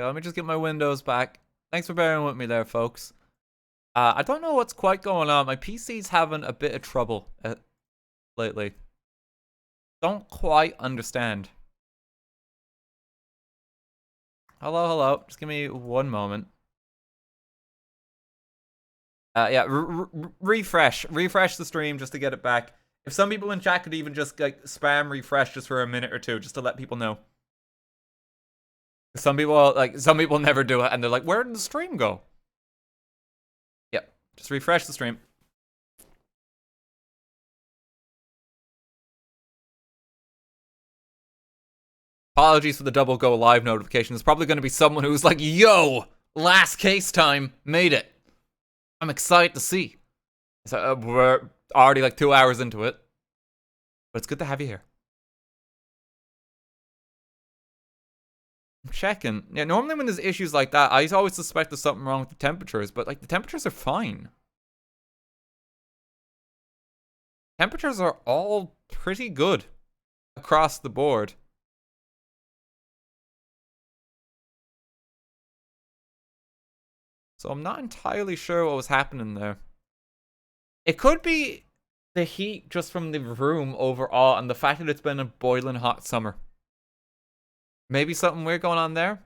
Okay, let me just get my windows back. Thanks for bearing with me there, folks. I don't know what's quite going on. My PC's having a bit of trouble lately. Don't quite understand. Hello, hello. Just give me one moment. Yeah, refresh the stream just to get it back. If some people in chat could even just like spam refresh just for a minute or two, just to let people know. Some people never do it, and they're like, "Where did the stream go?" Yep, just refresh the stream. Apologies for the double go live notification. There's probably going to be someone who's like, "Yo, last case time, made it. I'm excited to see." So we're already like 2 hours into it, but it's good to have you here. I'm checking. Yeah, normally when there's issues like that, I always suspect there's something wrong with the temperatures, but like the temperatures are fine. Temperatures are all pretty good across the board. So I'm not entirely sure what was happening there. It could be the heat just from the room overall and the fact that it's been a boiling hot summer. Maybe something weird going on there?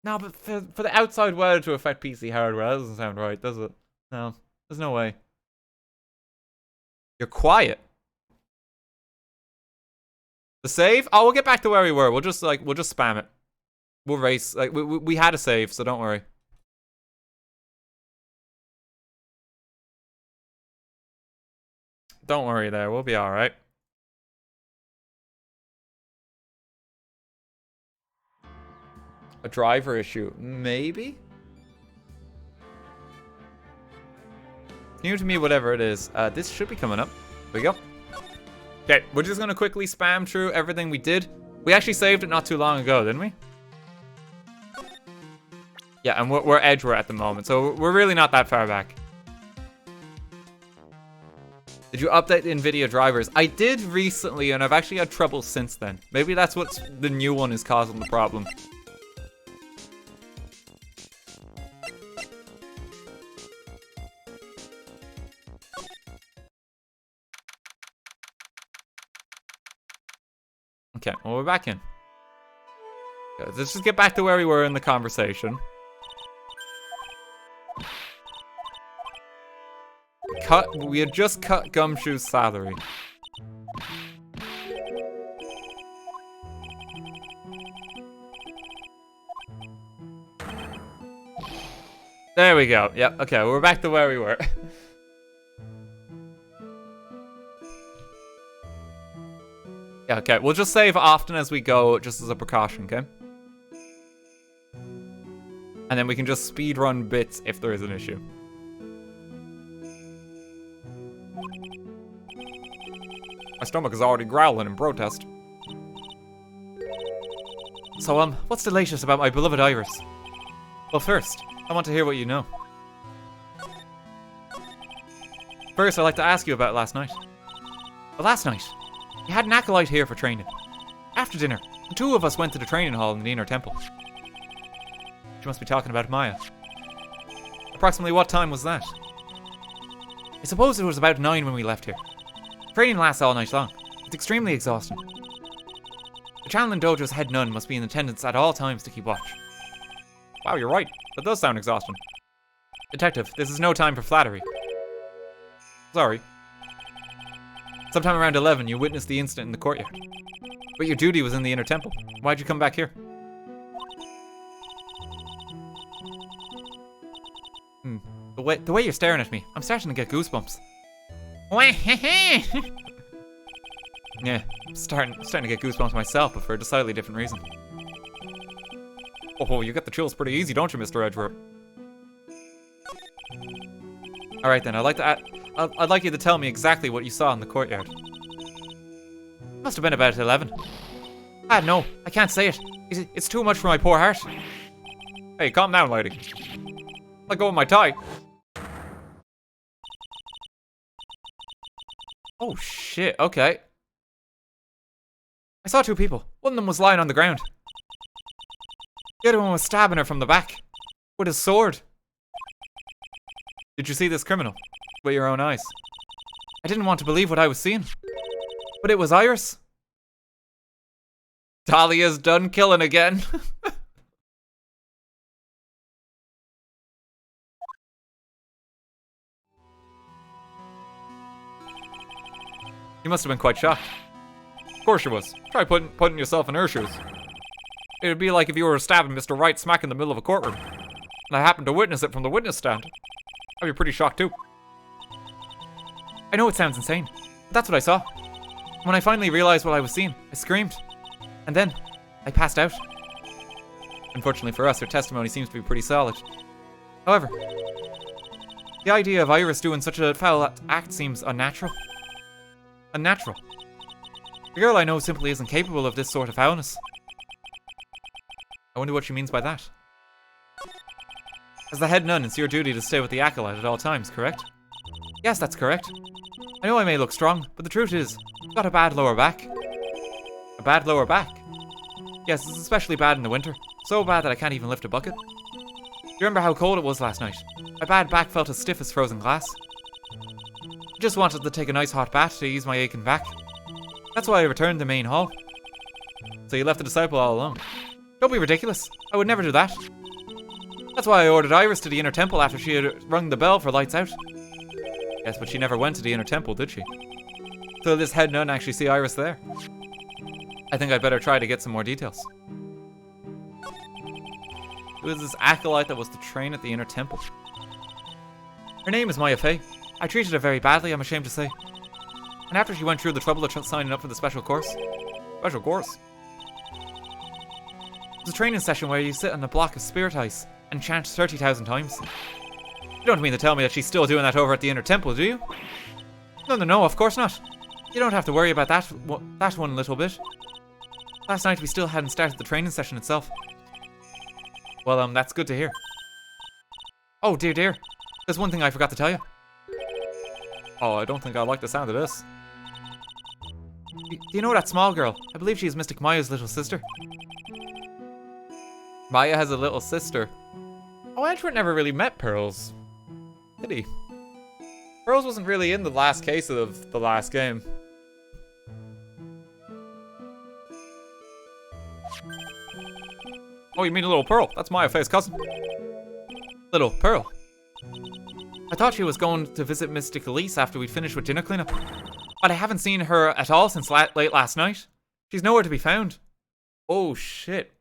No, but for the outside weather to affect PC hardware, that doesn't sound right, does it? No, there's no way. You're quiet. The save? Oh, we'll get back to where we were. We'll just spam it. We'll race. Like we had a save, so don't worry. Don't worry there. We'll be all right. A driver issue, maybe. New to me, whatever it is. This should be coming up. There we go. Okay, we're just gonna quickly spam through everything we did. We actually saved it not too long ago, didn't we? Yeah, and we're Edgeware at the moment, so we're really not that far back. Did you update the NVIDIA drivers? I did recently, and I've actually had trouble since then. Maybe that's what the new one is causing the problem. Okay, well, we're back in. Okay, let's just get back to where we were in the conversation. We had just cut Gumshoe's salary. There we go. Yep, okay, we're back to where we were. Yeah, okay, we'll just save often as we go, just as a precaution, okay? And then we can just speedrun bits if there is an issue. My stomach is already growling in protest. So, what's the latest about my beloved Iris? Well, first, I want to hear what you know. First, I'd like to ask you about last night. Well, last night, we had an acolyte here for training. After dinner, the two of us went to the training hall in the inner temple. You must be talking about Maya. Approximately what time was that? I suppose it was about 9 when we left here. Training lasts all night long. It's extremely exhausting. The Channeling Dojo's head nun must be in attendance at all times to keep watch. Wow, you're right. That does sound exhausting. Detective, this is no time for flattery. Sorry. Sometime around 11, you witnessed the incident in the courtyard. But your duty was in the inner temple. Why'd you come back here? The way you're staring at me, I'm starting to get goosebumps. Yeah, I'm starting to get goosebumps myself, but for a decidedly different reason. Oh, you get the chills pretty easy, don't you, Mr. Edgeware? All right then, I'd like you to tell me exactly what you saw in the courtyard. Must have been about 11. No, I can't say it. It's too much for my poor heart. Hey, calm down, lady. Let go of my tie. Oh shit, okay. I saw two people. One of them was lying on the ground. The other one was stabbing her from the back. With his sword. Did you see this criminal? With your own eyes. I didn't want to believe what I was seeing. But it was Iris. Talia's done killing again. You must have been quite shocked. Of course you was. Try putting yourself in her shoes. It would be like if you were stabbing Mr. Wright smack in the middle of a courtroom. And I happened to witness it from the witness stand. I'd be pretty shocked too. I know it sounds insane, but that's what I saw. When I finally realized what I was seeing, I screamed. And then, I passed out. Unfortunately for us, her testimony seems to be pretty solid. However, the idea of Iris doing such a foul act seems unnatural. Unnatural. The girl I know simply isn't capable of this sort of foulness. I wonder what she means by that. As the head nun, it's your duty to stay with the acolyte at all times, correct? Yes, that's correct. I know I may look strong, but the truth is, I've got a bad lower back. A bad lower back? Yes, it's especially bad in the winter. So bad that I can't even lift a bucket. You remember how cold it was last night? My bad back felt as stiff as frozen glass. I just wanted to take a nice hot bath to ease my aching back. That's why I returned to the main hall. So you left the disciple all alone? Don't be ridiculous. I would never do that. That's why I ordered Iris to the inner temple after she had rung the bell for lights out. Yes, but she never went to the inner temple, did she? So this head nun actually see Iris there? I think I'd better try to get some more details. Who is this acolyte that was to train at the inner temple? Her name is Maya Fey. I treated her very badly, I'm ashamed to say. And after she went through the trouble of signing up for the special course. Special course? It's a training session where you sit on a block of spirit ice and chant 30,000 times. You don't mean to tell me that she's still doing that over at the inner temple, do you? No, of course not. You don't have to worry about that one little bit. Last night we still hadn't started the training session itself. Well, that's good to hear. Oh, dear. There's one thing I forgot to tell you. Oh, I don't think I like the sound of this. Do you know that small girl? I believe she is Mystic Maya's little sister. Maya has a little sister. Oh, Edward never really met Pearls. Did he? Pearls wasn't really in the last case of the last game. Oh, you mean Little Pearl? That's Maya Fey's cousin. Little Pearl. I thought she was going to visit Mystic Elise after we'd finished with dinner cleanup. But I haven't seen her at all since late last night. She's nowhere to be found. Oh, shit.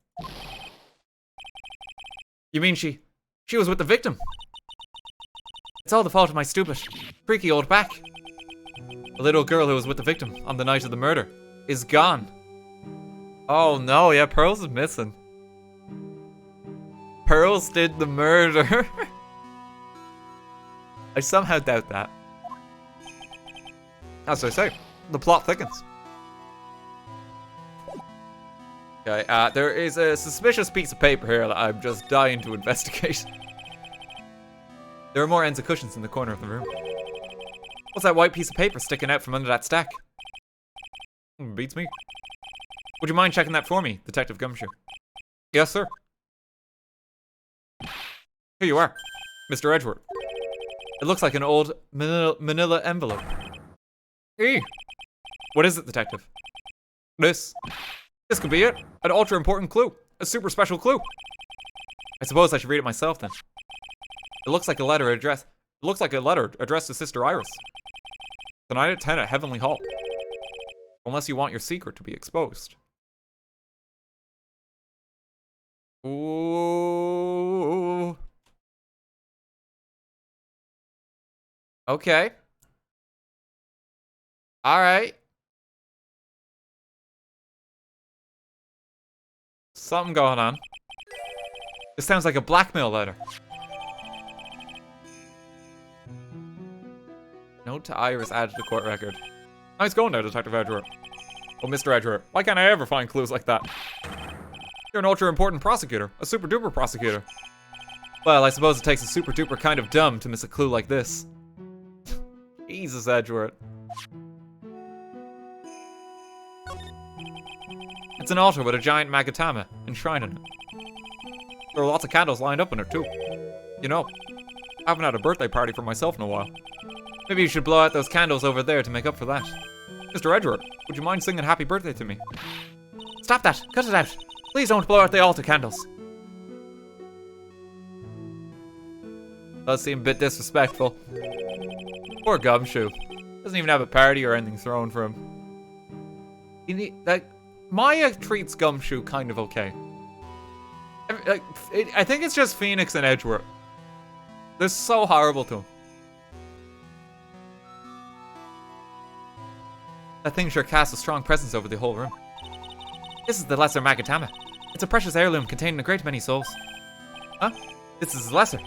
You mean she was with the victim? It's all the fault of my stupid, freaky old back. The little girl who was with the victim on the night of the murder is gone. Oh no, yeah, Pearls is missing. Pearls did the murder. I somehow doubt that. As I say, the plot thickens. Okay, there is a suspicious piece of paper here that I'm just dying to investigate. There are more ends of cushions in the corner of the room. What's that white piece of paper sticking out from under that stack? Beats me. Would you mind checking that for me, Detective Gumshoe? Yes, sir. Here you are, Mr. Edgeworth. It looks like an old manila envelope. Hey! What is it, Detective? This could be it. An ultra-important clue. A super special clue. I suppose I should read it myself, then. It looks like a letter addressed to Sister Iris. Tonight at 10 at Heavenly Hall. Unless you want your secret to be exposed. Ooh. Okay. Alright. Something going on. This sounds like a blackmail letter. Note to Iris added to court record. Nice going there, Detective Edgeworth. Oh, Mr. Edgeworth, why can't I ever find clues like that? You're an ultra-important prosecutor. A super-duper prosecutor. Well, I suppose it takes a super-duper kind of dumb to miss a clue like this. Jesus, Edgeworth. It's an altar with a giant Magatama enshrined in it. There are lots of candles lined up in it too. You know, I haven't had a birthday party for myself in a while. Maybe you should blow out those candles over there to make up for that. Mr. Edgeworth, would you mind singing happy birthday to me? Stop that! Cut it out! Please don't blow out the altar candles. Does seem a bit disrespectful. Poor Gumshoe. Doesn't even have a party or anything thrown for him. You need, like, Maya treats Gumshoe kind of okay. I think it's just Phoenix and Edgeworth. They're so horrible to him. That thing sure casts a strong presence over the whole room. This is the Lesser Magatama. It's a precious heirloom containing a great many souls. Huh? This is Lesser.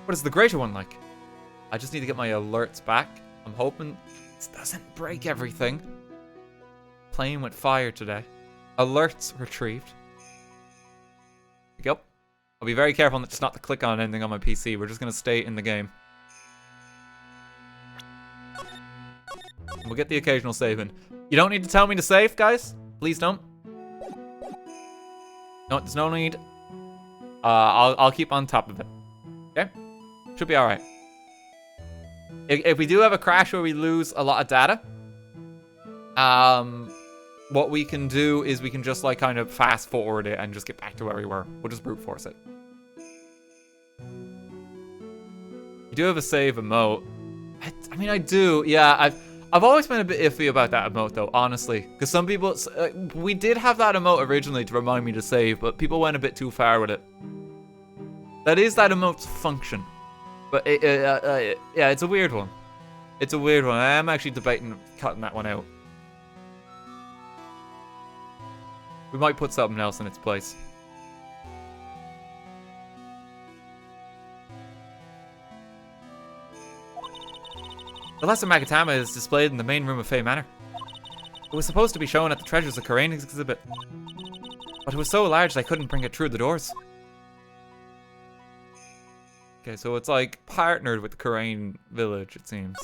What is the greater one like? I just need to get my alerts back. I'm hoping this doesn't break everything. Playing with fire today. Alerts retrieved. Yep. I'll be very careful just not to click on anything on my PC. We're just going to stay in the game. We'll get the occasional save in. You don't need to tell me to save, guys. Please don't. No, there's no need. I'll keep on top of it. Okay? Should be alright. If we do have a crash where we lose a lot of data, what we can do is we can just like kind of fast forward it and just get back to where we were. We'll just brute force it. You do have a save emote. I mean, I do. Yeah, I've always been a bit iffy about that emote though, honestly. Because some people, we did have that emote originally to remind me to save, but people went a bit too far with it. That is that emote's function. But yeah, it's a weird one. It's a weird one. I am actually debating cutting that one out. We might put something else in its place. The Lesser Magatama is displayed in the main room of Fey Manor. It was supposed to be shown at the Treasures of Karain exhibit, but it was so large that I couldn't bring it through the doors. Okay, so it's like partnered with the Karain village, it seems.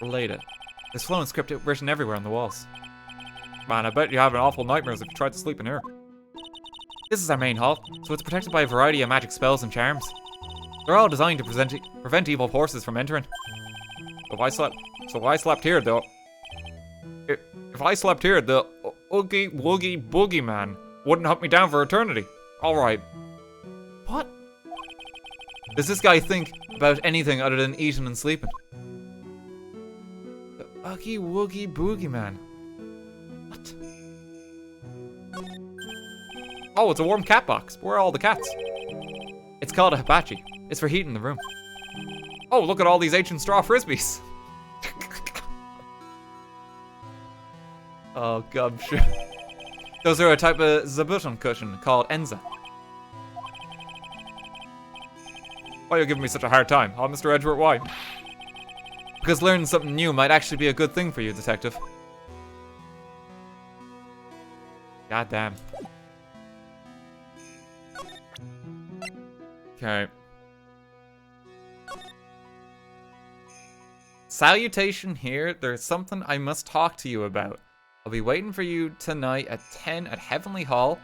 Related. There's flowing script written everywhere on the walls. Man, I bet you're having awful nightmares if you tried to sleep in here. This is our main hall, so it's protected by a variety of magic spells and charms. They're all designed to prevent evil forces from entering. So if I slept here, though. If I slept here, the Oogie Woogie Boogie Man wouldn't hunt me down for eternity. Alright. What? Does this guy think about anything other than eating and sleeping? The Oogie Woogie Boogie Man. What? Oh, it's a warm cat box. Where are all the cats? It's called a hibachi. It's for heating the room. Oh, look at all these ancient straw frisbees. Oh, gumshoe. Those are a type of zabuton cushion called Enza. Why are you giving me such a hard time? Oh, Mr. Edgeworth, why? Because learning something new might actually be a good thing for you, detective. God damn. Okay. Salutation here. There's something I must talk to you about. I'll be waiting for you tonight at 10 at Heavenly Hall.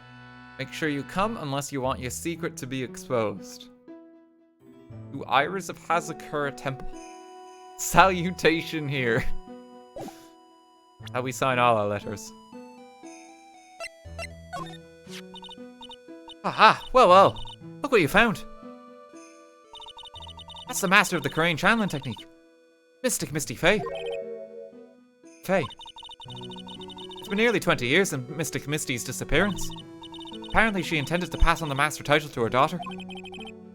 Make sure you come unless you want your secret to be exposed. To Iris of Hazakura Temple. Salutation here. How we sign all our letters. Aha! Well. Look what you found. That's the master of the Karain Channeling technique. Mystic Misty Fae. Fae. It's been nearly 20 years since Mystic Misty's disappearance. Apparently she intended to pass on the master title to her daughter.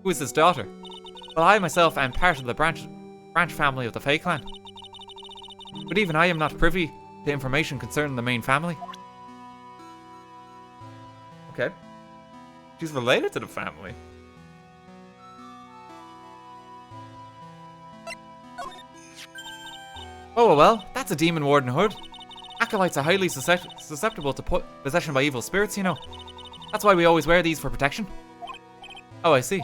Who is his daughter? Well, I myself am part of the branch family of the Fae clan. But even I am not privy to information concerning the main family. Okay. She's related to the family. Oh, well, that's a demon warden hood. Acolytes are highly susceptible to possession by evil spirits, you know. That's why we always wear these for protection. Oh, I see.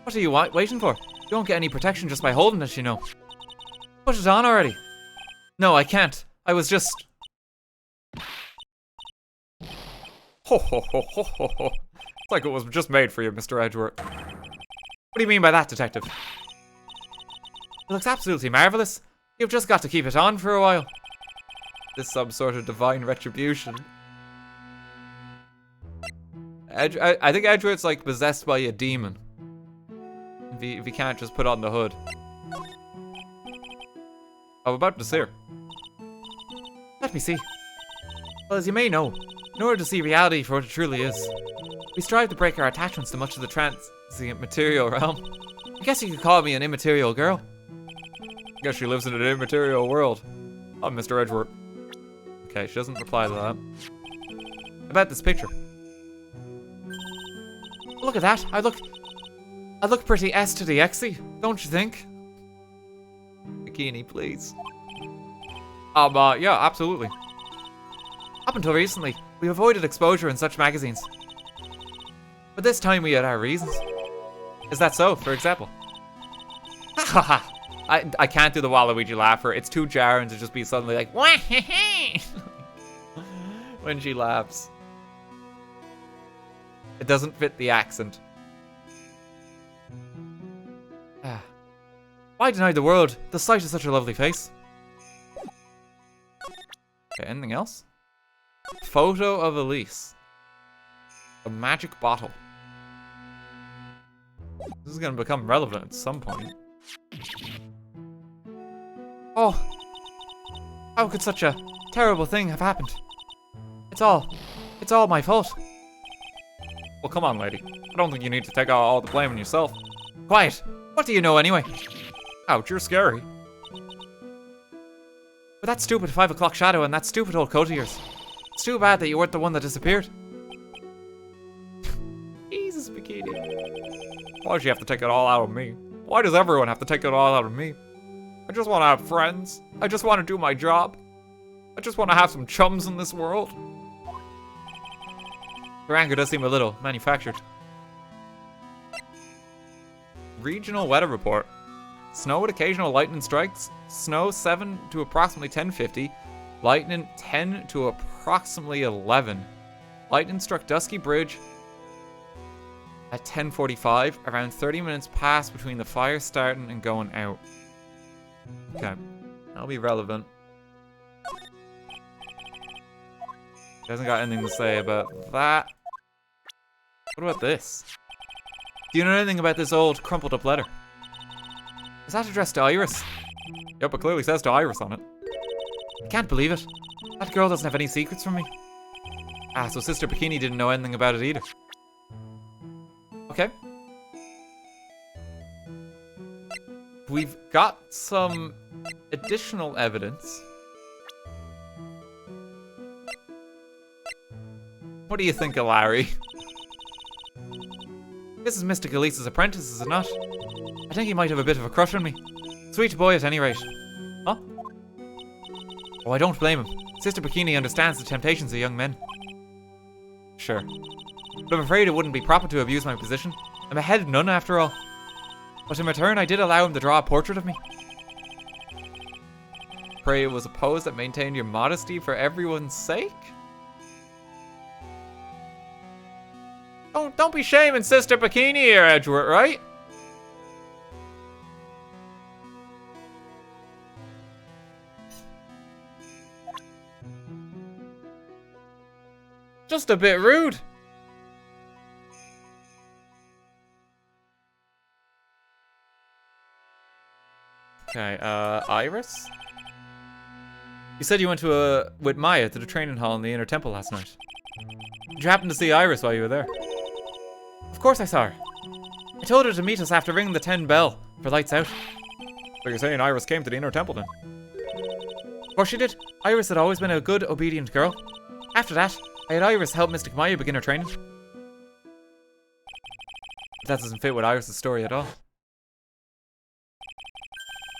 What are you waiting for? You won't get any protection just by holding it, you know. Put it on already. No, I can't. I was just... Ho ho ho ho ho ho. It's like it was just made for you, Mr. Edgeworth. What do you mean by that, detective? It looks absolutely marvelous. You've just got to keep it on for a while. This some sort of divine retribution. I think Edgeworth's like possessed by a demon. If he can't just put on the hood. I'm about to see her. Let me see. Well, as you may know, in order to see reality for what it truly is, we strive to break our attachments to much of the transient material realm. I guess you could call me an immaterial girl. I guess she lives in an immaterial world. I'm Mr. Edgeworth. Okay, she doesn't reply to that. About this picture. Look at that. I look pretty S to the Xy, don't you think? Bikini, please. Yeah, absolutely. Up until recently, we avoided exposure in such magazines. But this time we had our reasons. Is that so, for example? Hahaha. I can't do the Waluigi laugher. It's too jarring to just be suddenly like, when she laughs. It doesn't fit the accent. Why deny the world the sight of such a lovely face? Okay, anything else? Photo of Elise. A magic bottle. This is gonna become relevant at some point. Oh, how could such a terrible thing have happened? It's all my fault. Well, come on, lady. I don't think you need to take all the blame on yourself. Quiet. What do you know anyway? Ouch, you're scary. With that stupid 5 o'clock shadow and that stupid old coat of yours. It's too bad that you weren't the one that disappeared. Jesus, Bikini. Why does she have to take it all out of me? Why does everyone have to take it all out of me? I just want to have friends. I just want to do my job. I just want to have some chums in this world. Her anger does seem a little manufactured. Regional weather report. Snow with occasional lightning strikes. Snow 7 to approximately 10:50. Lightning 10 to approximately 11. Lightning struck Dusky Bridge at 10:45. Around 30 minutes passed between the fire starting and going out. Okay, that'll be relevant. He hasn't got anything to say about that. What about this? Do you know anything about this old crumpled up letter? Is that addressed to Iris? Yep, it clearly says to Iris on it. I can't believe it. That girl doesn't have any secrets from me. Ah, so Sister Bikini didn't know anything about it either. Okay. We've got some additional evidence. What do you think of Larry? This is Mystic Elise's apprentice, is it not? I think he might have a bit of a crush on me. Sweet boy at any rate. Huh? Oh, I don't blame him. Sister Bikini understands the temptations of young men. Sure. But I'm afraid it wouldn't be proper to abuse my position. I'm a head nun after all. But in return, I did allow him to draw a portrait of me. Pray it was a pose that maintained your modesty for everyone's sake? Don't be shaming Sister Bikini here, Edgeworth, right? Just a bit rude. Okay, Iris? You said you went with Maya to the training hall in the Inner Temple last night. Did you happen to see Iris while you were there? Of course I saw her. I told her to meet us after ringing the 10 bell for lights out. So you're saying Iris came to the Inner Temple then? Of course she did. Iris had always been a good, obedient girl. After that, I had Iris help Mystic Maya begin her training. That doesn't fit with Iris' story at all.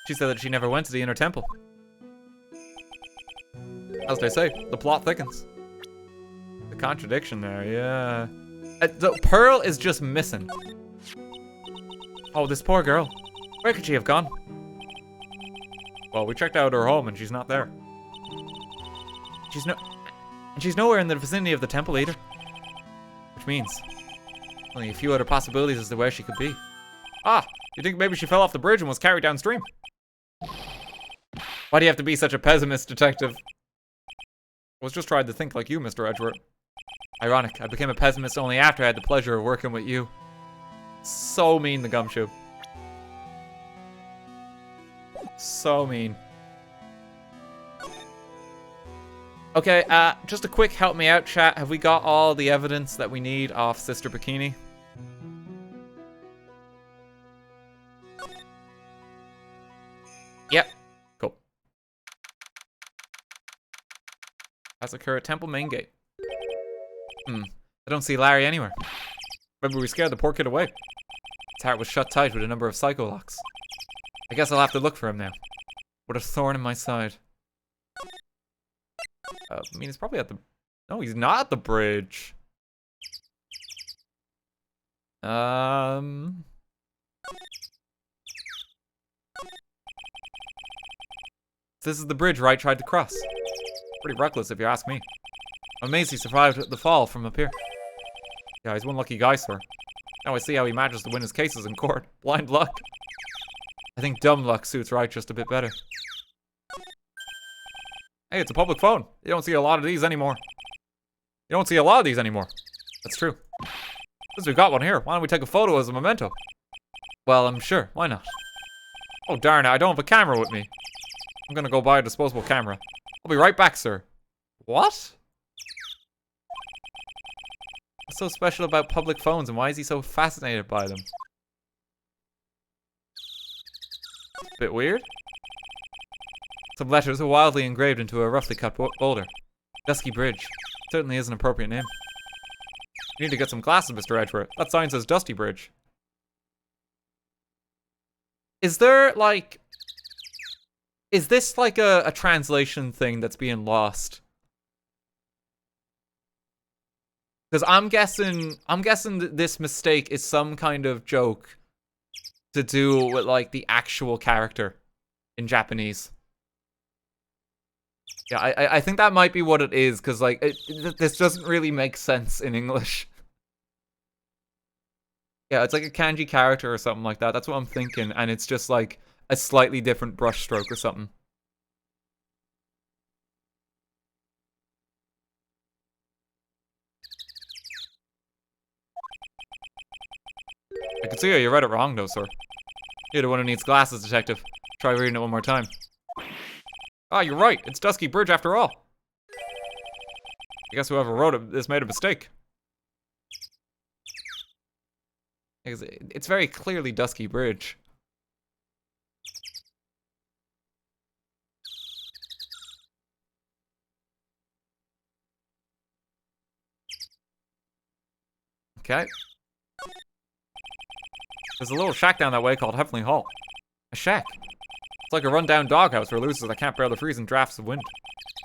She said that she never went to the Inner Temple. As they say, the plot thickens. The contradiction there, yeah. The Pearl is just missing. Oh, this poor girl. Where could she have gone? Well, we checked out her home and she's not there. She's nowhere in the vicinity of the temple either. Which means Only a few other possibilities as to where she could be. Ah, you think maybe she fell off the bridge and was carried downstream? Why do you have to be such a pessimist, detective? I was just trying to think like you, Mr. Edgeworth. Ironic, I became a pessimist only after I had the pleasure of working with you. So mean, the Gumshoe. So mean. Okay, just a quick help me out, chat. Have we got all the evidence that we need off Sister Bikini? Yep. Cool. Hazakura Temple main gate. I don't see Larry anywhere. Maybe we scared the poor kid away. His heart was shut tight with a number of psycho locks. I guess I'll have to look for him now. What a thorn in my side. I mean, he's probably at the... No, he's not at the bridge. This is the bridge Wright tried to cross. Pretty reckless if you ask me. I'm amazed he survived the fall from up here. Yeah, he's one lucky guy, sir. Now I see how he manages to win his cases in court. Blind luck. I think dumb luck suits Wright just a bit better. Hey, it's a public phone. You don't see a lot of these anymore. That's true. Since we've got one here, why don't we take a photo as a memento? Well, I'm sure. Why not? Oh, darn it. I don't have a camera with me. I'm gonna go buy a disposable camera. I'll be right back, sir. What? What's so special about public phones, and why is he so fascinated by them? Bit weird. Some letters are wildly engraved into a roughly cut boulder. Dusky Bridge. Certainly is an appropriate name. You need to get some glasses, Mr. Edgeworth. That sign says Dusty Bridge. Is there, like... Is this like a translation thing that's being lost? Because I'm guessing that this mistake is some kind of joke to do with, like, the actual character in Japanese. Yeah, I think that might be what it is, because, like, this doesn't really make sense in English. Yeah, it's like a kanji character or something like that. That's what I'm thinking, and it's just, like, a slightly different brushstroke or something. I can see how you read it wrong, though, sir. You're the one who needs glasses, detective. Try reading it one more time. Ah, you're right. It's Dusky Bridge after all. I guess whoever wrote it this made a mistake. It's very clearly Dusky Bridge. Okay. There's a little shack down that way called Heavenly Hall. A shack? It's like a run-down doghouse for losers that can't bear the freezing drafts of wind.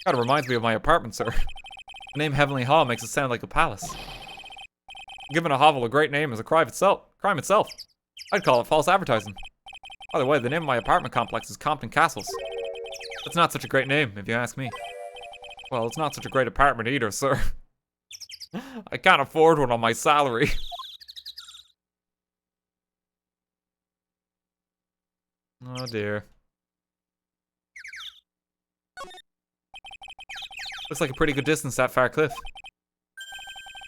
Kinda reminds me of my apartment, sir. The name Heavenly Hall makes it sound like a palace. Giving a hovel a great name is a crime itself. I'd call it false advertising. By the way, the name of my apartment complex is Compton Castles. That's not such a great name, if you ask me. Well, it's not such a great apartment either, sir. I can't afford one on my salary. Oh dear. Looks like a pretty good distance, that far cliff.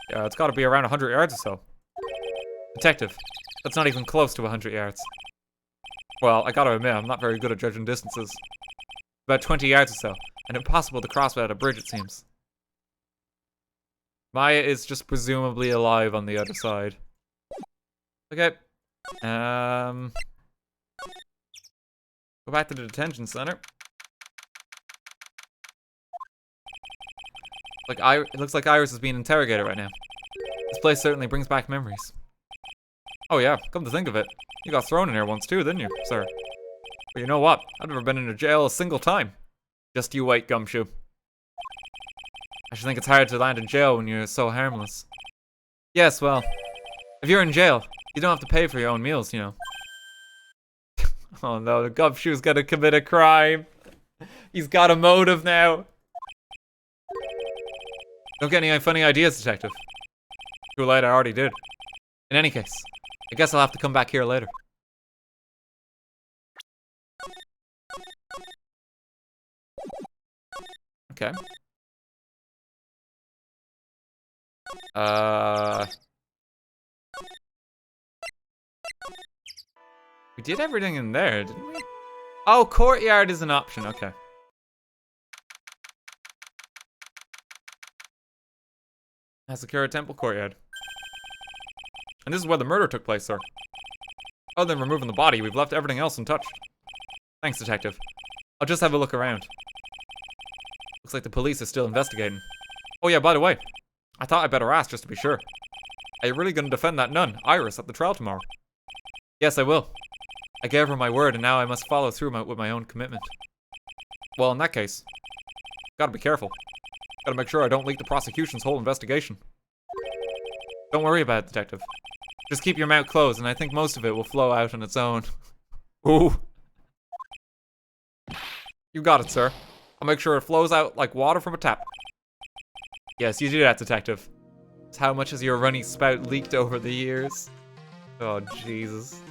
Yeah, it's gotta be around 100 yards or so. Detective, that's not even close to 100 yards. Well, I gotta admit, I'm not very good at judging distances. About 20 yards or so, and impossible to cross without a bridge, it seems. Maya is just presumably alive on the other side. Okay. Go back to the detention center. It looks like Iris is being interrogated right now. This place certainly brings back memories. Oh yeah, come to think of it, you got thrown in here once too, didn't you, sir? But you know what? I've never been in a jail a single time. Just you wait, Gumshoe. I should think it's hard to land in jail when you're so harmless. Yes, well, if you're in jail, you don't have to pay for your own meals, you know. Oh no, the Gumshoe's gonna commit a crime. He's got a motive now. Don't get any funny ideas, detective. Too late, I already did. In any case, I guess I'll have to come back here later. Okay. We did everything in there, didn't we? Oh, courtyard is an option, okay. Hazakura Temple Courtyard. And this is where the murder took place, sir. Other than removing the body, we've left everything else untouched. Thanks, Detective. I'll just have a look around. Looks like the police are still investigating. Oh yeah, by the way, I thought I'd better ask just to be sure. Are you really going to defend that nun, Iris, at the trial tomorrow? Yes, I will. I gave her my word, and now I must follow through with my own commitment. Well, in that case, gotta be careful. Gotta make sure I don't leak the prosecution's whole investigation. Don't worry about it, Detective. Just keep your mouth closed, and I think most of it will flow out on its own. Ooh. You got it, sir. I'll make sure it flows out like water from a tap. Yes, you do that, Detective. How much has your runny spout leaked over the years? Oh, Jesus.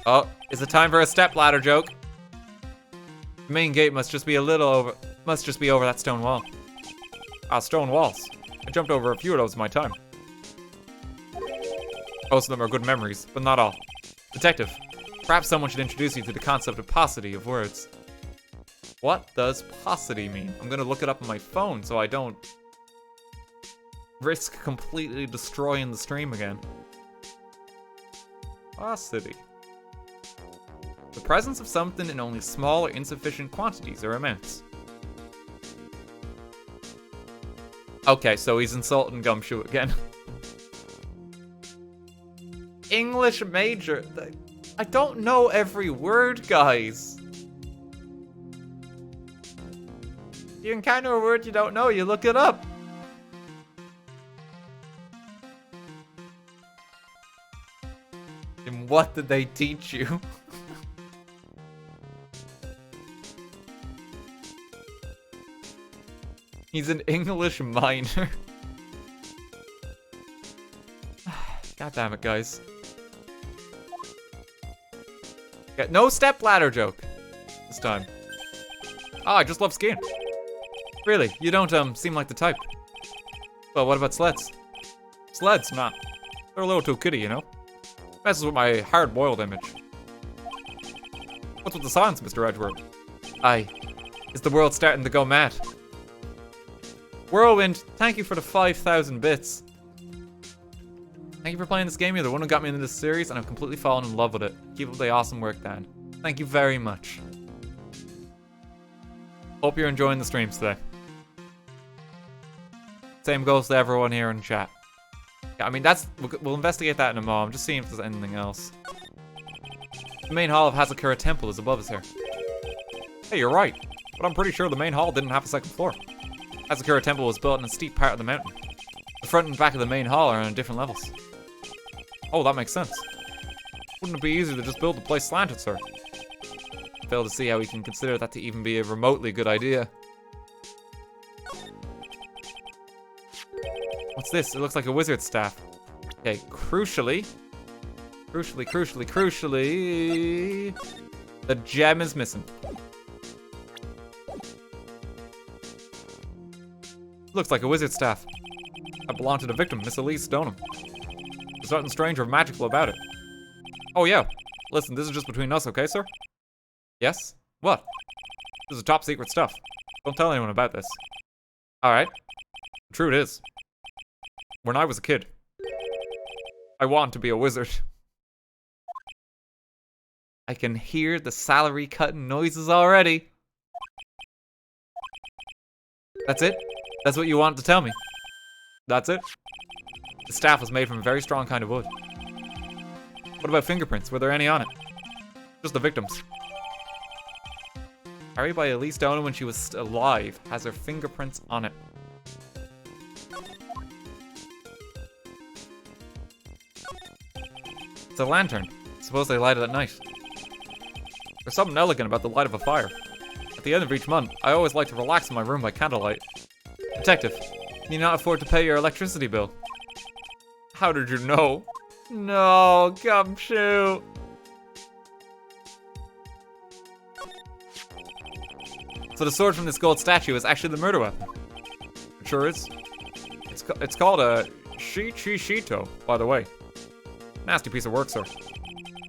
Oh, is it time for a stepladder joke? The main gate must just be over that stone wall. Ah, stone walls. I jumped over a few of those in my time. Most of them are good memories, but not all. Detective, perhaps someone should introduce you to the concept of paucity of words. What does paucity mean? I'm gonna look it up on my phone so I don't risk completely destroying the stream again. Paucity. The presence of something in only small or insufficient quantities or amounts. Okay, so he's insulting Gumshoe again. English major. I don't know every word, guys. You encounter a word you don't know, you look it up. And what did they teach you? He's an English minor. God damn it, guys. Yeah, no stepladder joke this time. Oh, I just love skiing. Really, you don't seem like the type. Well, what about sleds? Sleds, nah. They're a little too kiddie, you know? Messes with my hard-boiled image. What's with the silence, Mr. Edgeworth? Aye. Is the world starting to go mad? Whirlwind, thank you for the 5,000 bits. Thank you for playing this game. You're the one who got me into this series, and I've completely fallen in love with it. Keep up the awesome work, Dan. Thank you very much. Hope you're enjoying the streams today. Same goes to everyone here in chat. Yeah, I mean, we'll investigate that in a moment. I'm just seeing if there's anything else. The main hall of Hazakura Temple is above us here. Hey, you're right. But I'm pretty sure the main hall didn't have a second floor. Hazakura Temple was built in a steep part of the mountain. The front and back of the main hall are on different levels. Oh, that makes sense. Wouldn't it be easier to just build the place slanted, sir? I fail to see how we can consider that to even be a remotely good idea. What's this? It looks like a wizard's staff. Okay, crucially, the gem is missing. Looks like a wizard's staff. That belonged to the victim, Miss Elise Stoneham. There's nothing strange or magical about it. Oh yeah, listen, this is just between us, okay, sir? Yes? What? This is top secret stuff. Don't tell anyone about this. Alright. The truth is, when I was a kid, I wanted to be a wizard. I can hear the salary cutting noises already. That's it? That's what you wanted to tell me? That's it? The staff was made from a very strong kind of wood. What about fingerprints? Were there any on it? Just the victims. Carried by Elise Stoneham when she was alive, has her fingerprints on it. It's a lantern. Suppose they light it at night. There's something elegant about the light of a fire. At the end of each month, I always like to relax in my room by candlelight. Detective, can you not afford to pay your electricity bill? How did you know? No, Gumshoe. So the sword from this gold statue is actually the murder weapon. It sure is. It's called a Shito, by the way. Nasty piece of work, sir.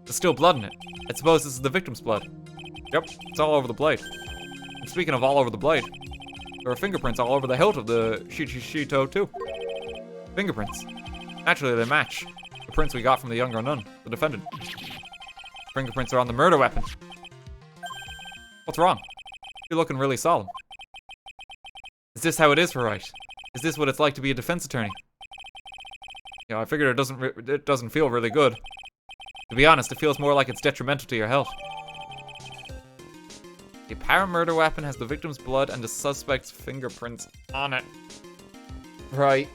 There's still blood in it. I suppose this is the victim's blood. Yep, it's all over the blade. And speaking of all over the blade, there are fingerprints all over the hilt of the Shito too. Fingerprints. Naturally, they match the prints we got from the younger nun, the defendant. Fingerprints are on the murder weapon. What's wrong? You're looking really solemn. Is this how it is for Wright? Is this what it's like to be a defense attorney? You know, I figured it doesn't feel really good. To be honest, it feels more like it's detrimental to your health. The apparent murder weapon has the victim's blood and the suspect's fingerprints on it. Right.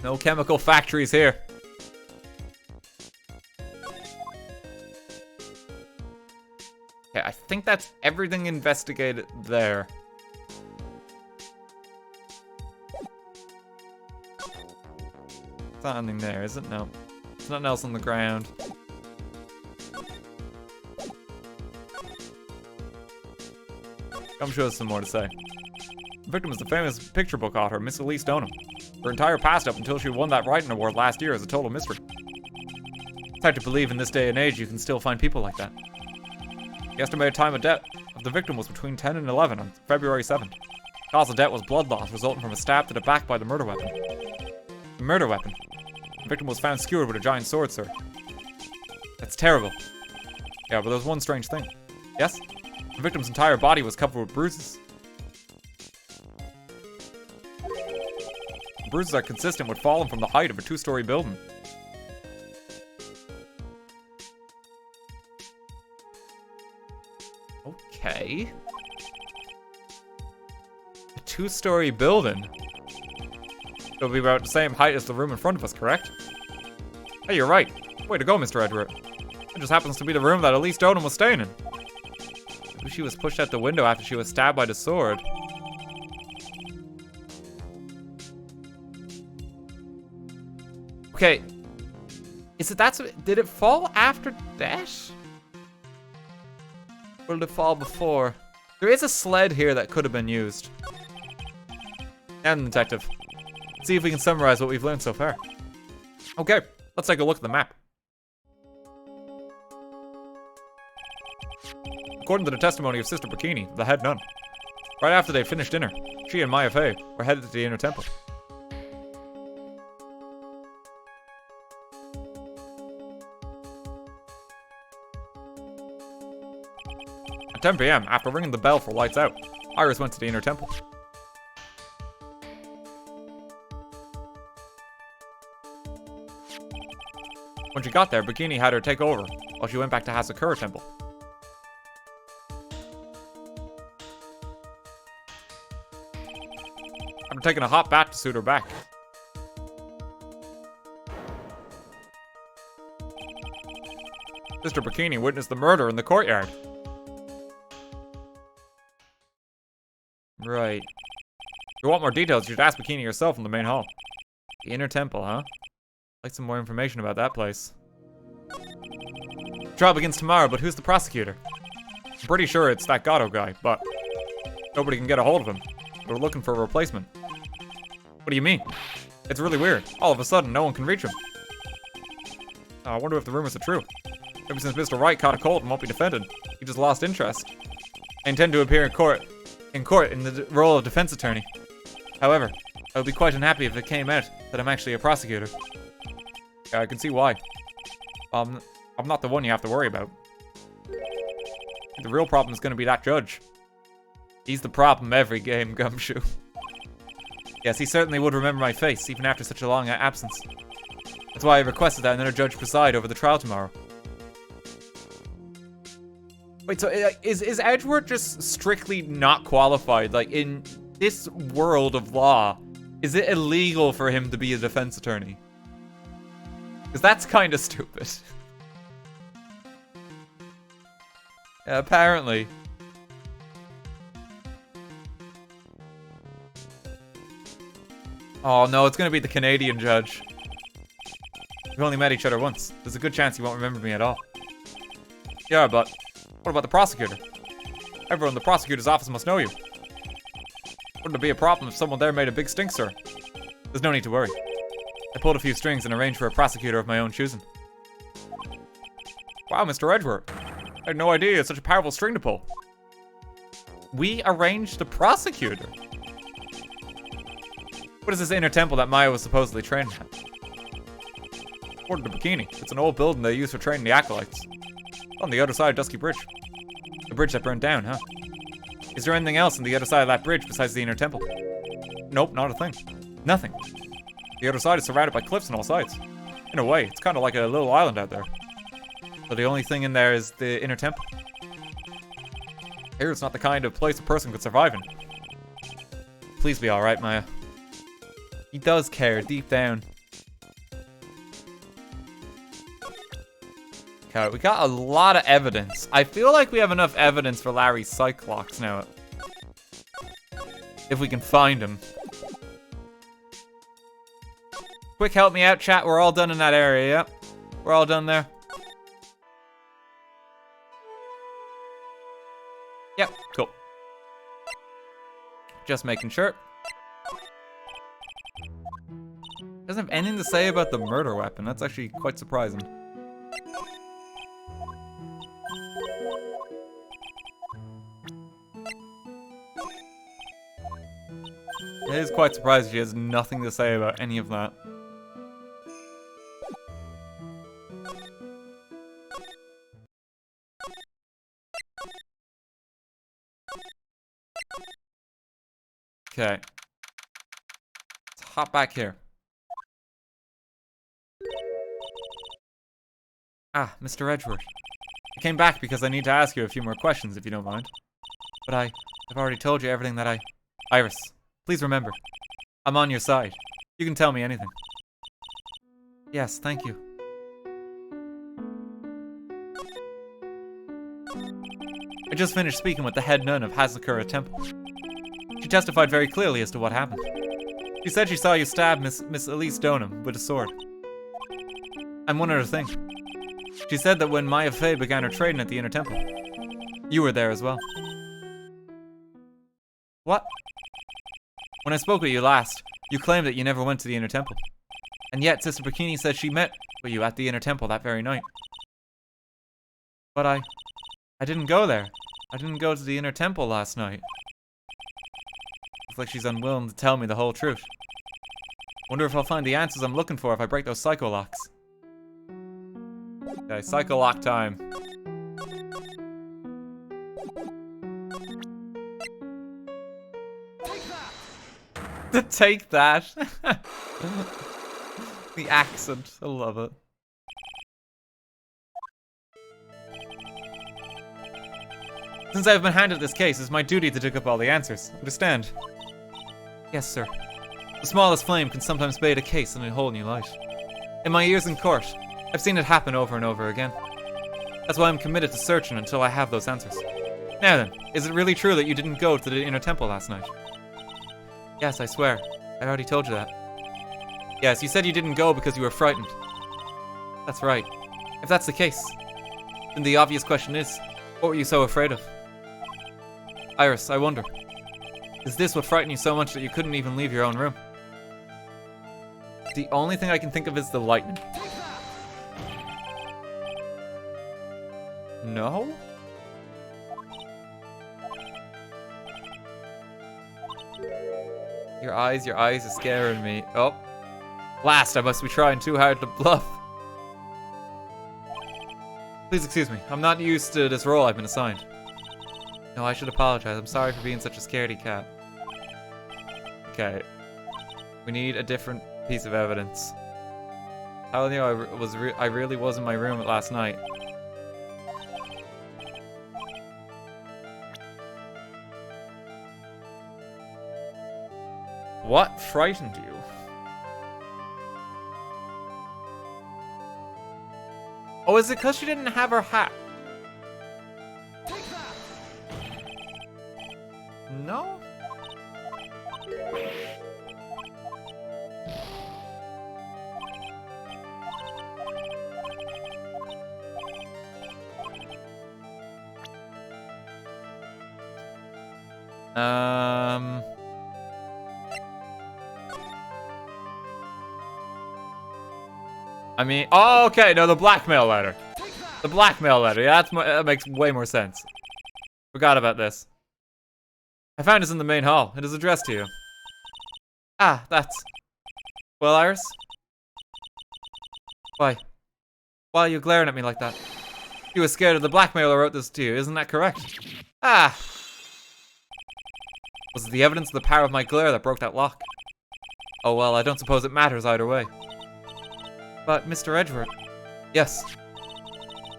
No chemical factories here. Okay, I think that's everything investigated there. It's not anything there, is it? No. There's nothing else on the ground. Gumshoe has some more to say. The victim is the famous picture book author, Miss Elise Stoneham. Her entire past up until she won that writing award last year is a total mystery. It's hard to believe in this day and age you can still find people like that. The estimated time of death of the victim was between 10 and 11 on February 7th. The cause of death was blood loss resulting from a stab to the back by the murder weapon. The murder weapon. The victim was found skewered with a giant sword, sir. That's terrible. Yeah, but there's one strange thing. Yes? The victim's entire body was covered with bruises. The bruises are consistent with falling from the height of a 2-story building. Okay. A 2-story building? It'll be about the same height as the room in front of us, correct? Hey, you're right. Way to go, Mr. Edward. It just happens to be the room that Elise Stoneham was staying in. Maybe she was pushed out the window after she was stabbed by the sword. Okay. Is it did it fall after death? Or did it fall before? There is a sled here that could have been used. And detective. Let's see if we can summarize what we've learned so far. Okay, let's take a look at the map. According to the testimony of Sister Bikini, the head nun, right after they finished dinner, she and Maya Fey were headed to the inner temple. At 10 PM, after ringing the bell for lights out, Iris went to the inner temple. When she got there, Bikini had her take over, while she went back to Hazakura temple. After taking a hot bath to suit her back. Sister Bikini witnessed the murder in the courtyard. Right. If you want more details, you should ask Bikini yourself in the main hall. The inner temple, huh? I'd like some more information about that place. Trial begins tomorrow, but who's the prosecutor? I'm pretty sure it's that Gatto guy, but nobody can get a hold of him. They're looking for a replacement. What do you mean? It's really weird. All of a sudden, no one can reach him. Oh, I wonder if the rumors are true. Maybe since Mr. Wright caught a cold and won't be defended, he just lost interest. I intend to appear in court in the role of defense attorney. However, I would be quite unhappy if it came out that I'm actually a prosecutor. Yeah, I can see why. I'm not the one you have to worry about. The real problem is going to be that judge. He's the problem every game, Gumshoe. Yes, he certainly would remember my face, even after such a long absence. That's why I requested that another judge preside over the trial tomorrow. Wait, so is Edward just strictly not qualified? Like, in this world of law, is it illegal for him to be a defense attorney? Because that's kind of stupid. Yeah, apparently. Oh no, it's gonna be the Canadian judge. We've only met each other once. There's a good chance he won't remember me at all. Yeah, but what about the prosecutor? Everyone in the prosecutor's office must know you. Wouldn't it be a problem if someone there made a big stink, sir? There's no need to worry. I pulled a few strings and arranged for a prosecutor of my own choosing. Wow, Mr. Edgeworth. I had no idea you had such a powerful string to pull. We arranged a prosecutor? What is this inner temple that Maya was supposedly training at? According to Bikini, it's an old building they use for training the acolytes. On the other side of Dusky Bridge. The bridge that burned down, huh? Is there anything else on the other side of that bridge besides the inner temple? Nope, not a thing. Nothing. The other side is surrounded by cliffs on all sides. In a way, it's kind of like a little island out there. So the only thing in there is the inner temple. Here it's not the kind of place a person could survive in. Please be alright, Maya. He does care, deep down. Okay, we got a lot of evidence. I feel like we have enough evidence for Larry's psych locks now. If we can find him. Quick, help me out, chat. We're all done in that area, yep. We're all done there. Yep, cool. Just making sure. Doesn't have anything to say about the murder weapon. That's actually quite surprising. It is quite surprising she has nothing to say about any of that. Okay. Let's hop back here. Ah, Mr. Edgeworth. I came back because I need to ask you a few more questions, if you don't mind. But I've already told you everything that Iris, please remember. I'm on your side. You can tell me anything. Yes, thank you. I just finished speaking with the head nun of Hazakura Temple. She testified very clearly as to what happened. She said she saw you stab Miss Elise Donham with a sword. And one other thing. She said that when Maya Fey began her training at the Inner Temple, you were there as well. What? When I spoke with you last, you claimed that you never went to the Inner Temple. And yet, Sister Bikini said she met with you at the Inner Temple that very night. But I didn't go there. I didn't go to the Inner Temple last night. It's like she's unwilling to tell me the whole truth. Wonder if I'll find the answers I'm looking for if I break those psycho locks. Okay, psycho lock time. Take that. The accent, I love it. Since I've been handed this case, it's my duty to dig up all the answers. Understand? Yes, sir. The smallest flame can sometimes bathe a case in a whole new light. In my years in court, I've seen it happen over and over again. That's why I'm committed to searching until I have those answers. Now then, is it really true that you didn't go to the Inner Temple last night? Yes, I swear. I already told you that. Yes, you said you didn't go because you were frightened. That's right. If that's the case, then the obvious question is, what were you so afraid of? Iris, I wonder. Is this what frightened you so much that you couldn't even leave your own room? The only thing I can think of is the lightning. No? Your eyes are scaring me. Oh. Last, I must be trying too hard to bluff. Please excuse me. I'm not used to this role I've been assigned. No, I should apologize. I'm sorry for being such a scaredy cat. Okay. We need a different piece of evidence. Telling you, I really was in my room last night. What frightened you? Oh, is it because she didn't have her hat? No? I mean, oh, okay, no, the blackmail letter. The blackmail letter, yeah, that makes way more sense. Forgot about this. I found this in the main hall. It is addressed to you. Ah, that's... Well, Iris? Why? Why are you glaring at me like that? You were scared of the blackmailer wrote this to you, isn't that correct? Ah! Was it the evidence of the power of my glare that broke that lock? Oh well, I don't suppose it matters either way. But, Mr. Edgeworth... Yes.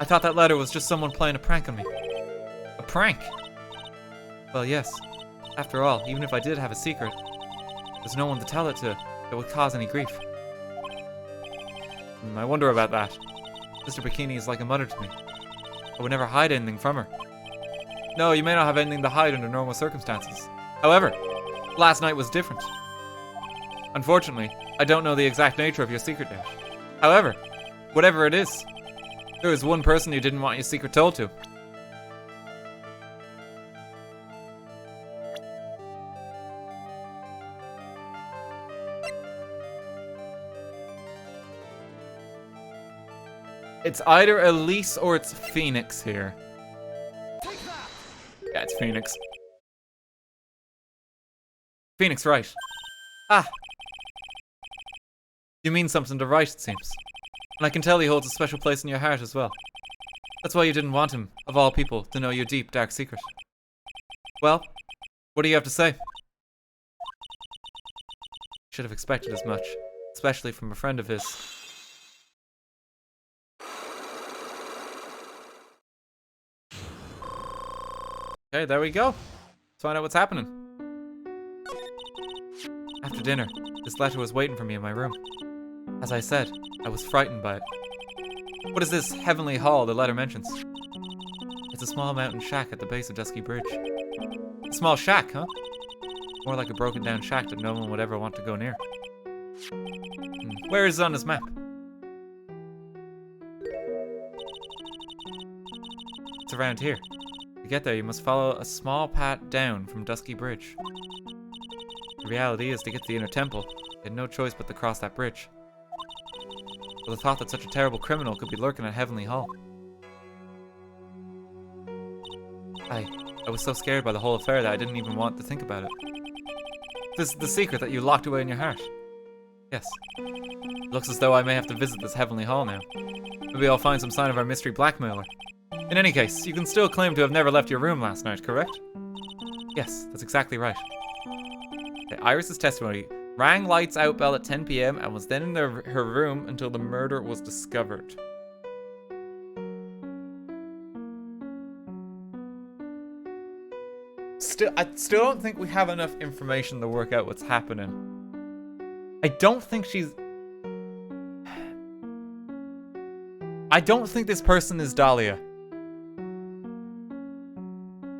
I thought that letter was just someone playing a prank on me. A prank? Well, yes. After all, even if I did have a secret, there's no one to tell it to that would cause any grief. I wonder about that. Mr. Bikini is like a mother to me. I would never hide anything from her. No, you may not have anything to hide under normal circumstances. However, last night was different. Unfortunately, I don't know the exact nature of your secret yet. However, whatever it is, there is one person you didn't want your secret told to. It's either Elise or it's Phoenix here. Yeah, it's Phoenix. Phoenix, Wright. Ah! You mean something to Wright, it seems. And I can tell he holds a special place in your heart as well. That's why you didn't want him, of all people, to know your deep, dark secret. Well, what do you have to say? Should have expected as much, especially from a friend of his. Okay, there we go. Let's find out what's happening. After dinner, this letter was waiting for me in my room. As I said, I was frightened by it. What is this heavenly hall the letter mentions? It's a small mountain shack at the base of Dusky Bridge. A small shack, huh? More like a broken down shack that no one would ever want to go near. Where is it on this map? It's around here. To get there, you must follow a small path down from Dusky Bridge. The reality is, to get to the inner temple, you had no choice but to cross that bridge. With the thought that such a terrible criminal could be lurking at Heavenly Hall. I was so scared by the whole affair that I didn't even want to think about it. This is the secret that you locked away in your heart. Yes. It looks as though I may have to visit this Heavenly Hall now. Maybe I'll find some sign of our mystery blackmailer. In any case, you can still claim to have never left your room last night, correct? Yes, that's exactly right. Okay, Iris's testimony. Rang lights out bell at 10 PM and was then in her room until the murder was discovered. I still don't think we have enough information to work out what's happening. I don't think this person is Dahlia.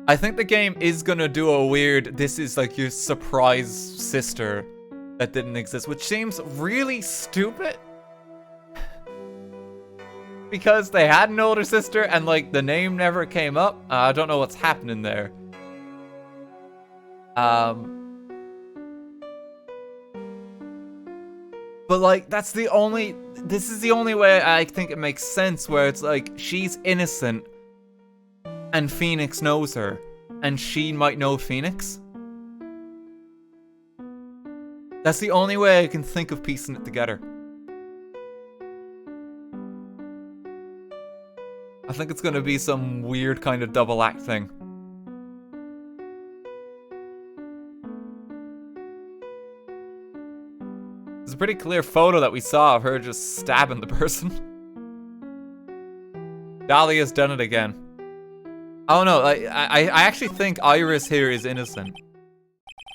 I think the game is gonna do a weird, this is like your surprise sister that didn't exist, which seems really stupid. Because they had an older sister and like the name never came up. I don't know what's happening there. But like, this is the only way I think it makes sense, where it's like, she's innocent and Phoenix knows her, and she might know Phoenix. That's the only way I can think of piecing it together. I think it's gonna be some weird kind of double act thing. There's a pretty clear photo that we saw of her just stabbing the person. Dahlia's done it again. Oh no, I actually think Iris here is innocent.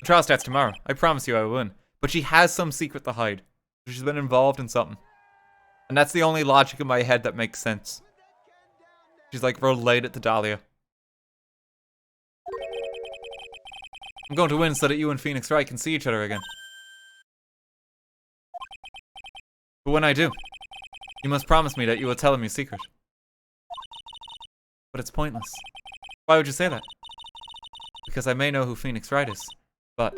The trial starts tomorrow. I promise you I will win. But she has some secret to hide. She's been involved in something. And that's the only logic in my head that makes sense. She's like related to Dahlia. I'm going to win so that you and Phoenix Wright can see each other again. But when I do, you must promise me that you will tell him your secret. But it's pointless. Why would you say that? because I may know who Phoenix Wright is, but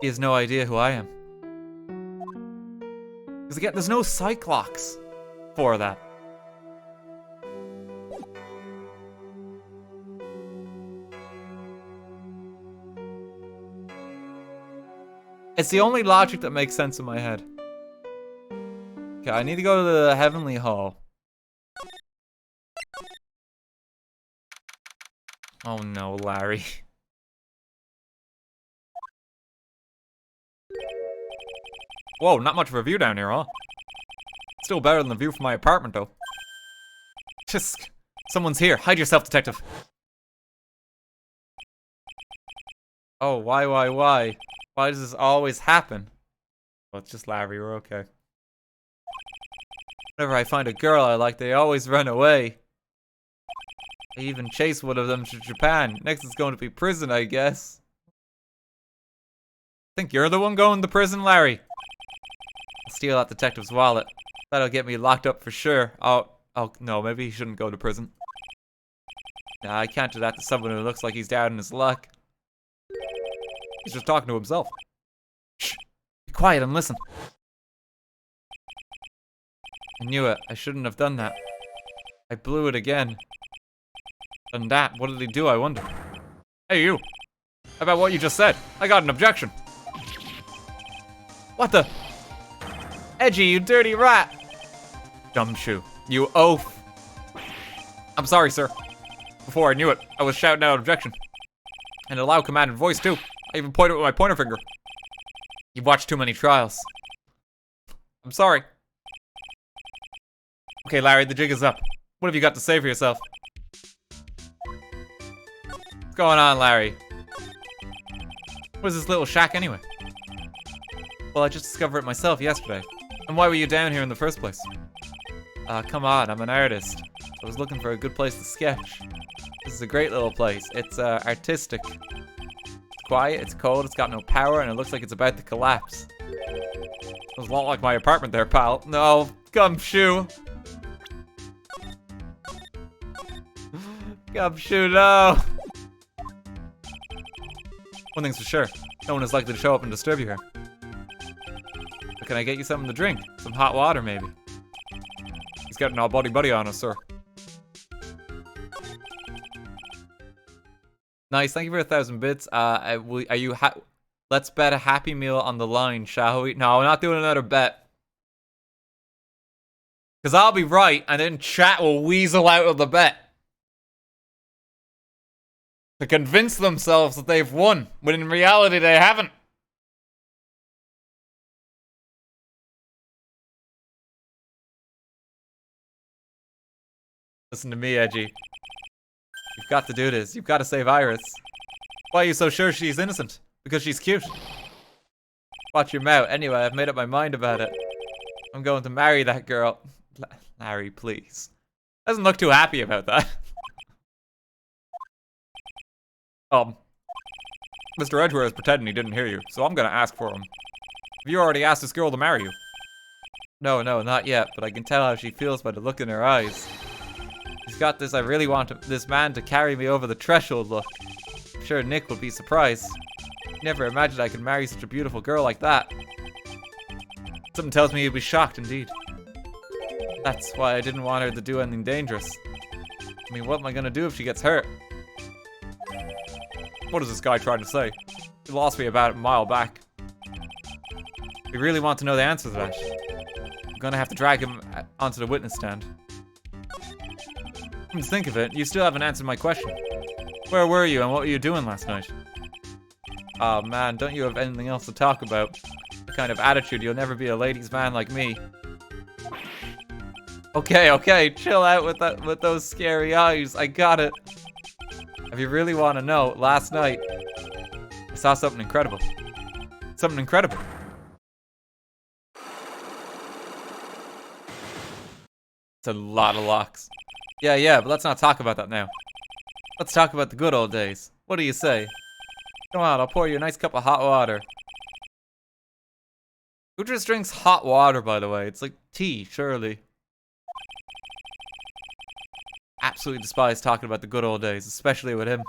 he has no idea who I am. Because again, there's no Cyclox for that. It's the only logic that makes sense in my head. Okay, I need to go to the Heavenly Hall. Oh no, Larry. Whoa, not much of a view down here, huh? Still better than the view from my apartment, though. Just... someone's here. Hide yourself, detective. Oh, why? Why does this always happen? Well, it's just Larry, we're okay. Whenever I find a girl I like, they always run away. I even chased one of them to Japan. Next is going to be prison, I guess. Think you're the one going to prison, Larry? I'll steal that detective's wallet. That'll get me locked up for sure. Oh, no, maybe he shouldn't go to prison. Nah, I can't do that to someone who looks like he's down in his luck. He's just talking to himself. Shh. Be quiet and listen. I knew it. I shouldn't have done that. I blew it again. And that, what did he do, I wonder? Hey, you. How about what you just said? I got an objection. What the? Edgy, you dirty rat. Gumshoe. You oaf. I'm sorry, sir. Before I knew it, I was shouting out objection. In a loud commanding voice, too. I even pointed with my pointer finger. You've watched too many trials. I'm sorry. Okay, Larry, the jig is up. What have you got to say for yourself? What's going on, Larry? What is this little shack anyway? Well, I just discovered it myself yesterday. And why were you down here in the first place? Come on, I'm an artist. I was looking for a good place to sketch. This is a great little place. It's, artistic. It's quiet, it's cold, it's got no power, and it looks like it's about to collapse. It was a lot like my apartment there, pal. No, Gumshoe. Gumshoe, no. One thing's for sure, no one is likely to show up and disturb you here. But can I get you something to drink? Some hot water, maybe? He's getting all buddy on us, sir. Nice, thank you for 1,000 bits. Are you let's bet a Happy Meal on the line, shall we? No, we're not doing another bet. Because I'll be right, and then chat will weasel out of the bet. To convince themselves that they've won, when in reality they haven't. Listen to me, Edgy. You've got to do this. You've got to save Iris. Why are you so sure she's innocent? Because she's cute. Watch your mouth. Anyway, I've made up my mind about it. I'm going to marry that girl. Larry, please. Doesn't look too happy about that. Mr. Edgeware is pretending he didn't hear you, so I'm gonna ask for him. Have you already asked this girl to marry you? No, not yet, but I can tell how she feels by the look in her eyes. She's got this I really want this man to carry me over the threshold look. I'm sure Nick would be surprised. Never imagined I could marry such a beautiful girl like that. Something tells me he'd be shocked indeed. That's why I didn't want her to do anything dangerous. I mean, what am I gonna do if she gets hurt? What is this guy trying to say? He lost me about a mile back. We really want to know the answer to that. I'm gonna have to drag him onto the witness stand. Come to think of it, you still haven't answered my question. Where were you and what were you doing last night? Oh man, don't you have anything else to talk about? The kind of attitude, you'll never be a ladies' man like me. Okay, chill out with those scary eyes. I got it. If you really want to know, last night I saw something incredible. Something incredible. It's a lot of locks. Yeah, but let's not talk about that now. Let's talk about the good old days. What do you say? Come on, I'll pour you a nice cup of hot water. Who just drinks hot water, by the way? It's like tea, surely. Absolutely despise talking about the good old days, especially with him.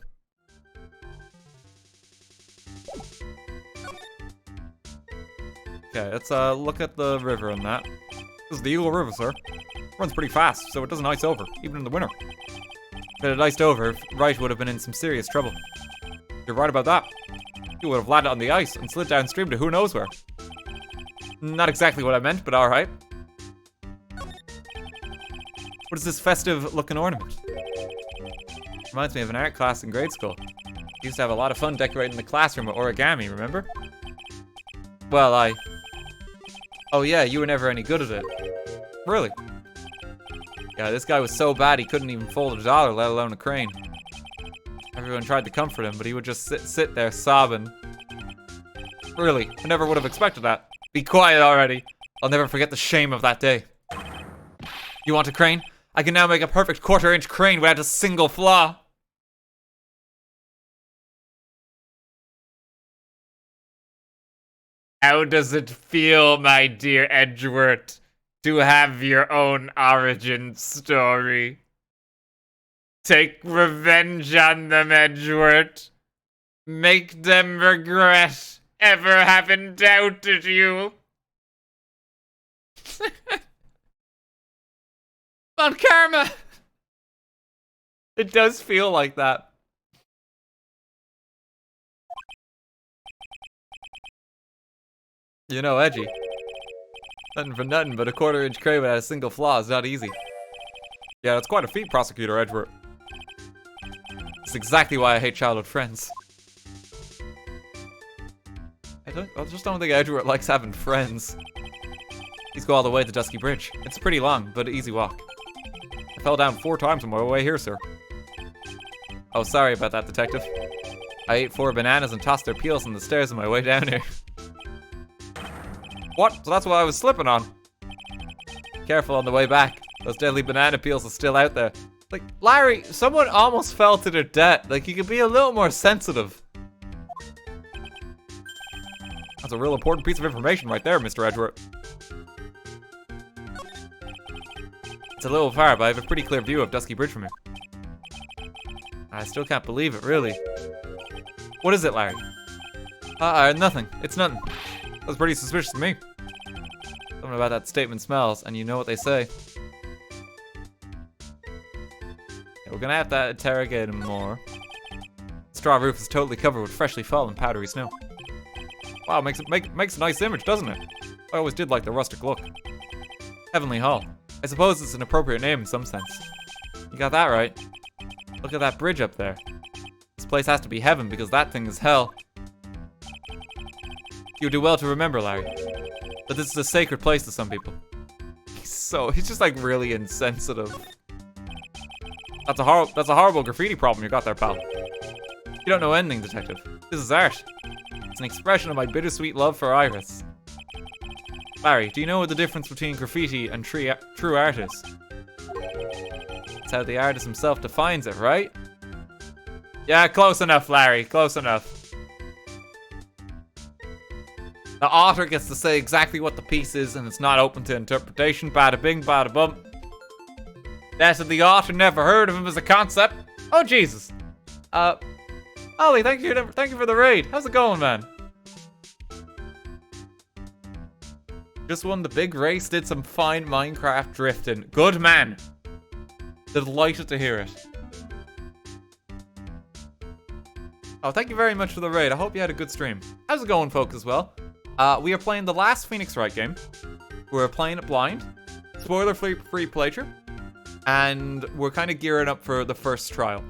Okay, let's look at the river and that. This is the Eagle River, sir. It runs pretty fast, so it doesn't ice over, even in the winter. If it had iced over, Wright would have been in some serious trouble. You're right about that. He would have landed on the ice and slid downstream to who knows where. Not exactly what I meant, but alright. What is this festive-looking ornament? Reminds me of an art class in grade school. Used to have a lot of fun decorating the classroom with origami, remember? Well, Oh yeah, you were never any good at it. Really? Yeah, this guy was so bad he couldn't even fold a dollar, let alone a crane. Everyone tried to comfort him, but he would just sit there sobbing. Really, I never would have expected that. Be quiet already. I'll never forget the shame of that day. You want a crane? I can now make a perfect 1/4-inch crane without a single flaw. How does it feel, my dear Edgeworth, to have your own origin story? Take revenge on them, Edgeworth. Make them regret ever having doubted you. On karma! It does feel like that. You know, Edgy. Nothing for nothing, but a 1/4-inch crane without a single flaw is not easy. Yeah, that's quite a feat, Prosecutor Edgeworth. It's exactly why I hate childhood friends. I just don't think Edgeworth likes having friends. Please go all the way to Dusky Bridge. It's a pretty long, but easy walk. I fell down 4 times on my way here, sir. Oh, sorry about that, detective. I ate 4 bananas and tossed their peels on the stairs on my way down here. What? So that's what I was slipping on. Careful on the way back. Those deadly banana peels are still out there. Like, Larry, someone almost fell to their death. Like, you could be a little more sensitive. That's a real important piece of information right there, Mr. Edgeworth. It's a little far, but I have a pretty clear view of Dusky Bridge from here. I still can't believe it, really. What is it, Larry? Nothing. It's nothing. That's pretty suspicious to me. Something about that statement smells, and you know what they say. Yeah, we're gonna have to interrogate him more. The straw roof is totally covered with freshly fallen powdery snow. Wow, makes a nice image, doesn't it? I always did like the rustic look. Heavenly Hall. I suppose it's an appropriate name in some sense. You got that right. Look at that bridge up there. This place has to be heaven because that thing is hell. You do well to remember, Larry, but this is a sacred place to some people. He's just like really insensitive. That's a horrible graffiti problem you got there, pal. You don't know anything, detective. This is art. It's an expression of my bittersweet love for Iris. Larry, do you know what the difference between graffiti and true art is? It's how the artist himself defines it, right? Yeah, close enough, Larry. Close enough. The author gets to say exactly what the piece is, and it's not open to interpretation. Bada bing, bada bum. That the author never heard of him as a concept. Oh Jesus. Ollie, thank you for the raid. How's it going, man? Just won the big race, did some fine Minecraft drifting. Good man. Delighted to hear it. Oh, thank you very much for the raid. I hope you had a good stream. How's it going, folks, as well? We are playing the last Phoenix Wright game. We're playing it blind. Spoiler-free playthrough. And we're kind of gearing up for the first trial.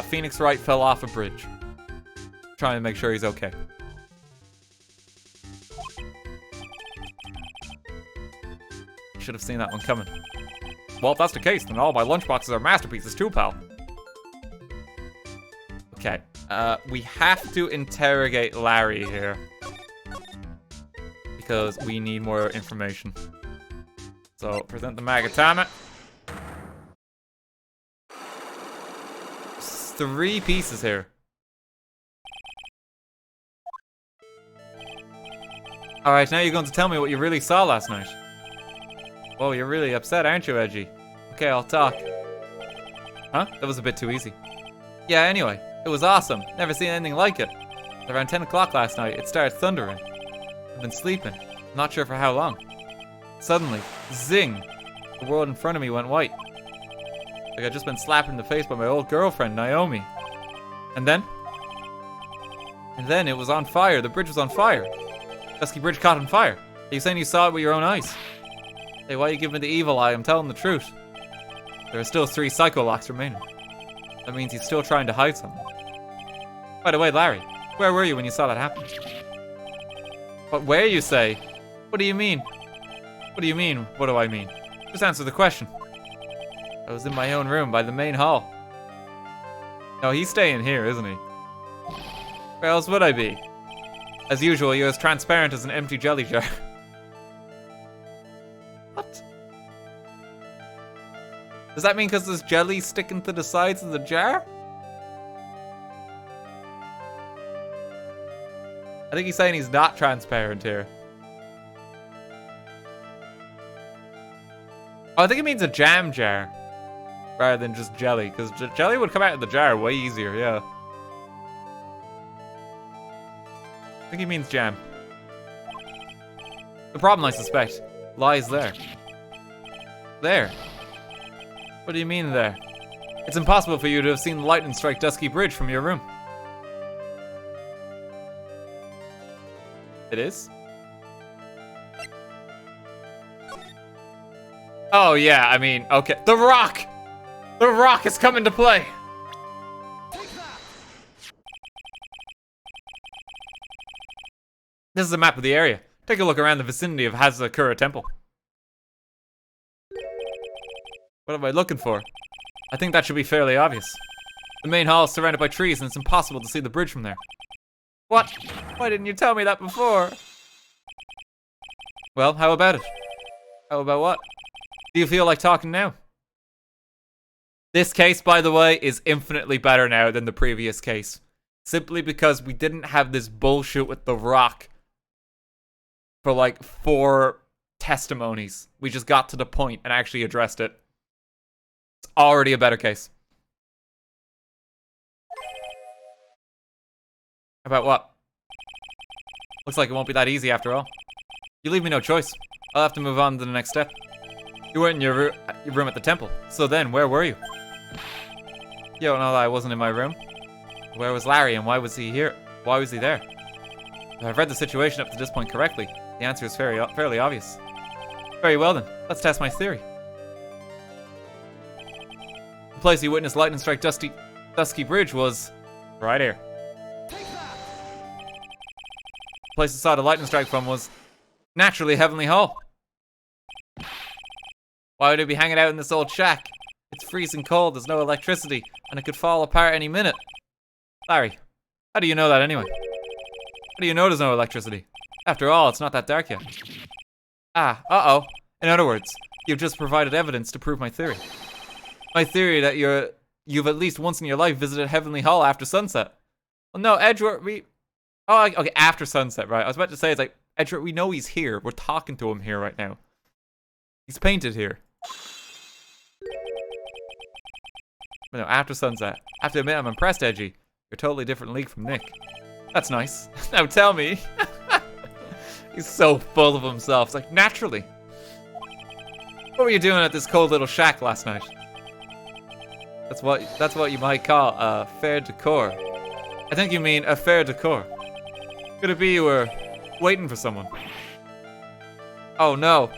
Phoenix Wright fell off a bridge. Trying to make sure he's okay. Should have seen that one coming. Well, if that's the case, then all my lunchboxes are masterpieces too, pal. Okay, we have to interrogate Larry here. Because we need more information. So, present the Magatama. 3 pieces here. Alright, now you're going to tell me what you really saw last night. Whoa, you're really upset, aren't you, Edgy? Okay, I'll talk. Huh? That was a bit too easy. Yeah, anyway, It was awesome. Never seen anything like it. Around 10 o'clock last night, it started thundering. I've been sleeping. Not sure for how long. Suddenly, zing! The world in front of me went white. Like I'd just been slapped in the face by my old girlfriend, Naomi. And then? And then it was on fire. The bridge was on fire. Dusky Bridge caught on fire. Are you saying you saw it with your own eyes? Hey, why you give me the evil eye? I'm telling the truth. There are still 3 psycho locks remaining. That means he's still trying to hide something. By the way, Larry, where were you when you saw that happen? But where, you say? What do you mean? What do you mean, what do I mean? Just answer the question. I was in my own room by the main hall. No, he's staying here, isn't he? Where else would I be? As usual, you're as transparent as an empty jelly jar. What? Does that mean because there's jelly sticking to the sides of the jar? I think he's saying he's not transparent here. Oh, I think it means a jam jar rather than just jelly, because jelly would come out of the jar way easier, yeah. I think he means jam. The problem, I suspect, lies there. There. What do you mean there? It's impossible for you to have seen the lightning strike Dusky Bridge from your room. It is? Oh yeah, I mean, okay. The rock! The rock is coming to play! This is a map of the area. Take a look around the vicinity of Hazakura Temple. What am I looking for? I think that should be fairly obvious. The main hall is surrounded by trees and it's impossible to see the bridge from there. What? Why didn't you tell me that before? Well, how about it? How about what? Do you feel like talking now? This case, by the way, is infinitely better now than the previous case. Simply because we didn't have this bullshit with the rock for like 4 testimonies. We just got to the point and actually addressed it. It's already a better case. About what? Looks like it won't be that easy after all. You leave me no choice. I'll have to move on to the next step. You weren't in your room at the temple. So then, where were you? You don't know that I wasn't in my room? Where was Larry and why was he here? Why was he there? If I've read the situation up to this point correctly, the answer is fairly obvious. Very well then, let's test my theory. The place you witnessed lightning strike Dusky Bridge was right here. The place you saw the lightning strike from was naturally Heavenly Hall. Why would it be hanging out in this old shack? It's freezing cold, there's no electricity, and it could fall apart any minute. Larry, how do you know that anyway? How do you know there's no electricity? After all, it's not that dark yet. Ah, uh-oh. In other words, you've just provided evidence to prove my theory. My theory that you've at least once in your life visited Heavenly Hall after sunset. Well, no, Edgeworth, oh, okay, after sunset, right. I was about to say, it's like, Edgeworth, we know he's here. We're talking to him here right now. He's painted here. But no, after sunset. I have to admit, I'm impressed, Edgy. You're a totally different league from Nick. That's nice. Now tell me. He's so full of himself. It's like, naturally. What were you doing at this cold little shack last night? That's what you might call a fair decor. I think you mean a fair decor. Could it be you were waiting for someone? Oh no.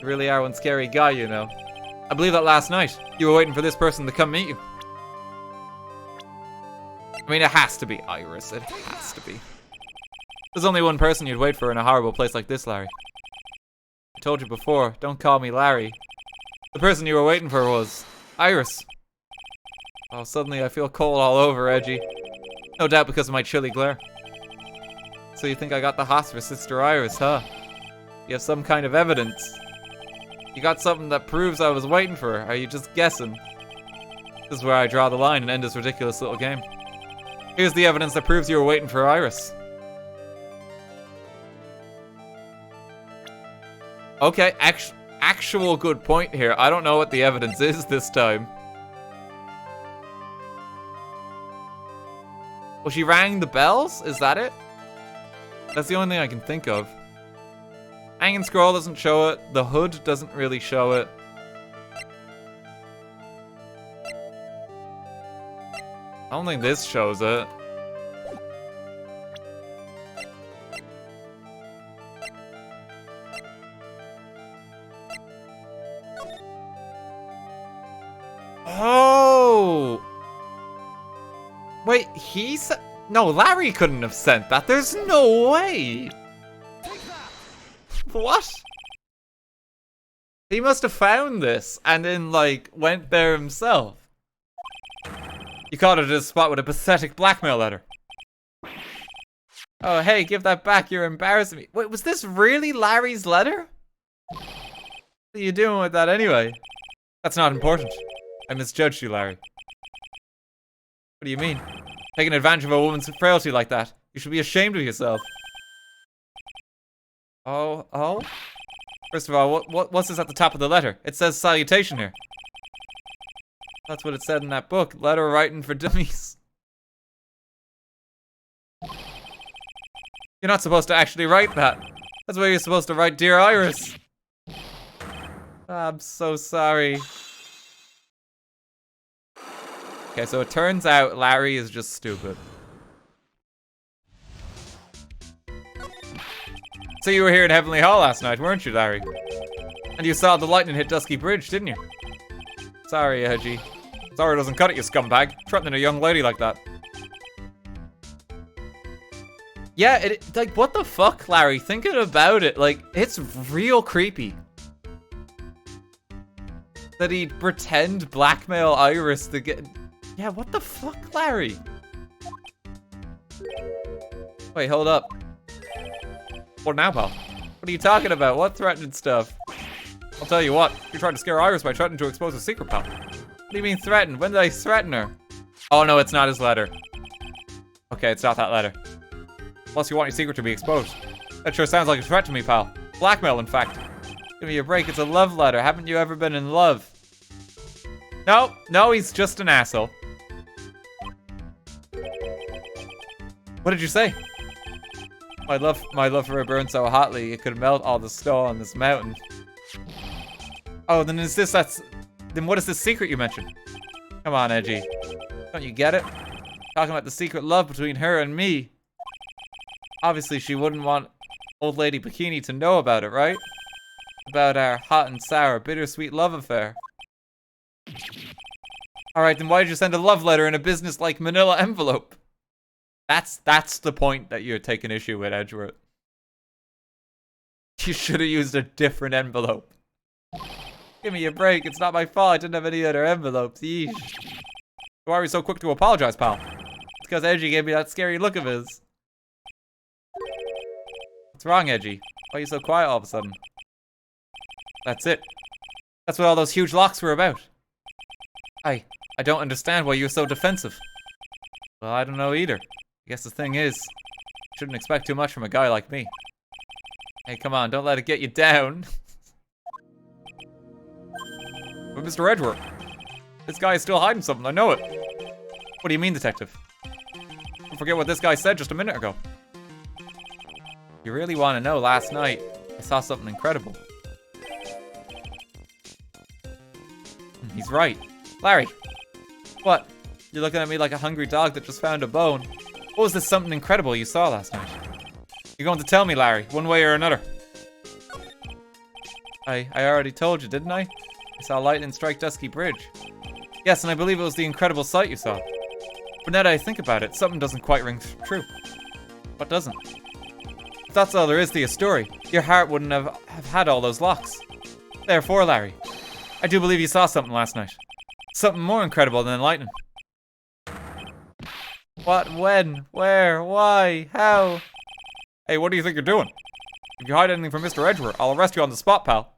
You really are one scary guy, you know. I believe that last night you were waiting for this person to come meet you. I mean, it has to be Iris. It has to be. There's only one person you'd wait for in a horrible place like this, Larry. I told you before, don't call me Larry. The person you were waiting for was Iris. Oh, suddenly I feel cold all over, Edgy. No doubt because of my chilly glare. So you think I got the hots for Sister Iris, huh? You have some kind of evidence. You got something that proves I was waiting for her. Are you just guessing? This is where I draw the line and end this ridiculous little game. Here's the evidence that proves you were waiting for Iris. Okay, actual good point here. I don't know what the evidence is this time. Well, she rang the bells? Is that it? That's the only thing I can think of. Hanging scroll doesn't show it. The hood doesn't really show it. I don't think this shows it. Oh! Wait, he said... No, Larry couldn't have sent that. There's no way! What? He must have found this and then, like, went there himself. You caught it at a spot with a pathetic blackmail letter. Oh, hey, give that back. You're embarrassing me. Wait, was this really Larry's letter? What are you doing with that anyway? That's not important. I misjudged you, Larry. What do you mean? Taking advantage of a woman's frailty like that. You should be ashamed of yourself. Oh? First of all, what's this at the top of the letter? It says salutation here. That's what it said in that book. Letter writing for dummies. You're not supposed to actually write that. That's where you're supposed to write, Dear Iris. I'm so sorry. Okay, so it turns out Larry is just stupid. So you were here in Heavenly Hall last night, weren't you, Larry? And you saw the lightning hit Dusky Bridge, didn't you? Sorry, Edgy. Sorry doesn't cut it, you scumbag. Threatening a young lady like that. Yeah, like, what the fuck, Larry? Thinking about it, like, it's real creepy. That he'd pretend blackmail Iris to get... Yeah, what the fuck, Larry? Wait, hold up. What now, pal? What are you talking about? What threatening stuff? I'll tell you what. You tried to scare Iris by threatening to expose a secret, pal. What do you mean threaten? When did I threaten her? Oh no, it's not his letter. Okay, it's not that letter. Plus, you want your secret to be exposed. That sure sounds like a threat to me, pal. Blackmail, in fact. Give me a break. It's a love letter. Haven't you ever been in love? No, he's just an asshole. What did you say? My love for her burned so hotly it could melt all the snow on this mountain. Oh, then then what is this secret you mentioned? Come on, Edgy. Don't you get it? Talking about the secret love between her and me. Obviously, she wouldn't want Old Lady Bikini to know about it, right? About our hot and sour, bittersweet love affair. Alright, then why did you send a love letter in a business-like manila envelope? That's the point that you're taking issue with, Edgeworth. You should have used a different envelope. Give me a break, it's not my fault, I didn't have any other envelopes, yeesh. Why are you so quick to apologize, pal? It's because Edgy gave me that scary look of his. What's wrong, Edgy? Why are you so quiet all of a sudden? That's it. That's what all those huge locks were about. I don't understand why you're so defensive. Well, I don't know either. I guess the thing is, shouldn't expect too much from a guy like me. Hey, come on, don't let it get you down. But Mr. Edgeworth, this guy is still hiding something, I know it. What do you mean, detective? Don't forget what this guy said just a minute ago. You really want to know, last night, I saw something incredible. He's right. Larry! What? You're looking at me like a hungry dog that just found a bone. What was this something incredible you saw last night? You're going to tell me, Larry, one way or another. I already told you, didn't I? I saw lightning strike Dusky Bridge. Yes, and I believe it was the incredible sight you saw. But now that I think about it, something doesn't quite ring true. What doesn't? If that's all there is to your story, your heart wouldn't have had all those locks. Therefore, Larry, I do believe you saw something last night. Something more incredible than lightning. What, when, where, why, how? Hey, what do you think you're doing? If you hide anything from Mr. Edgeworth, I'll arrest you on the spot, pal.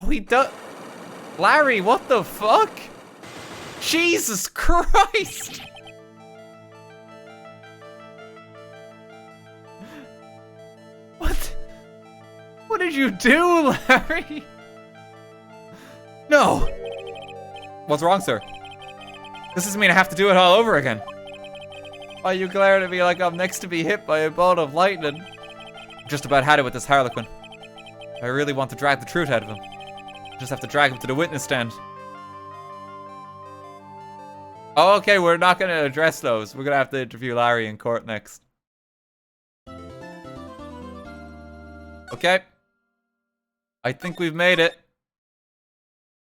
We don't... Larry, what the fuck? Jesus Christ! What did you do, Larry? No! What's wrong, sir? Does this mean I have to do it all over again? Why are you glaring at me like I'm next to be hit by a bolt of lightning? Just about had it with this Harlequin. I really want to drag the truth out of him. Just have to drag him to the witness stand. Oh, okay, we're not going to address those. We're going to have to interview Larry in court next. Okay. I think we've made it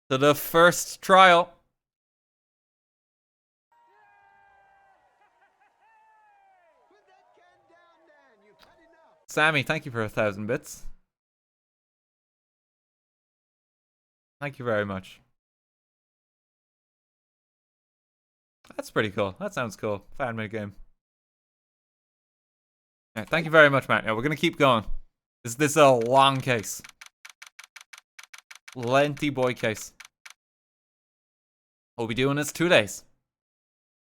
to the first trial. Sammy, thank you for 1,000 bits. Thank you very much. That's pretty cool. That sounds cool. Fan-made game. Yeah, thank you very much, Matt. Yeah, we're gonna keep going. This is a long case. Lengthy boy case. We'll be doing this 2 days.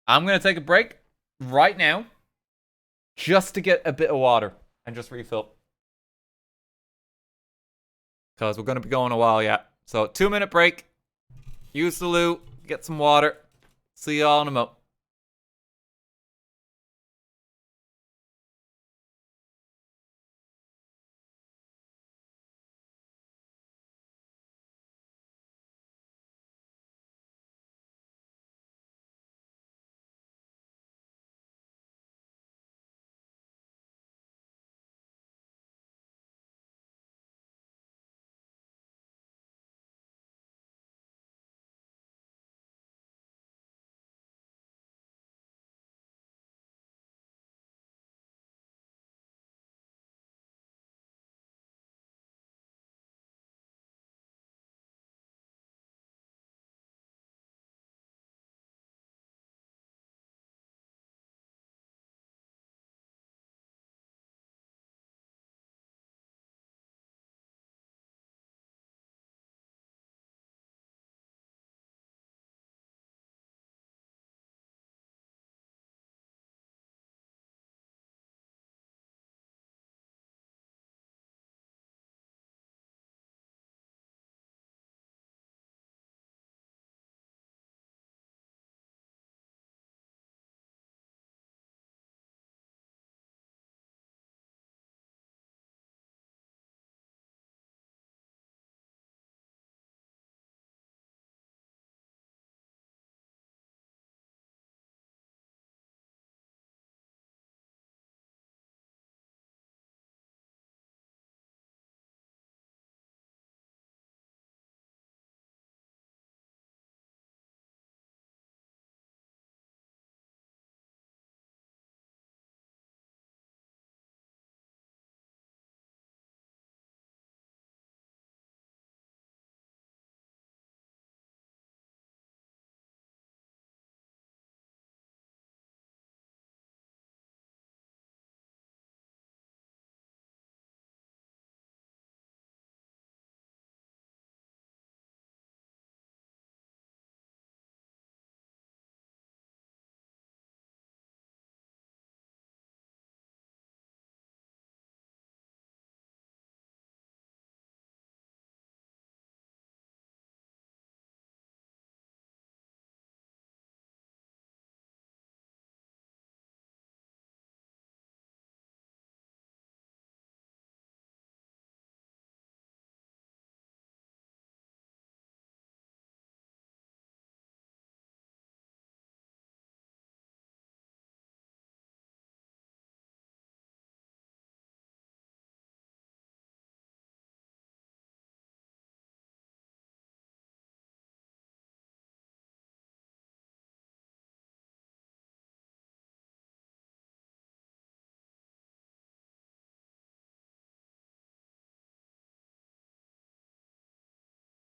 I'm gonna take a break right now just to get a bit of water and just refill. Because we're gonna be going a while yet. So 2-minute break. Use the loo, get some water. See y'all in a mo.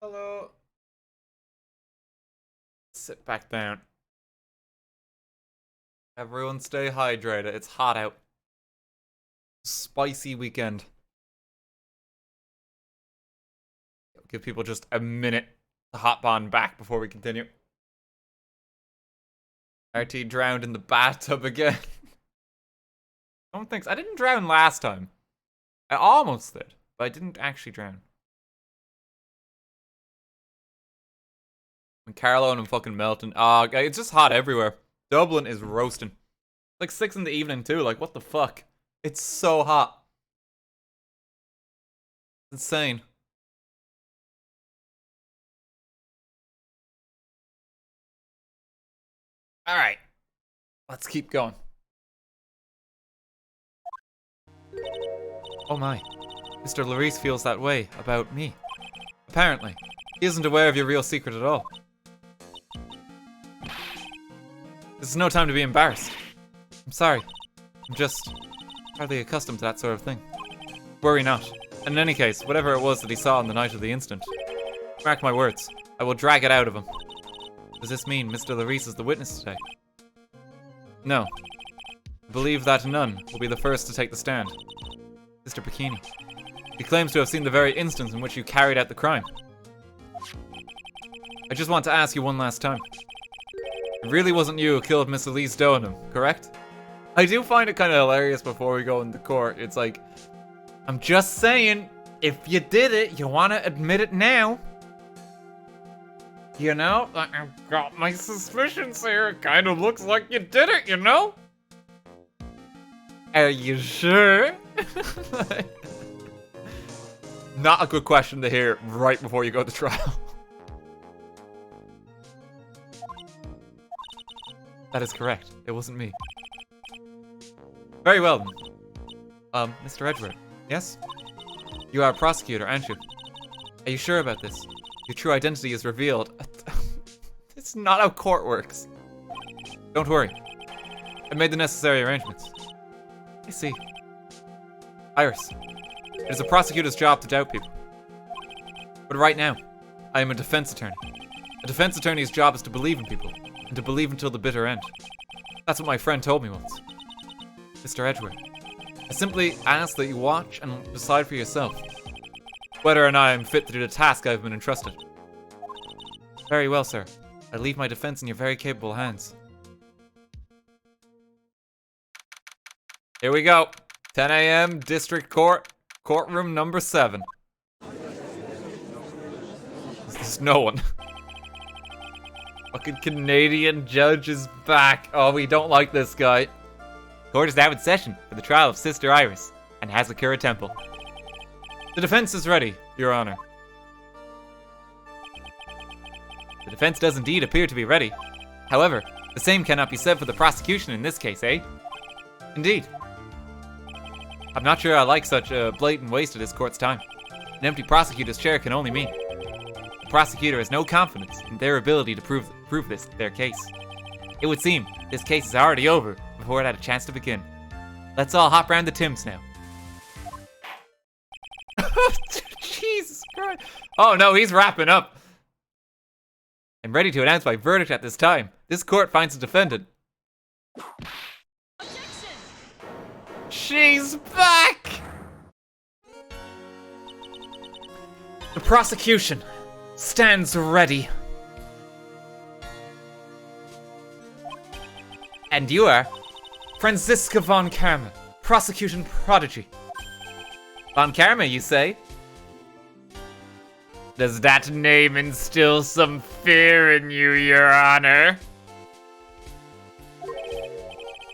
Hello. Sit back down. Everyone stay hydrated. It's hot out. Spicy weekend. Give people just a minute to hop on back before we continue. RT drowned in the bathtub again. I don't think so. I didn't drown last time. I almost did, but I didn't actually drown. And Carlo and I'm fucking melting. Ah, it's just hot everywhere. Dublin is roasting. Like 6 in the evening too. Like, what the fuck? It's so hot. Insane. Alright. Let's keep going. Oh my. Mr. Larice feels that way about me. Apparently. He isn't aware of your real secret at all. This is no time to be embarrassed. I'm sorry. I'm just hardly accustomed to that sort of thing. Worry not. And in any case, whatever it was that he saw on the night of the incident, mark my words, I will drag it out of him. Does this mean Mr. Larice is the witness today? No. I believe that none will be the first to take the stand. Mr. Bikini. He claims to have seen the very instance in which you carried out the crime. I just want to ask you one last time. It really wasn't you who killed Miss Elise Dowenham, correct? I do find it kind of hilarious before we go into court. It's like, I'm just saying, if you did it, you want to admit it now. You know, I've got my suspicions here. It kind of looks like you did it, you know? Are you sure? Not a good question to hear right before you go to trial. That is correct. It wasn't me. Very well then. Mr. Edgeworth. Yes? You are a prosecutor, aren't you? Are you sure about this? Your true identity is revealed. It's not how court works. Don't worry. I made the necessary arrangements. I see. Iris. It is a prosecutor's job to doubt people. But right now, I am a defense attorney. A defense attorney's job is to believe in people, and to believe until the bitter end. That's what my friend told me once. Mr. Edgeworth, I simply ask that you watch and decide for yourself whether or not I am fit to do the task I have been entrusted. Very well, sir. I leave my defense in your very capable hands. Here we go. 10 a.m. District Court, courtroom number 7. There's no one. Fucking Canadian judge is back. Oh, we don't like this guy. Court is now in session for the trial of Sister Iris and Hazakura Temple. The defense is ready, Your Honor. The defense does indeed appear to be ready. However, the same cannot be said for the prosecution in this case, eh? Indeed. I'm not sure I like such a blatant waste of this court's time. An empty prosecutor's chair can only mean the prosecutor has no confidence in their ability to prove their case. It would seem this case is already over before it had a chance to begin. Let's all hop round the Tims now. Jesus Christ. Oh no, he's wrapping up. I'm ready to announce my verdict at this time. This court finds the defendant. Objection! She's back! The prosecution stands ready. And you are Franziska von Karma, prosecution prodigy. Von Karma, you say? Does that name instill some fear in you, Your Honor?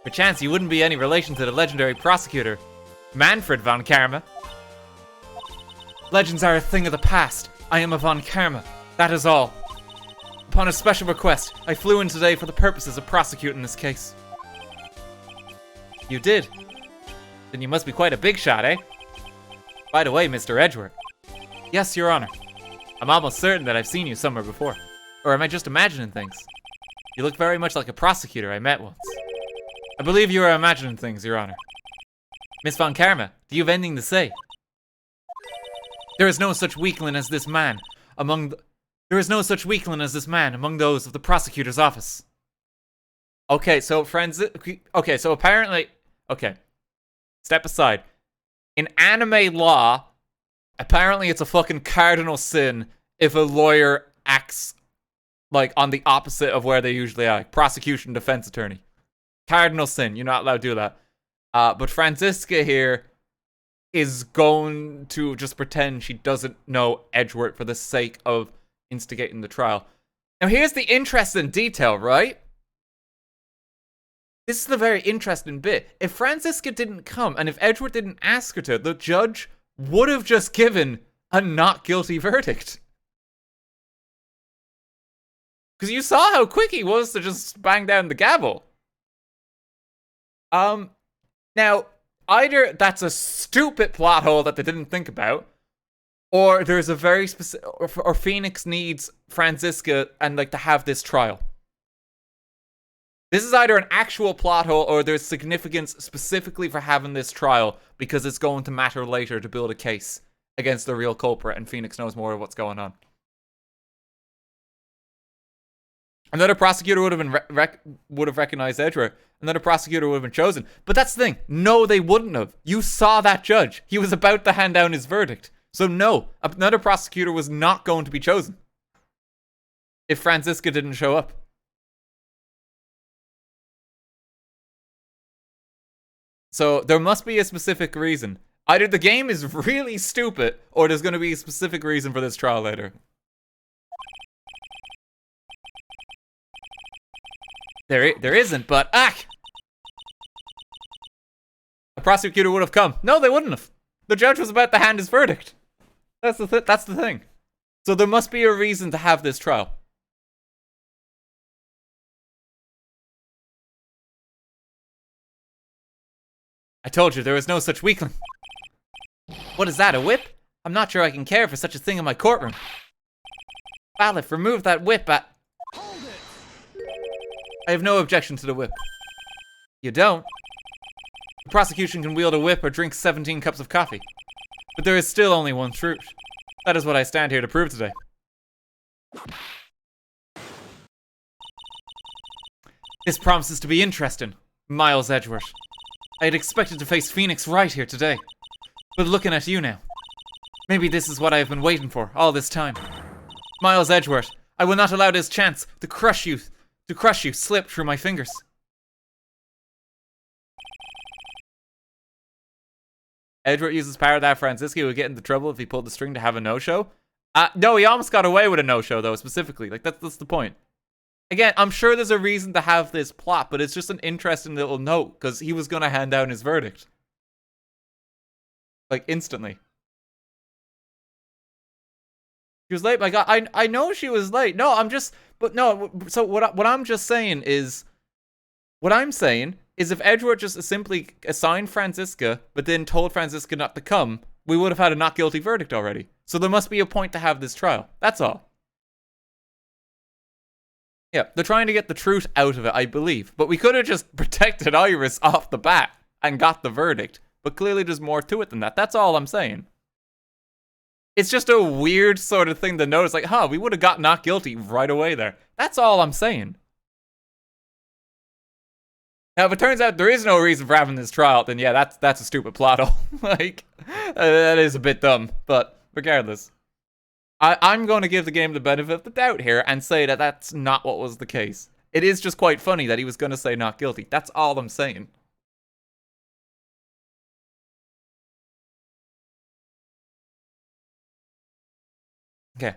Perchance you wouldn't be any relation to the legendary prosecutor, Manfred von Karma. Legends are a thing of the past. I am a von Karma. That is all. Upon a special request, I flew in today for the purposes of prosecuting this case. You did? Then you must be quite a big shot, eh? By the way, Mr. Edgeworth. Yes, Your Honor. I'm almost certain that I've seen you somewhere before. Or am I just imagining things? You look very much like a prosecutor I met once. I believe you are imagining things, Your Honor. Miss von Karma, do you have anything to say? There is no such weakling as this man among those of the prosecutor's office. Okay, so apparently, step aside. In anime law, apparently it's a fucking cardinal sin if a lawyer acts like on the opposite of where they usually are. Like prosecution, defense attorney. Cardinal sin. You're not allowed to do that. But Franziska here is going to just pretend she doesn't know Edgeworth for the sake of instigating the trial. Now here's the interesting detail, right? This is the very interesting bit. If Franziska didn't come, and if Edward didn't ask her to, the judge would have just given a not guilty verdict. Because you saw how quick he was to just bang down the gavel. Now, either that's a stupid plot hole that they didn't think about, or there's a very specific, or Phoenix needs Franziska and like to have this trial. This is either an actual plot hole or there's significance specifically for having this trial because it's going to matter later to build a case against the real culprit, and Phoenix knows more of what's going on. Another prosecutor would have recognized Edward. Another prosecutor would have been chosen. But that's the thing. No, they wouldn't have. You saw that judge. He was about to hand down his verdict. So no, another prosecutor was not going to be chosen if Franziska didn't show up. So there must be a specific reason. Either the game is really stupid, or there's going to be a specific reason for this trial later. There isn't, but a prosecutor would have come. No, they wouldn't have. The judge was about to hand his verdict. That's the thing. So there must be a reason to have this trial. I told you there was no such weakling. What is that, a whip? I'm not sure I can care for such a thing in my courtroom. Bailiff, remove that whip at... Hold it! I have no objection to the whip. You don't? The prosecution can wield a whip or drink 17 cups of coffee. But there is still only one truth. That is what I stand here to prove today. This promises to be interesting, Miles Edgeworth. I had expected to face Phoenix Wright here today. But looking at you now, maybe this is what I have been waiting for all this time. Miles Edgeworth, I will not allow this chance to crush you slip through my fingers. Edward uses power that Franziska would get into trouble if he pulled the string to have a no-show. No, he almost got away with a no-show, though, specifically. Like, that's the point. Again, I'm sure there's a reason to have this plot, but it's just an interesting little note, because he was going to hand down his verdict. Like, instantly. She was late, my god. I know she was late. No, I'm just... But no, so what I'm just saying is... What I'm saying is if Edward just simply assigned Franziska, but then told Franziska not to come, we would have had a not guilty verdict already. So there must be a point to have this trial. That's all. Yeah, they're trying to get the truth out of it, I believe. But we could have just protected Iris off the bat and got the verdict. But clearly there's more to it than that. That's all I'm saying. It's just a weird sort of thing to notice. Like, we would have got not guilty right away there. That's all I'm saying. Now, if it turns out there is no reason for having this trial, then yeah, that's a stupid plot hole. Like, that is a bit dumb. But regardless. I'm going to give the game the benefit of the doubt here and say that that's not what was the case. It is just quite funny that he was going to say not guilty. That's all I'm saying. Okay.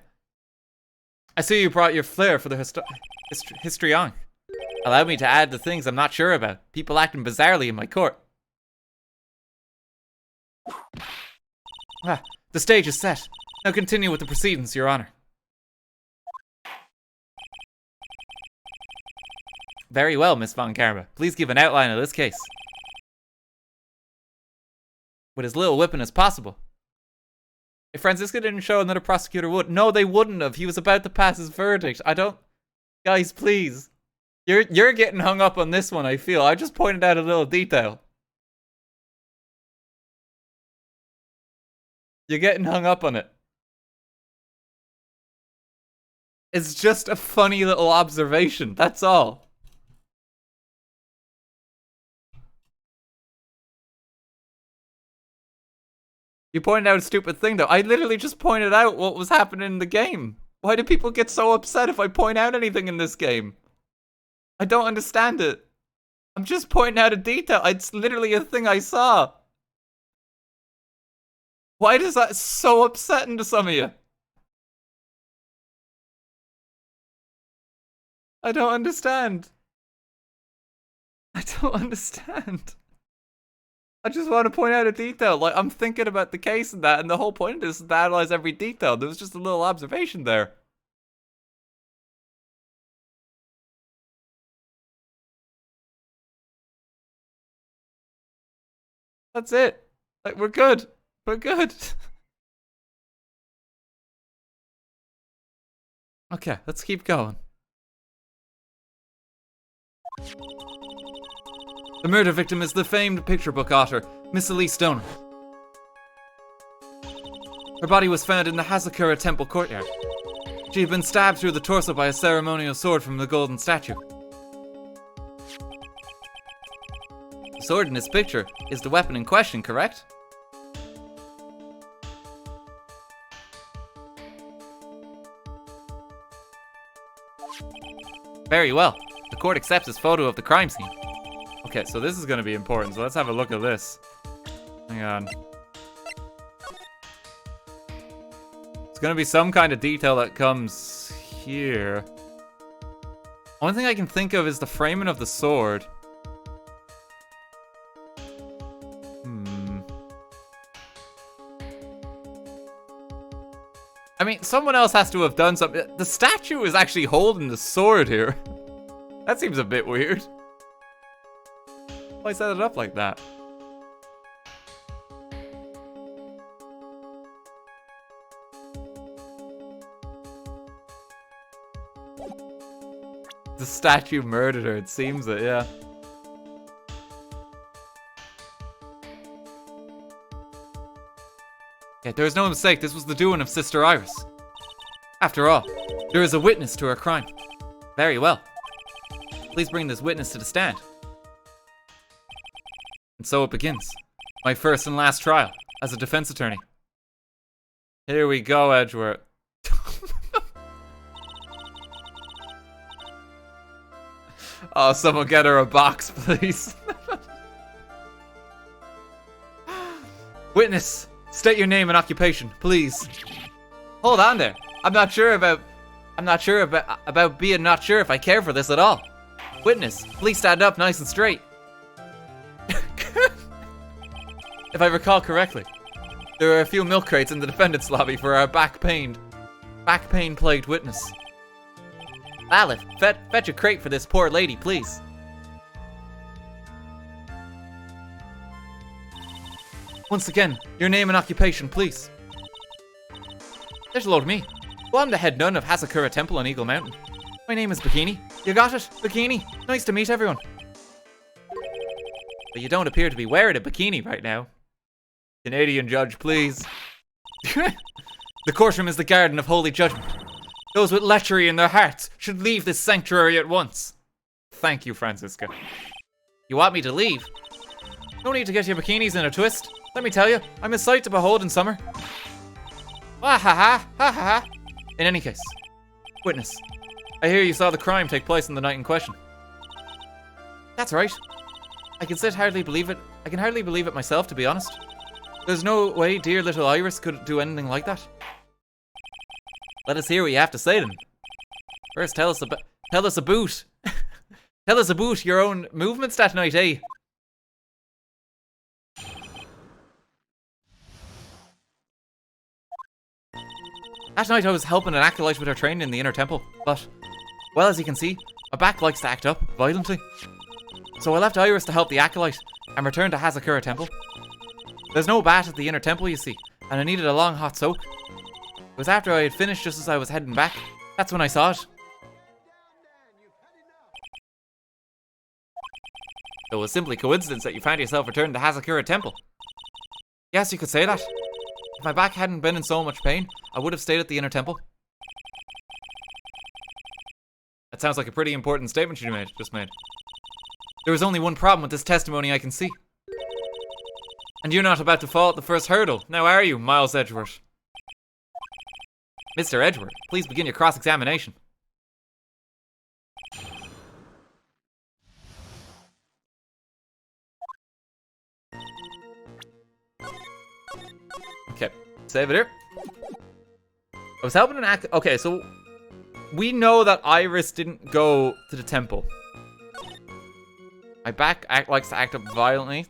I see you brought your flair for the history on. Allow me to add the things I'm not sure about. People acting bizarrely in my court. The stage is set. Now continue with the proceedings, Your Honor. Very well, Miss Von Karma. Please give an outline of this case. With as little whipping as possible. If Franziska didn't show, another prosecutor would. No, they wouldn't have. He was about to pass his verdict. Guys, please. You're getting hung up on this one, I feel. I just pointed out a little detail. You're getting hung up on it. It's just a funny little observation. That's all. You pointed out a stupid thing, though. I literally just pointed out what was happening in the game. Why do people get so upset if I point out anything in this game? I don't understand it. I'm just pointing out a detail. It's literally a thing I saw. Why is that so upsetting to some of you? I don't understand. I don't understand. I just want to point out a detail. Like, I'm thinking about the case and that, and the whole point of this is to analyze every detail. There was just a little observation there. That's it. Like, we're good. We're good. Okay, let's keep going. The murder victim is the famed picture book author, Miss Elise Stoner. Her body was found in the Hazakura temple courtyard. She had been stabbed through the torso by a ceremonial sword from the golden statue. The sword in this picture is the weapon in question, correct? Very well. The court accepts this photo of the crime scene. Okay, so this is going to be important, so let's have a look at this. Hang on. It's going to be some kind of detail that comes here. Only thing I can think of is the framing of the sword. I mean, someone else has to have done something. The statue is actually holding the sword here. That seems a bit weird. Why set it up like that? The statue murdered her, it seems it, yeah. Yeah, there is no mistake, this was the doing of Sister Iris. After all, there is a witness to her crime. Very well. Please bring this witness to the stand. And so it begins. My first and last trial as a defense attorney. Here we go, Edgeworth. Oh, someone get her a box, please. Witness, state your name and occupation, please. Hold on there. I'm not sure about being not sure if I care for this at all. Witness, please stand up nice and straight. If I recall correctly, there are a few milk crates in the defendant's lobby for our back pain plagued witness. Aleph, fetch a crate for this poor lady, please. Once again, your name and occupation, please. There's a load of me. Well, I'm the head nun of Hazakura Temple on Eagle Mountain. My name is Bikini. You got it? Bikini. Nice to meet everyone. But you don't appear to be wearing a bikini right now. Canadian judge, please. The courtroom is the garden of holy judgment. Those with lechery in their hearts should leave this sanctuary at once. Thank you, Francisca. You want me to leave? No need to get your bikinis in a twist. Let me tell you, I'm a sight to behold in summer. Ah ha ha, ha ha ha. In any case, witness, I hear you saw the crime take place on the night in question. That's right. I can hardly believe it. I can hardly believe it myself, to be honest. There's no way dear little Iris could do anything like that. Let us hear what you have to say then. First, tell us about tell us about your own movements that night, eh? That night I was helping an acolyte with her training in the inner temple, but, well, as you can see, my back likes to act up violently. So I left Iris to help the acolyte and returned to Hazakura Temple. There's no bath at the inner temple, you see, and I needed a long hot soak. It was after I had finished just as I was heading back. That's when I saw it. It was simply coincidence that you found yourself returned to Hazakura Temple. Yes, you could say that. If my back hadn't been in so much pain, I would have stayed at the inner temple. That sounds like a pretty important statement you just made. There was only one problem with this testimony I can see. And you're not about to fall at the first hurdle, now are you, Miles Edgeworth? Mr. Edgeworth, please begin your cross-examination. Okay, save it here. I was helping an okay, so we know that Iris didn't go to the temple. My back likes to act up violently.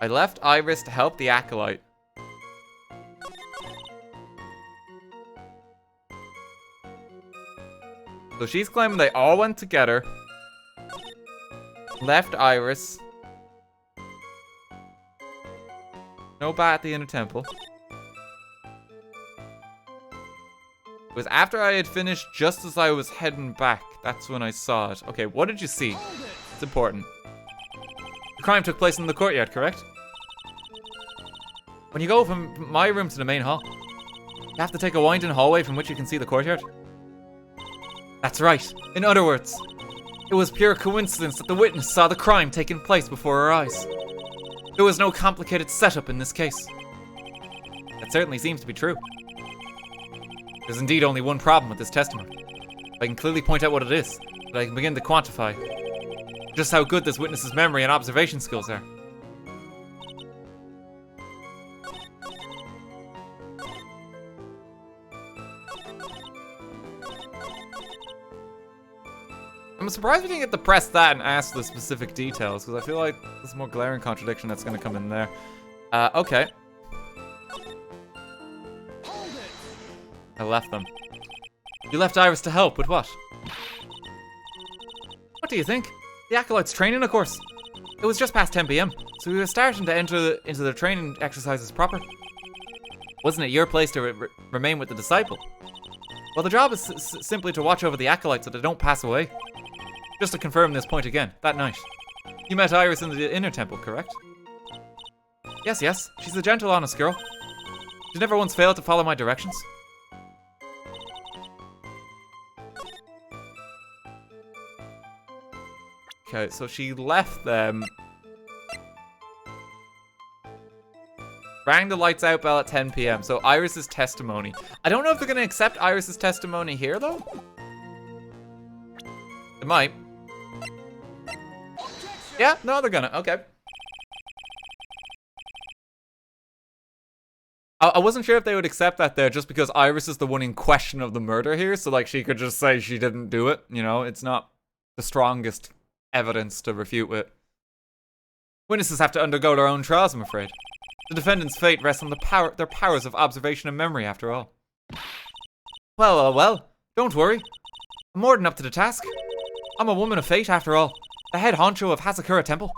I left Iris to help the acolyte. So she's claiming they all went together. Left Iris. No bat at the inner temple. It was after I had finished, just as I was heading back. That's when I saw it. Okay, what did you see? It's important. The crime took place in the courtyard, correct? When you go from my room to the main hall, you have to take a winding hallway from which you can see the courtyard. That's right. In other words, it was pure coincidence that the witness saw the crime taking place before her eyes. There was no complicated setup in this case. That certainly seems to be true. There's indeed only one problem with this testimony. I can clearly point out what it is, but I can begin to quantify just how good this witness's memory and observation skills are. I'm surprised we didn't get to press that and ask the specific details, because I feel like there's a more glaring contradiction that's going to come in there. Okay. I left them. You left Iris to help with what? What do you think? The acolyte's training, of course. It was just past 10 PM, so we were starting to enter into the training exercises proper. Wasn't it your place to remain with the disciple? Well, the job is simply to watch over the acolyte so they don't pass away. Just to confirm this point again, that night, you met Iris in the inner temple, correct? Yes. She's a gentle, honest girl. She never once failed to follow my directions. Okay, so she left them. Rang the lights out bell at 10 PM. So Iris's testimony. I don't know if they're going to accept Iris's testimony here, though. They might. Yeah, no, they're gonna. Okay. I wasn't sure if they would accept that there, just because Iris is the one in question of the murder here. So, like, she could just say she didn't do it. You know, it's not the strongest evidence to refute with. Witnesses have to undergo their own trials, I'm afraid. The defendant's fate rests on their powers of observation and memory, after all. Well. Don't worry. I'm more than up to the task. I'm a woman of fate, after all. The head honcho of Hazakura Temple.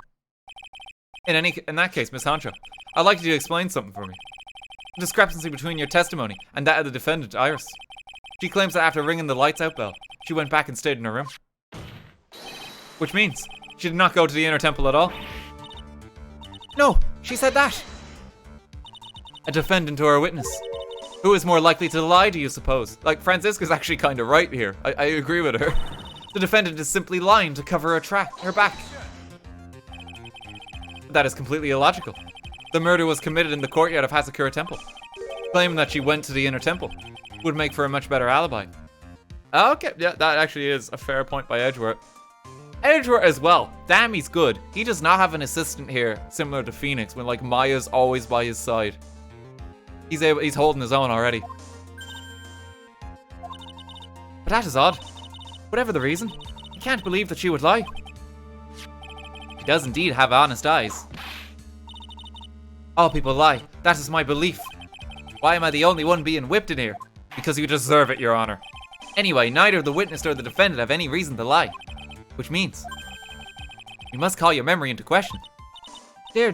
In that case, Miss Honcho, I'd like you to explain something for me. The discrepancy between your testimony and that of the defendant, Iris. She claims that after ringing the lights out bell, she went back and stayed in her room. Which means she did not go to the inner temple at all. No, she said that. A defendant or a witness. Who is more likely to lie, do you suppose? Like, Franziska's actually kind of right here. I agree with her. The defendant is simply lying to cover her back. That is completely illogical. The murder was committed in the courtyard of Hazakura Temple. Claiming that she went to the inner temple would make for a much better alibi. Okay, yeah, that actually is a fair point by Edgeworth. Edgeworth as well. Damn, he's good. He does not have an assistant here, similar to Phoenix, when, like, Maya's always by his side. He's holding his own already. But that is odd. Whatever the reason, I can't believe that she would lie. She does indeed have honest eyes. All people lie. That is my belief. Why am I the only one being whipped in here? Because you deserve it, Your Honor. Anyway, neither the witness nor the defendant have any reason to lie. Which means, you must call your memory into question. Dear.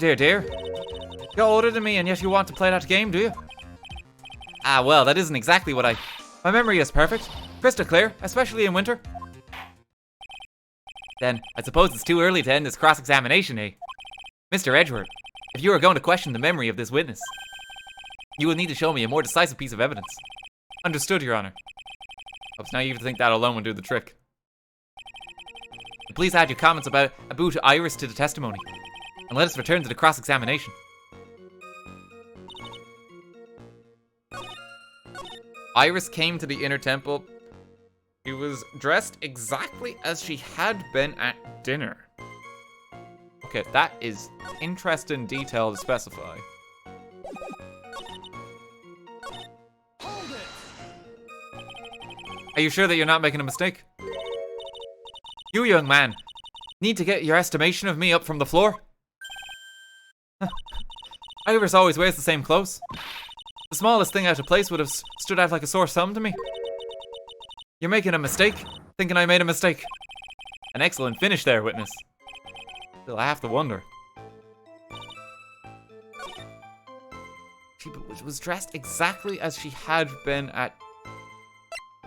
You're older than me and yet you want to play that game, do you? Ah, well, that isn't exactly what My memory is perfect. Crystal clear, especially in winter. Then, I suppose it's too early to end this cross-examination, eh? Mr. Edgeworth, if you are going to question the memory of this witness, you will need to show me a more decisive piece of evidence. Understood, Your Honor. Oops, now you have to think that alone would do the trick. Please add your comments about Iris to the testimony, and let us return to the cross-examination. Iris came to the inner temple. She was dressed exactly as she had been at dinner. Okay, that is interesting detail to specify. Are you sure that you're not making a mistake? You, young man, need to get your estimation of me up from the floor. Iris always wears the same clothes. The smallest thing out of place would have stood out like a sore thumb to me. You're making a mistake, thinking I made a mistake. An excellent finish there, witness. Still, I have to wonder. She was dressed exactly as she had been at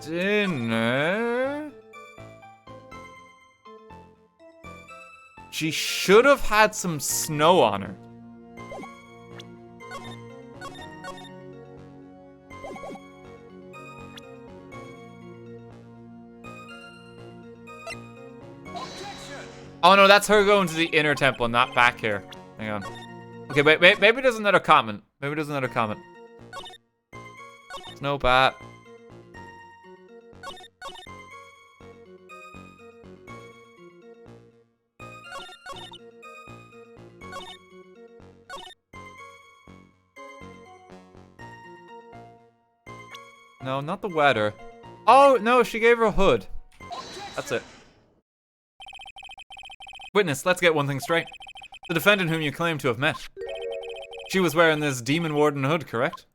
dinner. She should have had some snow on her. Oh no, that's her going to the inner temple, not back here. Hang on. Okay, wait, maybe there's another comment. Maybe there's another comment. Snow bat. No, not the weather. Oh, no, she gave her a hood. That's it. Witness, let's get one thing straight. The defendant whom you claim to have met. She was wearing this Demon Warden hood, correct?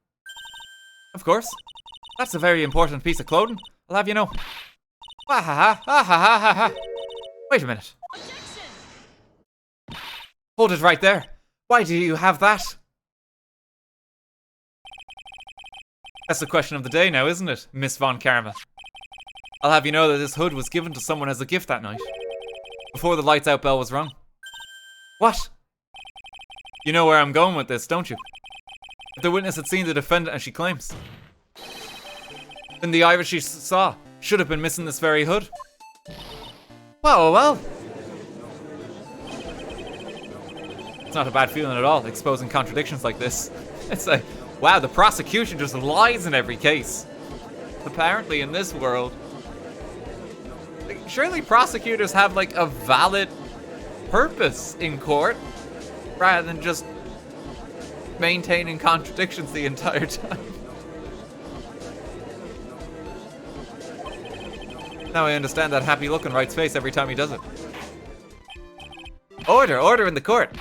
Of course. That's a very important piece of clothing, I'll have you know. Ha ha ha ha ha ha ha. Wait a minute. Hold it right there. Why do you have that? That's the question of the day now, isn't it, Miss Von Karma? I'll have you know that this hood was given to someone as a gift that night. Before the lights out bell was rung. What? You know where I'm going with this, don't you? If the witness had seen the defendant as she claims, then the Irish she saw should have been missing this very hood. Well. It's not a bad feeling at all, exposing contradictions like this. It's like, wow, the prosecution just lies in every case. Apparently in this world, surely prosecutors have like a valid purpose in court rather than just maintaining contradictions the entire time. Now I understand that happy look on Wright's face every time he does it. Order in the court.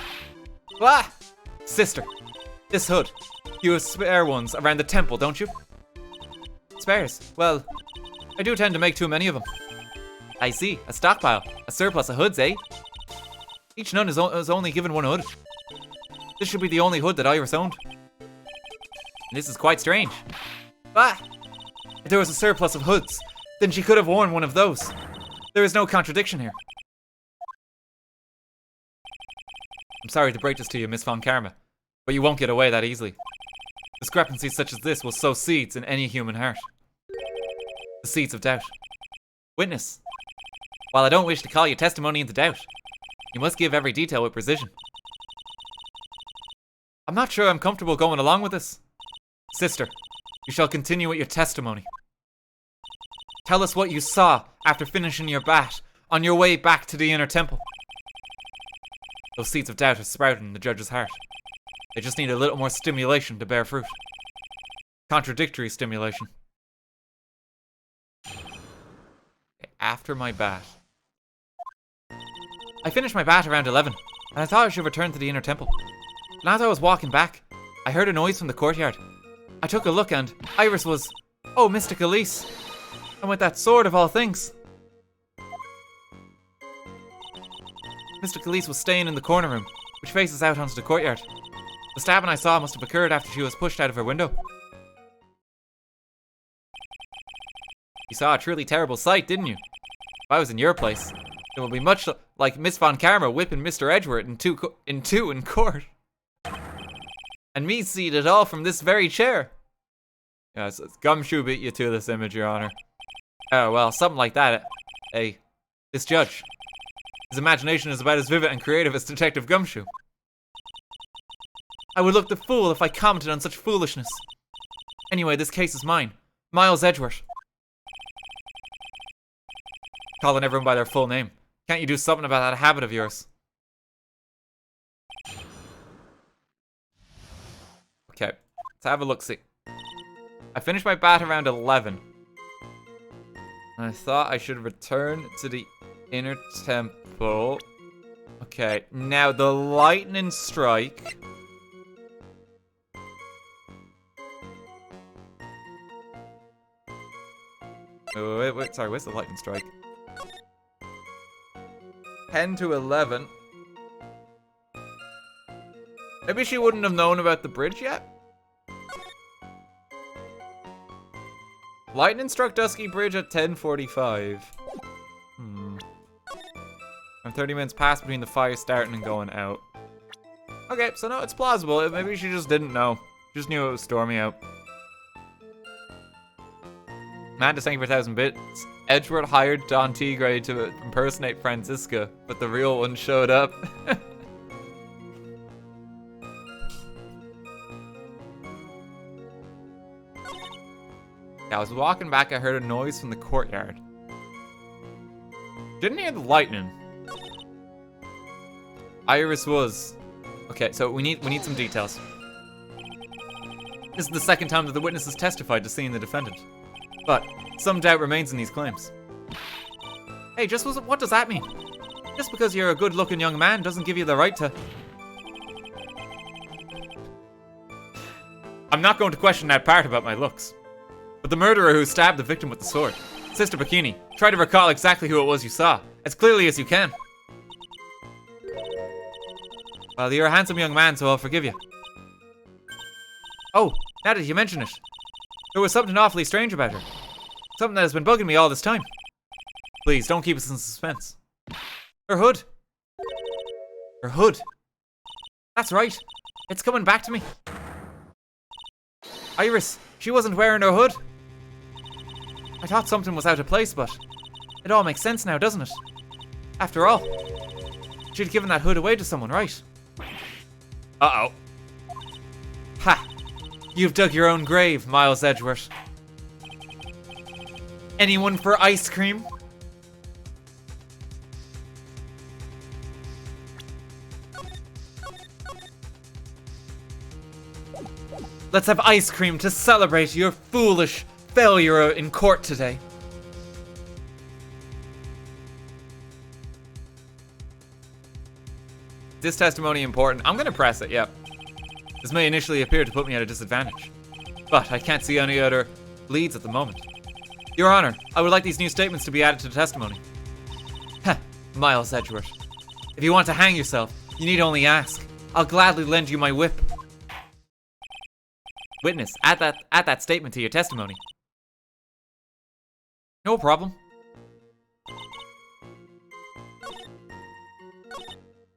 Ah! Sister, this hood. You have spare ones around the temple, don't you? Spares? Well, I do tend to make too many of them. I see. A stockpile. A surplus of hoods, eh? Each nun is only given one hood. This should be the only hood that Iris owned. And this is quite strange. Ah! If there was a surplus of hoods, then she could have worn one of those. There is no contradiction here. I'm sorry to break this to you, Miss Von Karma, but you won't get away that easily. Discrepancies such as this will sow seeds in any human heart. The seeds of doubt. Witness, while I don't wish to call your testimony into doubt, you must give every detail with precision. I'm not sure I'm comfortable going along with this. Sister, you shall continue with your testimony. Tell us what you saw after finishing your bath on your way back to the inner temple. Those seeds of doubt are sprouting in the judge's heart. They just need a little more stimulation to bear fruit. Contradictory stimulation. After my bath. I finished my bath around 11, and I thought I should return to the inner temple. And as I was walking back, I heard a noise from the courtyard. I took a look and Iris was, oh, Mystic Elise. And with that sword of all things. Mystic Elise was staying in the corner room, which faces out onto the courtyard. The stabbing I saw must have occurred after she was pushed out of her window. You saw a truly terrible sight, didn't you? If I was in your place, it would be much like Miss Von Karma whipping Mr. Edgeworth in two in court. And me seeing it all from this very chair. Yes, Gumshoe beat you to this image, Your Honor. Oh, well, something like that. Hey, this judge. His imagination is about as vivid and creative as Detective Gumshoe. I would look the fool if I commented on such foolishness. Anyway, this case is mine. Miles Edgeworth. Calling everyone by their full name. Can't you do something about that habit of yours? Okay, let's have a look-see. I finished my bath around 11. I thought I should return to the inner temple. Okay, now the lightning strike. Wait, sorry, where's the lightning strike? 10 to 11. Maybe she wouldn't have known about the bridge yet? Lightning struck Dusky Bridge at 10:45. I'm 30 minutes past between the fire starting and going out. Okay, so no, it's plausible. Maybe she just didn't know. She just knew it was stormy out. Mantis, thank you for 1,000 bits. Edgeworth hired Don Tigray to impersonate Franziska, but the real one showed up. I was walking back, I heard a noise from the courtyard. Didn't hear the lightning. Iris was. Okay, so we need some details. This is the second time that the witnesses testified to seeing the defendant. But some doubt remains in these claims. Hey, what does that mean? Just because you're a good-looking young man doesn't give you the right to... I'm not going to question that part about my looks. But the murderer who stabbed the victim with the sword, Sister Bikini, try to recall exactly who it was you saw, as clearly as you can. Well, you're a handsome young man, so I'll forgive you. Oh, now that you mention it, there was something awfully strange about her. Something that has been bugging me all this time. Please, don't keep us in suspense. Her hood. Her hood. That's right. It's coming back to me. Iris, she wasn't wearing her hood. I thought something was out of place, but it all makes sense now, doesn't it? After all, she'd given that hood away to someone, right? Uh-oh. Ha! You've dug your own grave, Miles Edgeworth. Anyone for ice cream? Let's have ice cream to celebrate your foolish failure in court today. This testimony important. I'm gonna press it, yep. This may initially appear to put me at a disadvantage, but I can't see any other leads at the moment. Your Honor, I would like these new statements to be added to the testimony. Heh, Miles Edgeworth. If you want to hang yourself, you need only ask. I'll gladly lend you my whip. Witness, add that statement to your testimony. No problem.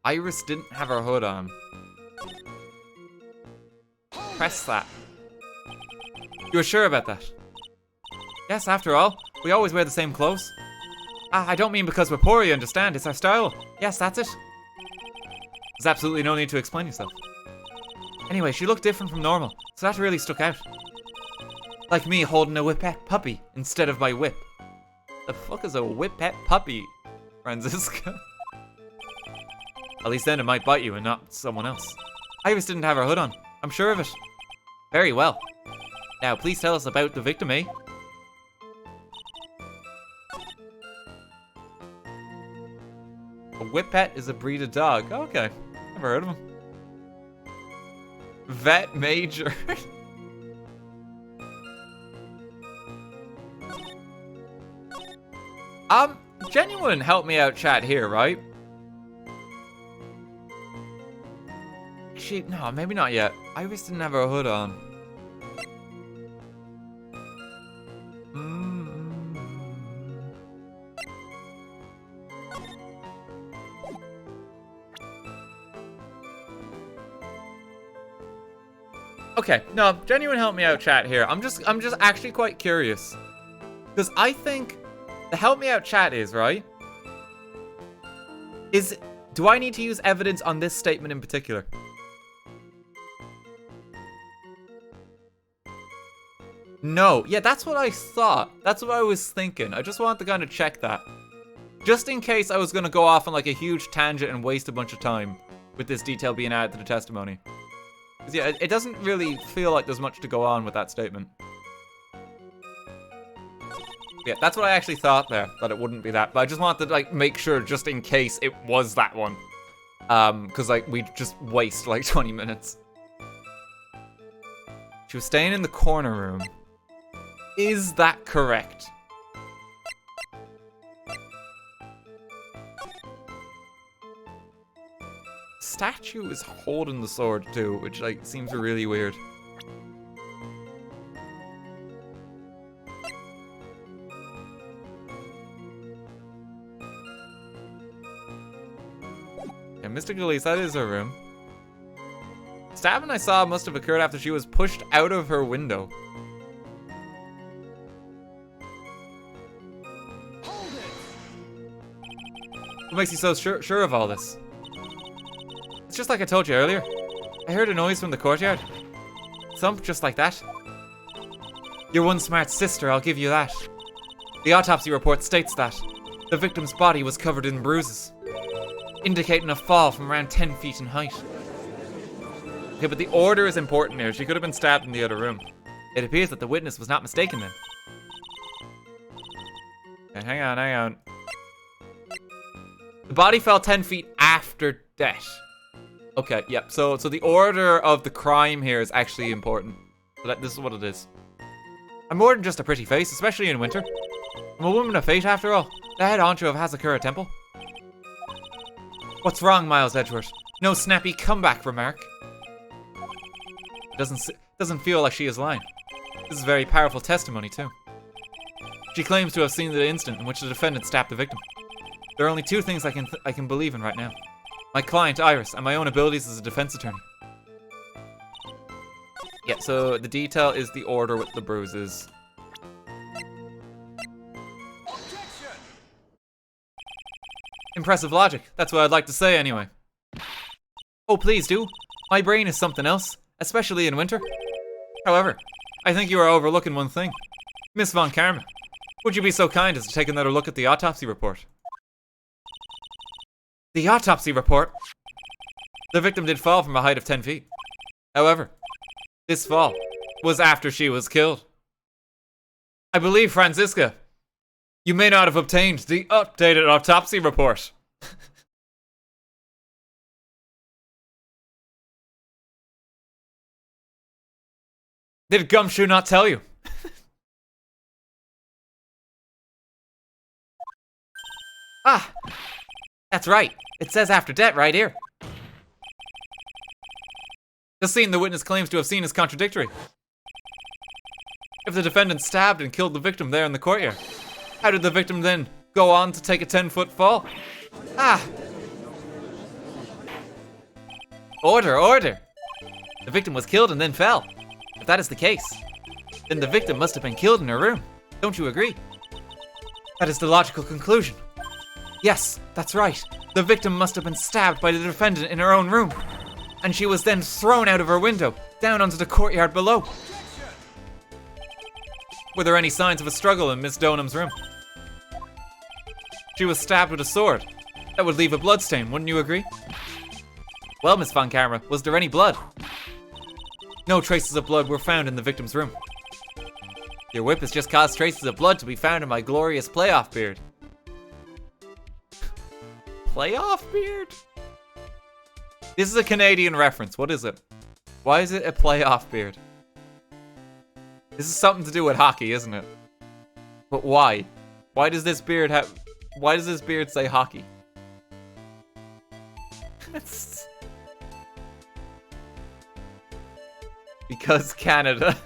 Iris didn't have her hood on. Press that. You're sure about that? Yes, after all, we always wear the same clothes. I don't mean because we're poor, you understand. It's our style. Yes, that's it. There's absolutely no need to explain yourself. Anyway, she looked different from normal, so that really stuck out. Like me holding a whippet puppy instead of my whip. The fuck is a whippet puppy, Franziska? At least then it might bite you and not someone else. Iris didn't have her hood on. I'm sure of it. Very well. Now, please tell us about the victim, eh? A whippet is a breed of dog. Oh, okay. Never heard of him. Vet Major. Genuine help me out chat here, right? No, maybe not yet. Iris didn't have her hood on. Okay, no, genuine help me out chat here. I'm just actually quite curious. Because I think the help me out chat is, right? Do I need to use evidence on this statement in particular? No. Yeah, that's what I thought. That's what I was thinking. I just wanted to kind of check that. Just in case I was going to go off on like a huge tangent and waste a bunch of time with this detail being added to the testimony. Because yeah, it doesn't really feel like there's much to go on with that statement. Yeah, that's what I actually thought there, that it wouldn't be that. But I just wanted to, like, make sure just in case it was that one. Because, like, we'd just waste, like, 20 minutes. She was staying in the corner room. Is that correct? Statue is holding the sword too, which like seems really weird. Yeah, Mystical Elise, that is her room. Stabbing I saw must have occurred after she was pushed out of her window. What makes you so sure of all this? It's just like I told you earlier. I heard a noise from the courtyard. Thump just like that. You're one smart sister, I'll give you that. The autopsy report states that the victim's body was covered in bruises, indicating a fall from around 10 feet in height. Okay, but the order is important here. She could have been stabbed in the other room. It appears that the witness was not mistaken then. Okay, hang on. The body fell 10 feet after death. Okay, yep. So the order of the crime here is actually important. So this is what it is. I'm more than just a pretty face, especially in winter. I'm a woman of fate, after all. The head honcho of Hazakura Temple. What's wrong, Miles Edgeworth? No snappy comeback remark. It doesn't feel like she is lying. This is very powerful testimony, too. She claims to have seen the instant in which the defendant stabbed the victim. There are only two things I can believe in right now. My client, Iris, and my own abilities as a defense attorney. Yeah, so the detail is the order with the bruises. Impressive logic. That's what I'd like to say anyway. Oh, please do. My brain is something else, especially in winter. However, I think you are overlooking one thing. Miss Von Karma, would you be so kind as to take another look at the autopsy report? The autopsy report? The victim did fall from a height of 10 feet. However, this fall was after she was killed. I believe, Franziska, you may not have obtained the updated autopsy report. Did Gumshoe not tell you? Ah, that's right. It says after death right here. The scene the witness claims to have seen is contradictory. If the defendant stabbed and killed the victim there in the courtyard, how did the victim then go on to take a 10-foot fall? Ah! Order! The victim was killed and then fell. If that is the case, then the victim must have been killed in her room. Don't you agree? That is the logical conclusion. Yes, that's right. The victim must have been stabbed by the defendant in her own room, and she was then thrown out of her window, down onto the courtyard below. Were there any signs of a struggle in Miss Donham's room? She was stabbed with a sword. That would leave a bloodstain, wouldn't you agree? Well, Miss Von Karma, was there any blood? No traces of blood were found in the victim's room. Your whip has just caused traces of blood to be found in my glorious playoff beard. Playoff beard? This is a Canadian reference. What is it? Why is it a playoff beard? This is something to do with hockey, isn't it? But why? Why does this beard say hockey? Because Canada.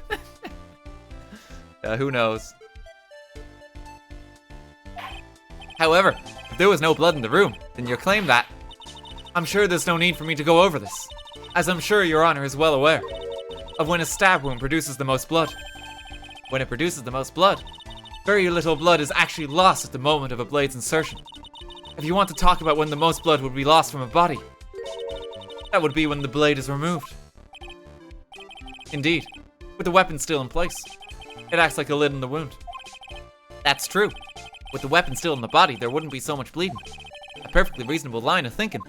Who knows? However, if there was no blood in the room, then your claim that... I'm sure there's no need for me to go over this, as I'm sure Your Honor is well aware of when a stab wound produces the most blood. When it produces the most blood, very little blood is actually lost at the moment of a blade's insertion. If you want to talk about when the most blood would be lost from a body, that would be when the blade is removed. Indeed, with the weapon still in place, it acts like a lid in the wound. That's true. With the weapon still in the body, there wouldn't be so much bleeding. A perfectly reasonable line of thinking.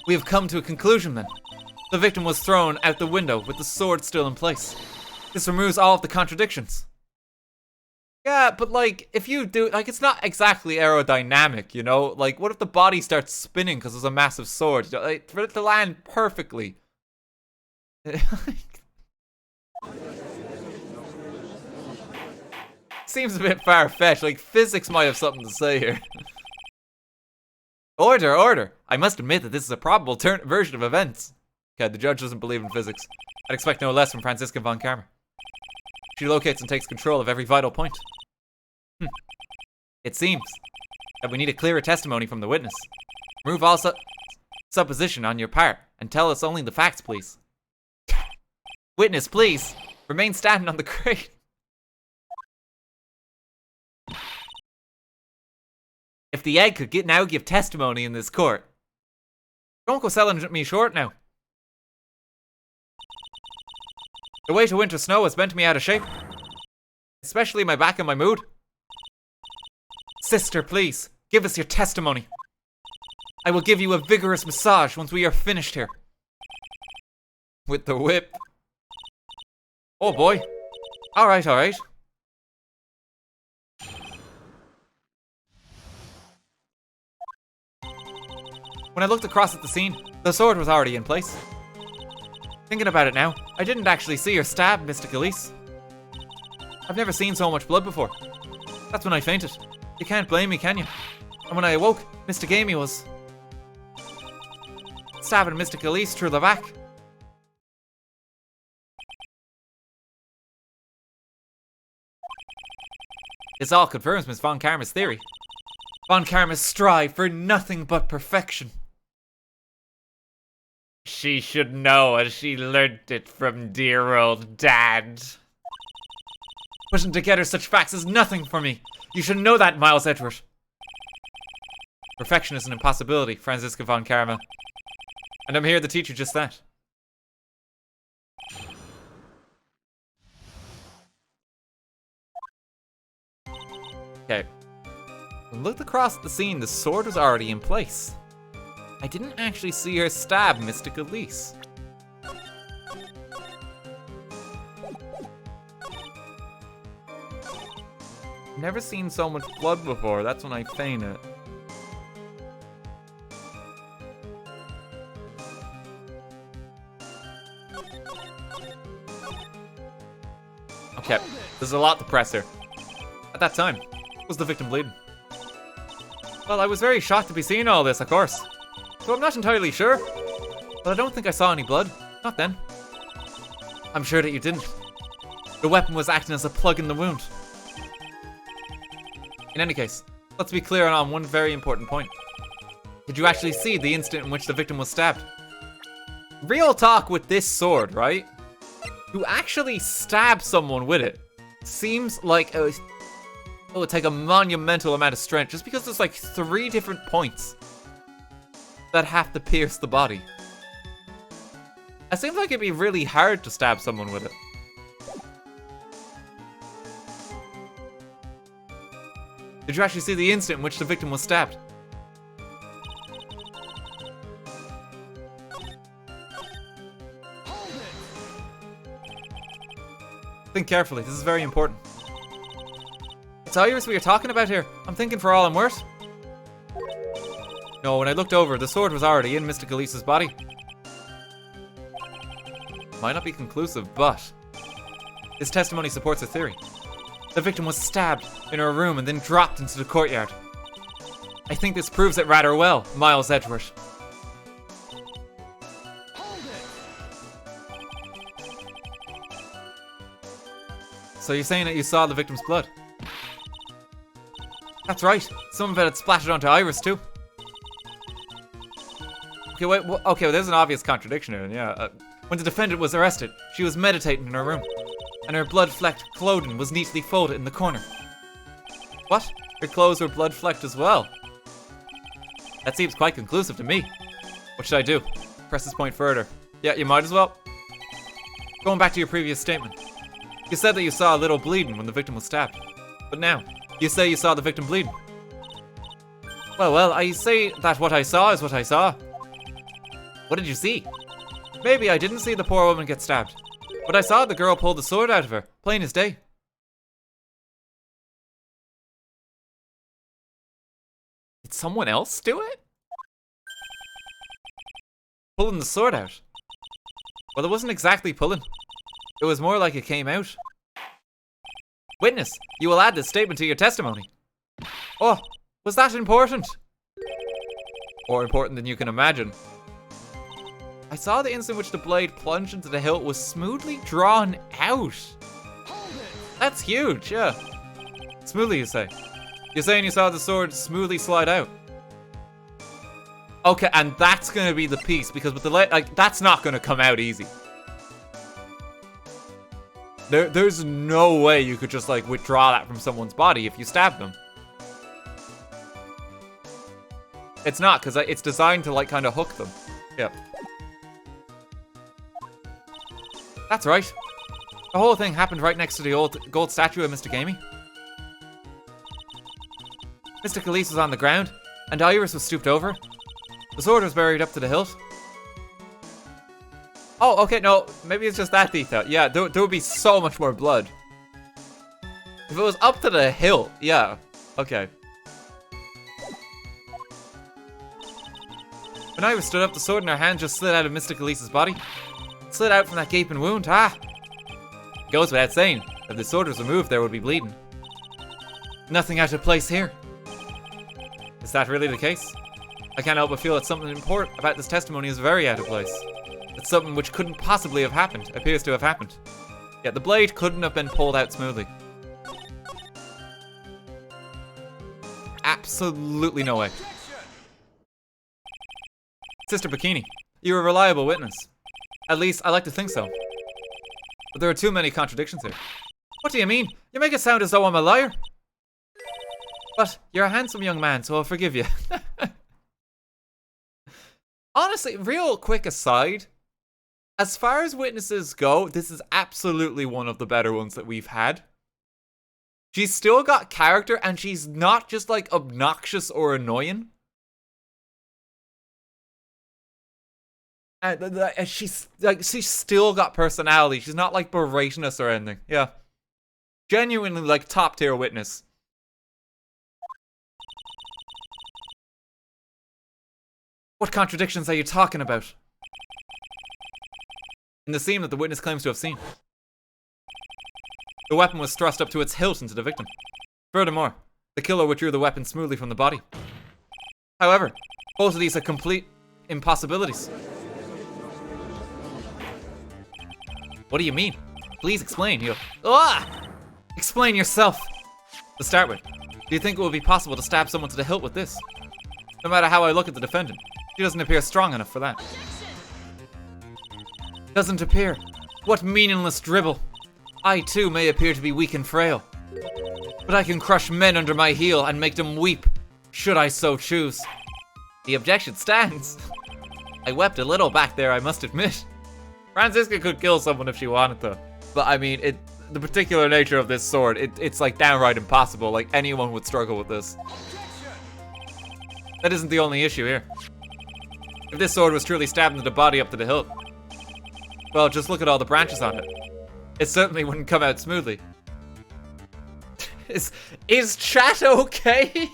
We have come to a conclusion then. The victim was thrown out the window with the sword still in place. This removes all of the contradictions. Yeah, but like, if you do, like, it's not exactly aerodynamic, you know? Like, what if the body starts spinning because there's a massive sword? You know, like, for it to land perfectly. Seems a bit far-fetched, like, physics might have something to say here. Order! I must admit that this is a probable version of events. Okay, the judge doesn't believe in physics. I'd expect no less from Franziska von Karma. She locates and takes control of every vital point. It seems that we need a clearer testimony from the witness. Remove all supposition on your part and tell us only the facts, please. Witness, please, remain standing on the crate. If the egg could now give testimony in this court. Don't go selling me short now. The way to winter snow has bent me out of shape. Especially my back and my mood. Sister, please, give us your testimony. I will give you a vigorous massage once we are finished here. With the whip. Oh boy. Alright. When I looked across at the scene, the sword was already in place. Thinking about it now, I didn't actually see her stab Mystic Elise. I've never seen so much blood before. That's when I fainted. You can't blame me, can you? And when I awoke, Mystic Amy was stabbing Mystic Elise through the back. This all confirms Miss Von Karma's theory. Von Karma strive for nothing but perfection. She should know, as she learnt it from dear old Dad. Putting together such facts is nothing for me. You should know that, Miles Edward. Perfection is an impossibility, Franziska von Karma. And I'm here to teach you just that. Okay. When I looked across the scene, the sword was already in place. I didn't actually see her stab Mystic Elise. Never seen so much blood before, that's when I fainted. Okay, there's a lot to press here. At that time, was the victim bleeding? Well, I was very shocked to be seeing all this, of course. So I'm not entirely sure. But I don't think I saw any blood. Not then. I'm sure that you didn't. The weapon was acting as a plug in the wound. In any case, let's be clear on one very important point. Did you actually see the instant in which the victim was stabbed? Real talk with this sword, right? To actually stab someone with it seems like it would take a monumental amount of strength just because there's like 3 different points that have to pierce the body. It seems like it'd be really hard to stab someone with it. Did you actually see the instant in which the victim was stabbed? Think carefully, this is very important. It's Iris we are talking about here. I'm thinking for all I'm worth. No, when I looked over, the sword was already in Mystic Elise's body. Might not be conclusive, but this testimony supports a theory. The victim was stabbed in her room and then dropped into the courtyard. I think this proves it rather well, Miles Edward. So you're saying that you saw the victim's blood? That's right. Some of it had splattered onto Iris too. Okay, wait. Okay, well, there's an obvious contradiction here. Yeah. When the defendant was arrested, she was meditating in her room, and her blood-flecked clothing was neatly folded in the corner. What? Her clothes were blood-flecked as well? That seems quite conclusive to me. What should I do? Press this point further. Yeah, you might as well. Going back to your previous statement. You said that you saw a little bleeding when the victim was stabbed. But now, you say you saw the victim bleeding. Well, I say that what I saw is what I saw. What did you see? Maybe I didn't see the poor woman get stabbed. But I saw the girl pull the sword out of her, plain as day. Did someone else do it? Pulling the sword out. Well, it wasn't exactly pulling. It was more like it came out. Witness, you will add this statement to your testimony. Oh, was that important? More important than you can imagine. I saw the instant which the blade plunged into the hilt was smoothly drawn out. That's huge, yeah. Smoothly, you say? You're saying you saw the sword smoothly slide out? Okay, and that's gonna be the piece, because with the like, that's not gonna come out easy. There's no way you could just like withdraw that from someone's body if you stab them. It's not, because it's designed to like kind of hook them. Yep. That's right. The whole thing happened right next to the old gold statue of Mr. Gamey. Mr. Khalees was on the ground, and Iris was stooped over. The sword was buried up to the hilt. Oh, okay, no, maybe it's just that detail. Yeah, there would be so much more blood. If it was up to the hilt, yeah, okay. When Iris stood up, the sword in her hand just slid out of Mr. Khalees' body. It slid out from that gaping wound, It goes without saying, if the sword was removed, there would be bleeding. Nothing out of place here. Is that really the case? I can't help but feel that something important about this testimony is very out of place. That something which couldn't possibly have happened appears to have happened. Yet the blade couldn't have been pulled out smoothly. Absolutely no way. Sister Bikini, you're a reliable witness. At least, I like to think so. But there are too many contradictions here. What do you mean? You make it sound as though I'm a liar. But you're a handsome young man, so I'll forgive you. Honestly, real quick aside, as far as witnesses go, this is absolutely one of the better ones that we've had. She's still got character, and she's not just like obnoxious or annoying. And she's still got personality. She's not like berating us or anything. Yeah. Genuinely like top tier witness. What contradictions are you talking about? In the scene that the witness claims to have seen, the weapon was thrust up to its hilt into the victim. Furthermore, the killer withdrew the weapon smoothly from the body. However, both of these are complete impossibilities. What do you mean? Please explain. Explain yourself. To start with, do you think it would be possible to stab someone to the hilt with this? No matter how I look at the defendant, she doesn't appear strong enough for that. Doesn't appear? What meaningless dribble. I too may appear to be weak and frail, but I can crush men under my heel and make them weep, should I so choose. The objection stands. I wept a little back there, I must admit. Franziska could kill someone if she wanted to, but I mean, the particular nature of this sword, it's like downright impossible. Like anyone would struggle with this. That isn't the only issue here. If this sword was truly stabbed into the body up to the hilt, well, just look at all the branches on it. It certainly wouldn't come out smoothly. Is chat okay?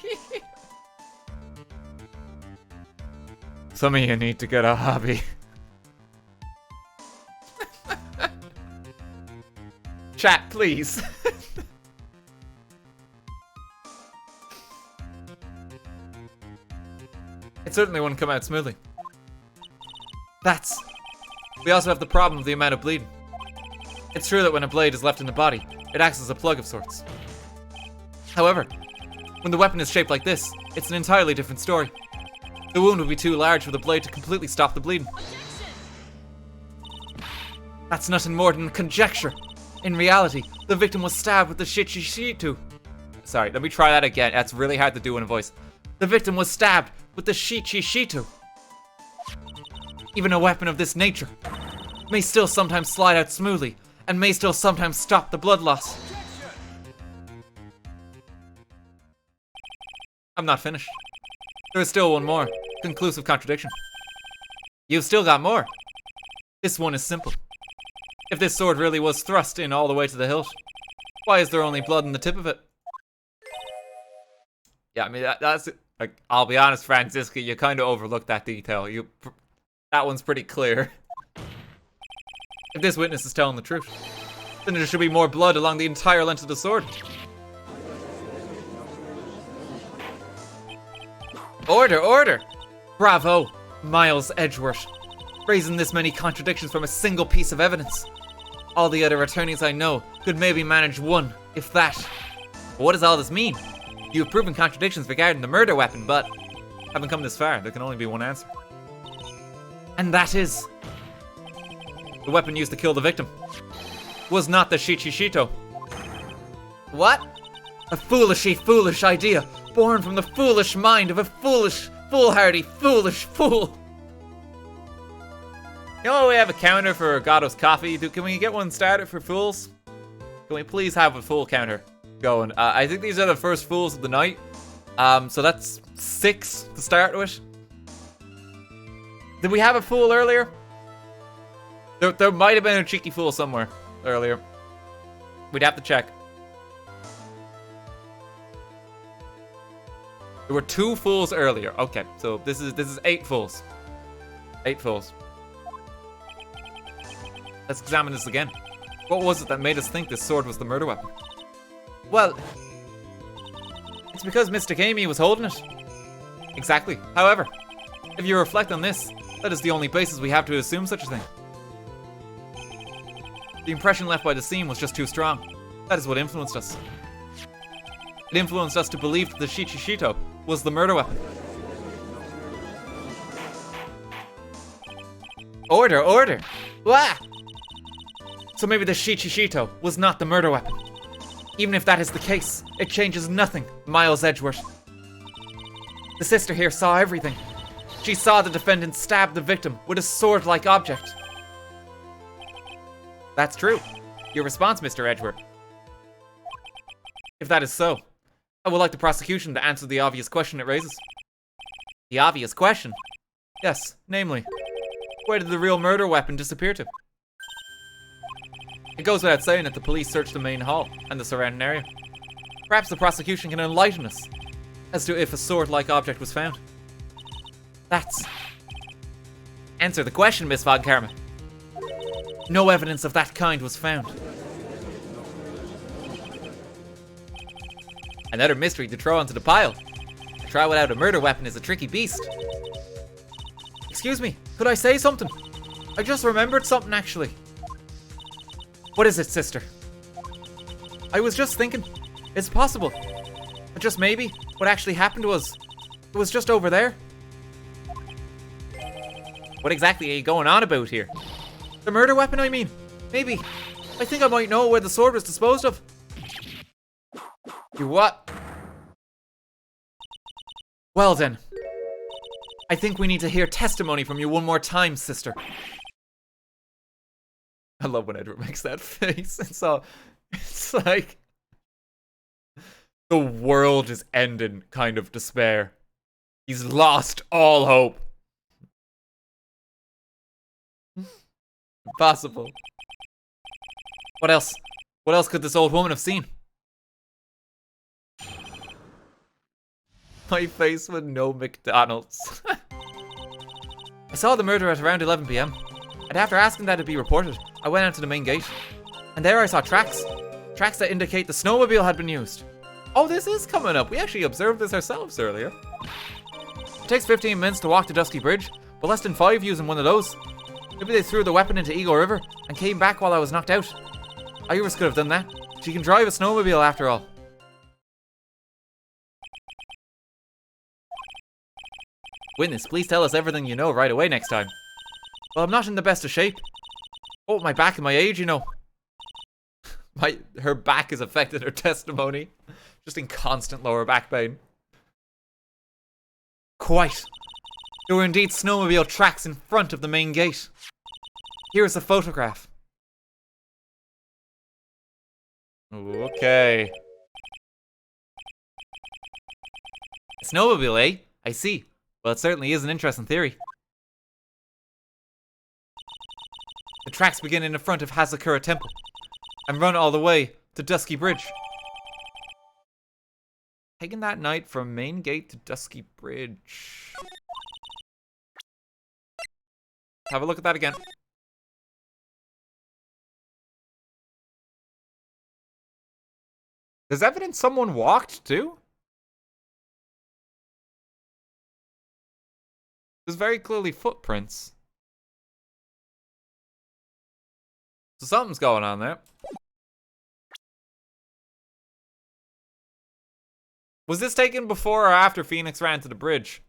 Some of you need to get a hobby. Chat, please. It certainly wouldn't come out smoothly. We also have the problem of the amount of bleeding. It's true that when a blade is left in the body, it acts as a plug of sorts. However, when the weapon is shaped like this, it's an entirely different story. The wound would be too large for the blade to completely stop the bleeding. That's nothing more than conjecture. In reality, the victim was stabbed with the shichishitu. Sorry, let me try that again. That's really hard to do in a voice. The victim was stabbed with the shichishitu. Even a weapon of this nature may still sometimes slide out smoothly and may still sometimes stop the blood loss. I'm not finished. There is still one more conclusive contradiction. You've still got more. This one is simple. If this sword really was thrust in all the way to the hilt, why is there only blood on the tip of it? Yeah, I mean, that's... Like, I'll be honest, Francisca, you kind of overlooked that detail. That one's pretty clear. If this witness is telling the truth, then there should be more blood along the entire length of the sword. Order, order! Bravo, Miles Edgeworth. Raising this many contradictions from a single piece of evidence. All the other attorneys I know could maybe manage one, if that. But what does all this mean? You have proven contradictions regarding the murder weapon, but having come this far, there can only be one answer. And that is... the weapon used to kill the victim was not the Shichishito. What? A foolishly foolish idea, born from the foolish mind of a foolish, foolhardy, foolish fool. You know, we have a counter for Gato's coffee. Can we get one started for fools? Can we please have a fool counter going? I think these are the first fools of the night. So that's 6 to start with. Did we have a fool earlier? There might have been a cheeky fool somewhere earlier. We'd have to check. There were 2 fools earlier. Okay, so this is 8 fools. 8 fools. Let's examine this again. What was it that made us think this sword was the murder weapon? Well, it's because Mr. Amy was holding it. Exactly. However, if you reflect on this, that is the only basis we have to assume such a thing. The impression left by the scene was just too strong. That is what influenced us. It influenced us to believe that the Shichishito was the murder weapon. Order, order! Wah! So maybe the Shichishito was not the murder weapon. Even if that is the case, it changes nothing, Miles Edgeworth. The sister here saw everything. She saw the defendant stab the victim with a sword-like object. That's true. Your response, Mr. Edgeworth. If that is so, I would like the prosecution to answer the obvious question it raises. The obvious question? Yes, namely, where did the real murder weapon disappear to? It goes without saying that the police searched the main hall and the surrounding area. Perhaps the prosecution can enlighten us as to if a sword-like object was found. That's... Answer the question, Miss Von Karma. No evidence of that kind was found. Another mystery to throw onto the pile. A trial without a murder weapon is a tricky beast. Excuse me, could I say something? I just remembered something, actually. What is it, sister? I was just thinking, it's possible, but just maybe, what actually happened was, it was just over there. What exactly are you going on about here? The murder weapon, I mean. Maybe. I think I might know where the sword was disposed of. You what? Well then. I think we need to hear testimony from you one more time, sister. I love when Edward makes that face. It's like the world is ending kind of despair. He's lost all hope. Impossible. What else? What else could this old woman have seen? My face with no McDonald's. I saw the murder at around 11 PM. And after asking that it be reported, I went out to the main gate. And there I saw tracks. Tracks that indicate the snowmobile had been used. Oh, this is coming up. We actually observed this ourselves earlier. It takes 15 minutes to walk to Dusky Bridge, but less than 5 using one of those. Maybe they threw the weapon into Eagle River and came back while I was knocked out. Iris could have done that. She can drive a snowmobile after all. Witness, please tell us everything you know right away next time. Well, I'm not in the best of shape. Oh, my back and my age, you know. Her back has affected her testimony. Just in constant lower back pain. Quite. There were indeed snowmobile tracks in front of the main gate. Here is a photograph. Okay. Snowmobile, eh? I see. Well, it certainly is an interesting theory. The tracks begin in the front of Hazakura Temple and run all the way to Dusky Bridge. Taken that night from main gate to Dusky Bridge. Have a look at that again. There's evidence someone walked too? There's very clearly footprints. So something's going on there. Was this taken before or after Phoenix ran to the bridge?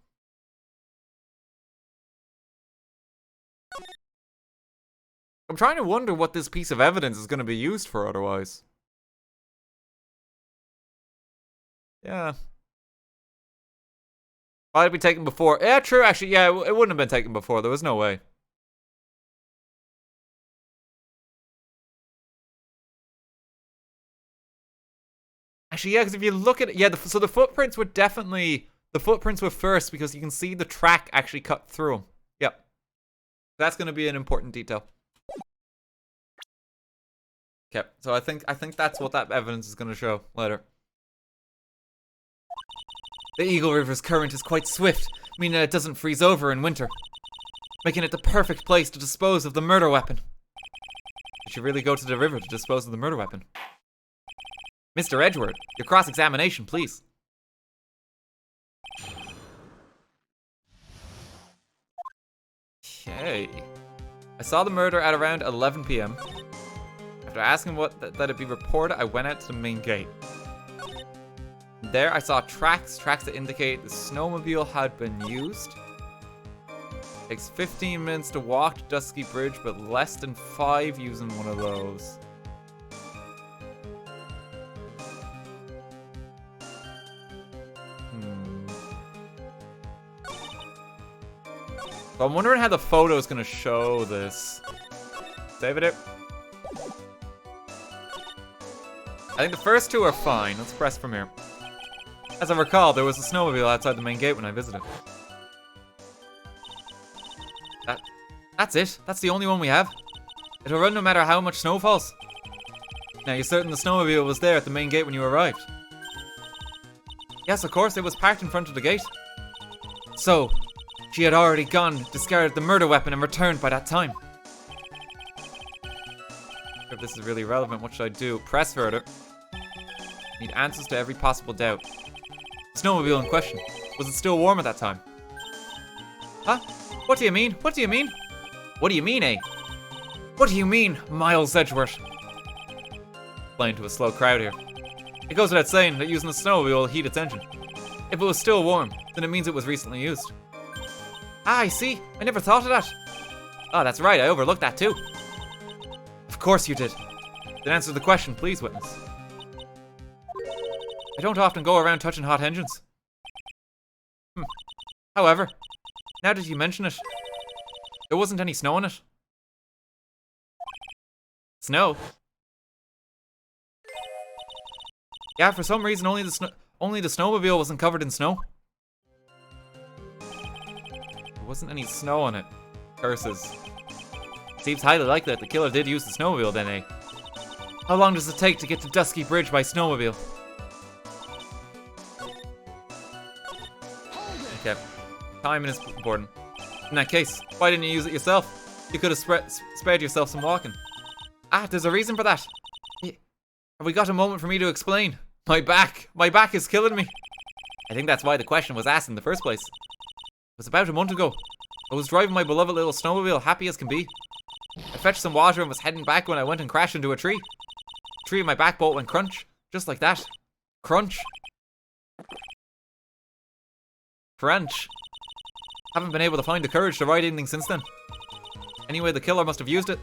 I'm trying to wonder what this piece of evidence is going to be used for otherwise. Yeah. Might have been taken before. Yeah, true, actually. Yeah, it wouldn't have been taken before. There was no way. Actually, yeah, because if you look at it, yeah, so the footprints were definitely, the footprints were first because you can see the track actually cut through them. Yep. That's going to be an important detail. Okay, so I think that's what that evidence is going to show later. The Eagle River's current is quite swift, meaning it doesn't freeze over in winter, making it the perfect place to dispose of the murder weapon. You should really go to the river to dispose of the murder weapon. Mr. Edgeworth, your cross-examination, please. Okay. I saw the murder at around 11 p.m. After asking that it be reported, I went out to the main gate. There I saw tracks that indicate the snowmobile had been used. Takes 15 minutes to walk to Dusky Bridge, but less than 5 using one of those. So I'm wondering how the photo is going to show this. Save it. I think the first two are fine. Let's press from here. As I recall, there was a snowmobile outside the main gate when I visited. That's it. That's the only one we have. It'll run no matter how much snow falls. Now, you're certain the snowmobile was there at the main gate when you arrived? Yes, of course. It was parked in front of the gate. So, she had already gone, discarded the murder weapon, and returned by that time. If this is really relevant, what should I do? Press further. Need answers to every possible doubt. The snowmobile in question. Was it still warm at that time? Huh? What do you mean? What do you mean? What do you mean, eh? What do you mean, Miles Edgeworth? Playing to a slow crowd here. It goes without saying that using the snowmobile will heat its engine. If it was still warm, then it means it was recently used. Ah, I see. I never thought of that. Oh, that's right. I overlooked that too. Of course you did. Then answer the question, please, witness. I don't often go around touching hot engines. However, now that you mention it, there wasn't any snow in it. Snow? Yeah, for some reason only the snowmobile wasn't covered in snow. There wasn't any snow on it. Curses. Seems highly likely that the killer did use the snowmobile then, eh? How long does it take to get to Dusky Bridge by snowmobile? Okay. Timing is important. In that case, why didn't you use it yourself? You could have spared yourself some walking. Ah, there's a reason for that. Have we got a moment for me to explain? My back is killing me. I think that's why the question was asked in the first place. It was about a month ago. I was driving my beloved little snowmobile, happy as can be. I fetched some water and was heading back when I went and crashed into a tree. The tree in my back bolt went crunch. Just like that. Crunch. Crunch. Haven't been able to find the courage to write anything since then. Anyway, the killer must have used it.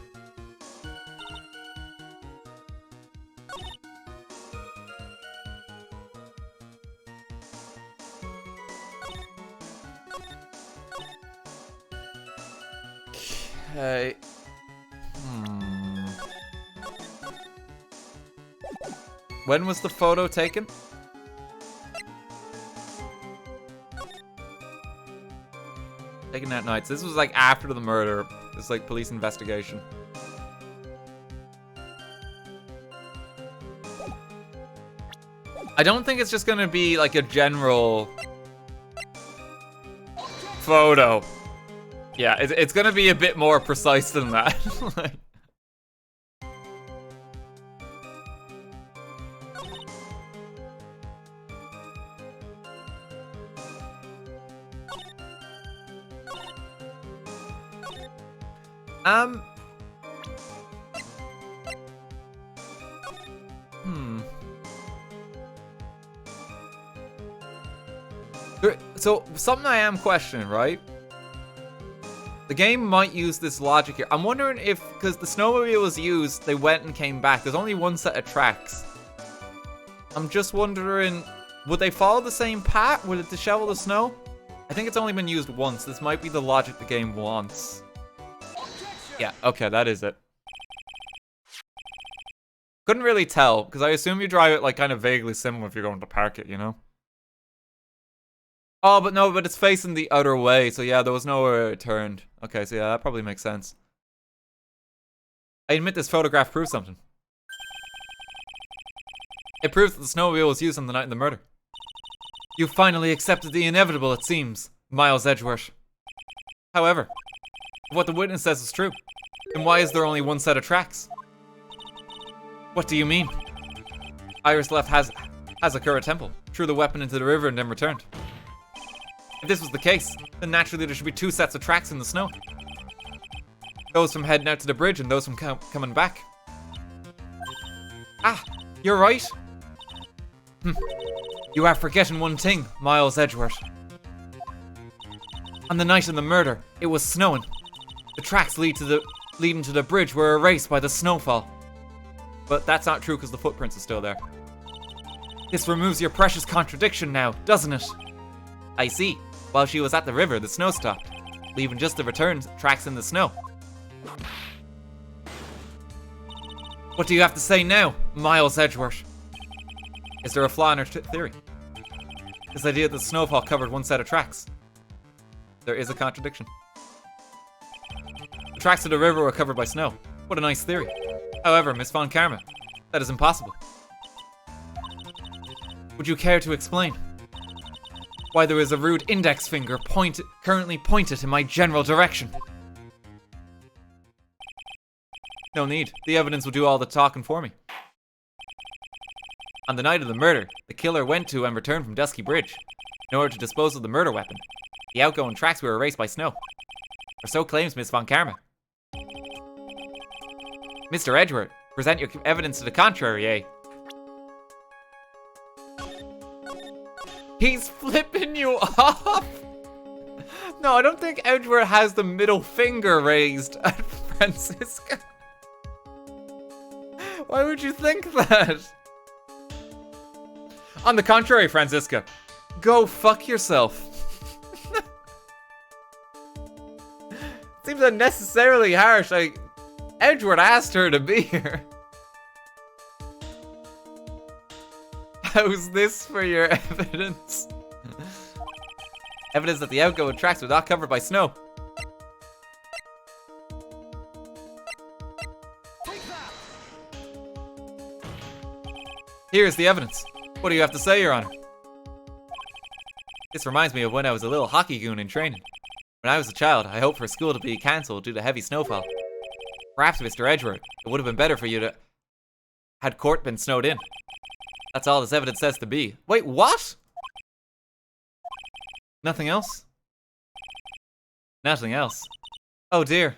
Okay. When was the photo taken? Taken that night. So this was like after the murder. It's like police investigation. I don't think it's just gonna be like a general photo. Yeah, it's gonna be a bit more precise than that. Like, So, something I am questioning, right? The game might use this logic here. I'm wondering if, because the snowmobile was used, they went and came back. There's only one set of tracks. I'm just wondering, would they follow the same path? Would it dishevel the snow? I think it's only been used once. This might be the logic the game wants. Yeah, okay, that is it. Couldn't really tell, because I assume you drive it like kind of vaguely similar if you're going to park it, you know? Oh, but no, but it's facing the other way, so yeah, there was nowhere it turned. Okay, so yeah, that probably makes sense. I admit this photograph proves something. It proves that the snowmobile was used on the night of the murder. You finally accepted the inevitable, it seems, Miles Edgeworth. However, if what the witness says is true, then why is there only one set of tracks? What do you mean? Iris left Hazakura Temple, threw the weapon into the river and then returned. If this was the case, then naturally there should be two sets of tracks in the snow. Those from heading out to the bridge and those from coming back. Ah, you're right. You are forgetting one thing, Miles Edgeworth. On the night of the murder, it was snowing. The tracks leading to the bridge were erased by the snowfall. But that's not true because the footprints are still there. This removes your precious contradiction now, doesn't it? I see. While she was at the river, the snow stopped, leaving just the return tracks in the snow. What do you have to say now, Miles Edgeworth? Is there a flaw in her theory? This idea that the snowfall covered one set of tracks. There is a contradiction. The tracks to the river were covered by snow. What a nice theory. However, Miss Von Karma, that is impossible. Would you care to explain why there is a rude index finger currently pointed in my general direction? No need. The evidence will do all the talking for me. On the night of the murder, the killer went to and returned from Dusky Bridge in order to dispose of the murder weapon. The outgoing tracks were erased by snow. Or so claims Miss Von Karma. Mr. Edgeworth, present your evidence to the contrary, eh? He's flipping you off? No, I don't think Edgeworth has the middle finger raised at Francisca. Why would you think that? On the contrary, Francisca, go fuck yourself. Seems unnecessarily harsh. Edgeworth asked her to be here. How's this for your evidence? Evidence that the outgoing tracks were not covered by snow. Here's the evidence. What do you have to say, Your Honor? This reminds me of when I was a little hockey goon in training. When I was a child, I hoped for school to be cancelled due to heavy snowfall. Perhaps, Mr. Edgeworth, it would have been better for you to... had court been snowed in. That's all this evidence says to be. Wait, what? Nothing else? Nothing else. Oh dear.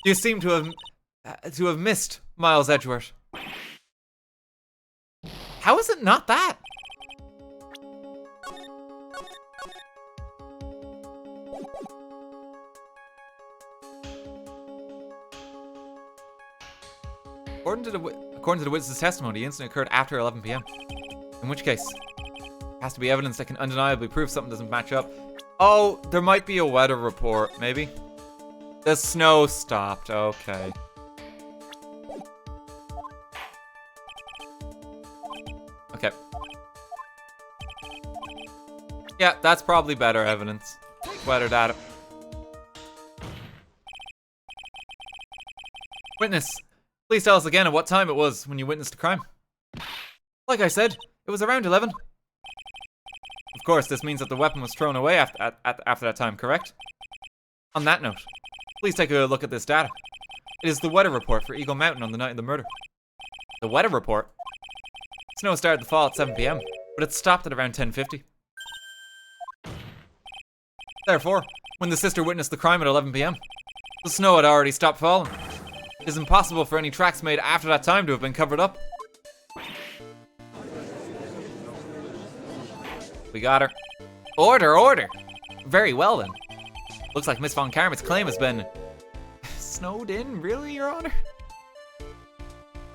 You seem to have missed Miles Edgeworth. How is it not that? According to the witness's testimony, the incident occurred after 11 p.m. In which case, it has to be evidence that can undeniably prove something doesn't match up. Oh, there might be a weather report, maybe? The snow stopped, okay. Okay. Yeah, that's probably better evidence. Weather data. Witness, please tell us again at what time it was when you witnessed the crime. Like I said, it It was around 11. Of course, this means that the weapon was thrown away after that time, correct? On that note, please take a look at this data. It is the weather report for Eagle Mountain on the night of the murder. The weather report? Snow started to fall at 7 p.m., but it stopped at around 10:50. Therefore, when the sister witnessed the crime at 11 p.m., the snow had already stopped falling. It is impossible for any tracks made after that time to have been covered up. We got her. Order, order! Very well then. Looks like Miss Von Karma's claim has been... snowed in? Really, Your Honor?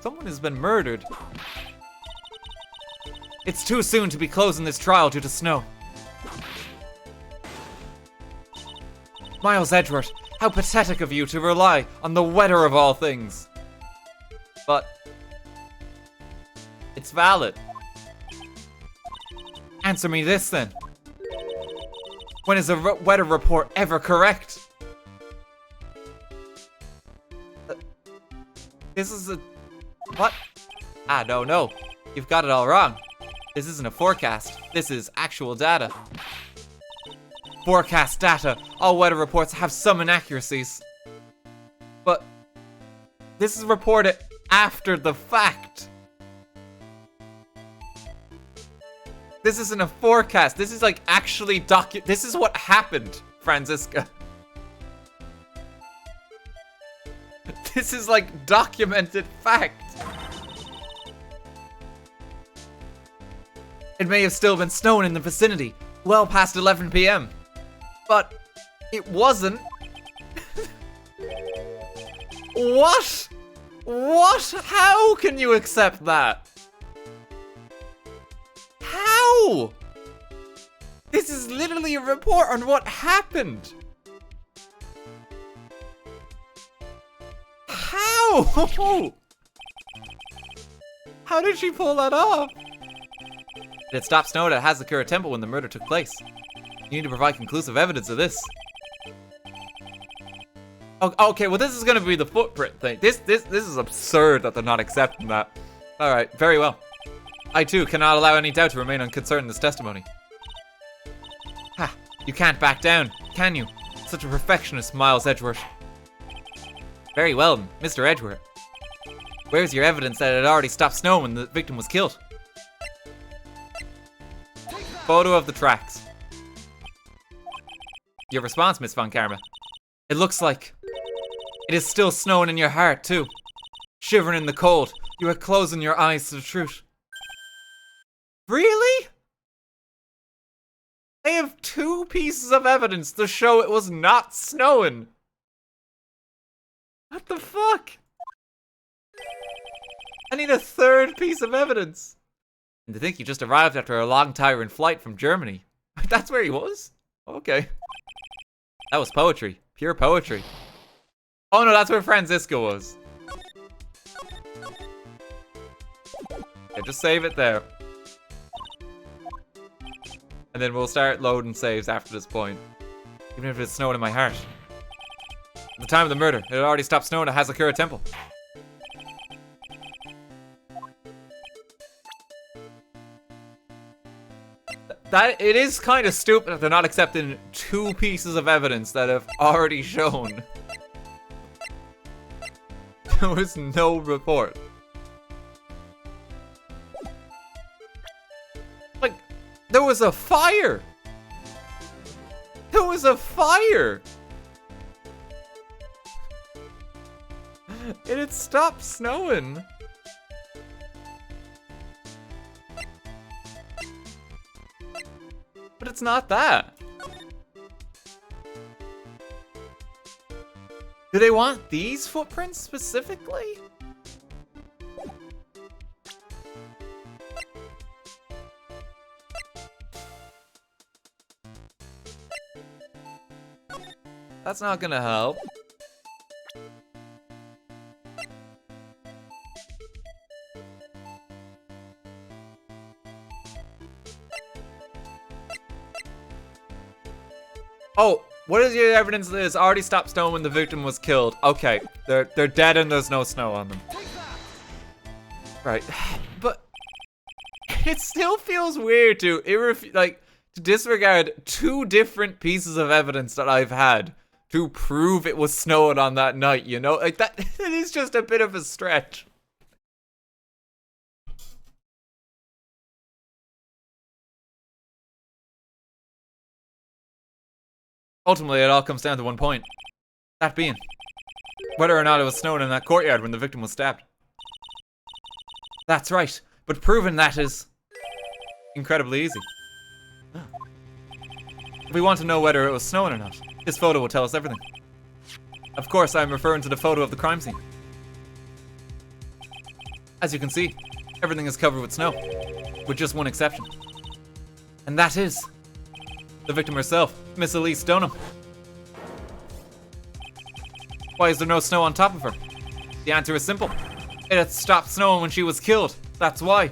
Someone has been murdered. It's too soon to be closing this trial due to snow. Miles Edgeworth, how pathetic of you to rely on the weather of all things. But... it's valid. Answer me this then. When is a weather report ever correct? This is a... what? Ah, no. You've got it all wrong. This isn't a forecast. This is actual data. Forecast data. All weather reports have some inaccuracies. But... this is reported after the fact. This isn't a forecast. This is like actually this is what happened, Franziska. This is like documented fact. It may have still been snowing in the vicinity, well past 11 p.m. But it wasn't. What? What? How can you accept that? How? This is literally a report on what happened. How? How did she pull that off? It stopped snowing at Hazakura Temple when the murder took place. You need to provide conclusive evidence of this. Okay, well this is gonna be the footprint thing. This is absurd that they're not accepting that. Alright, very well. I too cannot allow any doubt to remain unconcerned in this testimony. Ha, you can't back down, can you? Such a perfectionist, Miles Edgeworth. Very well, Mr. Edgeworth. Where's your evidence that it had already stopped snowing when the victim was killed? Photo of the tracks. Your response, Miss Von Karma. It looks like it is still snowing in your heart, too. Shivering in the cold, you are closing your eyes to the truth. Really? They have 2 pieces of evidence to show it was not snowing. What the fuck? I need a 3rd piece of evidence. And to think you just arrived after a long tiring flight from Germany. That's where he was? Okay. That was poetry. Pure poetry. Oh no, that's where Franziska was. Okay, just save it there. And then we'll start loading saves after this point. Even if it's snowing in my heart. At the time of the murder, it had already stopped snowing at Hazakura Temple. It is kind of stupid that they're not accepting 2 pieces of evidence that have already shown. There was no report. Like, there was a fire! There was a fire! It had stopped snowing. But it's not that. Do they want these footprints specifically? That's not gonna help. Oh, what is your evidence that it's already stopped snowing when the victim was killed? Okay, they're dead and there's no snow on them. Right, but It still feels weird to disregard 2 different pieces of evidence that I've had to prove it was snowing on that night, you know? Like, that it is just a bit of a stretch. Ultimately, it all comes down to one point. That being, whether or not it was snowing in that courtyard when the victim was stabbed. That's right, but proving that is incredibly easy. If we want to know whether it was snowing or not, this photo will tell us everything. Of course, I'm referring to the photo of the crime scene. As you can see, everything is covered with snow, with just one exception. And that is the victim herself, Miss Elise Stoneham. Why is there no snow on top of her? The answer is simple. It had stopped snowing when she was killed. That's why.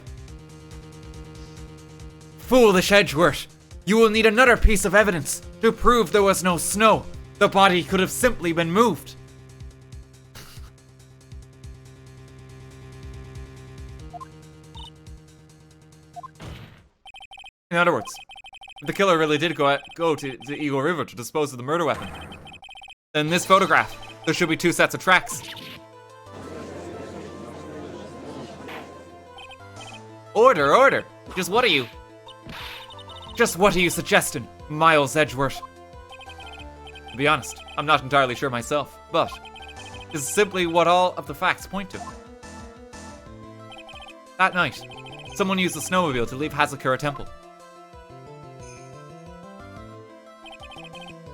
Foolish Edgeworth. You will need another piece of evidence to prove there was no snow. The body could have simply been moved. In other words, if the killer really did go to the Eagle River to dispose of the murder weapon, then in this photograph, there should be 2 sets of tracks. Order! Just what are you suggesting, Miles Edgeworth? To be honest, I'm not entirely sure myself, but this is simply what all of the facts point to. That night, someone used a snowmobile to leave Hazakura Temple.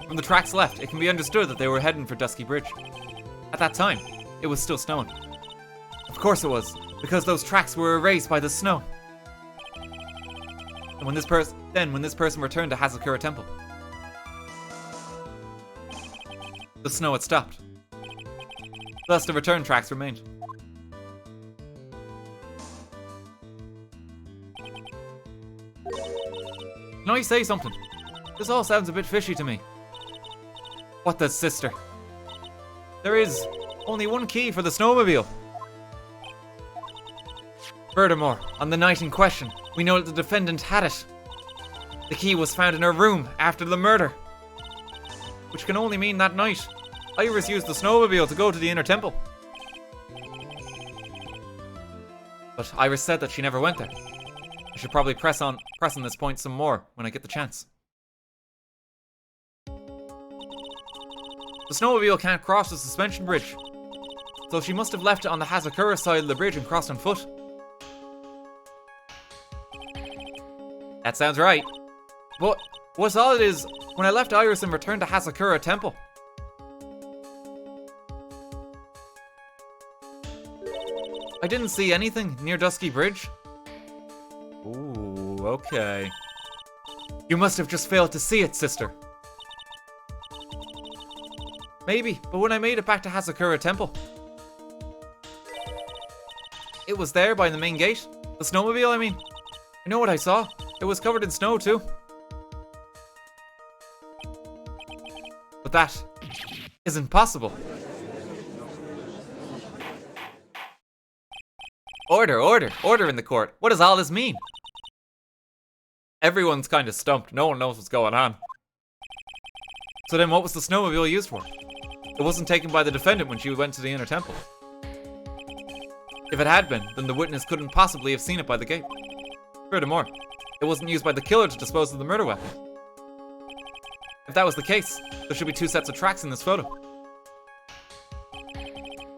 From the tracks left, it can be understood that they were heading for Dusky Bridge. At that time, it was still snowing. Of course it was, because those tracks were erased by the snow. And when this person returned to Hazakura Temple, the snow had stopped. Thus, the return tracks remained. Can I say something? This all sounds a bit fishy to me. What the sister? There is only one key for the snowmobile. Furthermore, on the night in question, we know that the defendant had it. The key was found in her room after the murder. Which can only mean that night, Iris used the snowmobile to go to the inner temple. But Iris said that she never went there. I should probably press on this point some more when I get the chance. The snowmobile can't cross the suspension bridge, so she must have left it on the Hazakura side of the bridge and crossed on foot. That sounds right. But what's odd is, when I left Iris and returned to Hazakura Temple, I didn't see anything near Dusky Bridge. Ooh, okay. You must have just failed to see it, sister. Maybe, but when I made it back to Hazakura Temple, it was there by the main gate. The snowmobile, I mean. I know what I saw. It was covered in snow, too. But that isn't possible. Order in the court. What does all this mean? Everyone's kind of stumped. No one knows what's going on. So then what was the snowmobile used for? It wasn't taken by the defendant when she went to the inner temple. If it had been, then the witness couldn't possibly have seen it by the gate. Furthermore, it wasn't used by the killer to dispose of the murder weapon. If that was the case, there should be 2 sets of tracks in this photo.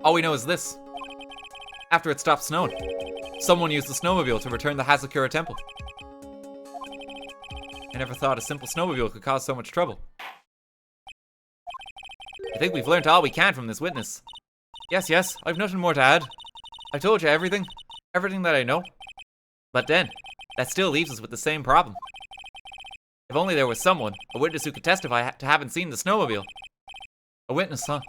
All we know is this. After it stopped snowing, someone used the snowmobile to return the Hazakura Temple. I never thought a simple snowmobile could cause so much trouble. I think we've learned all we can from this witness. Yes, I've nothing more to add. I told you everything that I know. But then, that still leaves us with the same problem. If only there was someone, a witness who could testify to having seen the snowmobile. A witness, huh?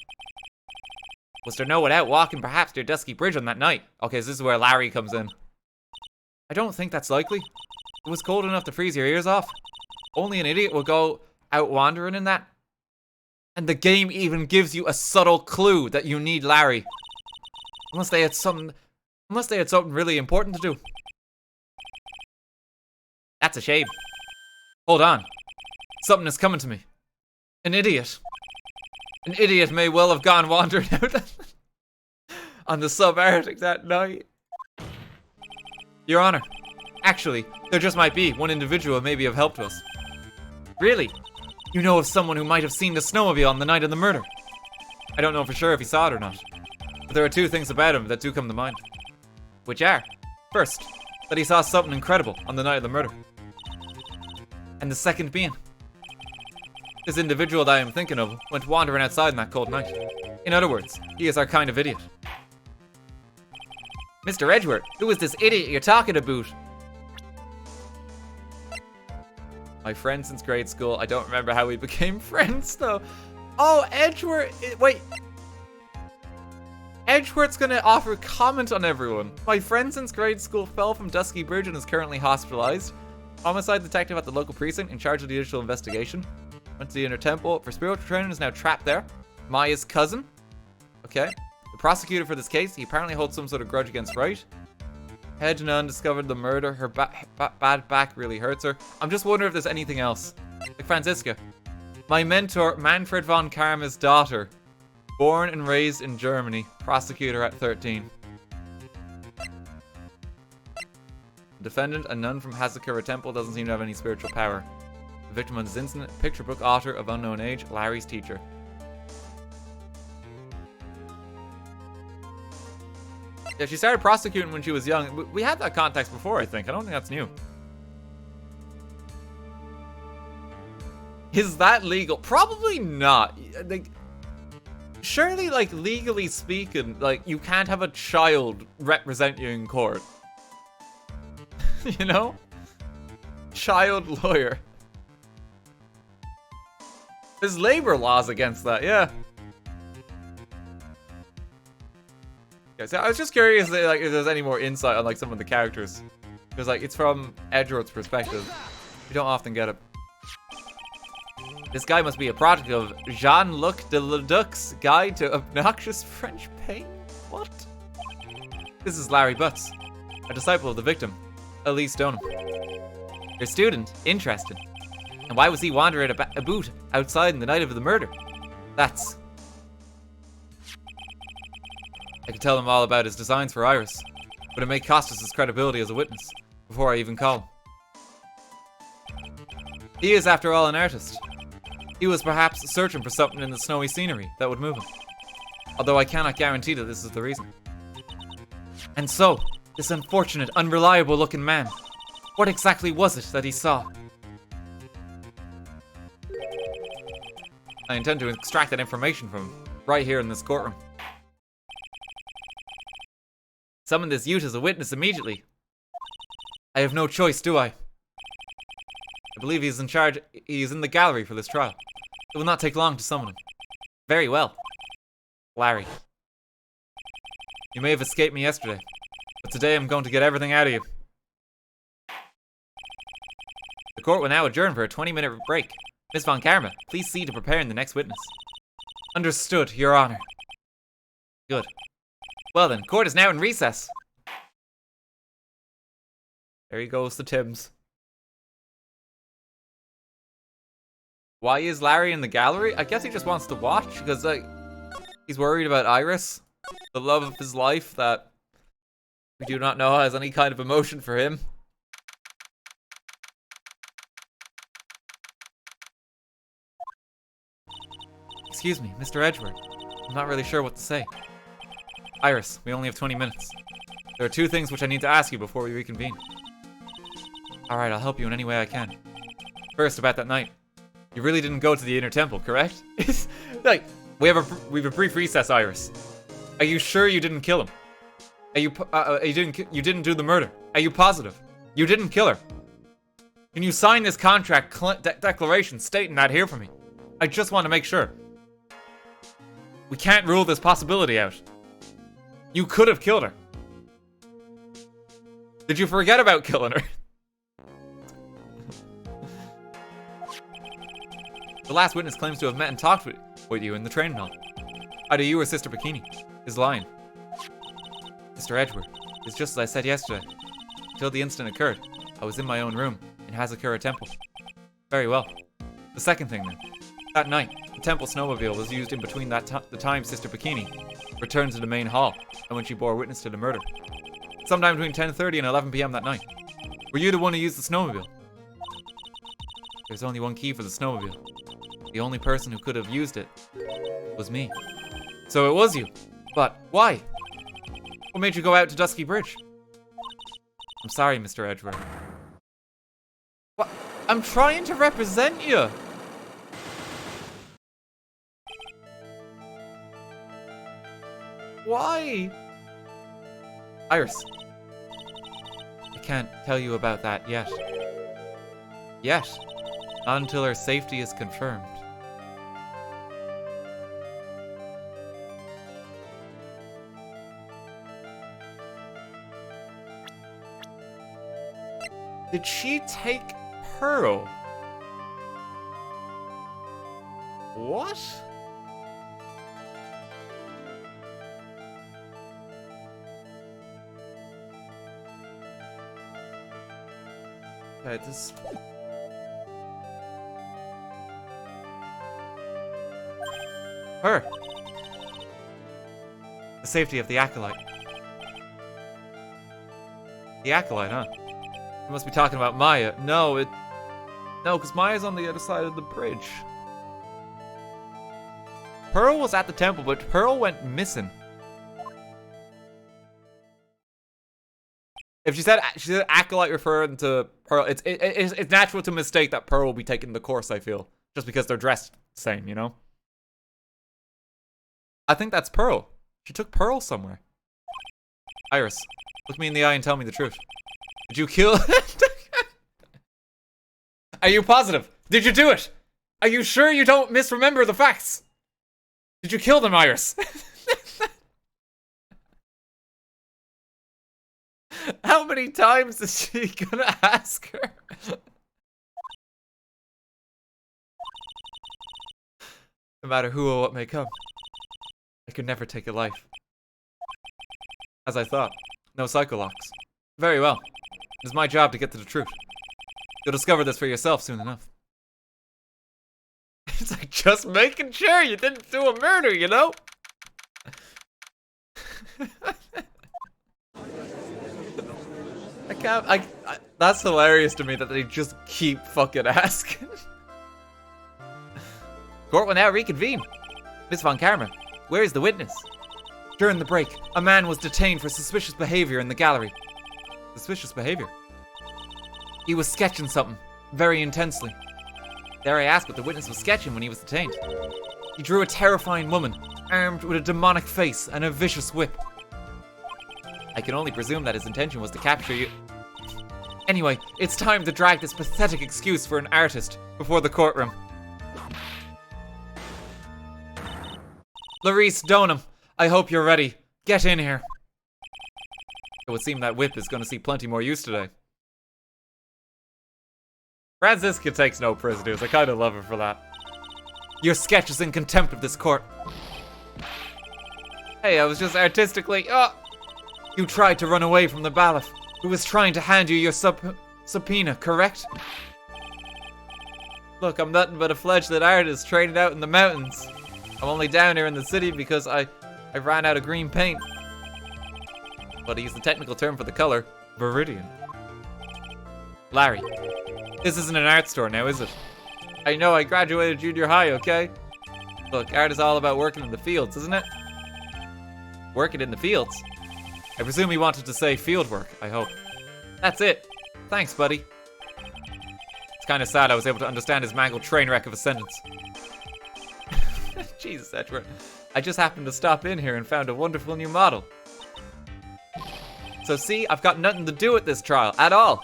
Was there no one out walking perhaps near Dusky Bridge on that night? Okay, so this is where Larry comes in. I don't think that's likely. It was cold enough to freeze your ears off. Only an idiot will go out wandering in that. And the game even gives you a subtle clue that you need Larry. Unless they had something really important to do. That's a shame. Hold on. Something is coming to me. An idiot. An idiot may well have gone wandering out on the subarctic that night. Your Honor, actually, there just might be one individual who maybe have helped us. Really? You know of someone who might have seen the snowmobile on the night of the murder? I don't know for sure if he saw it or not, but there are two things about him that do come to mind. Which are, first, that he saw something incredible on the night of the murder. And the second being, this individual that I am thinking of went wandering outside on that cold night. In other words, he is our kind of idiot. Mr. Edgeworth, who is this idiot you're talking about? My friend since grade school. I don't remember how we became friends, though. Oh, Edgeworth. Wait. Edgeworth's gonna offer comment on everyone. My friend since grade school fell from Dusky Bridge and is currently hospitalized. Homicide detective at the local precinct in charge of the initial investigation. Went to the Inner Temple for spiritual training, is now trapped there. Maya's cousin. Okay. The prosecutor for this case, he apparently holds some sort of grudge against Wright. Head Nun discovered the murder. Her bad back really hurts her. I'm just wondering if there's anything else. Like Franziska. My mentor, Manfred von Karma's daughter. Born and raised in Germany. Prosecutor at 13. Defendant, a nun from Hazakura Temple, doesn't seem to have any spiritual power. The victim of this incident, picture book author of unknown age, Larry's teacher. Yeah, she started prosecuting when she was young. We had that context before, I think. I don't think that's new. Is that legal? Probably not. Like, surely, like, legally speaking, like, you can't have a child represent you in court. You know? Child lawyer. There's labor laws against that, yeah. Okay, so I was just curious, like, if there's any more insight on, like, some of the characters. Because, like, it's from Edgeworth's perspective. You don't often get it. This guy must be a product of Jean-Luc de Leduc's Guide to Obnoxious French Pain? What? This is Larry Butts, a disciple of the victim, Elise Donham. Your student? Interesting. And why was he wandering about outside in the night of the murder? That's... I could tell him all about his designs for Iris, but it may cost us his credibility as a witness, before I even call him. He is, after all, an artist. He was perhaps searching for something in the snowy scenery that would move him, although I cannot guarantee that this is the reason. And so, this unfortunate, unreliable-looking man, what exactly was it that he saw? I intend to extract that information from him, right here in this courtroom. Summon this youth as a witness immediately. I have no choice, do I? I believe he's in charge. He's in the gallery for this trial. It will not take long to summon him. Very well. Larry. You may have escaped me yesterday, but today I'm going to get everything out of you. The court will now adjourn for a 20-minute break. Miss Von Karma, please see to preparing the next witness. Understood, Your Honor. Good. Well then, court is now in recess. There he goes to Tim's. Why is Larry in the gallery? I guess he just wants to watch, because, like, he's worried about Iris, the love of his life that we do not know has any kind of emotion for him. Excuse me, Mr. Edgeworth. I'm not really sure what to say. Iris, we only have 20 minutes. There are two things which I need to ask you before we reconvene. Alright, I'll help you in any way I can. First, about that night. You really didn't go to the Inner Temple, correct? Like, we have a brief recess, Iris. Are you sure you didn't kill him? Are you you didn't do the murder? Are you positive? You didn't kill her. Can you sign this contract declaration stating that here for me? I just want to make sure. We can't rule this possibility out. You could have killed her. Did you forget about killing her? The last witness claims to have met and talked with you in the training hall. Either you or Sister Bikini is lying. Mr. Edgeworth, it's just as I said yesterday. Until the incident occurred, I was in my own room, in Hazakura Temple. Very well. The second thing then. That night, the temple snowmobile was used in between the time Sister Bikini returned to the main hall and when she bore witness to the murder. Sometime between 10:30 and 11 p.m. that night. Were you the one who used the snowmobile? There's only one key for the snowmobile. The only person who could have used it was me. So it was you. But why? What made you go out to Dusky Bridge? I'm sorry, Mr. Edgeworth. What? I'm trying to represent you. Why? Iris. I can't tell you about that yet. Yet. Not until her safety is confirmed. Did she take Pearl? What? Okay, this... Her. The safety of the Acolyte. The Acolyte, huh? You must be talking about Maya. No, because Maya's on the other side of the bridge. Pearl was at the temple, but Pearl went missing. If she said Acolyte referring to Pearl, it's natural to mistake that Pearl will be taking the course, I feel. Just because they're dressed the same, you know? I think that's Pearl. She took Pearl somewhere. Iris, look me in the eye and tell me the truth. Did you kill... Are you positive? Did you do it? Are you sure you don't misremember the facts? Did you kill them, Iris? How many times is she gonna ask her? No matter who or what may come, I could never take a life. As I thought, no cycle locks. Very well. It is my job to get to the truth. You'll discover this for yourself soon enough. It's like just making sure you didn't do a murder, you know? That's hilarious to me that they just keep fucking asking. Court will now reconvene. Miss Von Karma, where is the witness? During the break, a man was detained for suspicious behavior in the gallery. Suspicious behavior? He was sketching something, very intensely. Dare I ask what the witness was sketching when he was detained? He drew a terrifying woman, armed with a demonic face and a vicious whip. I can only presume that his intention was to capture you. Anyway, it's time to drag this pathetic excuse for an artist before the courtroom. Larice Donham, I hope you're ready. Get in here. It would seem that whip is going to see plenty more use today. Franziska takes no prisoners. I kind of love her for that. Your sketch is in contempt of this court. Hey, I was just artistically... Oh! You tried to run away from the bailiff, who was trying to hand you your subpoena, correct? Look, I'm nothing but a fledgling artist trained out in the mountains. I'm only down here in the city because I ran out of green paint. But I use the technical term for the color, Viridian. Larry, this isn't an art store now, is it? I know I graduated junior high, okay? Look, art is all about working in the fields, isn't it? Working in the fields? I presume he wanted to say field work, I hope. That's it. Thanks, buddy. It's kind of sad I was able to understand his mangled train wreck of a sentence. Jesus, Edward. I just happened to stop in here and found a wonderful new model. So see, I've got nothing to do with this trial, at all.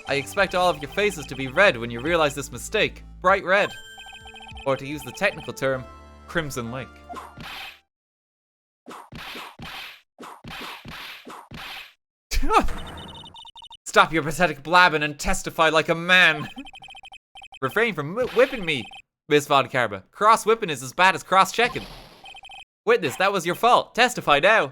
I expect all of your faces to be red when you realize this mistake. Bright red. Or to use the technical term, Crimson Lake. Stop your pathetic blabbing and testify like a man. Refrain from whipping me, Miss Von Karma. Cross-whipping is as bad as cross-checking. Witness, that was your fault. Testify now.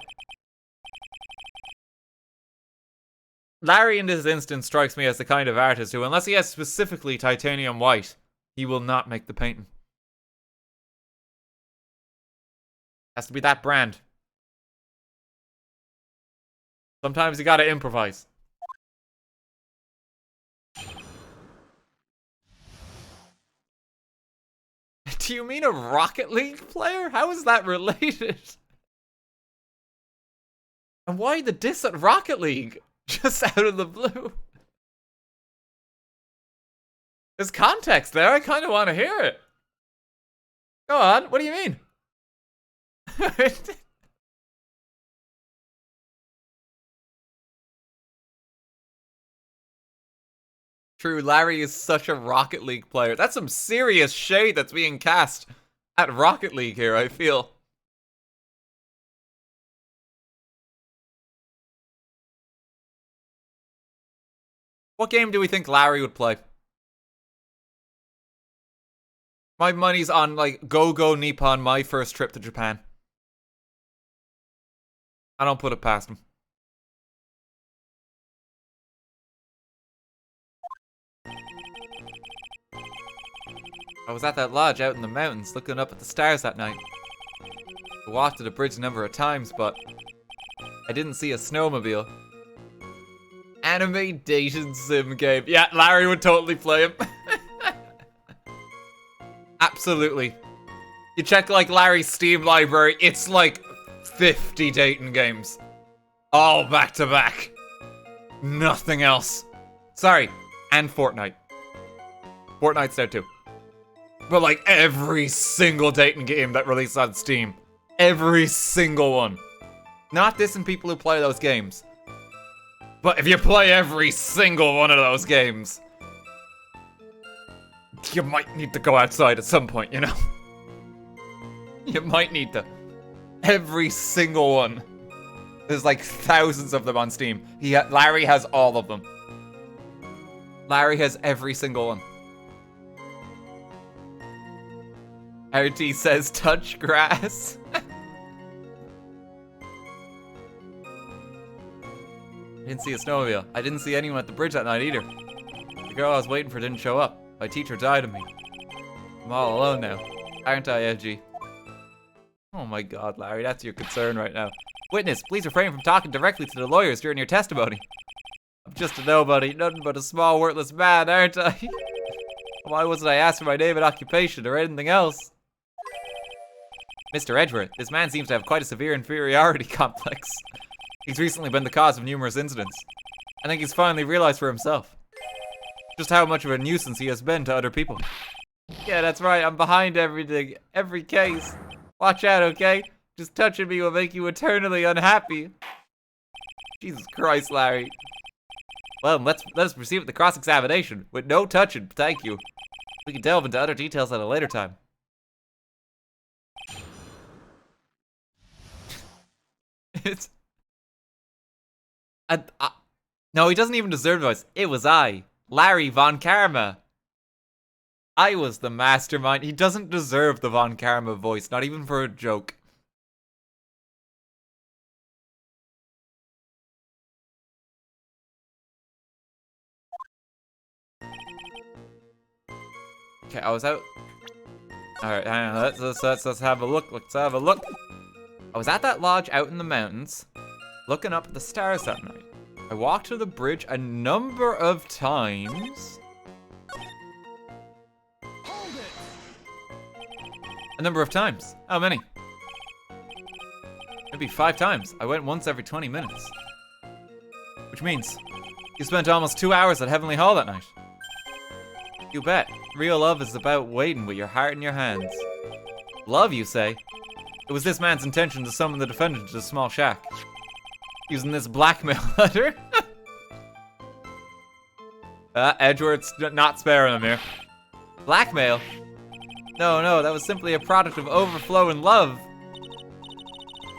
Larry in this instance strikes me as the kind of artist who, unless he has specifically titanium white, he will not make the painting. Has to be that brand. Sometimes you gotta improvise. Do you mean a Rocket League player? How is that related? And why the diss at Rocket League? Just out of the blue. There's context there. I kind of want to hear it. Go on. What do you mean? True, Larry is such a Rocket League player. That's some serious shade that's being cast at Rocket League here, I feel. What game do we think Larry would play? My money's on, like, Go Go Nippon, my first trip to Japan. I don't put it past him. I was at that lodge out in the mountains looking up at the stars that night. I walked to the bridge a number of times, but I didn't see a snowmobile. Anime dating sim game. Yeah, Larry would totally play him. Absolutely. You check like Larry's Steam library, it's like 50 dating games. All back to back. Nothing else. Sorry, and Fortnite. Fortnite's there too. But like every single dating game that released on Steam. Every single one. Not dissing people who play those games. But if you play every single one of those games, you might need to go outside at some point, you know? You might need to. Every single one. There's like thousands of them on Steam. Larry has all of them. Larry has every single one. RT says touch grass. I didn't see a snowmobile. I didn't see anyone at the bridge that night either. The girl I was waiting for didn't show up. My teacher died of me. I'm all alone now. Aren't I, FG? Oh my god, Larry, that's your concern right now. Witness, please refrain from talking directly to the lawyers during your testimony. I'm just a nobody, nothing but a small, worthless man, aren't I? Why wasn't I asked for my name and occupation or anything else? Mr. Edgeworth, this man seems to have quite a severe inferiority complex. He's recently been the cause of numerous incidents. I think he's finally realized for himself just how much of a nuisance he has been to other people. Yeah, that's right, I'm behind everything, every case. Watch out, okay? Just touching me will make you eternally unhappy. Jesus Christ, Larry. Well, let's proceed with the cross-examination. With no touching, thank you. We can delve into other details at a later time. It's... No, he doesn't even deserve the voice. It was I, Larry Von Karma. I was the mastermind. He doesn't deserve the Von Karma voice, not even for a joke. Okay, I was out. Alright, hang on, let's have a look. Let's have a look. I was at that lodge out in the mountains, looking up at the stars that night. I walked to the bridge a number of times. A number of times. How many? Maybe 5 times. I went once every 20 minutes. Which means you spent almost 2 hours at Heavenly Hall that night. You bet. Real love is about waiting with your heart in your hands. Love, you say? It was this man's intention to summon the defendant to the small shack. Using this blackmail letter. Edgeworth's not sparing him here. Blackmail? No, that was simply a product of overflowing love.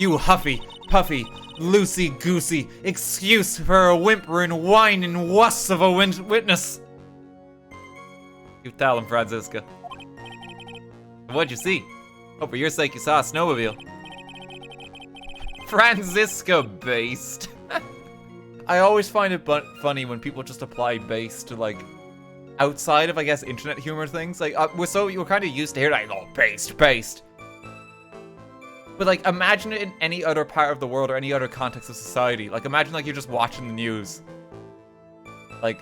You huffy, puffy, loosey-goosey excuse for a whimpering, whining wuss of a witness. You tell him, Franziska. What'd you see? Oh, for your sake, you saw a snowmobile. Franziska based. I always find it funny when people just apply base to, like, outside of, I guess, internet humor things. Like, we're kind of used to hearing, like, oh, based. But, like, imagine it in any other part of the world or any other context of society. Like, imagine, like, you're just watching the news. Like,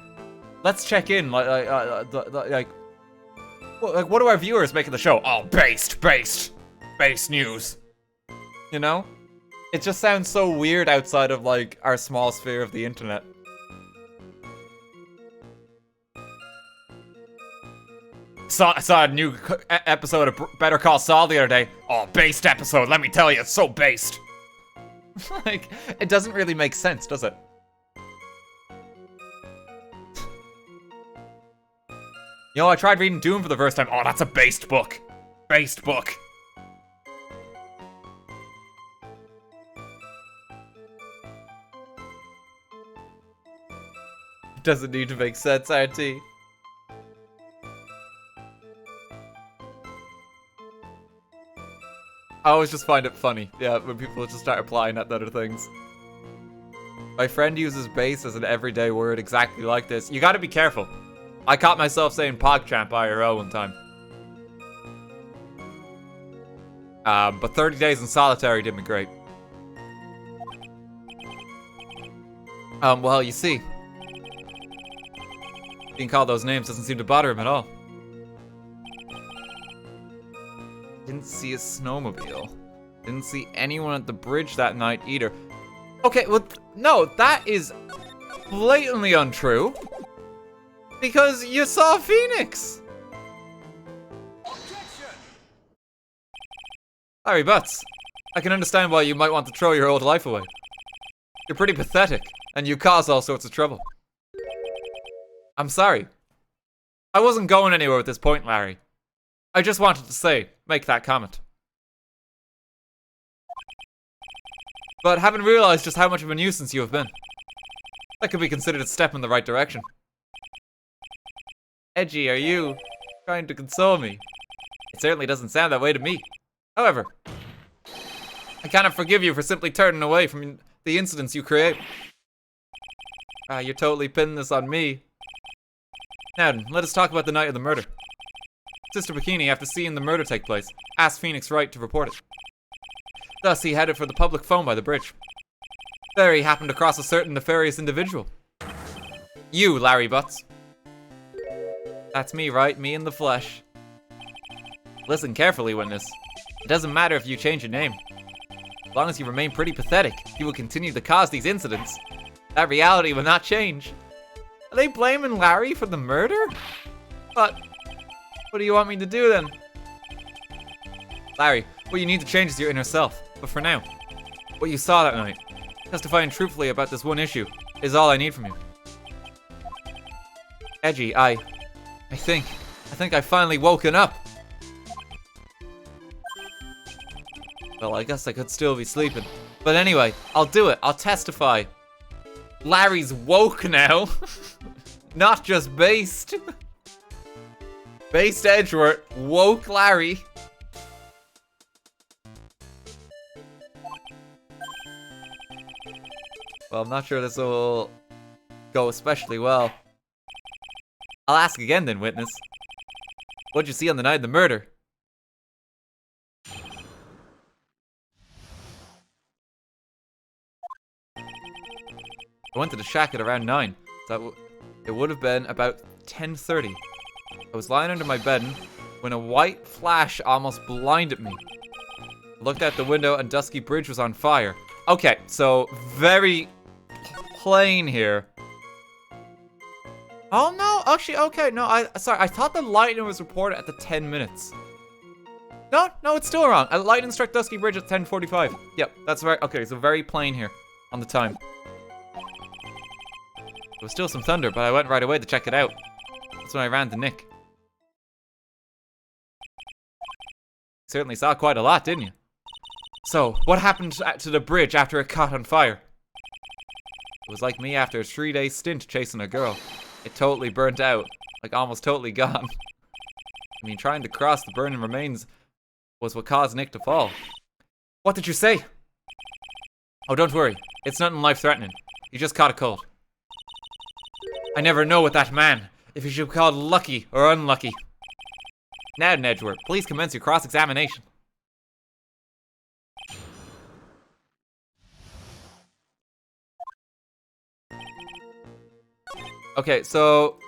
let's check in, like, what do our viewers make of the show? Oh, based news. You know? It just sounds so weird outside of, like, our small sphere of the internet. I saw a new episode of Better Call Saul the other day. Oh, based episode, let me tell you, it's so based. Like, it doesn't really make sense, does it? You know, I tried reading Doom for the first time. Oh, that's a based book. Based book. It doesn't need to make sense, RT. I always just find it funny, yeah, when people just start applying that to other things. My friend uses base as an everyday word exactly like this. You gotta be careful. I caught myself saying PogChamp IRL one time. But 30 Days in Solitary did me great. Well, you see, being called those names doesn't seem to bother him at all. Didn't see a snowmobile. Didn't see anyone at the bridge that night either. Okay, well, no, that is blatantly untrue. Because you saw Phoenix. Larry Butts, I can understand why you might want to throw your old life away. You're pretty pathetic, and you cause all sorts of trouble. I'm sorry. I wasn't going anywhere at this point, Larry. I just wanted to make that comment. But haven't realized just how much of a nuisance you have been. That could be considered a step in the right direction. Edgy, are you trying to console me? It certainly doesn't sound that way to me. However, I cannot forgive you for simply turning away from the incidents you create. You're totally pinning this on me. Now then, let us talk about the night of the murder. Sister Bikini, after seeing the murder take place, asked Phoenix Wright to report it. Thus, he headed for the public phone by the bridge. There he happened across a certain nefarious individual. You, Larry Butts. That's me, right? Me in the flesh. Listen carefully, witness. It doesn't matter if you change your name. As long as you remain pretty pathetic, you will continue to cause these incidents. That reality will not change. Are they blaming Larry for the murder? But what do you want me to do then? Larry, what you need to change is your inner self. But for now, what you saw that night, testifying truthfully about this one issue, is all I need from you. Edgy, I think I've finally woken up. Well, I guess I could still be sleeping. But anyway, I'll do it. I'll testify. Larry's woke now. Not just based. Based Edgeworth, woke Larry. Well, I'm not sure this will go especially well. I'll ask again then, witness. What'd you see on the night of the murder? I went to the shack at around 9, so it would have been about 10:30. I was lying under my bed when a white flash almost blinded me. I looked out the window and Dusky Bridge was on fire. Okay, so very plain here. Oh no, actually, okay, no, sorry, I thought the lightning was reported at the 10 minutes. No, it's still wrong. A lightning struck Dusky Bridge at 10:45. Yep, that's right. Okay, so very plain here on the time. There was still some thunder, but I went right away to check it out. That's when I ran to Nick. Certainly saw quite a lot, didn't you? So, what happened to the bridge after it caught on fire? It was like me after a 3-day stint chasing a girl. It totally burnt out, like almost totally gone. I mean, trying to cross the burning remains was what caused Nick to fall. What did you say? Oh, don't worry. It's nothing life-threatening. You just caught a cold. I never know with that man, if he should be called lucky or unlucky. Now, Edgeworth, please commence your cross-examination. Okay, so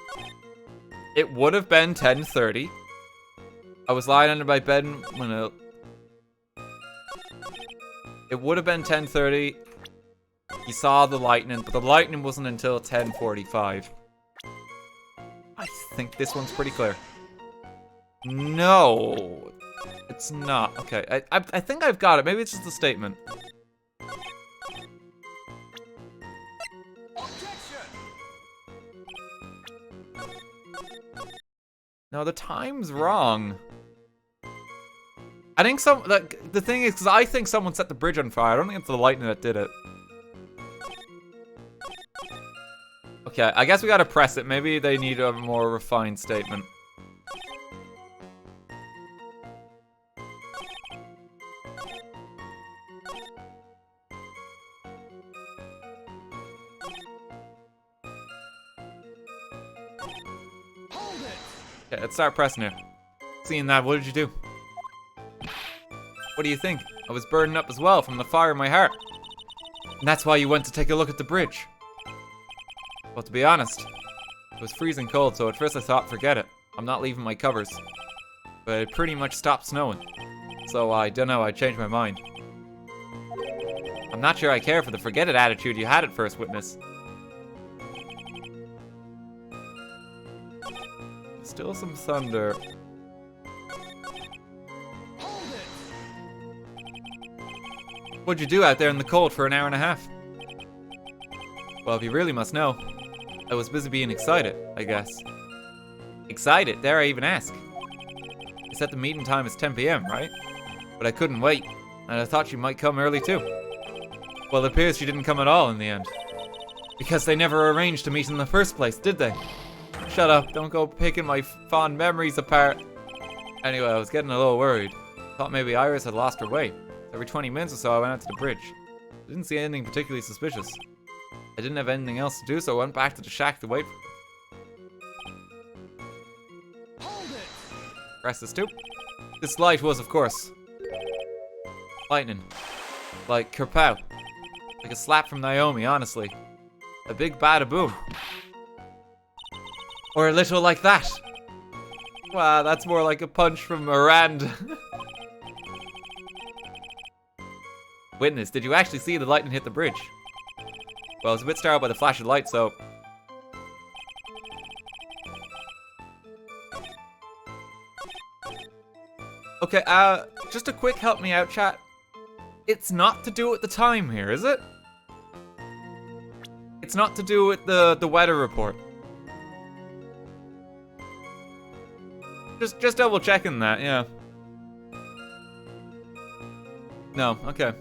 it would have been 10:30. I was lying under my bed when it would have been 10:30. He saw the lightning, but the lightning wasn't until 10:45. I think this one's pretty clear. No, it's not. Okay, I think I've got it. Maybe it's just a statement. No, the time's wrong. I think the thing is, because I think someone set the bridge on fire. I don't think it's the lightning that did it. Okay, I guess we gotta press it. Maybe they need a more refined statement. Okay, let's start pressing it. Seeing that, what did you do? What do you think? I was burning up as well from the fire in my heart. And that's why you went to take a look at the bridge. Well, to be honest, it was freezing cold, so at first I thought, forget it. I'm not leaving my covers. But it pretty much stopped snowing. So I don't know, I changed my mind. I'm not sure I care for the forget it attitude you had at first, witness. Still some thunder. What'd you do out there in the cold for an hour and a half? Well, if you really must know, I was busy being excited, I guess. Excited? Dare I even ask? You said the meeting time is 10 p.m., right? But I couldn't wait, and I thought you might come early too. Well, it appears you didn't come at all in the end. Because they never arranged to meet in the first place, did they? Shut up, don't go picking my fond memories apart. Anyway, I was getting a little worried. Thought maybe Iris had lost her way. Every 20 minutes or so I went out to the bridge. I didn't see anything particularly suspicious. I didn't have anything else to do, so I went back to the shack to wait for her. Press this too. This light was, of course, lightning. Like kerpow. Like a slap from Naomi, honestly. A big bada boom. Or a little like that. Wow, that's more like a punch from Miranda. Witness, did you actually see the lightning hit the bridge? Well, I was a bit startled by the flash of light, so... Okay, just a quick help me out, chat. It's not to do with the time here, is it? It's not to do with the weather report. Just double checking that, yeah. No, okay.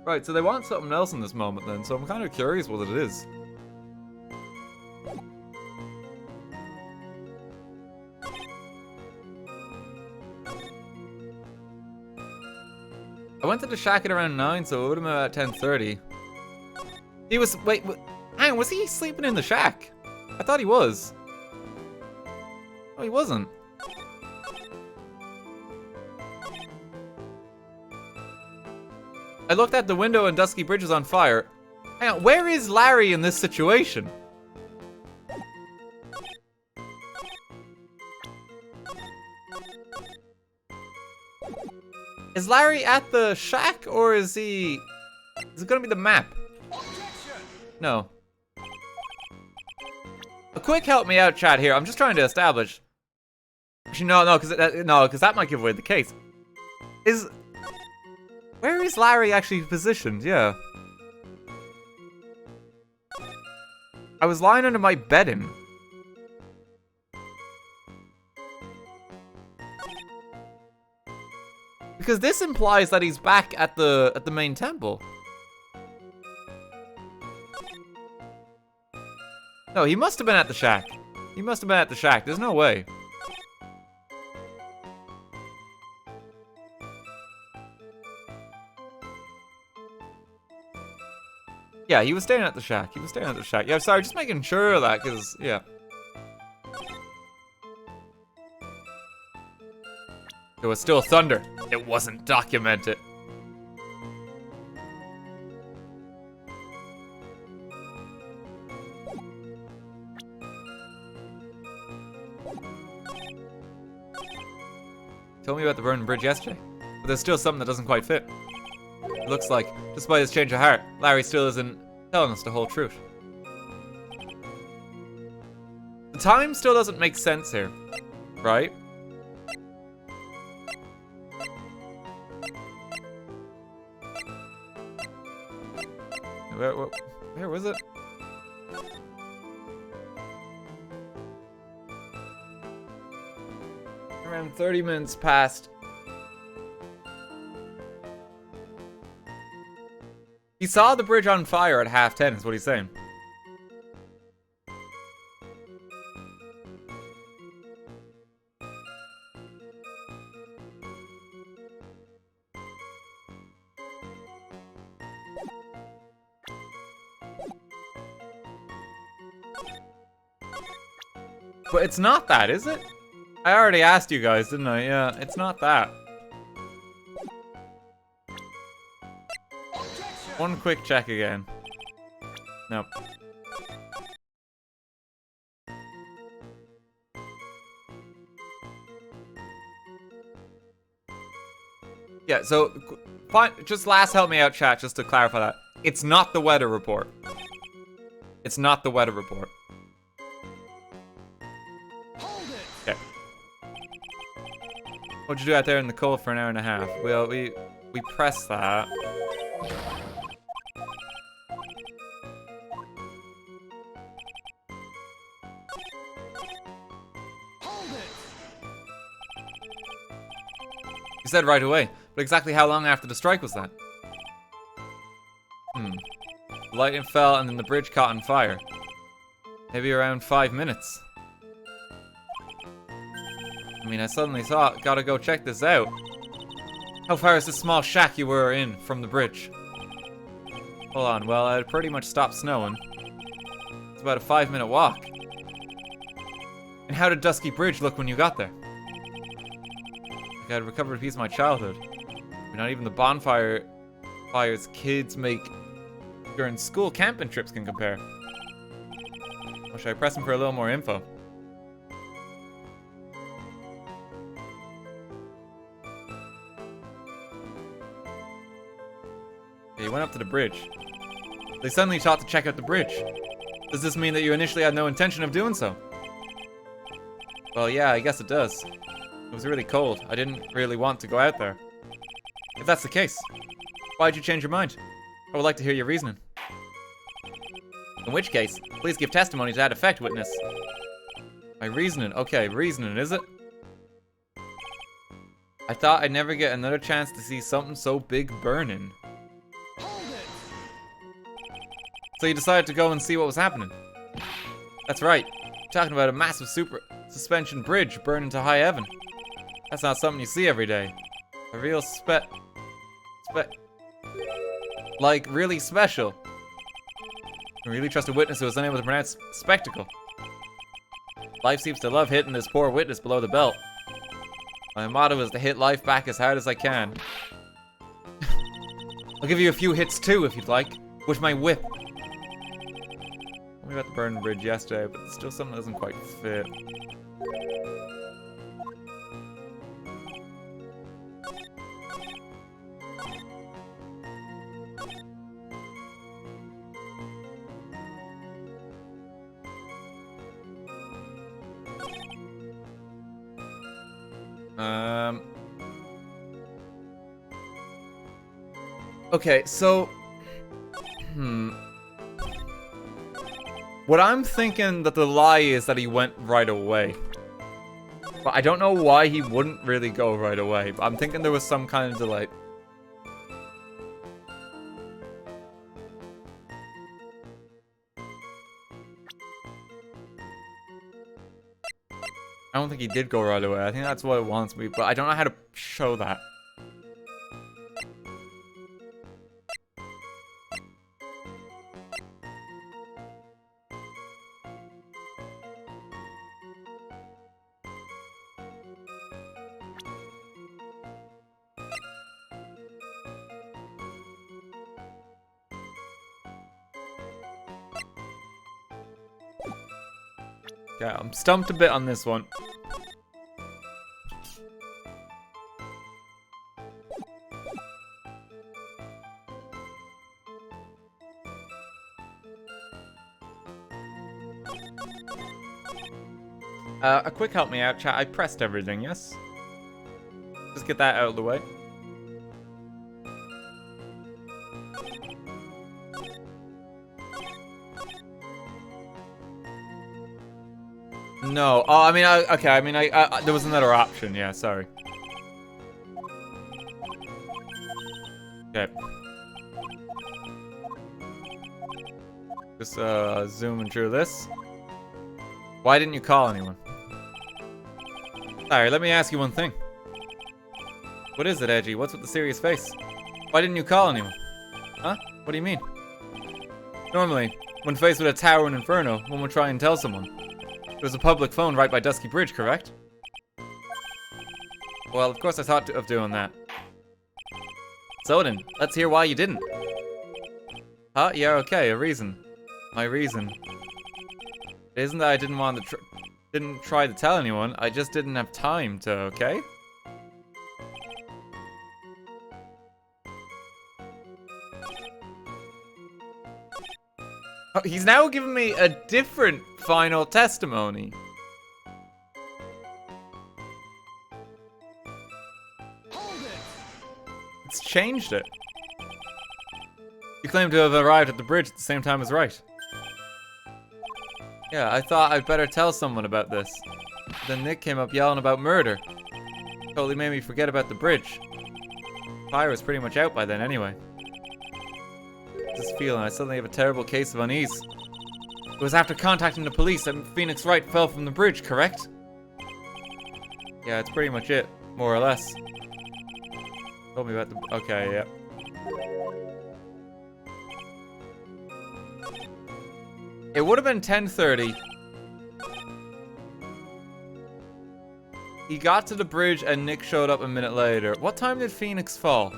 Right, so they want something else in this moment then, so I'm kind of curious what it is. I went to the shack at around 9, so it would have been about 10:30. He was, wait, hang on, was he sleeping in the shack? I thought he was. Oh, he wasn't. I looked out the window and Dusky Bridge is on fire. Hang on, where is Larry in this situation? Is Larry at the shack or is he... Is it gonna be the map? No. A quick help me out, chat here. I'm just trying to establish. Actually, no, because that might give away the case. Where is Larry actually positioned? Yeah. I was lying under my bedding. Because this implies that he's back at the main temple. No, he must have been at the shack. He must have been at the shack. There's no way. Yeah, he was staying at the shack. He was staying at the shack. Yeah, sorry, just making sure of that, because, yeah. There was still thunder. It wasn't documented. Told me about the burning bridge yesterday, but there's still something that doesn't quite fit. It looks like, despite his change of heart, Larry still isn't telling us the whole truth. The time still doesn't make sense here, right? Where was it? Around 30 minutes past. He saw the bridge on fire at 10:30 is what he's saying. But it's not that, is it? I already asked you guys, didn't I? Yeah, it's not that. One quick check again. Nope. Yeah, so fine, just last help me out, chat, just to clarify that. It's not the weather report. It's not the weather report. Okay. What'd you do out there in the cold for an hour and a half? Well, we pressed that. You said right away, but exactly how long after the strike was that? The lightning fell and then the bridge caught on fire. Maybe around 5 minutes. I mean, I suddenly thought, gotta go check this out. How far is this small shack you were in from the bridge? Hold on, well, it pretty much stopped snowing. It's about a 5-minute walk. And how did Dusky Bridge look when you got there? Like I'd recovered a piece of my childhood. Not even the bonfires kids make during school camping trips can compare. Or should I press him for a little more info? Okay, you went up to the bridge. They suddenly thought to check out the bridge. Does this mean that you initially had no intention of doing so? Well, yeah, I guess it does. It was really cold. I didn't really want to go out there. If that's the case, why'd you change your mind? I would like to hear your reasoning. In which case, please give testimony to that effect, witness. My reasoning? Okay, reasoning, is it? I thought I'd never get another chance to see something so big burning. So you decided to go and see what was happening? That's right. You're talking about a massive super suspension bridge burning to high heaven. That's not something you see every day. A real like, really special. I really trust a witness who was unable to pronounce spectacle. Life seems to love hitting this poor witness below the belt. My motto is to hit life back as hard as I can. I'll give you a few hits too, if you'd like, with my whip. We got the burning bridge yesterday, but still something doesn't quite fit. Okay, so... What I'm thinking that the lie is that he went right away. But I don't know why he wouldn't really go right away. But I'm thinking there was some kind of delay. I don't think he did go right away. I think that's what it wants me, but I don't know how to show that. Yeah, I'm stumped a bit on this one. A quick help me out, chat. I pressed everything, yes? Just get that out of the way. No. Oh, I mean, okay. I mean, there was another option. Yeah, sorry. Okay. Just zooming through this. Why didn't you call anyone? Sorry, let me ask you one thing. What is it, Edgy? What's with the serious face? Why didn't you call anyone? Huh? What do you mean? Normally, when faced with a towering inferno, one would try and tell someone. There's a public phone right by Dusky Bridge, correct? Well, of course I thought of doing that. So then, let's hear why you didn't. Huh? Yeah, okay, a reason. My reason. It isn't that I didn't want to didn't try to tell anyone, I just didn't have time to, okay? Oh, he's now giving me a different final testimony. Hold it. It's changed it. You claim to have arrived at the bridge at the same time as Wright. Yeah, I thought I'd better tell someone about this. Then Nick came up yelling about murder. Totally made me forget about the bridge. Fire was pretty much out by then anyway. This feeling, I suddenly have a terrible case of unease. It was after contacting the police that Phoenix Wright fell from the bridge, correct? Yeah, it's pretty much it, more or less. Told me about the... Okay, yeah. It would have been 10:30. He got to the bridge and Nick showed up a minute later. What time did Phoenix fall?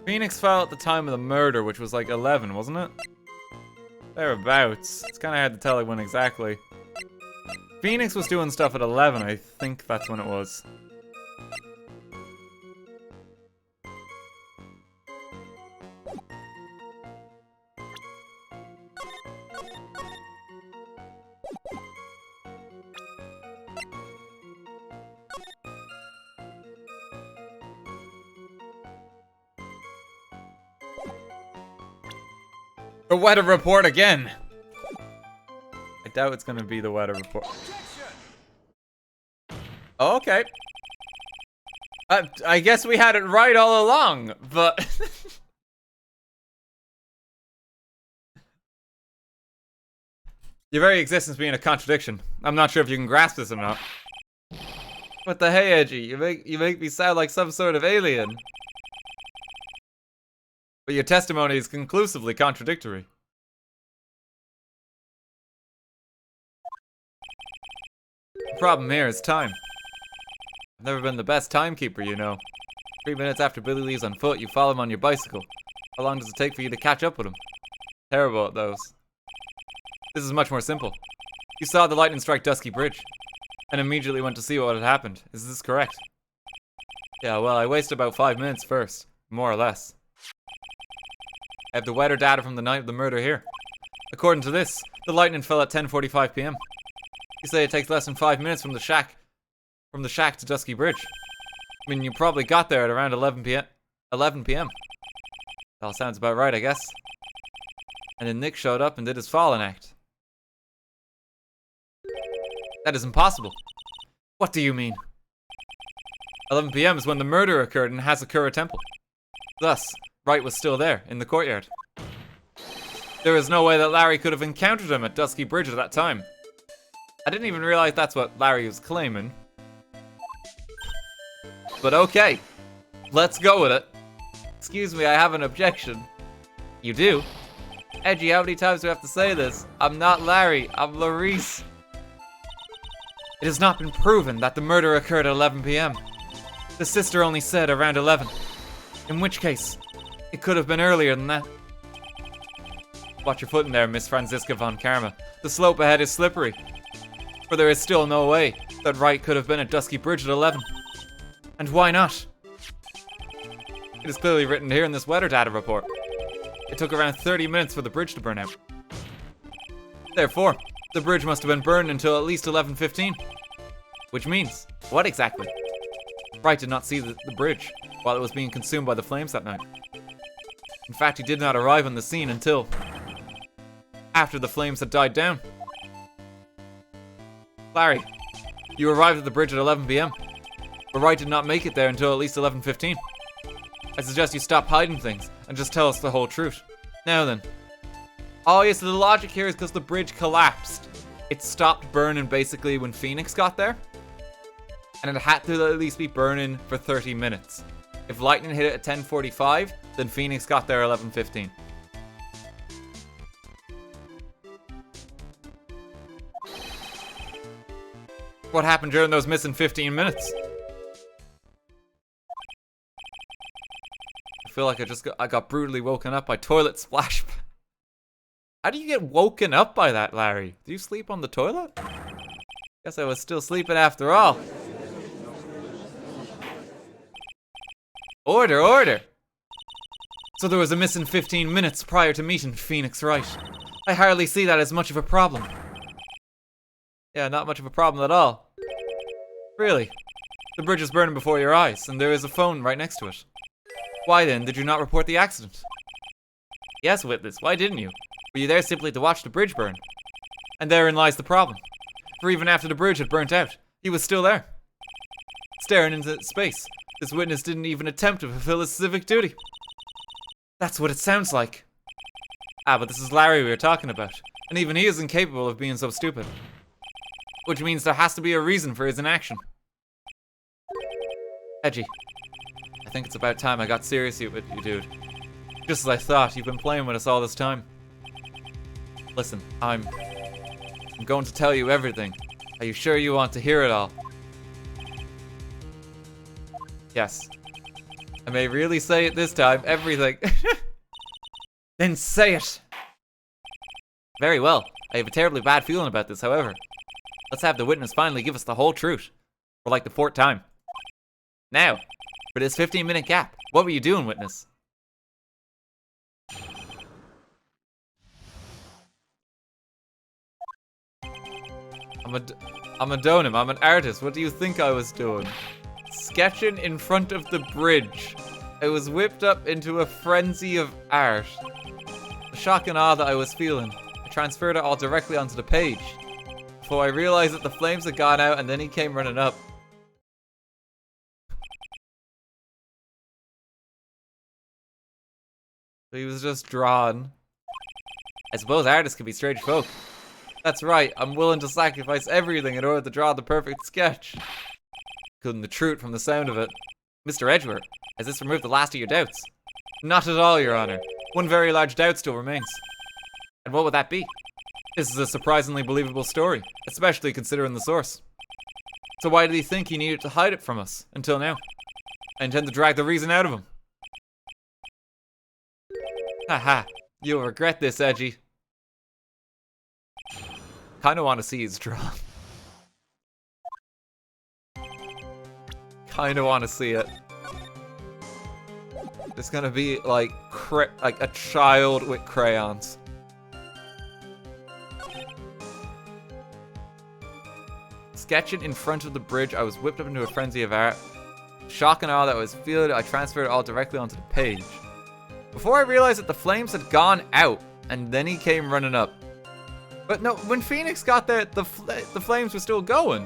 Phoenix fell at the time of the murder, which was like 11, wasn't it? Thereabouts. It's kind of hard to tell like when exactly. Phoenix was doing stuff at 11, I think that's when it was. The weather report again! I doubt it's gonna be the weather report. Oh, okay. I guess we had it right all along, but... Your very existence being a contradiction. I'm not sure if you can grasp this or not. What the hey, Edgy? You make me sound like some sort of alien. But your testimony is conclusively contradictory. The problem here is time. I've never been the best timekeeper, you know. 3 minutes after Billy leaves on foot, you follow him on your bicycle. How long does it take for you to catch up with him? Terrible at those. This is much more simple. You saw the lightning strike Dusky Bridge, and immediately went to see what had happened. Is this correct? Yeah, well, I wasted about 5 minutes first, more or less. I have the weather data from the night of the murder here. According to this, the lightning fell at 10:45 p.m. You say it takes less than 5 minutes from the shack to Dusky Bridge. I mean, you probably got there at around 11 p.m. That all sounds about right, I guess. And then Nick showed up and did his fallen act. That is impossible. What do you mean? 11 p.m. is when the murder occurred in Hazakura Temple. Thus, Wright was still there, in the courtyard. There is no way that Larry could have encountered him at Dusky Bridge at that time. I didn't even realize that's what Larry was claiming. But okay, let's go with it. Excuse me, I have an objection. You do? Edgy, how many times do I have to say this? I'm not Larry, I'm Larice. It has not been proven that the murder occurred at 11 p.m. The sister only said around 11. In which case, it could have been earlier than that. Watch your footing there, Miss Franziska von Karma. The slope ahead is slippery. For there is still no way that Wright could have been at Dusky Bridge at 11. And why not? It is clearly written here in this weather data report. It took around 30 minutes for the bridge to burn out. Therefore, the bridge must have been burned until at least 11:15. Which means, what exactly? Wright did not see the bridge while it was being consumed by the flames that night. In fact, he did not arrive on the scene until after the flames had died down. Larry, you arrived at the bridge at 11 p.m. But Wright did not make it there until at least 11:15. I suggest you stop hiding things and just tell us the whole truth. Now then. Oh yes, so the logic here is because the bridge collapsed. It stopped burning basically when Phoenix got there. And it had to at least be burning for 30 minutes. If lightning hit it at 10:45, then Phoenix got there at 11:15. What happened during those missing 15 minutes? I feel like I got brutally woken up by toilet splash. How do you get woken up by that, Larry? Do you sleep on the toilet? Guess I was still sleeping after all. Order, order! So there was a missing 15 minutes prior to meeting Phoenix Wright. I hardly see that as much of a problem. Yeah, not much of a problem at all. Really? The bridge is burning before your eyes, and there is a phone right next to it. Why then did you not report the accident? Yes, witness, why didn't you? Were you there simply to watch the bridge burn? And therein lies the problem. For even after the bridge had burnt out, he was still there. Staring into space, this witness didn't even attempt to fulfill his civic duty. That's what it sounds like. Ah, but this is Larry we were talking about, and even he is incapable of being so stupid. Which means there has to be a reason for his inaction. Edgy, I think it's about time I got serious with you, dude. Just as I thought, you've been playing with us all this time. Listen, I'm going to tell you everything. Are you sure you want to hear it all? Yes. I may really say it this time, everything. Then say it! Very well. I have a terribly bad feeling about this, however. Let's have the witness finally give us the whole truth. For like the 4th time. Now, for this 15-minute gap, what were you doing, witness? I'm a donim, I'm an artist. What do you think I was doing? Sketching in front of the bridge. I was whipped up into a frenzy of art. The shock and awe that I was feeling, I transferred it all directly onto the page. Before I realized that the flames had gone out and then he came running up. So he was just drawn. I suppose artists can be strange folk. That's right, I'm willing to sacrifice everything in order to draw the perfect sketch. Couldn't the truth from the sound of it. Mr. Edgeworth, has this removed the last of your doubts? Not at all, Your Honor. One very large doubt still remains. And what would that be? This is a surprisingly believable story, especially considering the source. So why did he think he needed to hide it from us, until now? I intend to drag the reason out of him. Haha, you'll regret this, Edgy. Kinda wanna see his draw. Kinda wanna see it. It's gonna be like a child with crayons. Sketching in front of the bridge, I was whipped up into a frenzy of art. Shock and awe that I was feeling, I transferred it all directly onto the page. Before I realized that the flames had gone out, and then he came running up. But no, when Phoenix got there, the flames were still going.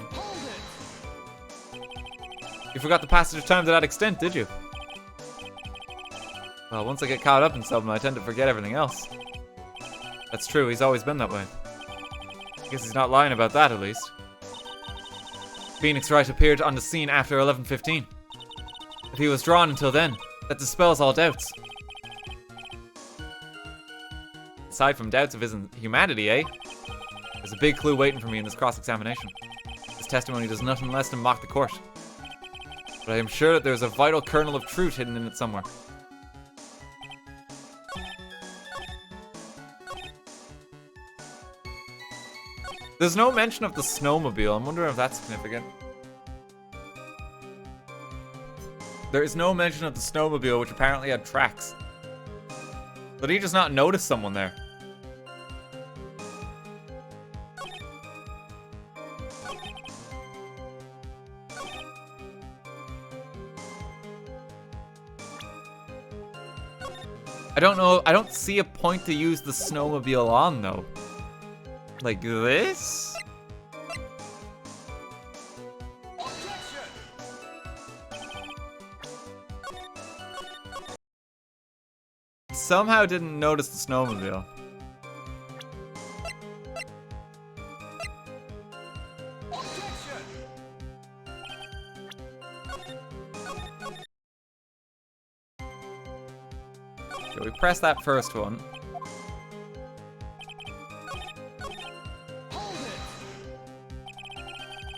You forgot the passage of time to that extent, did you? Well, once I get caught up in something, I tend to forget everything else. That's true, he's always been that way. I guess he's not lying about that, at least. Phoenix Wright appeared on the scene after 11:15. If he was drawn until then, that dispels all doubts. Aside from doubts of his humanity, eh? There's a big clue waiting for me in this cross-examination. This testimony does nothing less than mock the court. But I am sure that there's a vital kernel of truth hidden in it somewhere. There's no mention of the snowmobile. I'm wondering if that's significant. There is no mention of the snowmobile, which apparently had tracks. Did he just not notice someone there? I don't know. I don't see a point to use the snowmobile on, though. Like this? Somehow didn't notice the snowmobile. Okay, we press that first one.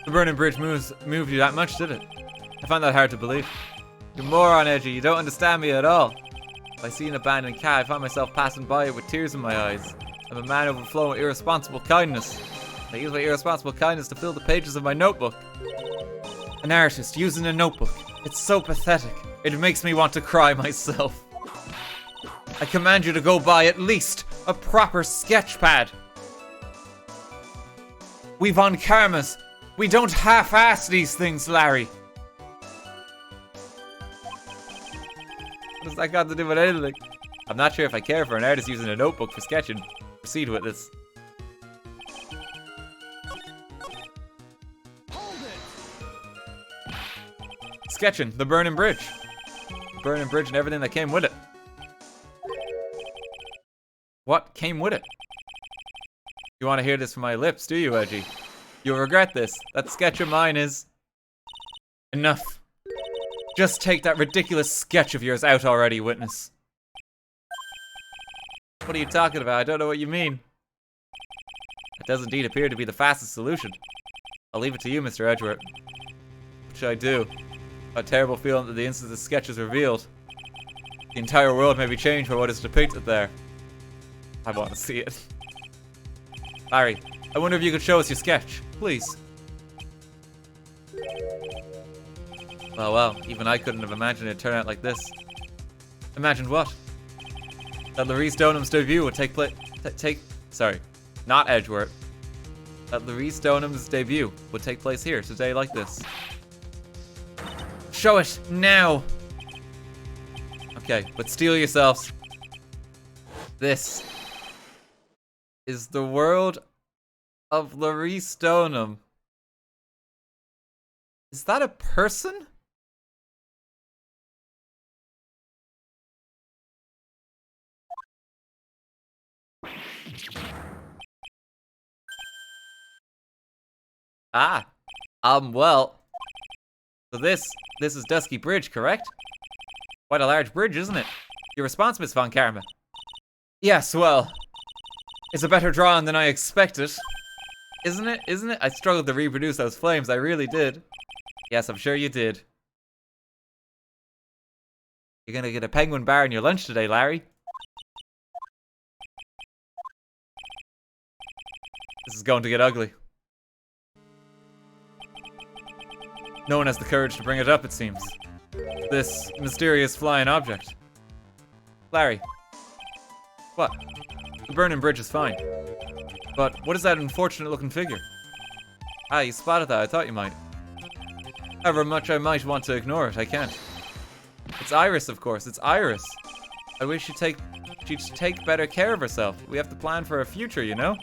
The burning bridge moved you that much, did it? I find that hard to believe. You're moron, Edgy. You don't understand me at all. If I see an abandoned cat, I find myself passing by it with tears in my eyes. I'm a man overflowing with irresponsible kindness. I use my irresponsible kindness to fill the pages of my notebook. An artist using a notebook. It's so pathetic. It makes me want to cry myself. I command you to go buy at least a proper sketch pad. We've on karmas. We don't half-ass these things, Larry. What has that got to do with anything? I'm not sure if I care for an artist using a notebook for sketching. Proceed with this. Sketching the burning bridge. The burning bridge and everything that came with it. What came with it? You want to hear this from my lips, do you, Edgy? You'll regret this. That sketch of mine is... enough. Just take that ridiculous sketch of yours out already, witness. What are you talking about? I don't know what you mean. It does indeed appear to be the fastest solution. I'll leave it to you, Mr. Edgeworth. What should I do? A terrible feeling that the instant the sketch is revealed, the entire world may be changed by what is depicted there. I want to see it. Larry, I wonder if you could show us your sketch, please. Well, even I couldn't have imagined it'd turn out like this. Imagined what? That Larice Donham's debut would take place... Sorry, not Edgeworth. That Larice Donham's debut would take place here, today like this. Show it, now! Okay, but steel yourselves. This is the world of Larice Donham. Is that a person? Ah, well. So this is Dusky Bridge, correct? Quite a large bridge, isn't it? Your response, Miss Von Karma. Yes, well, it's a better drawing than I expected. Isn't it? I struggled to reproduce those flames, I really did. Yes, I'm sure you did. You're gonna get a penguin bar in your lunch today, Larry. This is going to get ugly. No one has the courage to bring it up, it seems. This mysterious flying object. Larry. What? The burning bridge is fine. But what is that unfortunate looking figure? Ah, you spotted that. I thought you might. However much I might want to ignore it, I can't. It's Iris, of course. It's Iris. I wish she'd take better care of herself. We have to plan for her future, you know?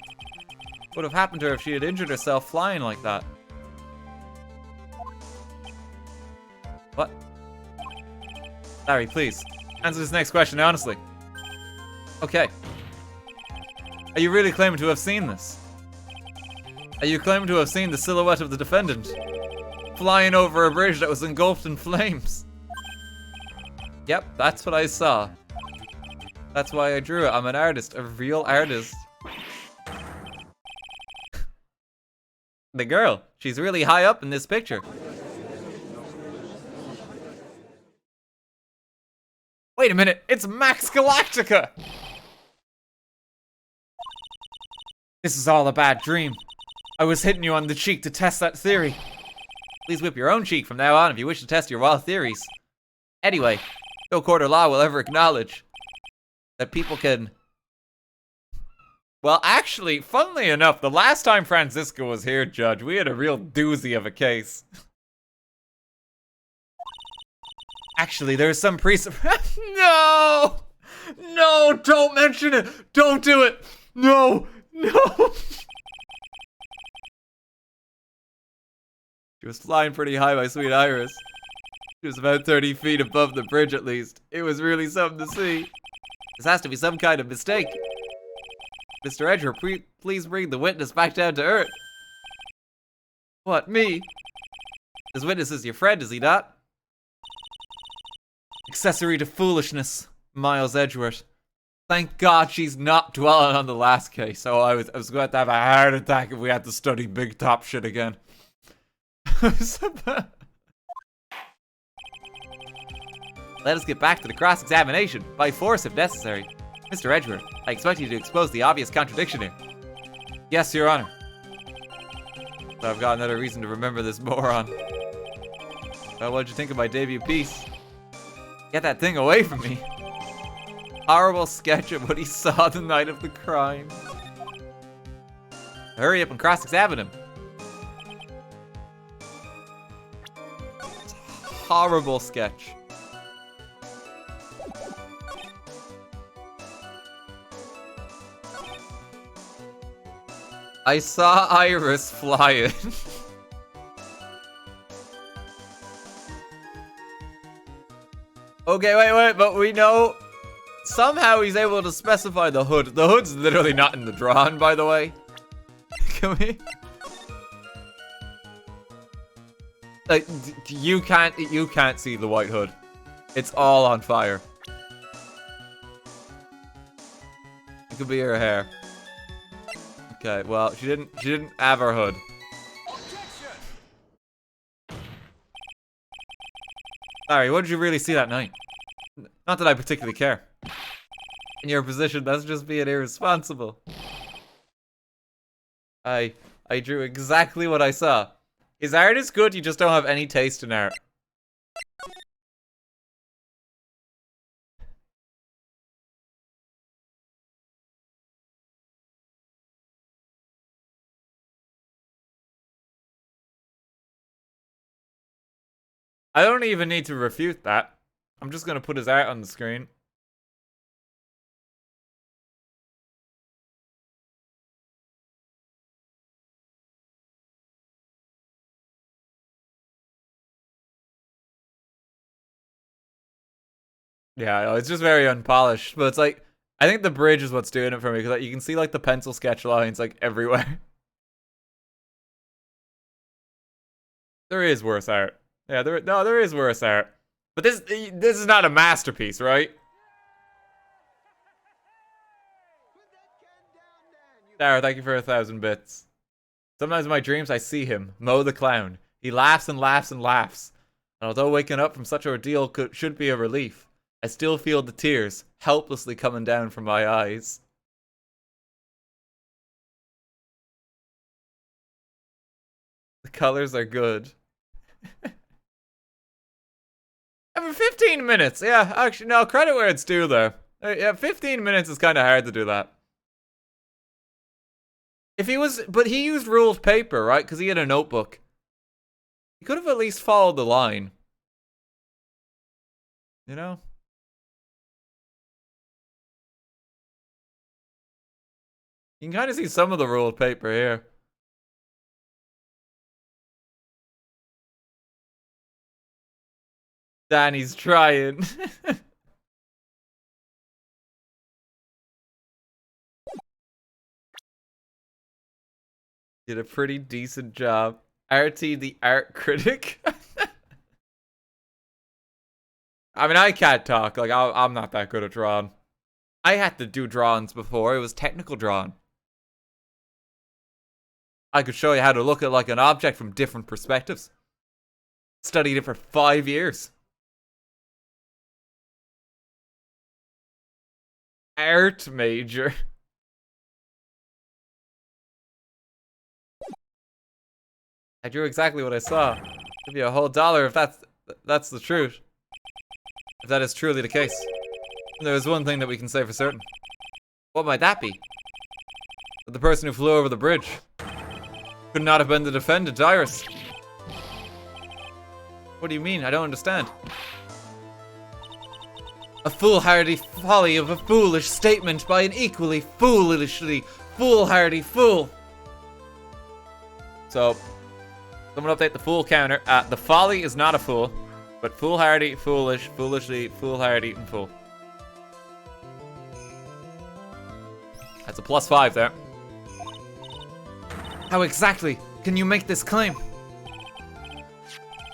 What would have happened to her if she had injured herself flying like that? What? Larry, please. Answer this next question honestly. Okay. Are you really claiming to have seen this? Are you claiming to have seen the silhouette of the defendant flying over a bridge that was engulfed in flames? Yep, that's what I saw. That's why I drew it. I'm an artist, a real artist. The girl. She's really high up in this picture. Wait a minute, it's Max Galactica! This is all a bad dream. I was hitting you on the cheek to test that theory. Please whip your own cheek from now on if you wish to test your wild theories. Anyway, no court of law will ever acknowledge that people can... Well, actually, funnily enough, the last time Francisco was here, Judge, we had a real doozy of a case. Actually, there's some No! No, don't mention it! Don't do it! No! No! She was flying pretty high, my sweet Iris. She was about 30 feet above the bridge, at least. It was really something to see. This has to be some kind of mistake. Mr. Edger, please bring the witness back down to Earth. What, me? This witness is your friend, is he not? Accessory to foolishness, Miles Edgeworth. Thank God she's not dwelling on the last case. Oh, I was going to have a heart attack if we had to study big top shit again. Let us get back to the cross-examination, by force if necessary. Mr. Edgeworth, I expect you to expose the obvious contradiction here. Yes, Your Honor. So I've got another reason to remember this moron. Well, what'd you think of my debut piece? Get that thing away from me. Horrible sketch of what he saw the night of the crime. Hurry up and cross-examine him. Horrible sketch. I saw Iris flying. Okay, wait, but we know somehow he's able to specify the hood. The hood's literally not in the drawing, by the way. Can we? Like, you can't see the white hood. It's all on fire. It could be her hair. Okay, well, she didn't have her hood. Sorry, what did you really see that night? Not that I particularly care. In your position, that's just being irresponsible. I drew exactly what I saw. His art is good, you just don't have any taste in art. I don't even need to refute that. I'm just gonna put his art on the screen. Yeah, it's just very unpolished, but it's like, I think the bridge is what's doing it for me, because like, you can see like the pencil sketch lines like everywhere. There is worse art. Yeah, there is worse art. But this is not a masterpiece, right? Dara, thank you for 1,000 bits. Sometimes in my dreams I see him, Mo the Clown. He laughs and laughs and laughs. And although waking up from such an ordeal should be a relief, I still feel the tears helplessly coming down from my eyes. The colors are good. For 15 minutes, yeah, actually, no, credit where it's due there. Yeah, 15 minutes is kind of hard to do that. But he used ruled paper, right? Because he had a notebook. He could have at least followed the line. You know? You can kind of see some of the ruled paper here. Danny's trying. Did a pretty decent job. RT the art critic. I mean, I can't talk. Like, I'm not that good at drawing. I had to do drawings before. It was technical drawing. I could show you how to look at like an object from different perspectives. Studied it for 5 years. Art major. I drew exactly what I saw. Give you a whole $1 if that's the truth. If that is truly the case. There is one thing that we can say for certain. What might that be? That the person who flew over the bridge could not have been the defendant, Iris. What do you mean? I don't understand. A foolhardy folly of a foolish statement by an equally foolishly foolhardy fool. So, someone update the fool counter. The folly is not a fool, but foolhardy, foolish, foolishly, foolhardy, and fool. That's a +5 there. How exactly can you make this claim?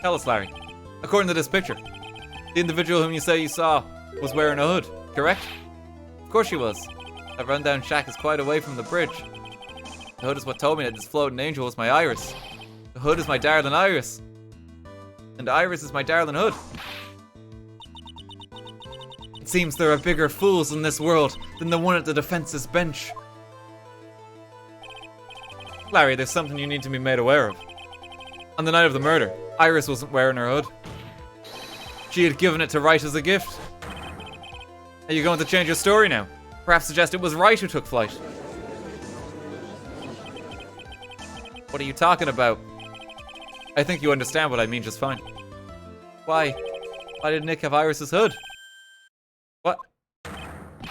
Tell us, Larry. According to this picture, the individual whom you say you saw was wearing a hood, correct? Of course she was. That rundown shack is quite away from the bridge. The hood is what told me that this floating angel was my Iris. The hood is my darling Iris. And Iris is my darling hood. It seems there are bigger fools in this world than the one at the defense's bench. Larry, there's something you need to be made aware of. On the night of the murder, Iris wasn't wearing her hood. She had given it to Wright as a gift. Are you going to change your story now? Perhaps suggest it was Wright who took flight. What are you talking about? I think you understand what I mean just fine. Why? Why did Nick have Iris's hood? What?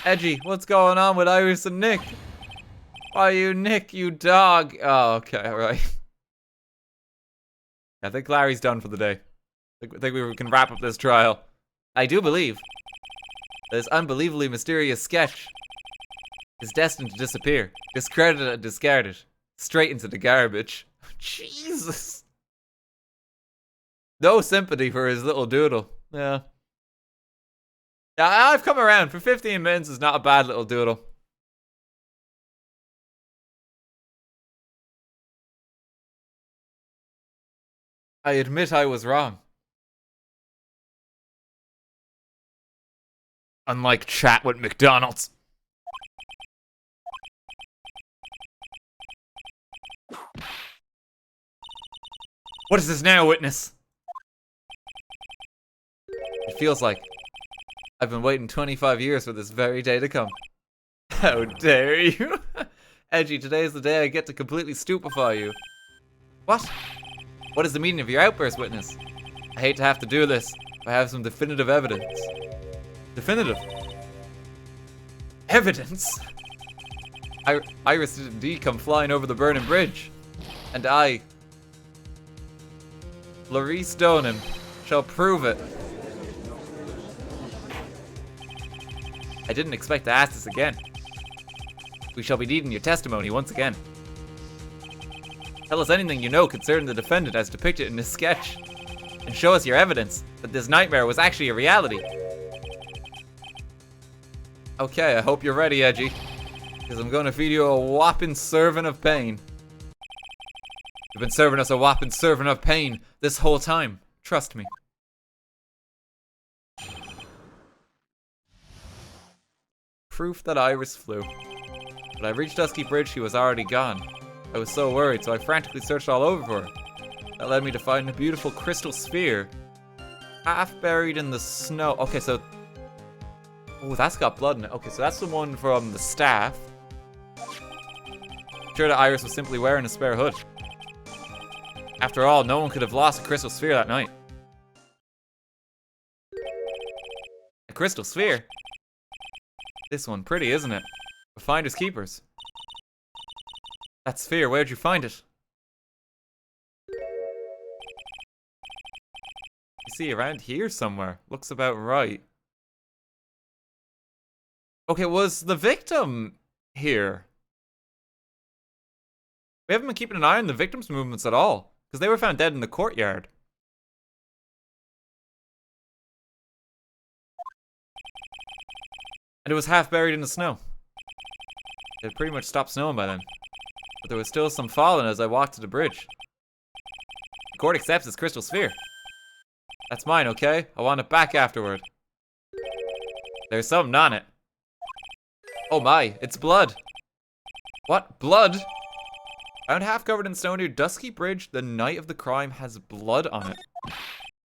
Edgy, what's going on with Iris and Nick? Why you Nick, you dog? Oh, okay, alright. I think Larry's done for the day. I think we can wrap up this trial. I do believe this unbelievably mysterious sketch is destined to disappear, discredited and discarded, straight into the garbage. Jesus. No sympathy for his little doodle. Yeah. Yeah, I've come around. For 15 minutes is not a bad little doodle. I admit I was wrong. Unlike chat with McDonald's. What is this now, witness? It feels like I've been waiting 25 years for this very day to come. How dare you? Edgy, today is the day I get to completely stupefy you. What? What is the meaning of your outburst, witness? I hate to have to do this, but I have some definitive evidence. Definitive? Evidence? Iris did indeed come flying over the burning bridge. And I, Clarice Donham, shall prove it. I didn't expect to ask this again. We shall be needing your testimony once again. Tell us anything you know concerning the defendant as depicted in this sketch. And show us your evidence that this nightmare was actually a reality. Okay, I hope you're ready, Edgy. Because I'm going to feed you a whopping serving of pain. You've been serving us a whopping serving of pain this whole time. Trust me. Proof that Iris flew. When I reached Dusky Bridge, she was already gone. I was so worried, so I frantically searched all over for her. That led me to find a beautiful crystal sphere. Half buried in the snow. Okay, so... oh, that's got blood in it. Okay, so that's the one from the staff. I'm sure that Iris was simply wearing a spare hood. After all, no one could have lost a crystal sphere that night. A crystal sphere? This one, pretty, isn't it? A finder's keepers. That sphere, where'd you find it? You see, around here somewhere. Looks about right. Okay, was the victim here? We haven't been keeping an eye on the victim's movements at all, because they were found dead in the courtyard. And it was half buried in the snow. It had pretty much stopped snowing by then. but there was still some falling as I walked to the bridge. The court accepts this crystal sphere. That's mine, okay? I want it back afterward. There's something on it. Oh my, it's blood. What? Blood? Found half covered in stone near Dusky Bridge the night of the crime has blood on it.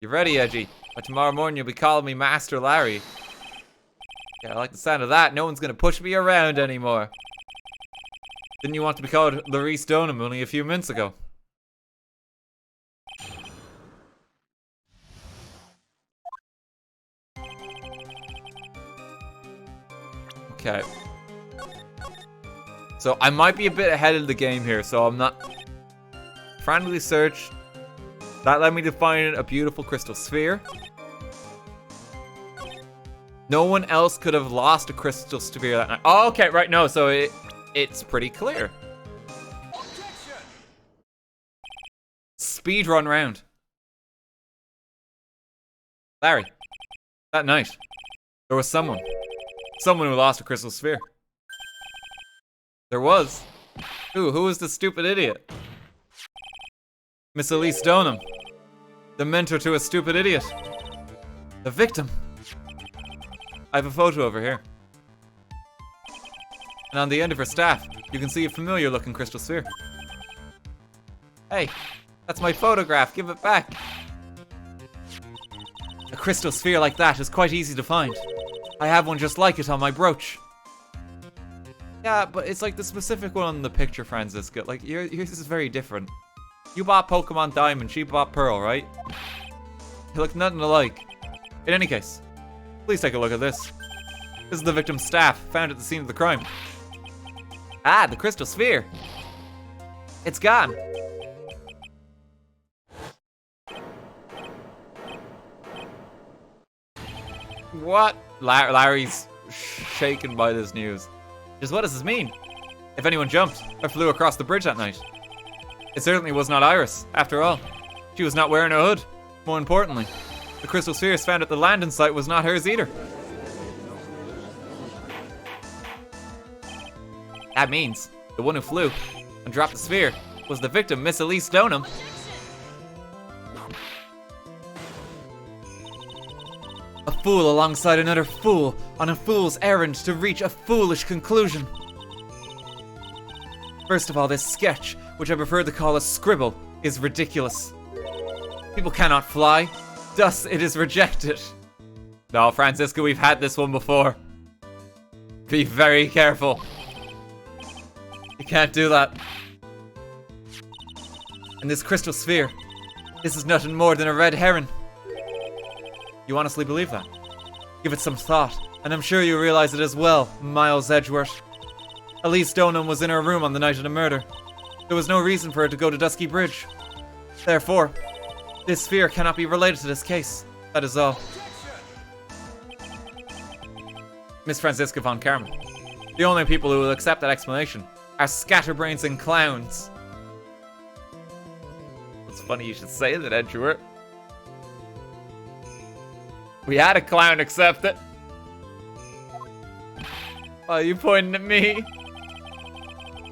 You ready, Edgy? By tomorrow morning you'll be calling me Master Larry. Yeah, I like the sound of that. No one's gonna push me around anymore. Didn't you want to be called Larry Stoneham only a few minutes ago? Okay. So I might be a bit ahead of the game here, so I'm not... Frantically search. That led me to find a beautiful crystal sphere. No one else could have lost a crystal sphere that night. Oh, okay, right, no, so it's pretty clear. Speed run round. Larry, that night, there was someone who lost a crystal sphere. There was. Who was the stupid idiot? Miss Elise Stoneham. The mentor to a stupid idiot. The victim. I have a photo over here. And on the end of her staff, you can see a familiar looking crystal sphere. Hey, that's my photograph, give it back. A crystal sphere like that is quite easy to find. I have one just like it on my brooch. Yeah, but it's like the specific one on the picture, Franziska. Like, yours is very different. You bought Pokemon Diamond, she bought Pearl, right? They look nothing alike. In any case, please take a look at this. This is the victim's staff, found at the scene of the crime. Ah, the crystal sphere. It's gone. What? Larry's shaken by this news. Just what does this mean? If anyone jumped or flew across the bridge that night, it certainly was not Iris, after all. She was not wearing a hood. More importantly, the crystal spheres found at the landing site was not hers either. That means the one who flew and dropped the sphere was the victim, Miss Elise Stoneham. A fool alongside another fool on a fool's errand to reach a foolish conclusion. First of all, this sketch, which I prefer to call a scribble, is ridiculous. People cannot fly, thus it is rejected. No, Franziska, we've had this one before. Be very careful. You can't do that. And this crystal sphere, this is nothing more than a red herring. You honestly believe that? Give it some thought, and I'm sure you realize it as well, Miles Edgeworth. Elise Stoneham was in her room on the night of the murder. There was no reason for her to go to Dusky Bridge. Therefore, this sphere cannot be related to this case. That is all. Miss Franziska von Karman. The only people who will accept that explanation are scatterbrains and clowns. It's funny you should say that, Edgeworth. We had a clown accept it. Why are you pointing at me?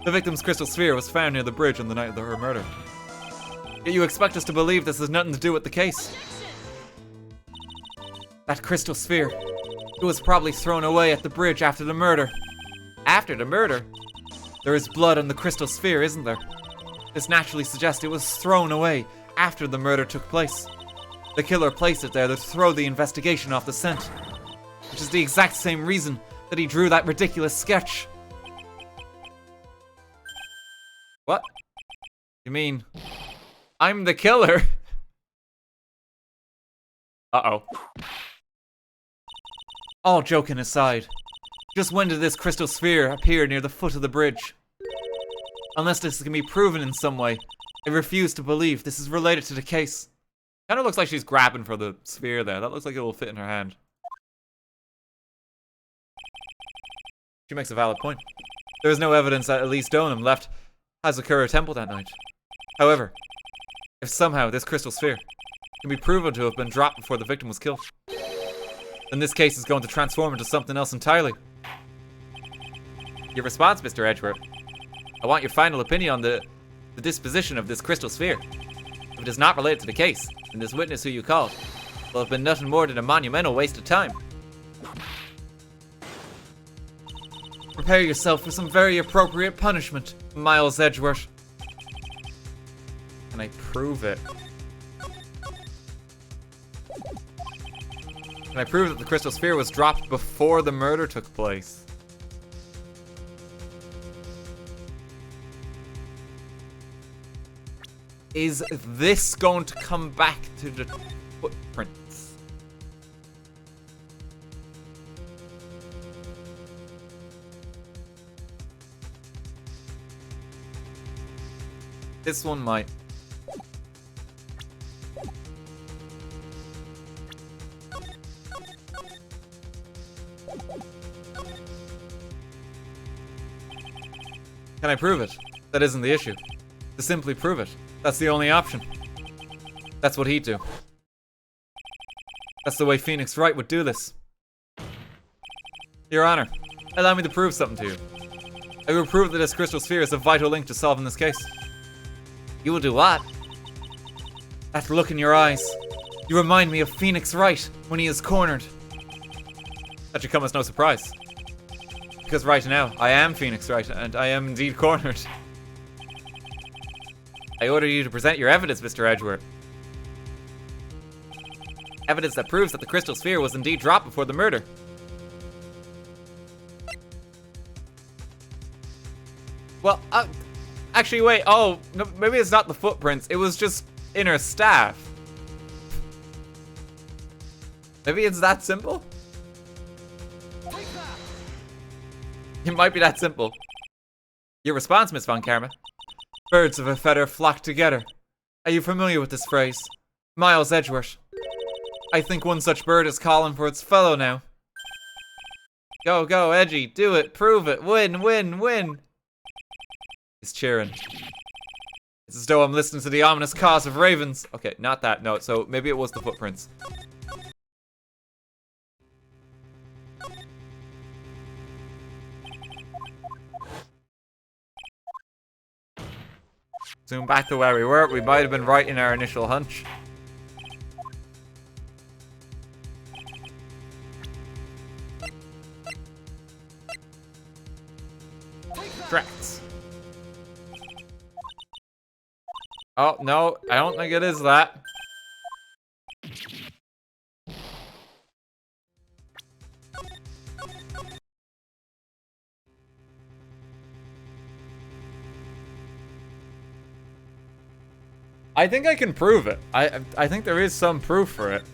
The victim's crystal sphere was found near the bridge on the night of her murder. Yet you expect us to believe this has nothing to do with the case. That crystal sphere, it was probably thrown away at the bridge after the murder. After the murder? There is blood on the crystal sphere, isn't there? This naturally suggests it was thrown away after the murder took place. The killer placed it there to throw the investigation off the scent, which is the exact same reason that he drew that ridiculous sketch. What? You mean I'm the killer? Uh-oh. All joking aside, just when did this crystal sphere appear near the foot of the bridge? Unless this can be proven in some way, I refuse to believe this is related to the case. Kind of looks like she's grabbing for the sphere there. That looks like it will fit in her hand. She makes a valid point. There is no evidence that Elise Stoneham left Hazakura Temple that night. However, if somehow this crystal sphere can be proven to have been dropped before the victim was killed, then this case is going to transform into something else entirely. Your response, Mr. Edgeworth? I want your final opinion on the disposition of this crystal sphere. If it is not related to the case, then this witness who you called will have been nothing more than a monumental waste of time. Prepare yourself for some very appropriate punishment, Miles Edgeworth. Can I prove it? Can I prove that the crystal sphere was dropped before the murder took place? Is this going to come back to the footprints? This one might. Can I prove it? That isn't the issue. To simply prove it. That's the only option. That's what he'd do. That's the way Phoenix Wright would do this. Your Honor, allow me to prove something to you. I will prove that this crystal sphere is a vital link to solving this case. You will do what? That look in your eyes. You remind me of Phoenix Wright when he is cornered. That should come as no surprise. Because right now, I am Phoenix Wright, and I am indeed cornered. I order you to present your evidence, Mr. Edgeworth. Evidence that proves that the crystal sphere was indeed dropped before the murder. Well, actually, wait. Oh, no, maybe it's not the footprints. It was just in her staff. Maybe it's that simple? It might be that simple. Your response, Miss Von Karma. Birds of a feather flock together. Are you familiar with this phrase? Miles Edgeworth. I think one such bird is calling for its fellow now. Go, go, Edgy. Do it. Prove it. Win, win, win. He's cheering. It's as though I'm listening to the ominous cause of ravens. Okay, not that. No, so maybe it was the footprints. Zoom back to where we were. We might have been right in our initial hunch. Correct. Oh, no. I don't think it is that. I think I can prove it. I think there is some proof for it.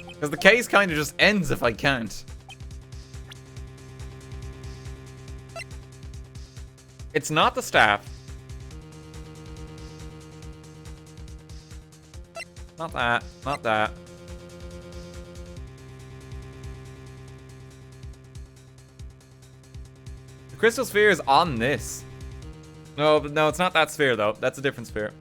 Because the case kind of just ends if I can't. It's not the staff. Not that. Not that. The crystal sphere is on this. No, but no, it's not that sphere though. That's a different sphere.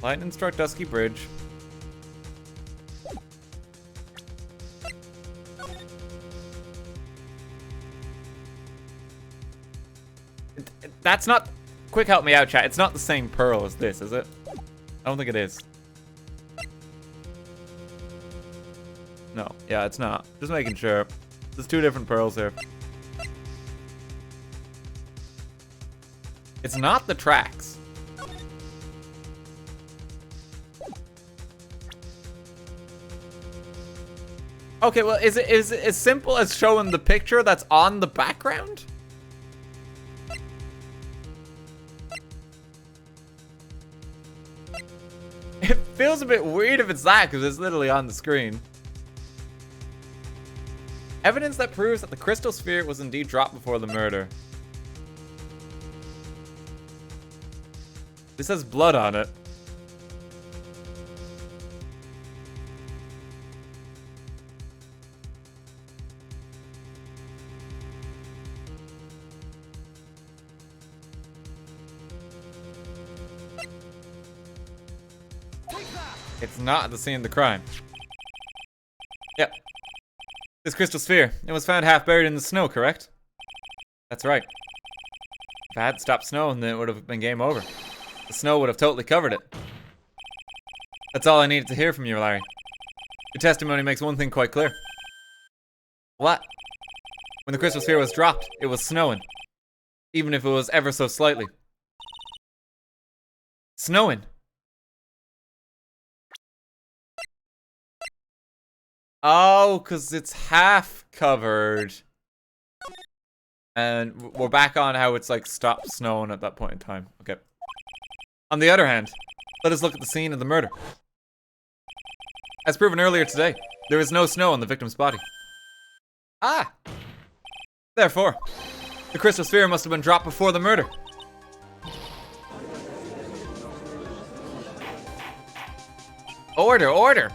Lightning struck Dusky Bridge. That's not... Quick help me out, chat. It's not the same pearl as this, is it? I don't think it is. No. Yeah, it's not. Just making sure. There's two different pearls here. It's not the tracks. Okay, well, is it as simple as showing the picture that's on the background? It feels a bit weird if it's that, because it's literally on the screen. Evidence that proves that the crystal sphere was indeed dropped before the murder. This has blood on it. It's not at the scene of the crime. Yep. This crystal sphere, it was found half buried in the snow, correct? That's right. If I had stopped snowing, then it would have been game over. The snow would have totally covered it. That's all I needed to hear from you, Larry. Your testimony makes one thing quite clear. What? When the crystal sphere was dropped, it was snowing. Even if it was ever so slightly. Snowing? Oh, because it's half covered. And we're back on how it's like stopped snowing at that point in time. Okay. On the other hand, let us look at the scene of the murder. As proven earlier today, there is no snow on the victim's body. Ah! Therefore, the crystal sphere must have been dropped before the murder. Order, order!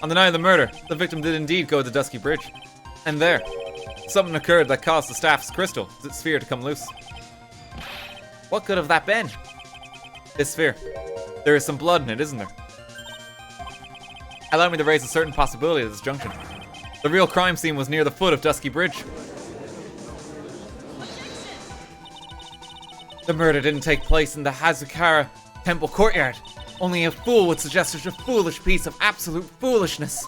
On the night of the murder, the victim did indeed go to Dusky Bridge. And there, something occurred that caused the staff's crystal sphere to come loose. What could have that been? This sphere. There is some blood in it, isn't there? Allow me to raise a certain possibility at this junction. The real crime scene was near the foot of Dusky Bridge. The murder didn't take place in the Hazakura temple courtyard. Only a fool would suggest such a foolish piece of absolute foolishness.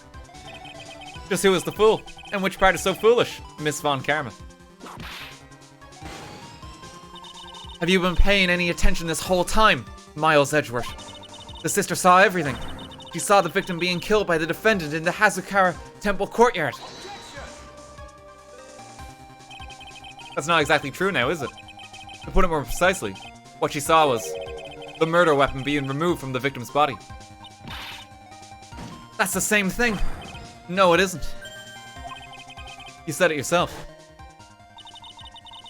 Just who is the fool? And which part is so foolish, Miss Von Karma? Have you been paying any attention this whole time, Miles Edgeworth? The sister saw everything. She saw the victim being killed by the defendant in the Hazakura temple courtyard. That's not exactly true now, is it? To put it more precisely, what she saw was the murder weapon being removed from the victim's body. That's the same thing. No, it isn't. You said it yourself.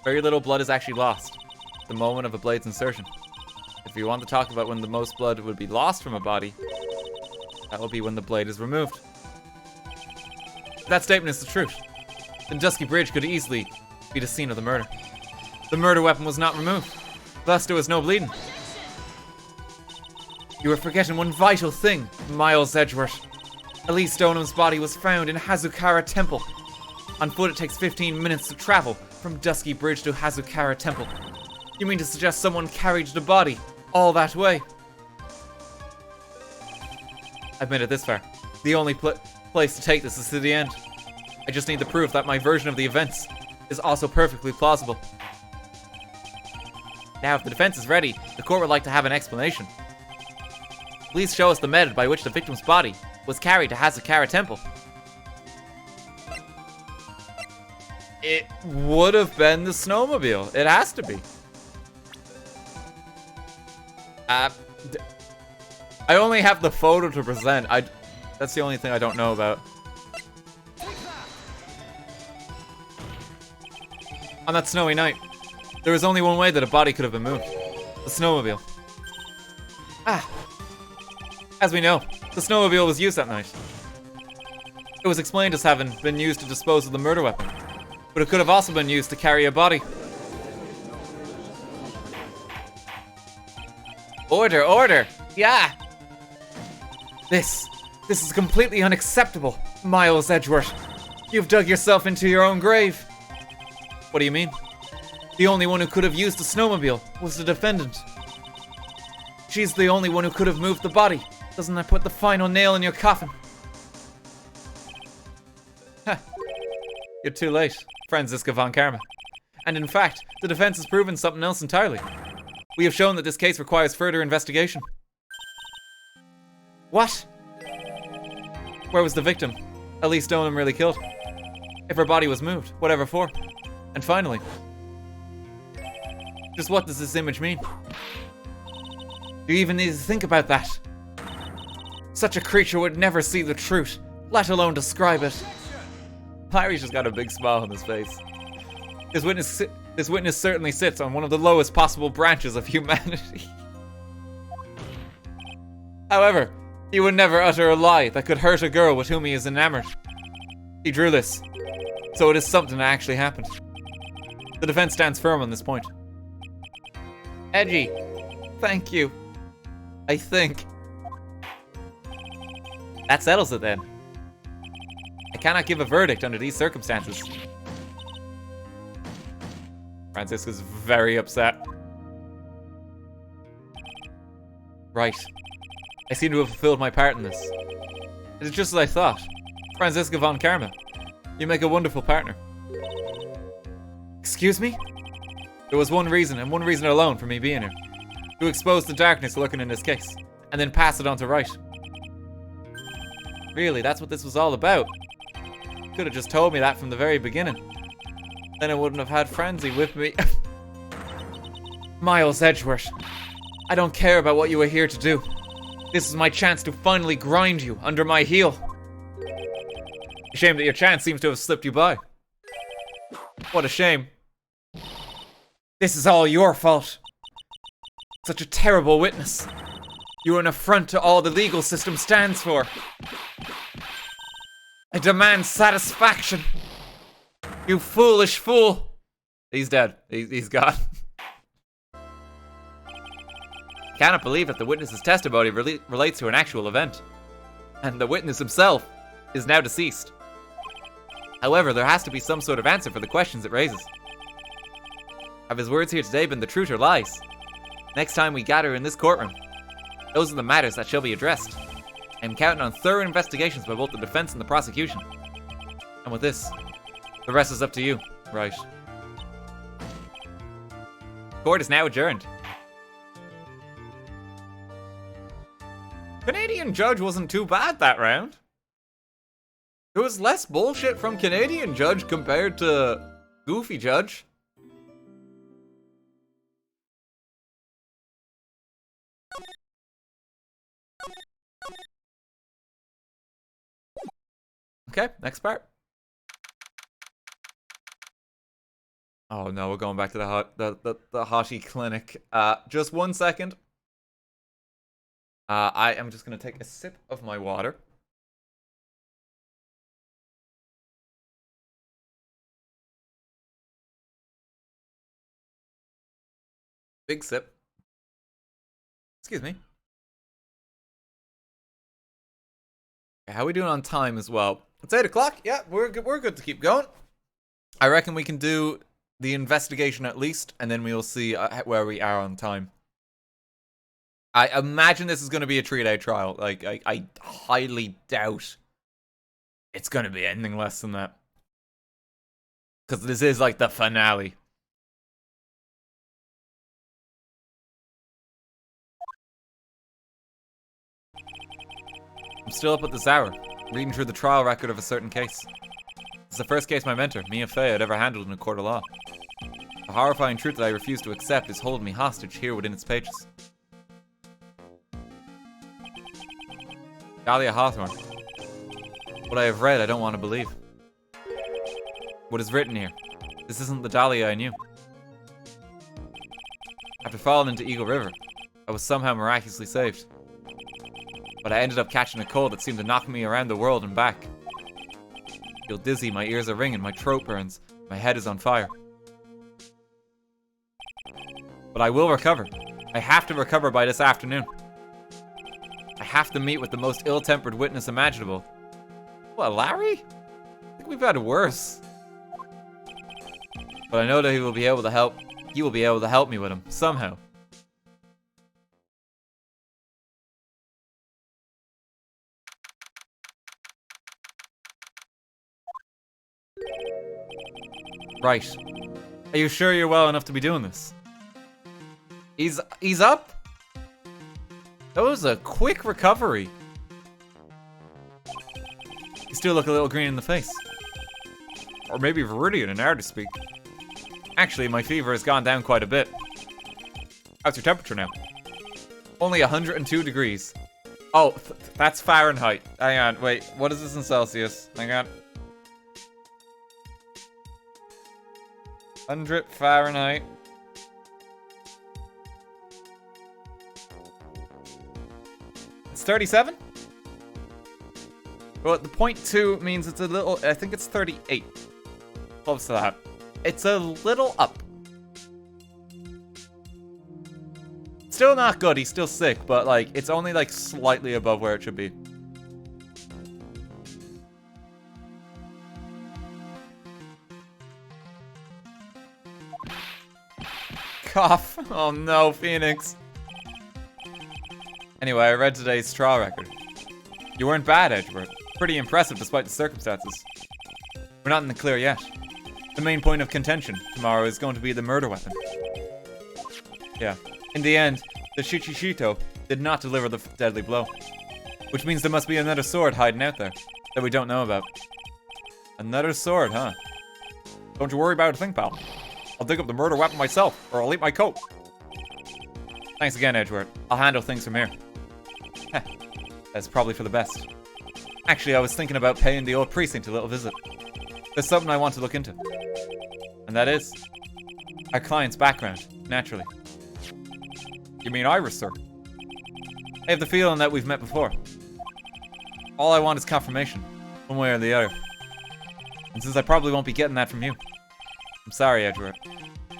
Very little blood is actually lost. The moment of a blade's insertion. If you want to talk about when the most blood would be lost from a body, that will be when the blade is removed. If that statement is the truth, then Dusky Bridge could easily be the scene of the murder. The murder weapon was not removed. Thus, there was no bleeding. You were forgetting one vital thing, Miles Edgeworth. Elise Stonham's body was found in Hazakura Temple. On foot, it takes 15 minutes to travel from Dusky Bridge to Hazakura Temple. You mean to suggest someone carried the body all that way? I've made it this far. The only place to take this is to the end. I just need the proof that my version of the events is also perfectly plausible. Now, if the defense is ready, the court would like to have an explanation. Please show us the method by which the victim's body was carried to Hazakura Temple. It would have been the snowmobile. It has to be. I only have the photo to present. That's the only thing I don't know about. On that snowy night, there was only one way that a body could have been moved. The snowmobile. As we know, the snowmobile was used that night. It was explained as having been used to dispose of the murder weapon, but it could have also been used to carry a body. Order, order! Yeah! This is completely unacceptable, Miles Edgeworth. You've dug yourself into your own grave. What do you mean? The only one who could have used the snowmobile was the defendant. She's the only one who could have moved the body. Doesn't that put the final nail in your coffin? You're too late, Franziska von Karma. And in fact, the defense has proven something else entirely. We have shown that this case requires further investigation. What? Where was the victim? Elise Stoneham really killed. If her body was moved, whatever for? And finally, just what does this image mean? Do you even need to think about that? Such a creature would never see the truth, let alone describe it. Larry's just got a big smile on his face. This witness certainly sits on one of the lowest possible branches of humanity. However, he would never utter a lie that could hurt a girl with whom he is enamored. He drew this, so it is something that actually happened. The defense stands firm on this point. Edgy, thank you. I think. That settles it then. I cannot give a verdict under these circumstances. Francisca's very upset. Right. I seem to have fulfilled my part in this. It is just as I thought. Franziska von Karma. You make a wonderful partner. Excuse me? There was one reason, and one reason alone, for me being here. To expose the darkness lurking in this case, and then pass it on to Wright. Really, that's what this was all about. Could have just told me that from the very beginning. Then I wouldn't have had Franzi with me. Miles Edgeworth, I don't care about what you are here to do. This is my chance to finally grind you under my heel. Shame that your chance seems to have slipped you by. What a shame. This is all your fault. Such a terrible witness. You are an affront to all the legal system stands for. I demand satisfaction. You foolish fool. He's dead. He's gone. Cannot believe that the witness's testimony relates to an actual event. And the witness himself is now deceased. However, there has to be some sort of answer for the questions it raises. Have his words here today been the truth or lies? Next time we gather in this courtroom, those are the matters that shall be addressed. I am counting on thorough investigations by both the defense and the prosecution. And with this, the rest is up to you, Wright. Court is now adjourned. Canadian Judge wasn't too bad that round. There was less bullshit from Canadian Judge compared to Goofy Judge. Okay, next part. Oh no, we're going back to the Hottie clinic. Just 1 second. I am just gonna take a sip of my water. Big sip. Excuse me. How are we doing on time as well? It's 8 o'clock. Yeah, we're good to keep going. I reckon we can do the investigation at least, and then we'll see where we are on time. I imagine this is going to be a 3-day trial. Like, I highly doubt it's going to be anything less than that. Because this is like the finale. I'm still up at the Zara, reading through the trial record of a certain case. It's the first case my mentor, Mia Fey, had ever handled in a court of law. The horrifying truth that I refuse to accept is holding me hostage here within its pages. Dahlia Hawthorne. What I have read, I don't want to believe. What is written here? This isn't the Dahlia I knew. After falling into Eagle River, I was somehow miraculously saved. But I ended up catching a cold that seemed to knock me around the world and back. I feel dizzy, my ears are ringing, my throat burns, my head is on fire. But I will recover. I have to recover by this afternoon. I have to meet with the most ill-tempered witness imaginable. What, Larry? I think we've had worse. But I know that he will be able to help. He will be able to help me with him, somehow. Right. Are you sure you're well enough to be doing this? He's up? That was a quick recovery. You still look a little green in the face. Or maybe Viridian in air to speak. Actually, my fever has gone down quite a bit. How's your temperature now? Only 102 degrees. Oh, that's Fahrenheit. Hang on, wait. What is this in Celsius? Hang on. 100 Fahrenheit. It's 37? Well, the 0.2 means it's a little, I think it's 38. Close to that. It's a little up. Still not good, he's still sick, but like, it's only like slightly above where it should be. Cough. Oh no, Phoenix. Anyway, I read today's trial record. You weren't bad, Edgeworth. Pretty impressive despite the circumstances. We're not in the clear yet. The main point of contention tomorrow is going to be the murder weapon. Yeah. In the end, the Shichishito did not deliver the deadly blow. Which means there must be another sword hiding out there that we don't know about. Another sword, huh? Don't you worry about a thing, pal. I'll dig up the murder weapon myself, or I'll eat my coat. Thanks again, Edgeworth. I'll handle things from here. Heh. That's probably for the best. Actually, I was thinking about paying the old precinct a little visit. There's something I want to look into. And that is our client's background, naturally. You mean Iris, sir? I have the feeling that we've met before. All I want is confirmation, one way or the other. And since I probably won't be getting that from you, I'm sorry, Edgeworth.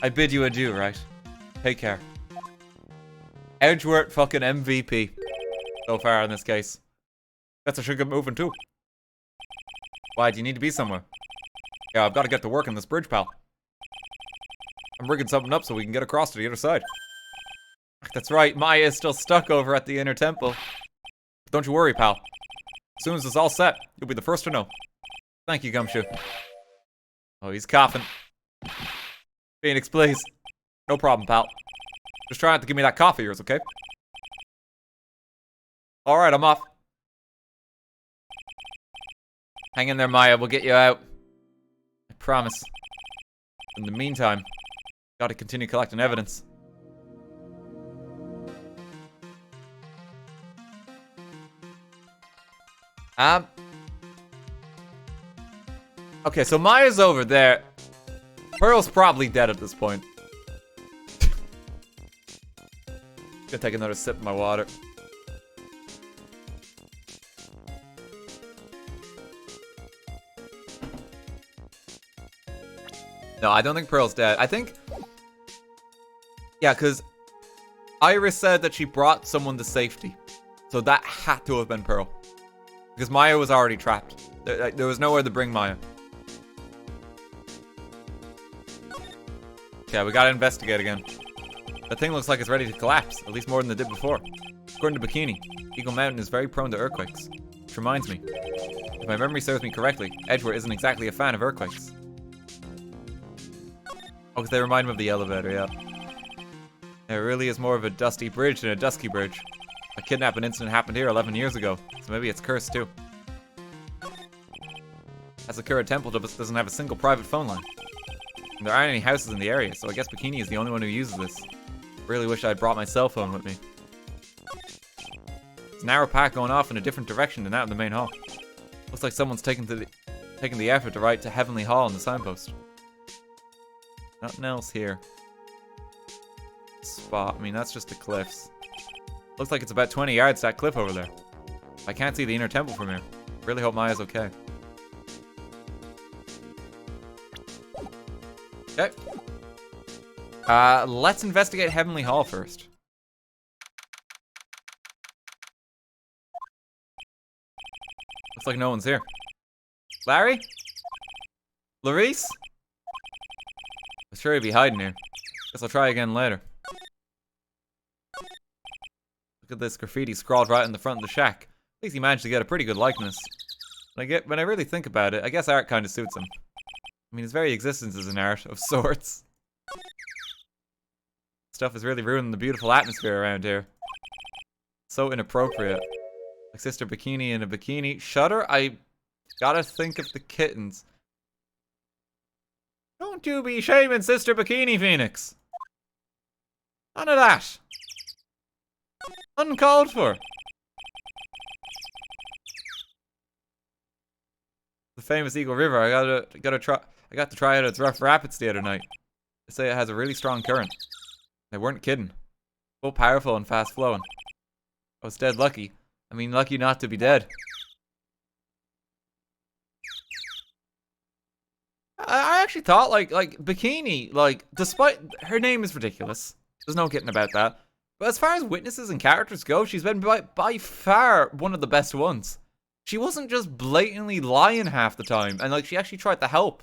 I bid you adieu, right? Take care. Edgeworth fucking MVP. So far in this case. Guess I should get moving too. Why, do you need to be somewhere? Yeah, I've got to get to work on this bridge, pal. I'm rigging something up so we can get across to the other side. That's right, Maya is still stuck over at the inner temple. But don't you worry, pal. As soon as it's all set, you'll be the first to know. Thank you, Gumshoe. Oh, he's coughing. Phoenix, please. No problem, pal. Just try not to give me that cough of yours, okay? Alright, I'm off. Hang in there, Maya. We'll get you out. I promise. In the meantime, gotta continue collecting evidence. Okay, so Maya's over there. Pearl's probably dead at this point. Gonna take another sip of my water. No, I don't think Pearl's dead. I think... Yeah, because Iris said that she brought someone to safety. So that had to have been Pearl. Because Maya was already trapped. There was nowhere to bring Maya. Okay, we gotta investigate again. That thing looks like it's ready to collapse, at least more than it did before. According to Bikini, Eagle Mountain is very prone to earthquakes. Which reminds me, if my memory serves me correctly, Edgeworth isn't exactly a fan of earthquakes. Oh, because they remind me of the elevator, yeah. It really is more of a dusty bridge than a dusky bridge. A kidnapping incident happened here 11 years ago, so maybe it's cursed too. Hazakura Temple doesn't have a single private phone line. And there aren't any houses in the area, so I guess Bikini is the only one who uses this. Really wish I'd brought my cell phone with me. There's an arrow pack going off in a different direction than out in the main hall. Looks like someone's taken the effort to write to Heavenly Hall on the signpost. Nothing else here. Spot. I mean, that's just the cliffs. Looks like it's about 20 yards to that cliff over there. I can't see the inner temple from here. Really hope Maya's okay. Okay. Let's investigate Heavenly Hall first. Looks like no one's here. Larry? Larice? I'm sure he'd be hiding here. Guess I'll try again later. Look at this graffiti scrawled right in the front of the shack. At least he managed to get a pretty good likeness. When I really think about it, I guess art kind of suits him. I mean, his very existence is an art of sorts. Stuff is really ruining the beautiful atmosphere around here. So inappropriate. Like Sister Bikini in a bikini. Shudder? I gotta think of the kittens. Don't you be shaming Sister Bikini, Phoenix. None of that. Uncalled for. The famous Eagle River. I got to try out its rough rapids the other night. They say it has a really strong current. They weren't kidding. So powerful and fast flowing. I was dead lucky. I mean, lucky not to be dead. I actually thought, like Bikini, despite her name is ridiculous. There's no kidding about that. But as far as witnesses and characters go, she's been by far one of the best ones. She wasn't just blatantly lying half the time, and she actually tried to help.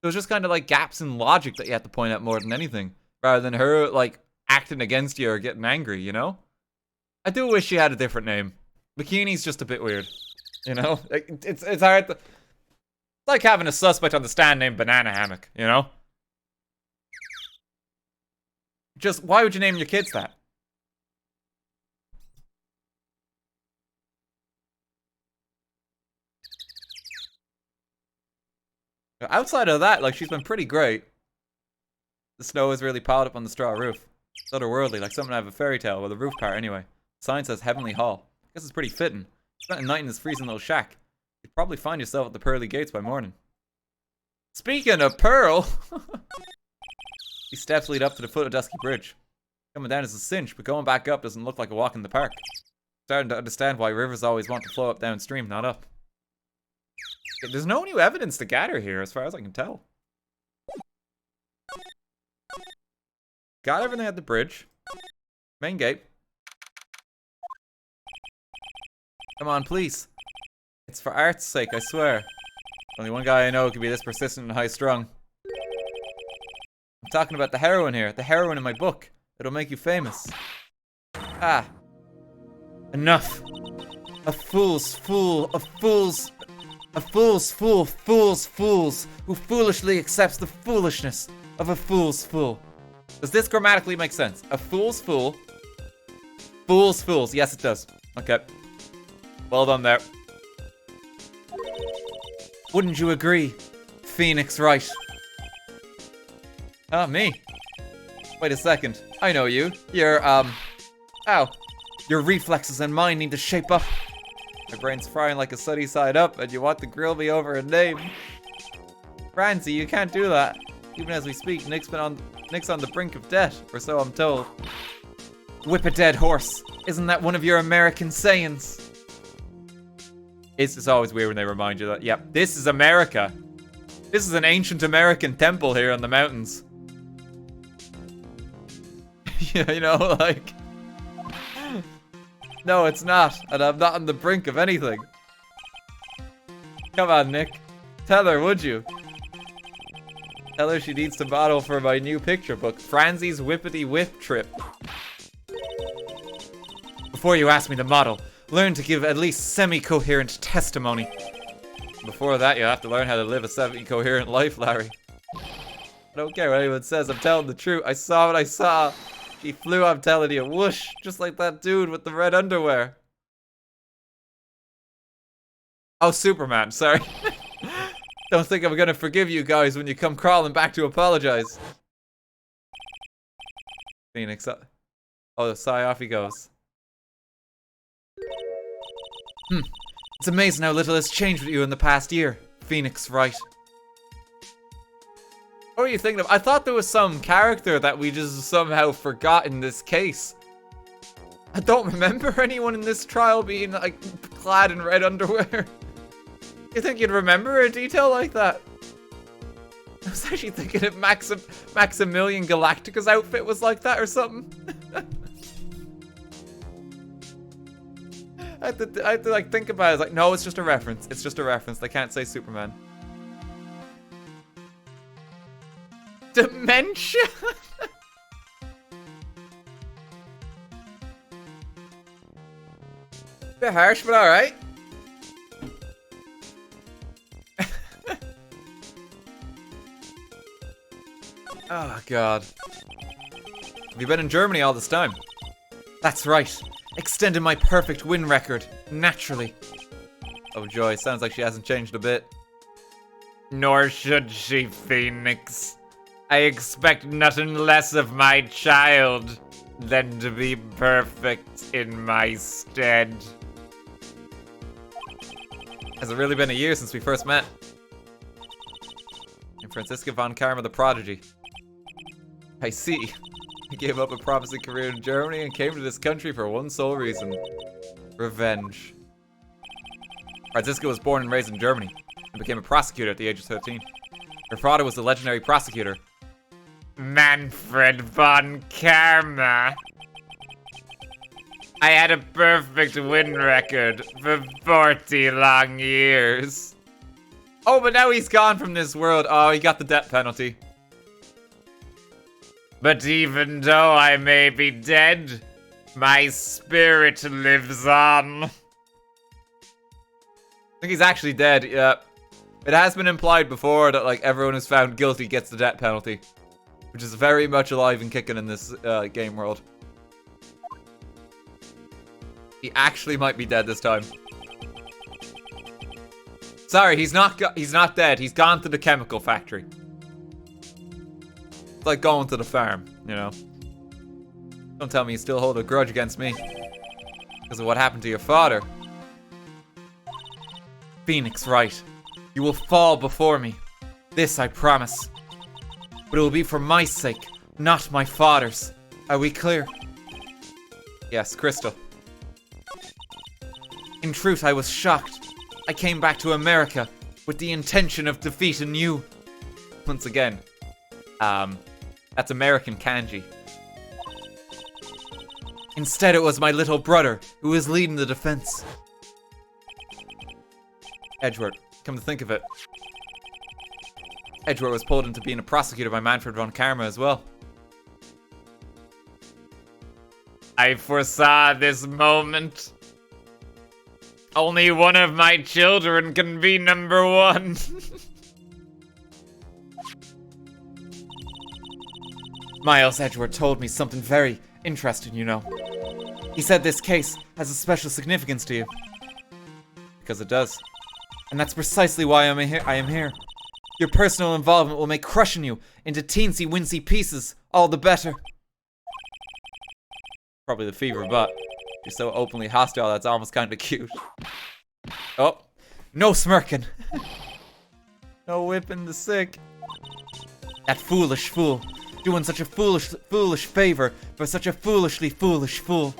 There was just kind of gaps in logic that you had to point out more than anything. rather than her, like, acting against you or getting angry, you know? I do wish she had a different name. Bikini's just a bit weird, you know? It's hard to... It's like having a suspect on the stand named Banana Hammock, you know? Just, why would you name your kids that? Outside of that, like, she's been pretty great. The snow is really piled up on the straw roof. It's otherworldly, like something out of a fairy tale, with a roof part anyway. Sign says Heavenly Hall. I guess it's pretty fitting. Spent a night in this freezing little shack. You'd probably find yourself at the pearly gates by morning. Speaking of Pearl! These steps lead up to the foot of Dusky Bridge. Coming down is a cinch, but going back up doesn't look like a walk in the park. Starting to understand why rivers always want to flow up downstream, not up. There's no new evidence to gather here, as far as I can tell. Got everything at the bridge. Main gate. Come on, please. It's for art's sake, I swear. Only one guy I know could be this persistent and high-strung. I'm talking about the heroine here. The heroine in my book. It'll make you famous. Ah. Enough. A fool's fool. A fool's fool. Fool's fools. Who foolishly accepts the foolishness of a fool's fool. Does this grammatically make sense? A fool's fool. Fool's fools. Yes, it does. Okay. Well done there. Wouldn't you agree, Phoenix Wright? Oh, me. Wait a second. I know you. You're, ow. Your reflexes and mine need to shape up. My brain's frying like a sunny side up, and you want to grill me over a name. Francie, you can't do that. Even as we speak, Nick's on the brink of death, or so I'm told. Whip a dead horse. Isn't that one of your American sayings? It's always weird when they remind you that, yep, this is America. This is an ancient American temple here in the mountains. Yeah, you know, like... No, it's not, and I'm not on the brink of anything. Come on, Nick. Tell her, would you? Tell her she needs to model for my new picture book, Fransie's Whippity Whip Trip. Before you ask me to model, learn to give at least semi-coherent testimony. Before that, you have to learn how to live a semi-coherent life, Larry. I don't care what anyone says, I'm telling the truth. I saw what I saw. She flew, I'm telling you, whoosh, just like that dude with the red underwear. Oh, Superman, sorry. Don't think I'm gonna forgive you guys when you come crawling back to apologize. Phoenix, oh, sigh, off he goes. It's amazing how little has changed with you in the past year, Phoenix Wright. What were you thinking of? I thought there was some character that we just somehow forgot in this case. I don't remember anyone in this trial being, like, clad in red underwear. You think you'd remember a detail like that? I was actually thinking if Maximilian Galactica's outfit was like that or something. I had to like think about it. I was like, no, it's just a reference. It's just a reference. They can't say Superman. Dementia? Bit harsh, but alright. Oh, God. Have you been in Germany all this time? That's right. Extended my perfect win record. Naturally. Oh, joy. Sounds like she hasn't changed a bit. Nor should she, Phoenix. I expect nothing less of my child than to be perfect in my stead. Has it really been a year since we first met? I'm Franziska von Karma the Prodigy. I see. I gave up a promising career in Germany and came to this country for one sole reason. Revenge. Franziska was born and raised in Germany and became a prosecutor at the age of 13. Her father was the legendary prosecutor Manfred von Karma. I had a perfect win record for 40 long years. Oh, but now he's gone from this world. Oh, he got the death penalty. But even though I may be dead, my spirit lives on. I think he's actually dead, yeah. It has been implied before that, like, everyone who's found guilty gets the death penalty. Which is very much alive and kicking in this game world. He actually might be dead this time. Sorry, he's not dead. He's gone to the chemical factory. It's like going to the farm, you know. Don't tell me you still hold a grudge against me because of what happened to your father. Phoenix Wright, you will fall before me. This I promise. But it will be for my sake, not my father's. Are we clear? Yes, Crystal. In truth, I was shocked. I came back to America with the intention of defeating you. Once again, that's American kanji. Instead, it was my little brother who was leading the defense. Edgeworth, come to think of it. Edgeworth was pulled into being a prosecutor by Manfred von Karma as well. I foresaw this moment. Only one of my children can be number one. Miles Edgeworth told me something very interesting, you know. He said this case has a special significance to you. Because it does. And that's precisely why I am here. Your personal involvement will make crushing you into teensy-wincy pieces all the better. Probably the fever, but you're so openly hostile that's almost kind of cute. Oh, no smirking. No whipping the sick. That foolish fool, doing such a foolish favor for such a foolish fool.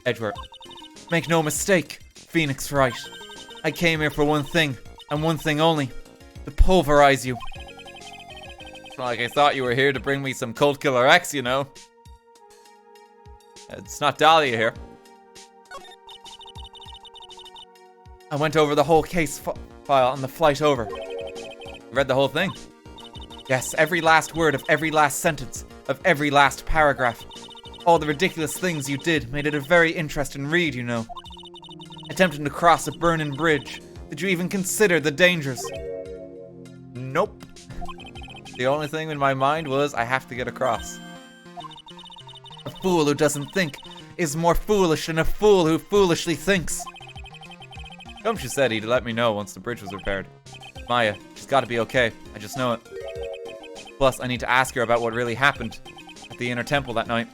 Edgeworth, make no mistake, Phoenix Wright. I came here for one thing, and one thing only. To pulverize you. It's not like I thought you were here to bring me some Cult Killer X, you know. It's not Dahlia here. I went over the whole case file on the flight over. Read the whole thing. Yes, every last word of every last sentence of every last paragraph. All the ridiculous things you did made it a very interesting read, you know. Attempting to cross a burning bridge. Did you even consider the dangers? Nope. The only thing in my mind was I have to get across. A fool who doesn't think is more foolish than a fool who foolishly thinks. Gumshoe said he'd let me know once the bridge was repaired. Maya, she's gotta be okay. I just know it. Plus, I need to ask her about what really happened at the inner temple that night.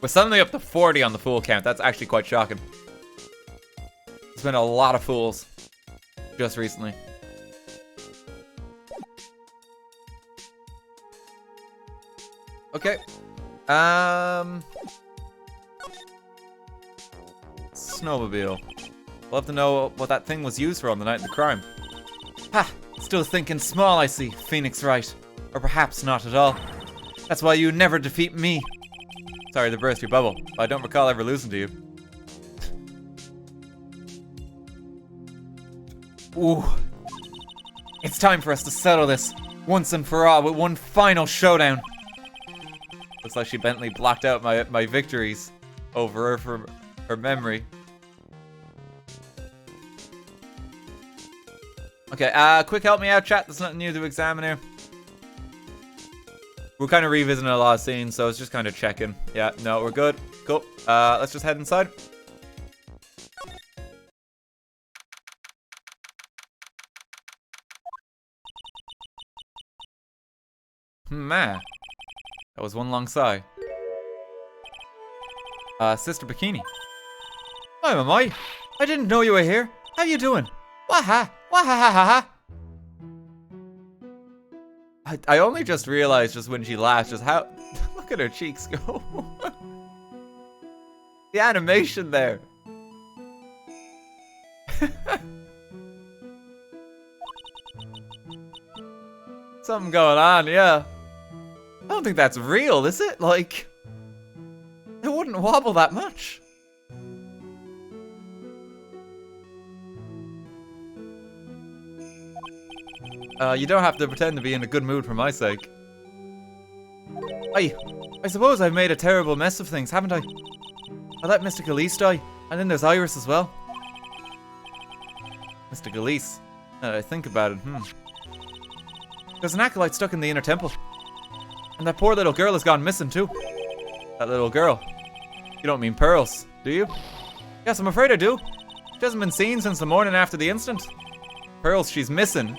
We're suddenly up to 40 on the fool count. That's actually quite shocking. There's been a lot of fools just recently. Okay. Snowmobile. We'll have to know what that thing was used for on the night of the crime. Ha! Still thinking small, I see, Phoenix Wright. Or perhaps not at all. That's why you never defeat me. Sorry to burst your bubble, but I don't recall ever losing to you. Ooh. It's time for us to settle this, once and for all, with one final showdown. Looks like she Bentley blocked out my victories over her from her memory. Okay, quick help me out, chat. There's nothing new to examine here. We're kind of revisiting a lot of scenes, so it's just kind of checking. Yeah, no, we're good. Cool. Let's just head inside. Man. That was one long sigh. Sister Bikini. Hi, Mamai. I didn't know you were here. How you doing? Waha! Waha-ha-ha-ha! I only just realized just when she laughed just how... Look at her cheeks go. The animation there. Something going on, yeah. I don't think that's real, is it? Like, it wouldn't wobble that much. You don't have to pretend to be in a good mood for my sake. I suppose I've made a terrible mess of things, haven't I? I let Mystic Elise die, and then there's Iris as well. Mystic Elise. Now that I think about it, There's an acolyte stuck in the inner temple. And that poor little girl has gone missing too. That little girl. You don't mean Pearls, do you? Yes, I'm afraid I do. She hasn't been seen since the morning after the incident. Pearls, she's missing.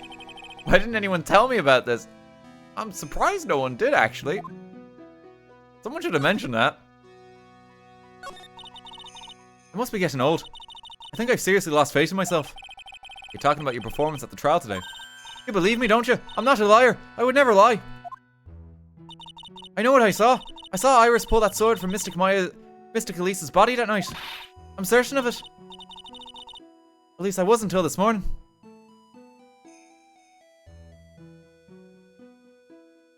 Why didn't anyone tell me about this? I'm surprised no one did, actually. Someone should have mentioned that. I must be getting old. I think I've seriously lost faith in myself. You're talking about your performance at the trial today. You believe me, don't you? I'm not a liar. I would never lie. I know what I saw. I saw Iris pull that sword from Mystic Elise's body that night. I'm certain of it. At least I was until this morning.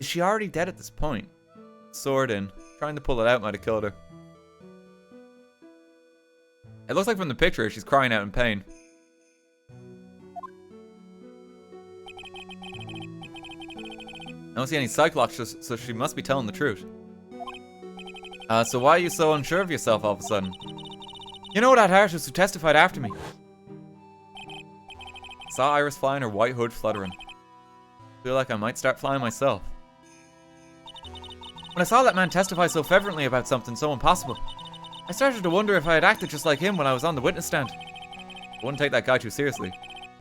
Is she already dead at this point? Sword in. Trying to pull it out might have killed her. It looks like from the picture she's crying out in pain. I don't see any Cyclops, so she must be telling the truth. So why are you so unsure of yourself all of a sudden? You know that artist who testified after me? Saw Iris flying, her white hood fluttering. Feel like I might start flying myself. When I saw that man testify so fervently about something so impossible, I started to wonder if I had acted just like him when I was on the witness stand. I wouldn't take that guy too seriously.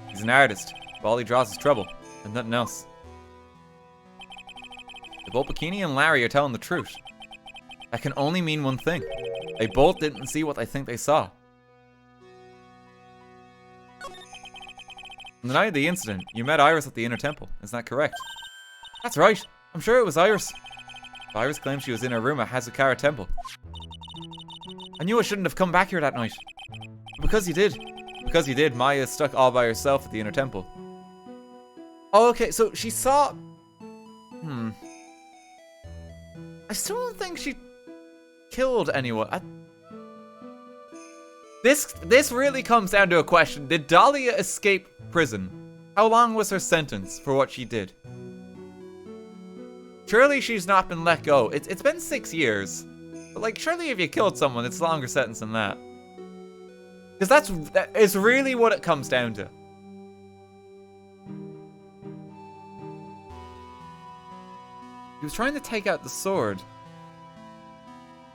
He's an artist, but all he draws is trouble, and nothing else. If both Bikini and Larry are telling the truth, that can only mean one thing. They both didn't see what I think they saw. On the night of the incident, you met Iris at the inner temple. Is that correct? That's right. I'm sure it was Iris. Iris claims she was in her room at Hazakura Temple. I knew I shouldn't have come back here that night. But because you did, Maya is stuck all by herself at the inner temple. Oh, okay, so she saw... I still don't think she killed anyone. This really comes down to a question. Did Dahlia escape prison? How long was her sentence for what she did? Surely she's not been let go. It's been 6 years. But like, surely if you killed someone, it's a longer sentence than that. Because that is really what it comes down to. He was trying to take out the sword.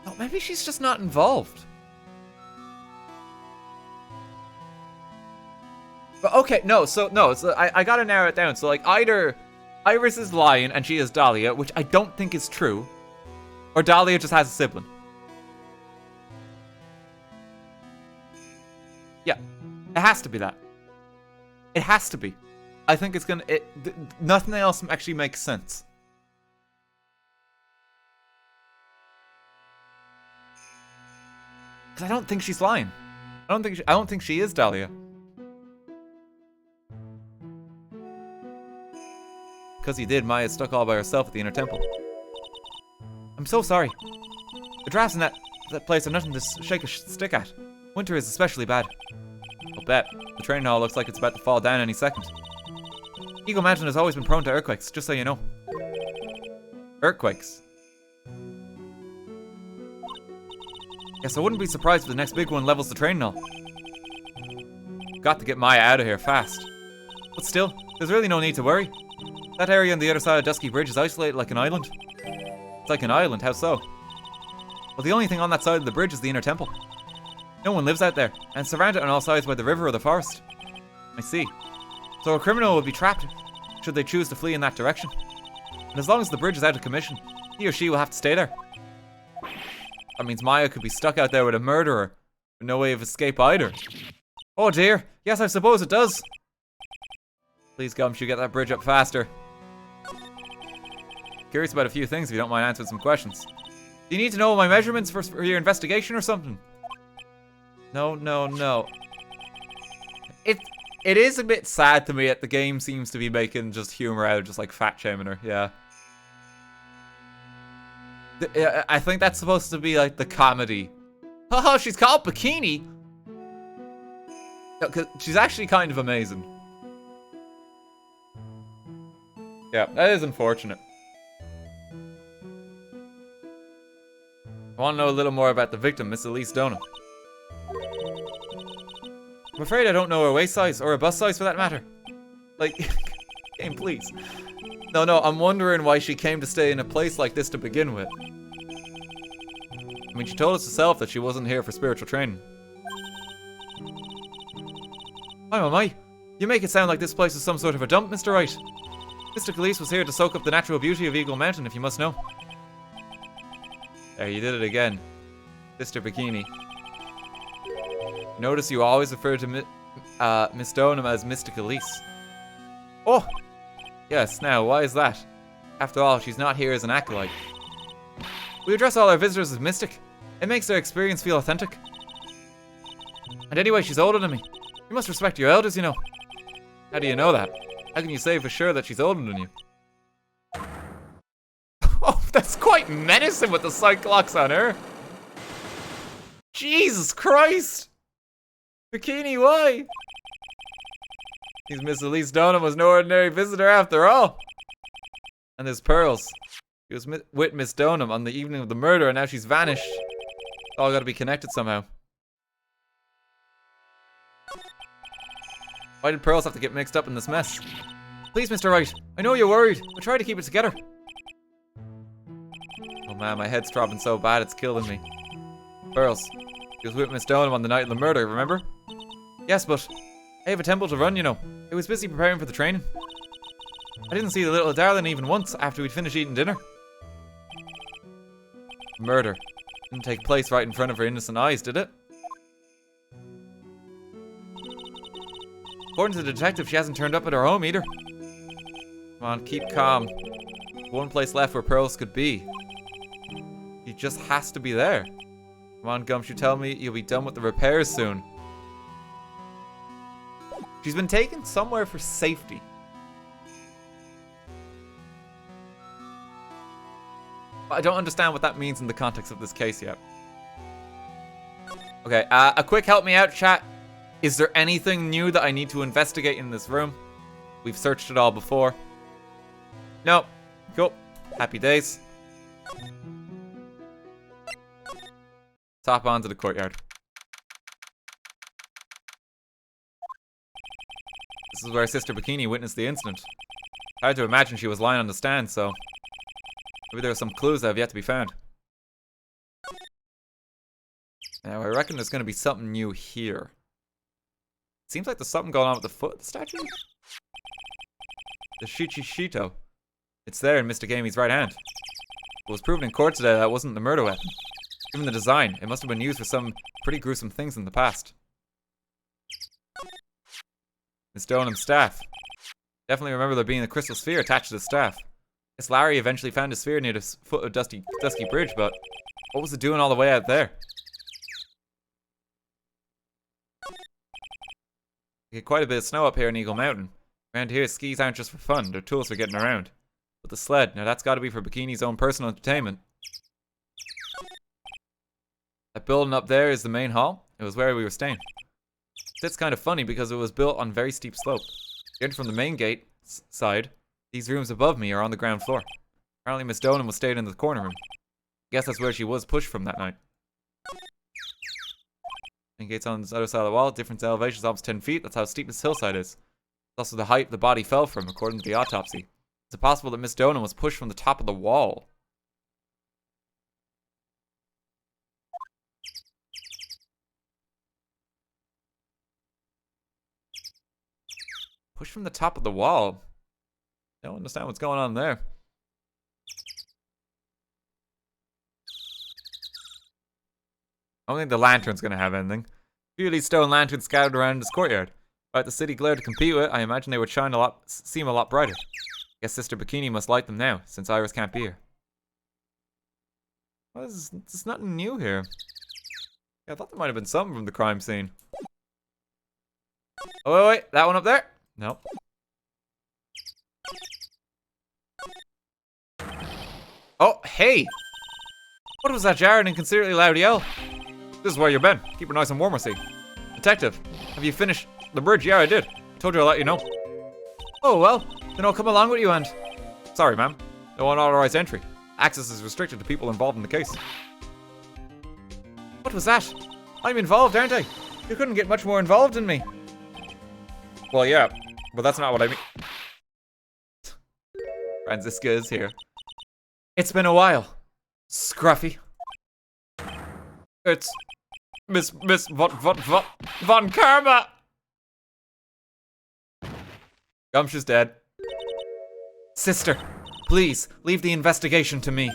Oh, maybe she's just not involved. But okay, so I gotta narrow it down. So like, either Iris is lying and she is Dahlia, which I don't think is true, or Dahlia just has a sibling. Yeah, it has to be that. It has to be. I think it's gonna. Nothing else actually makes sense. Because I don't think she's lying. I don't think she is Dahlia. Because he did, Maya's stuck all by herself at the inner temple. I'm so sorry. The drafts in that place are nothing to shake a stick at. Winter is especially bad. I'll bet. The training hall looks like it's about to fall down any second. Eagle Mountain has always been prone to earthquakes, just so you know. Earthquakes. Guess I wouldn't be surprised if the next big one levels the training hall. Got to get Maya out of here fast. But still, there's really no need to worry. That area on the other side of Dusky Bridge is isolated like an island. It's like an island, how so? Well, the only thing on that side of the bridge is the inner temple. No one lives out there, and surrounded on all sides by the river or the forest. I see. So a criminal will be trapped, should they choose to flee in that direction. And as long as the bridge is out of commission, he or she will have to stay there. That means Maya could be stuck out there with a murderer, with no way of escape either. Oh dear, yes I suppose it does. Please Gumshoe, get that bridge up faster. Curious about a few things if you don't mind answering some questions. Do you need to know my measurements for your investigation or something? No. It is a bit sad to me that the game seems to be making just humor out of just like fat shaming her, yeah. I think that's supposed to be like the comedy. Haha, she's called Bikini! No, 'cause she's actually kind of amazing. Yeah, that is unfortunate. I want to know a little more about the victim, Miss Elise Donham. I'm afraid I don't know her waist size, or her bust size for that matter. Like, game, please. No, I'm wondering why she came to stay in a place like this to begin with. I mean, she told us herself that she wasn't here for spiritual training. Oh my. You make it sound like this place is some sort of a dump, Mr. Wright. Mr. Elise was here to soak up the natural beauty of Eagle Mountain, if you must know. There, you did it again. Sister Bikini. Notice you always refer to Miss Donham as Mystic Elise. Oh! Yes, now, why is that? After all, she's not here as an acolyte. We address all our visitors as Mystic. It makes their experience feel authentic. And anyway, she's older than me. You must respect your elders, you know. How do you know that? How can you say for sure that she's older than you? Oh, that's quite menacing with the sight clocks on her. Jesus Christ! Bikini, why? Miss Elise Donham was no ordinary visitor after all. And there's Pearls. She was with Miss Donham on the evening of the murder, and now she's vanished. It's all gotta be connected somehow. Why did Pearls have to get mixed up in this mess? Please, Mr. Wright, I know you're worried, but try to keep it together. Oh man, my head's throbbing so bad it's killing me. Pearls. She was with Miss Donham on the night of the murder, remember? Yes, but I have a temple to run, you know. I was busy preparing for the training. I didn't see the little darling even once after we'd finished eating dinner. Murder didn't take place right in front of her innocent eyes, did it? According to the detective, she hasn't turned up at her home either. Come on, keep calm. One place left where Pearls could be. She just has to be there. Come on, Gumshoe, tell me you'll be done with the repairs soon. She's been taken somewhere for safety. But I don't understand what that means in the context of this case yet. Okay, a quick help me out, chat. Is there anything new that I need to investigate in this room? We've searched it all before. No. Cool. Happy days. Top onto the courtyard. This is where Sister Bikini witnessed the incident. Hard to imagine she was lying on the stand, so maybe there are some clues that have yet to be found. Now, I reckon there's going to be something new here. Seems like there's something going on with the foot of the statue. The Shichishito. It's there in Mr. Gamey's right hand. It was proven in court today that it wasn't the murder weapon. Given the design, it must have been used for some pretty gruesome things in the past. Miss Donham's staff. Definitely remember there being a crystal sphere attached to the staff. Guess Larry eventually found a sphere near the foot of Dusky Bridge, but what was it doing all the way out there? We get quite a bit of snow up here in Eagle Mountain. Around here, skis aren't just for fun, they're tools for getting around. But the sled, now that's gotta be for Bikini's own personal entertainment. That building up there is the main hall. It was where we were staying. It's kind of funny because it was built on very steep slope. You enter from the main gate side. These rooms above me are on the ground floor. Apparently Miss Donham was staying in the corner room. Guess that's where she was pushed from that night. Main gate's on the other side of the wall. Different elevations, almost 10 feet. That's how steep this hillside is. It's also the height the body fell from, according to the autopsy. Is it possible that Miss Donham was pushed from the top of the wall? Pushed from the top of the wall? I don't understand what's going on there. I don't think the lantern's gonna have anything. A few of these stone lanterns scattered around this courtyard. Without the city glare to compete with, I imagine they would seem a lot brighter. Guess Sister Bikini must light them now, since Iris can't be here. Well, there's nothing new here. Yeah, I thought there might have been something from the crime scene. Oh, wait, that one up there? Nope. Oh, hey! What was that jarring and inconsiderately loud yell? This is where you've been. Keep her nice and warm, I see. Detective, have you finished the bridge? Yeah, I did. Told you I'll let you know. Oh, well, then I'll come along with you and... Sorry, ma'am. No unauthorized entry. Access is restricted to people involved in the case. What was that? I'm involved, aren't I? You couldn't get much more involved in me. Well, yeah, but that's not what I mean. Franziska is here. It's been a while, Scruffy. It's Miss Von Karma. Gumshoe's dead. Sister, please leave the investigation to me.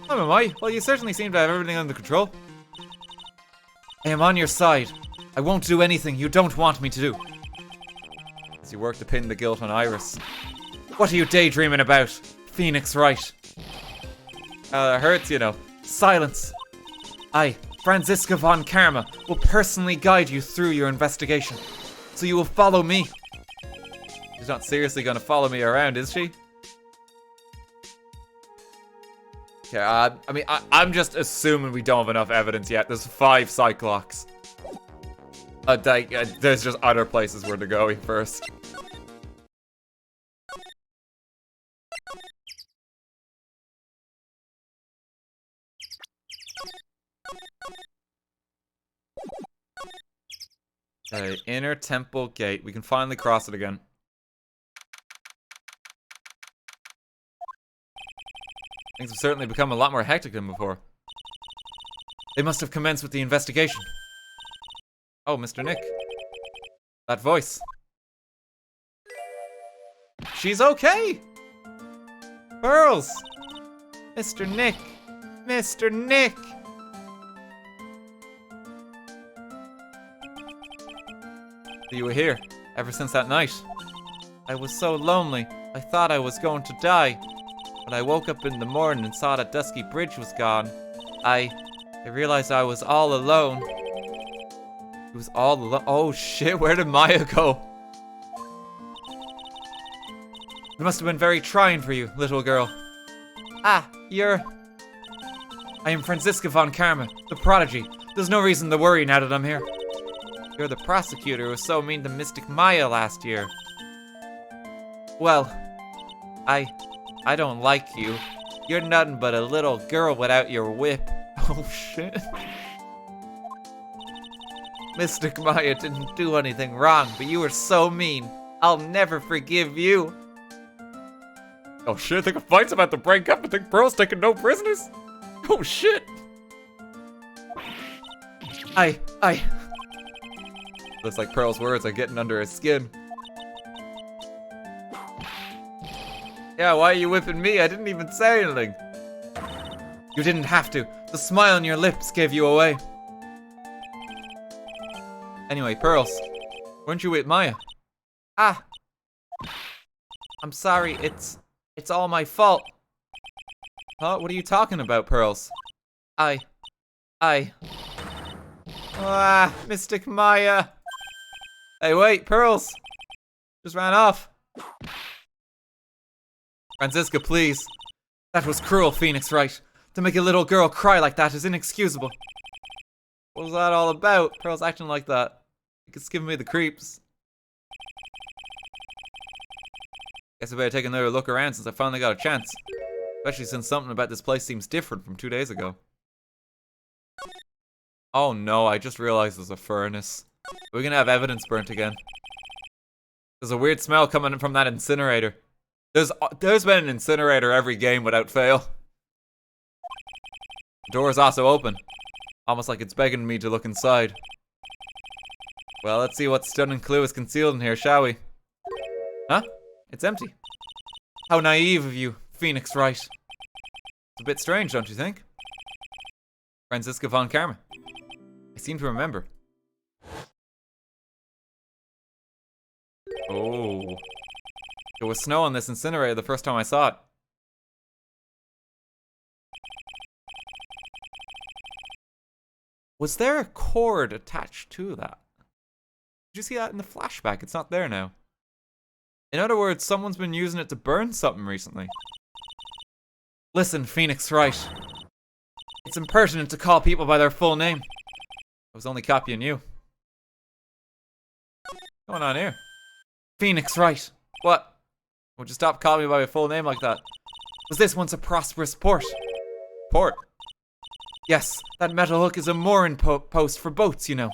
Oh, am I? Well, you certainly seem to have everything under control. I am on your side. I won't do anything you don't want me to do. As you work to pin the guilt on Iris. What are you daydreaming about, Phoenix Wright? It hurts, you know. Silence. I, Franziska Von Karma, will personally guide you through your investigation. So you will follow me. She's not seriously gonna follow me around, is she? Okay, I mean, I'm just assuming we don't have enough evidence yet. There's 5 Cyclocks. There's just other places where they're going first. Okay, Inner Temple Gate. We can finally cross it again. Things have certainly become a lot more hectic than before. They must have commenced with the investigation. Oh, Mr. Nick. That voice. She's okay! Pearls! Mr. Nick! Mr. Nick! You were here ever since that night. I was so lonely, I thought I was going to die. When I woke up in the morning and saw that Dusky Bridge was gone, I realized I was all alone. It was all alone. Oh shit, where did Maya go? It must have been very trying for you, little girl. Ah, I am Franziska Von Karma, the prodigy. There's no reason to worry now that I'm here. You're the prosecutor who was so mean to Mystic Maya last year. Well, I don't like you. You're nothing but a little girl without your whip. Oh shit. Mystic Maya didn't do anything wrong, but you were so mean. I'll never forgive you. Oh shit, I think a fight's about to break up. I think Pearl's taking no prisoners. Oh shit. Looks like Pearl's words are getting under his skin. Yeah, why are you whipping me? I didn't even say anything. You didn't have to. The smile on your lips gave you away. Anyway, Pearls, weren't you with Maya? Ah. I'm sorry, it's all my fault. Huh? What are you talking about, Pearls? Ah, Mystic Maya. Hey, wait, Pearls. Just ran off. Franziska, please. That was cruel, Phoenix Wright. To make a little girl cry like that is inexcusable. What was that all about? Pearl's acting like that. It's giving me the creeps. Guess I better take another look around since I finally got a chance. Especially since something about this place seems different from 2 days ago. Oh no, I just realized there's a furnace. We're gonna have evidence burnt again. There's a weird smell coming from that incinerator. There's been an incinerator every game without fail. The door is also open. Almost like it's begging me to look inside. Well, let's see what stunning clue is concealed in here, shall we? Huh? It's empty. How naive of you, Phoenix Wright. It's a bit strange, don't you think? Franziska Von Karma. I seem to remember. Oh. There was snow on this incinerator the first time I saw it. Was there a cord attached to that? Did you see that in the flashback? It's not there now. In other words, someone's been using it to burn something recently. Listen, Phoenix Wright. It's impertinent to call people by their full name. I was only copying you. What's going on here? Phoenix Wright. What? Would you stop calling me by my full name like that? Was this once a prosperous port? Port? Yes, that metal hook is a mooring post for boats, you know.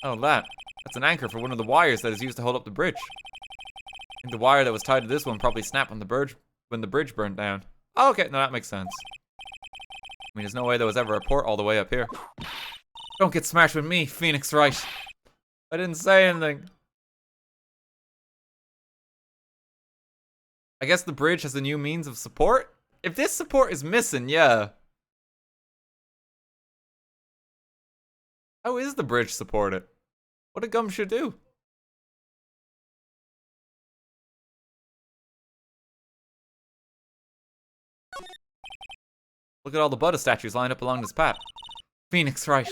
Oh, that's an anchor for one of the wires that is used to hold up the bridge. I think the wire that was tied to this one probably snapped when the bridge burned down. Oh, okay, no, that makes sense. I mean, there's no way there was ever a port all the way up here. Don't get smashed with me, Phoenix Wright. I didn't say anything. I guess the bridge has a new means of support? If this support is missing, yeah. How is the bridge supported? What did Gumshoe do? Look at all the Buddha statues lined up along this path. Phoenix Wright.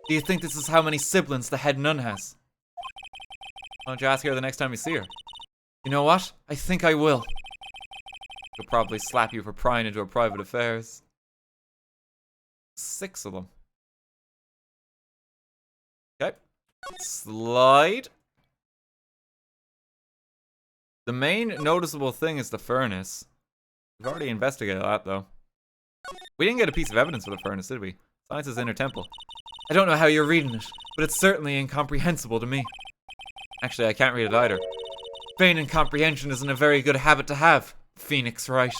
Do you think this is how many siblings the head nun has? Why don't you ask her the next time you see her? You know what? I think I will. She'll probably slap you for prying into her private affairs. 6 of them. Okay. Slide. The main noticeable thing is the furnace. We've already investigated that, though. We didn't get a piece of evidence for the furnace, did we? Science's inner temple. I don't know how you're reading it, but it's certainly incomprehensible to me. Actually, I can't read it either. Feigning comprehension isn't a very good habit to have, Phoenix Wright.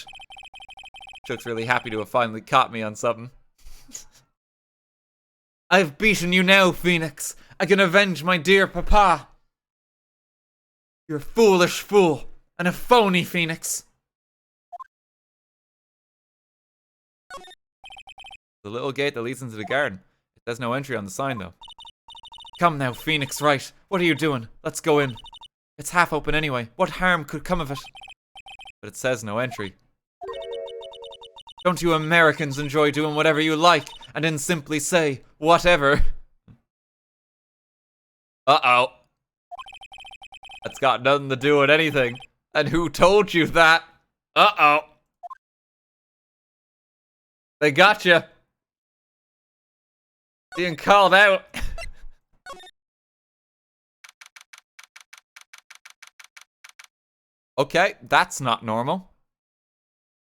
Chuck's really happy to have finally caught me on something. I've beaten you now, Phoenix. I can avenge my dear papa. You're a foolish fool and a phony, Phoenix. The little gate that leads into the garden. There's no entry on the sign, though. Come now, Phoenix Wright. What are you doing? Let's go in. It's half open anyway. What harm could come of it? But it says no entry. Don't you Americans enjoy doing whatever you like and then simply say, whatever? Uh-oh. That's got nothing to do with anything. And who told you that? Uh-oh. They got you. Being called out. Okay, that's not normal.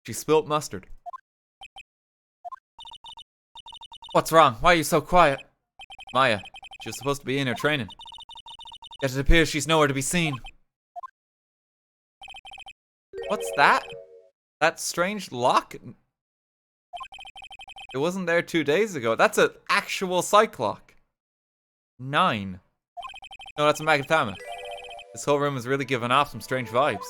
She spilt mustard. What's wrong? Why are you so quiet? Maya, she was supposed to be in her training. Yet it appears she's nowhere to be seen. What's that? That strange lock? It wasn't there 2 days ago. That's an actual psych lock. 9. No, that's a Magatama. This whole room is really giving off some strange vibes.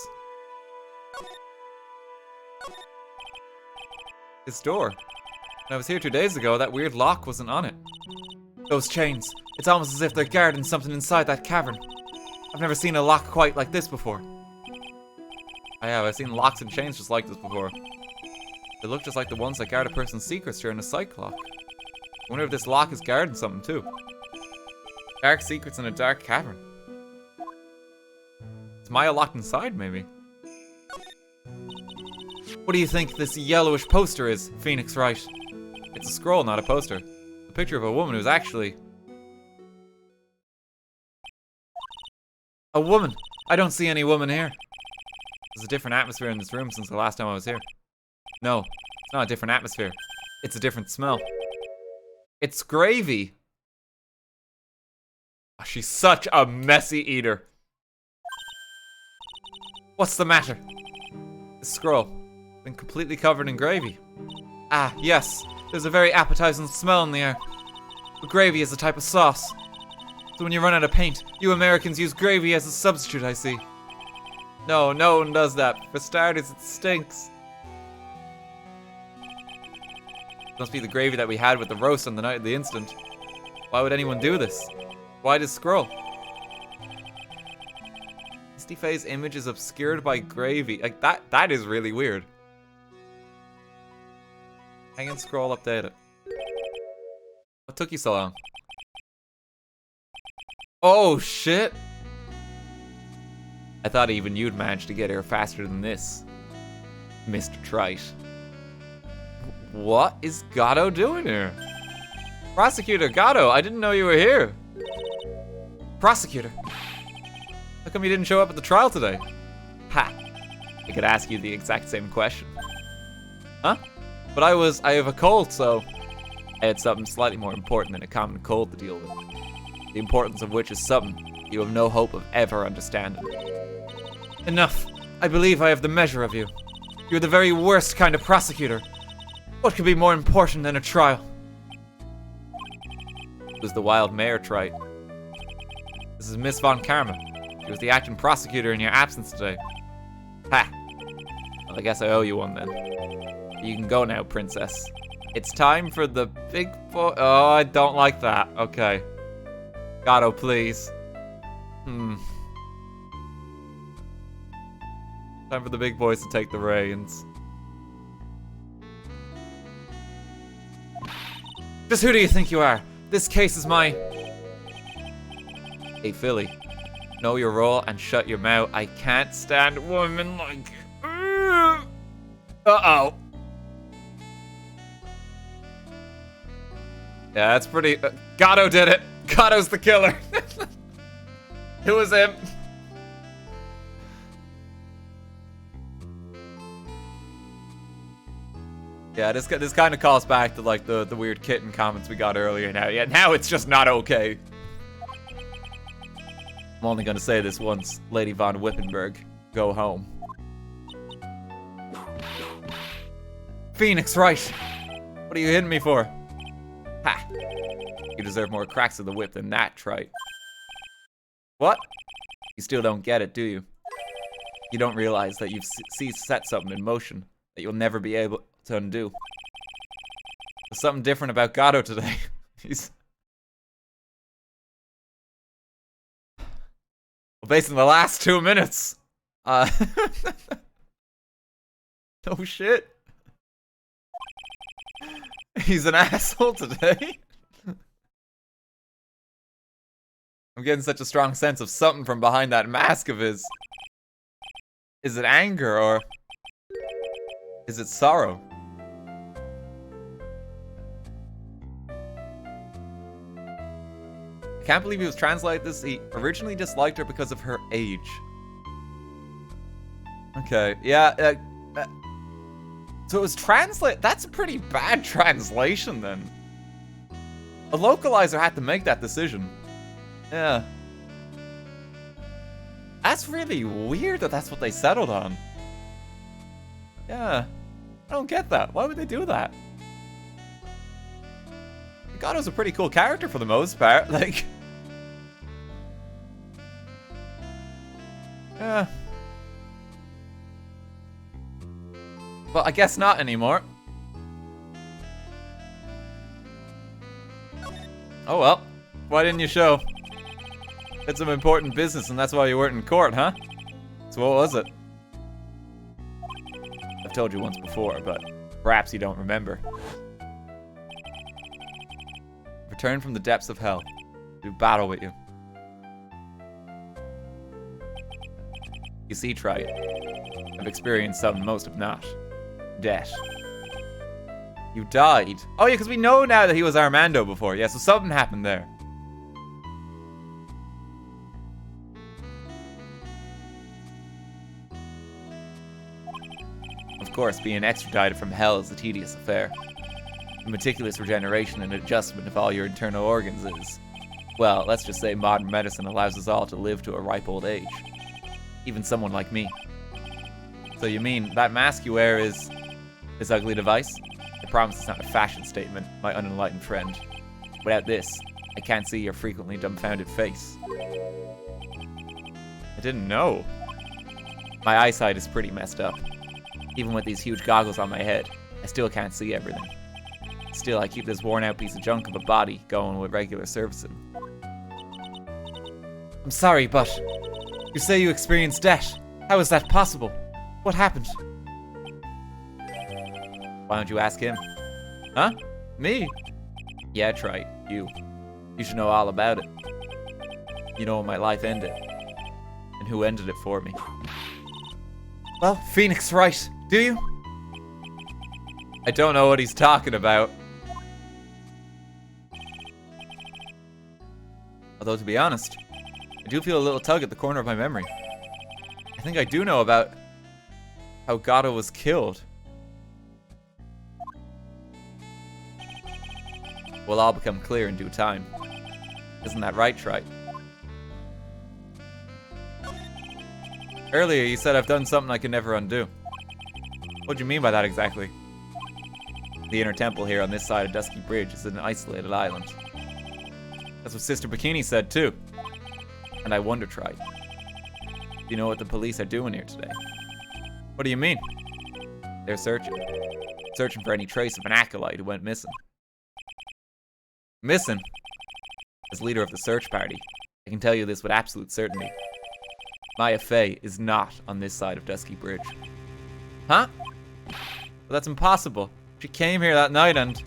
This door. When I was here 2 days ago, that weird lock wasn't on it. Those chains. It's almost as if they're guarding something inside that cavern. I've never seen a lock quite like this before. I have. I've seen locks and chains just like this before. They look just like the ones that guard a person's secrets during a psych lock. I wonder if this lock is guarding something too. Dark secrets in a dark cavern. Is Maya locked inside, maybe? What do you think this yellowish poster is, Phoenix Wright? It's a scroll, not a poster. A picture of a woman who's actually... a woman! I don't see any woman here. There's a different atmosphere in this room since the last time I was here. No, it's not a different atmosphere. It's a different smell. It's gravy. Oh, she's such a messy eater. What's the matter? This scroll. Been completely covered in gravy. Ah, yes. There's a very appetizing smell in the air. But gravy is a type of sauce. So when you run out of paint, you Americans use gravy as a substitute, I see. No, no one does that. For starters, it stinks. Must be the gravy that we had with the roast on the night of the incident. Why would anyone do this? Why this scroll? Misty Faye's image is obscured by gravy. Like, that is really weird. Hang and scroll, update it. What took you so long? Oh, shit! I thought even you'd manage to get here faster than this, Mr. Trite. What is Gato doing here? Prosecutor Gato, I didn't know you were here. Prosecutor, how come you didn't show up at the trial today? Ha! I could ask you the exact same question. Huh? But I have a cold, so I had something slightly more important than a common cold to deal with. The importance of which is something you have no hope of ever understanding. Enough. I believe I have the measure of you. You're the very worst kind of prosecutor. What could be more important than a trial? It was the wild mare tried. This is Miss Von Karma. She was the acting prosecutor in your absence today. Ha! Well, I guess I owe you one then. You can go now, princess. It's time for the big boy. Oh, I don't like that. Okay. Gato, please. Time for the big boys to take the reins. Just who do you think you are? This case is my... Hey, Philly. Know your role and shut your mouth. I can't stand women like... Uh-oh. Yeah, that's pretty... Gato did it. Gato's the killer. It was him. Yeah, this kind of calls back to like the weird kitten comments we got earlier. Now it's just not okay. I'm only gonna say this once, Lady Von Wippenberg, go home. Phoenix, Wright. What are you hitting me for? Ha! You deserve more cracks of the whip than that, Trite. What? You still don't get it, do you? You don't realize that you've set something in motion that you'll never be able to undo. There's something different about Gato today. He's... Well, based on the last 2 minutes. No shit. He's an asshole today. I'm getting such a strong sense of something from behind that mask of his. Is it anger or is it sorrow? I can't believe he was translating this. He originally disliked her because of her age. Okay, yeah. So it was translate. That's a pretty bad translation then. A localizer had to make that decision. Yeah. That's really weird that that's what they settled on. Yeah. I don't get that. Why would they do that? Gato's a pretty cool character for the most part. Like... Yeah. Well, I guess not anymore. Oh well. Why didn't you show? Had some important business and that's why you weren't in court, huh? So what was it? I've told you once before, but perhaps you don't remember. Return from the depths of hell. Do battle with you. You see, Trite, I've experienced something most have not. Death. You died. Oh yeah, because we know now that he was Armando before. Yeah, so something happened there. Of course, being extradited from hell is a tedious affair. The meticulous regeneration and adjustment of all your internal organs is... Well, let's just say modern medicine allows us all to live to a ripe old age. Even someone like me. So you mean, that mask you wear is... this ugly device? I promise it's not a fashion statement, my unenlightened friend. Without this, I can't see your frequently dumbfounded face. I didn't know. My eyesight is pretty messed up. Even with these huge goggles on my head, I still can't see everything. Still, I keep this worn-out piece of junk of a body going with regular servicing. I'm sorry, but... you say you experienced death. How is that possible? What happened? Why don't you ask him? Huh? Me? Yeah, Trite. You. You should know all about it. You know when my life ended. And who ended it for me. Well, Phoenix, right. Do you? I don't know what he's talking about. Although, to be honest, I do feel a little tug at the corner of my memory. I think I do know about how Gato was killed. will all become clear in due time. Isn't that right, Wright? Earlier, you said I've done something I can never undo. What do you mean by that exactly? The inner temple here on this side of Dusky Bridge is an isolated island. That's what Sister Bikini said too. And I wonder, Wright, do you know what the police are doing here today? What do you mean? They're searching. Searching for any trace of an acolyte who went missing. Missing? As leader of the search party, I can tell you this with absolute certainty. Maya Fey is not on this side of Dusky Bridge. Huh? Well, that's impossible. She came here that night and...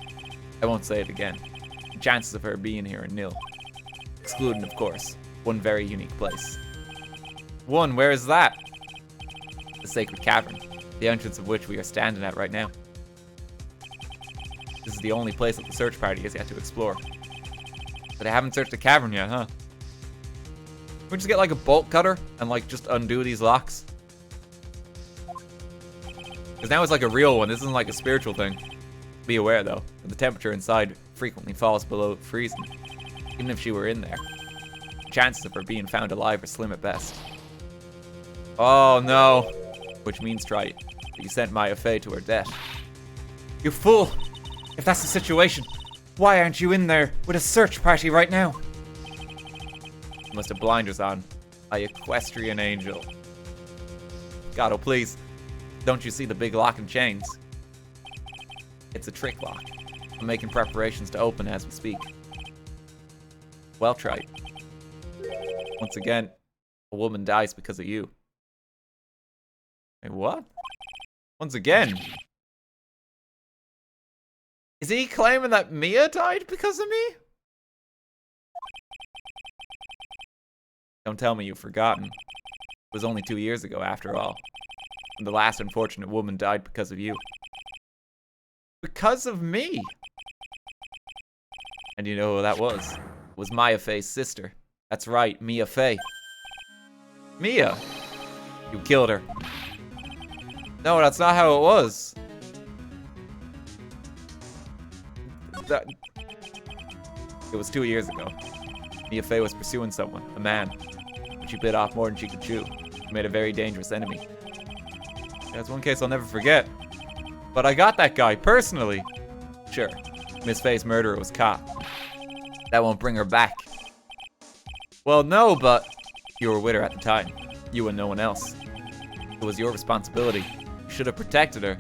I won't say it again. The chances of her being here are nil. Excluding, of course, one very unique place. One, where is that? The Sacred Cavern, the entrance of which we are standing at right now. This is the only place that the search party has yet to explore. But I haven't searched the cavern yet, huh? Can we just get like a bolt cutter and like just undo these locks? Because now it's like a real one. This isn't like a spiritual thing. Be aware though, that the temperature inside frequently falls below freezing. Even if she were in there, the chances of her being found alive are slim at best. Oh no. Which means, Wright, that you sent Maya Fey to her death. You fool! If that's the situation, why aren't you in there with a search party right now? You must have blinders on. My equestrian angel. God, oh please. Don't you see the big lock and chains? It's a trick lock. I'm making preparations to open as we speak. Well, Wright. Once again, a woman dies because of you. Wait, what? Once again? Is he claiming that Mia died because of me? Don't tell me you've forgotten. It was only 2 years ago, after all. And the last unfortunate woman died because of you. Because of me? And you know who that was? It was Maya Fey's sister. That's right, Mia Fey. Mia! You killed her. No, that's not how it was. It was 2 years ago. Mia Fey was pursuing someone, a man. She bit off more than she could chew. She made a very dangerous enemy. That's one case I'll never forget. But I got that guy, personally. Sure, Miss Fey's murderer was caught. That won't bring her back. Well, no, but you were with her at the time. You and no one else. It was your responsibility. You should have protected her.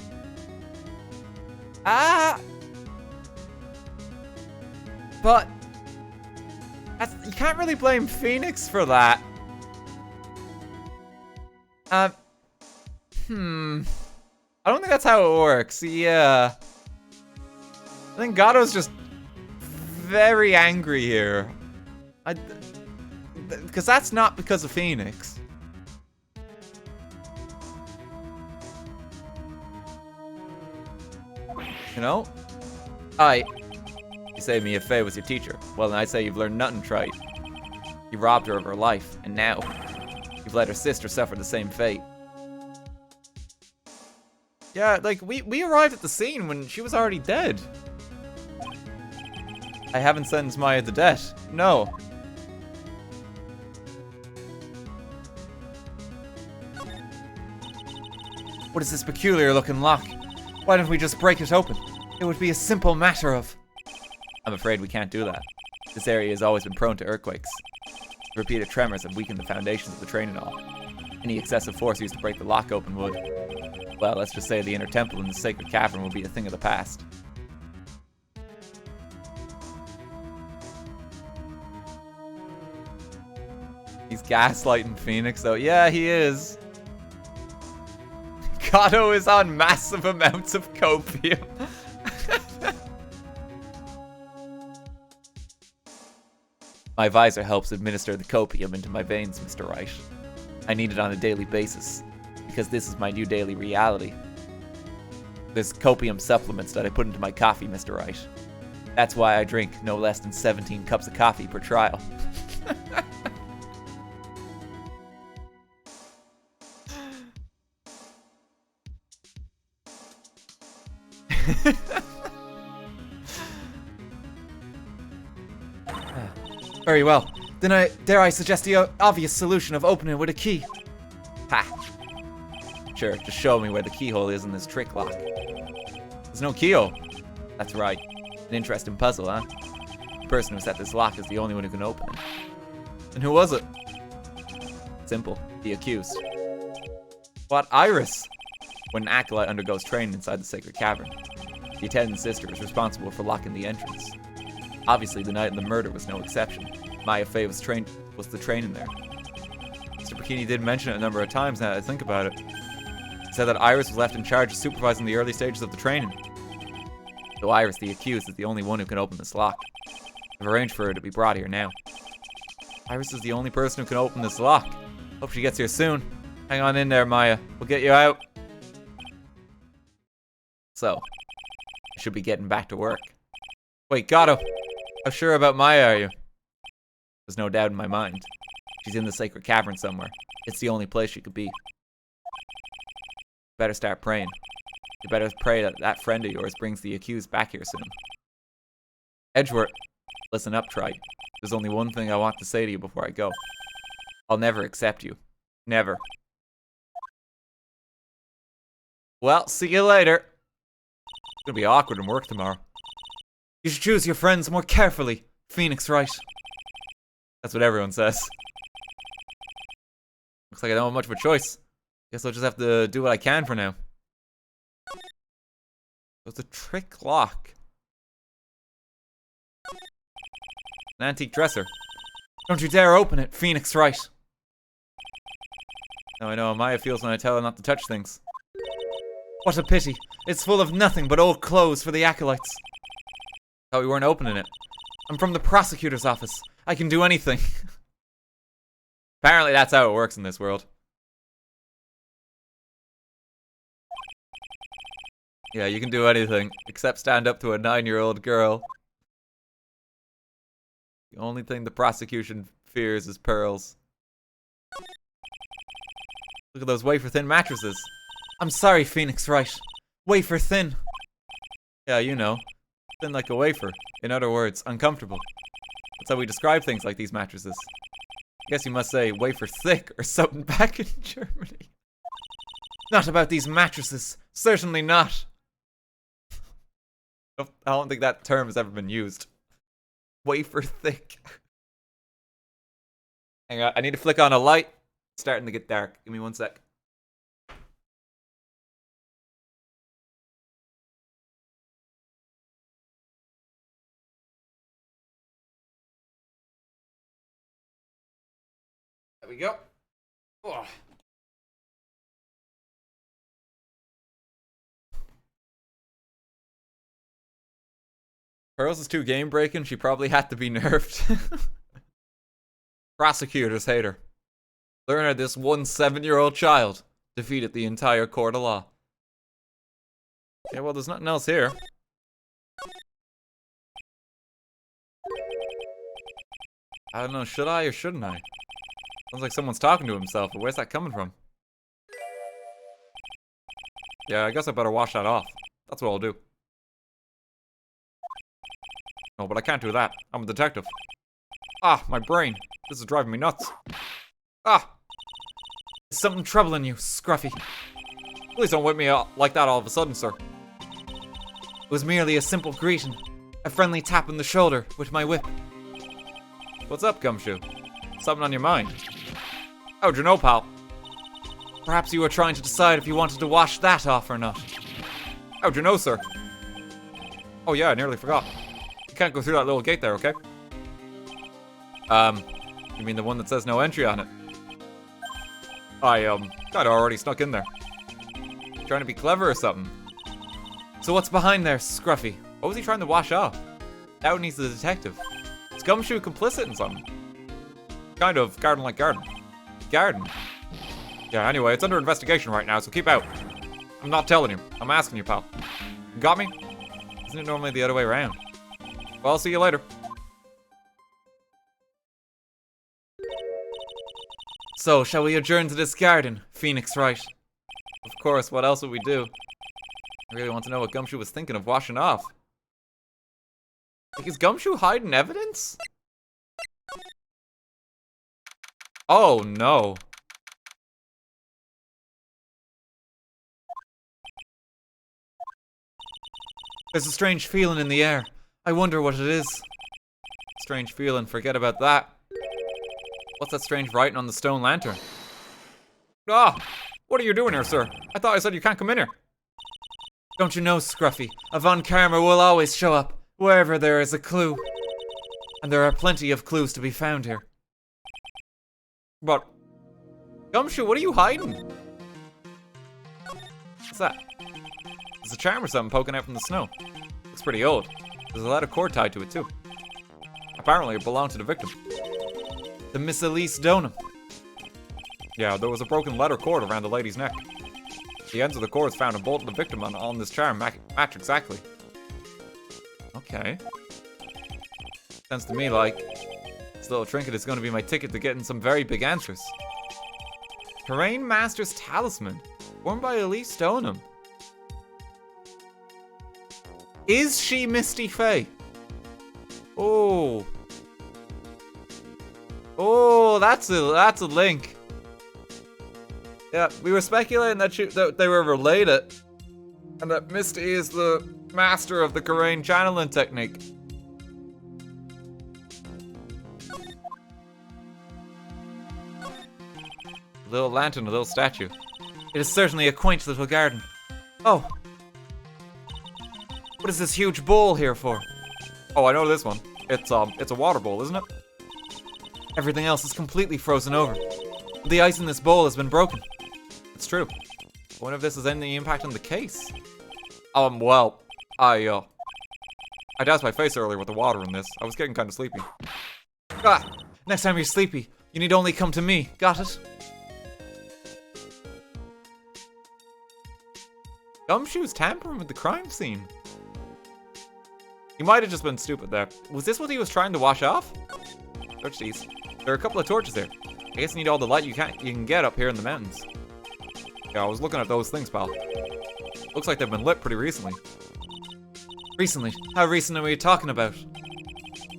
But you can't really blame Phoenix for that. I don't think that's how it works. Yeah. I think Gato's just very angry here. Because that's not because of Phoenix. You know? You say Mia Fey was your teacher. Well, then I say you've learned nothing, Wright. You robbed her of her life, and now you've let her sister suffer the same fate. Yeah, like, we arrived at the scene when she was already dead. I haven't sentenced Maya to death. No. What is this peculiar looking lock? Why don't we just break it open? It would be a simple matter of... I'm afraid we can't do that. This area has always been prone to earthquakes. Repeated tremors have weakened the foundations of the training hall. Any excessive force used to break the lock open would... Well, let's just say the inner temple and the sacred cavern will be a thing of the past. He's gaslighting Phoenix, though. Yeah, he is. Kato is on massive amounts of copium. My visor helps administer the copium into my veins, Mr. Wright. I need it on a daily basis, because this is my new daily reality. There's copium supplements that I put into my coffee, Mr. Wright. That's why I drink no less than 17 cups of coffee per trial. Very well. Then dare I suggest the obvious solution of opening it with a key? Ha. Sure, just show me where the keyhole is in this trick lock. There's no keyhole. That's right. An interesting puzzle, huh? The person who set this lock is the only one who can open it. And who was it? Simple. The accused. What? Iris? When an acolyte undergoes training inside the sacred cavern, the attendant sister is responsible for locking the entrance. Obviously, the night of the murder was no exception. Maya Fey was the training there. Mr. Bikini did mention it a number of times now that I think about it. He said that Iris was left in charge of supervising the early stages of the training. Though Iris, the accused, is the only one who can open this lock. I've arranged for her to be brought here now. Iris is the only person who can open this lock. Hope she gets here soon. Hang on in there, Maya. We'll get you out. So, I should be getting back to work. Wait, Gato. How sure about Maya are you? There's no doubt in my mind. She's in the sacred cavern somewhere. It's the only place she could be. Better start praying. You better pray that that friend of yours brings the accused back here soon. Edgeworth, listen up, Trite. There's only one thing I want to say to you before I go. I'll never accept you. Never. Well, see you later. It's gonna be awkward in work tomorrow. You should choose your friends more carefully, Phoenix Wright. That's what everyone says. Looks like I don't have much of a choice. Guess I'll just have to do what I can for now. It's a trick lock. An antique dresser. Don't you dare open it, Phoenix Wright. Now I know how Maya feels when I tell her not to touch things. What a pity. It's full of nothing but old clothes for the acolytes. Thought we weren't opening it. I'm from the prosecutor's office. I can do anything. Apparently that's how it works in this world. Yeah, you can do anything, except stand up to a 9-year-old girl. The only thing the prosecution fears is pearls. Look at those wafer-thin mattresses. I'm sorry, Phoenix Wright. Wafer thin. Yeah, you know. Thin like a wafer. In other words, uncomfortable. That's how we describe things like these mattresses. I guess you must say wafer thick or something back in Germany. Not about these mattresses. Certainly not. I don't think that term has ever been used. Wafer thick. Hang on, I need to flick on a light. It's starting to get dark. Give me 1 sec. There we go. Oh. Pearls is too game breaking. She probably had to be nerfed. Prosecutors hate her. Learn her this one 7-year-old child defeated the entire court of law. Yeah, well, there's nothing else here. I don't know, should I or shouldn't I? Sounds like someone's talking to himself, but where's that coming from? Yeah, I guess I better wash that off. That's what I'll do. No, but I can't do that. I'm a detective. Ah, my brain. This is driving me nuts. Ah! Is something troubling you, Scruffy? Please don't whip me out like that all of a sudden, sir. It was merely a simple greeting. A friendly tap on the shoulder with my whip. What's up, Gumshoe? Something on your mind? How'd you know, pal? Perhaps you were trying to decide if you wanted to wash that off or not. How'd you know, sir? Oh yeah, I nearly forgot. You can't go through that little gate there, okay? You mean the one that says no entry on it? I, kinda already snuck in there. Trying to be clever or something. So what's behind there, Scruffy? What was he trying to wash off? That one needs the detective. Is Gumshoe complicit in something? Kind of, garden like garden. Garden? Yeah, anyway, it's under investigation right now, so keep out. I'm not telling you. I'm asking you, pal. You got me? Isn't it normally the other way around? Well, I'll see you later. So, shall we adjourn to this garden, Phoenix Wright? Of course, what else would we do? I really want to know what Gumshoe was thinking of washing off. Like, is Gumshoe hiding evidence? Oh, no. There's a strange feeling in the air. I wonder what it is. Strange feeling, forget about that. What's that strange writing on the stone lantern? Ah! What are you doing here, sir? I thought I said you can't come in here. Don't you know, Scruffy, a Von Karma will always show up wherever there is a clue. And there are plenty of clues to be found here. But, Gumshoe, what are you hiding? What's that? There's a charm or something poking out from the snow. Looks pretty old. There's a lot of cord tied to it, too. Apparently, it belonged to the victim. The Miss Elise Donham. Yeah, there was a broken leather cord around the lady's neck. The ends of the cords found and bolted the victim on this charm match exactly. Okay. Sounds to me like this little trinket is going to be my ticket to getting some very big answers. Terrain Master's Talisman, worn by Elise Donham. Is she Misty Faye? Oh. Oh, that's a link. Yeah, we were speculating that they were related, and that Misty is the master of the Karain channeling technique. A little lantern, a little statue. It is certainly a quaint little garden. Oh. What is this huge bowl here for? Oh, I know this one. It's a water bowl, isn't it? Everything else is completely frozen over. The ice in this bowl has been broken. It's true. I wonder if this has any impact on the case. Well, I doused my face earlier with the water in this. I was getting kind of sleepy. Ah! Next time you're sleepy, you need only come to me. Got it? Gumshoe's tampering with the crime scene. He might have just been stupid there. Was this what he was trying to wash off? Search these. There are a couple of torches there. I guess you need all the light you can get up here in the mountains. Yeah, I was looking at those things, pal. Looks like they've been lit pretty recently. Recently? How recent are we talking about?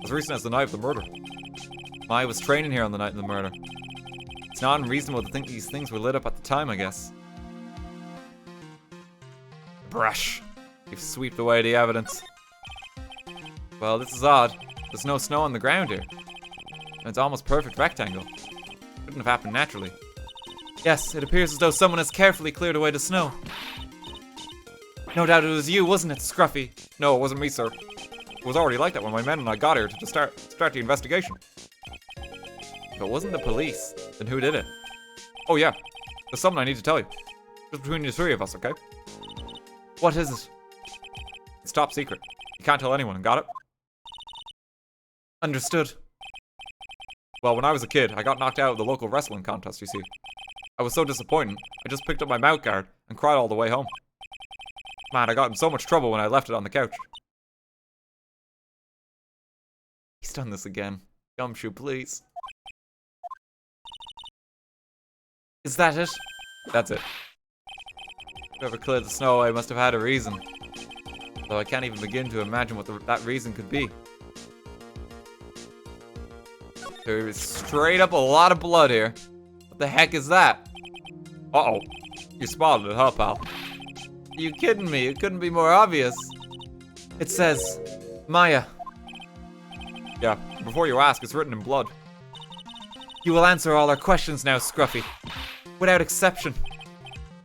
As recent as the night of the murder. I was training here on the night of the murder. It's not unreasonable to think these things were lit up at the time, I guess. Brush. You've swept away the evidence. Well, this is odd. There's no snow on the ground here. And it's almost perfect rectangle. Couldn't have happened naturally. Yes, it appears as though someone has carefully cleared away the snow. No doubt it was you, wasn't it, Scruffy? No, it wasn't me, sir. It was already like that when my men and I got here to start the investigation. If it wasn't the police, then who did it? Oh yeah, there's something I need to tell you. Just between the three of us, okay? What is it? It's top secret. You can't tell anyone, got it? Understood. Well, when I was a kid, I got knocked out of the local wrestling contest, you see. I was so disappointed, I just picked up my mouth guard and cried all the way home. Man, I got in so much trouble when I left it on the couch. He's done this again. Gumshoe, please. Is that it? That's it. Whoever cleared the snow away must have had a reason. Though I can't even begin to imagine what that reason could be. There is straight up a lot of blood here. What the heck is that? Uh-oh. You spotted it, huh, pal? Are you kidding me? It couldn't be more obvious. It says, Maya. Yeah, before you ask, it's written in blood. You will answer all our questions now, Scruffy. Without exception.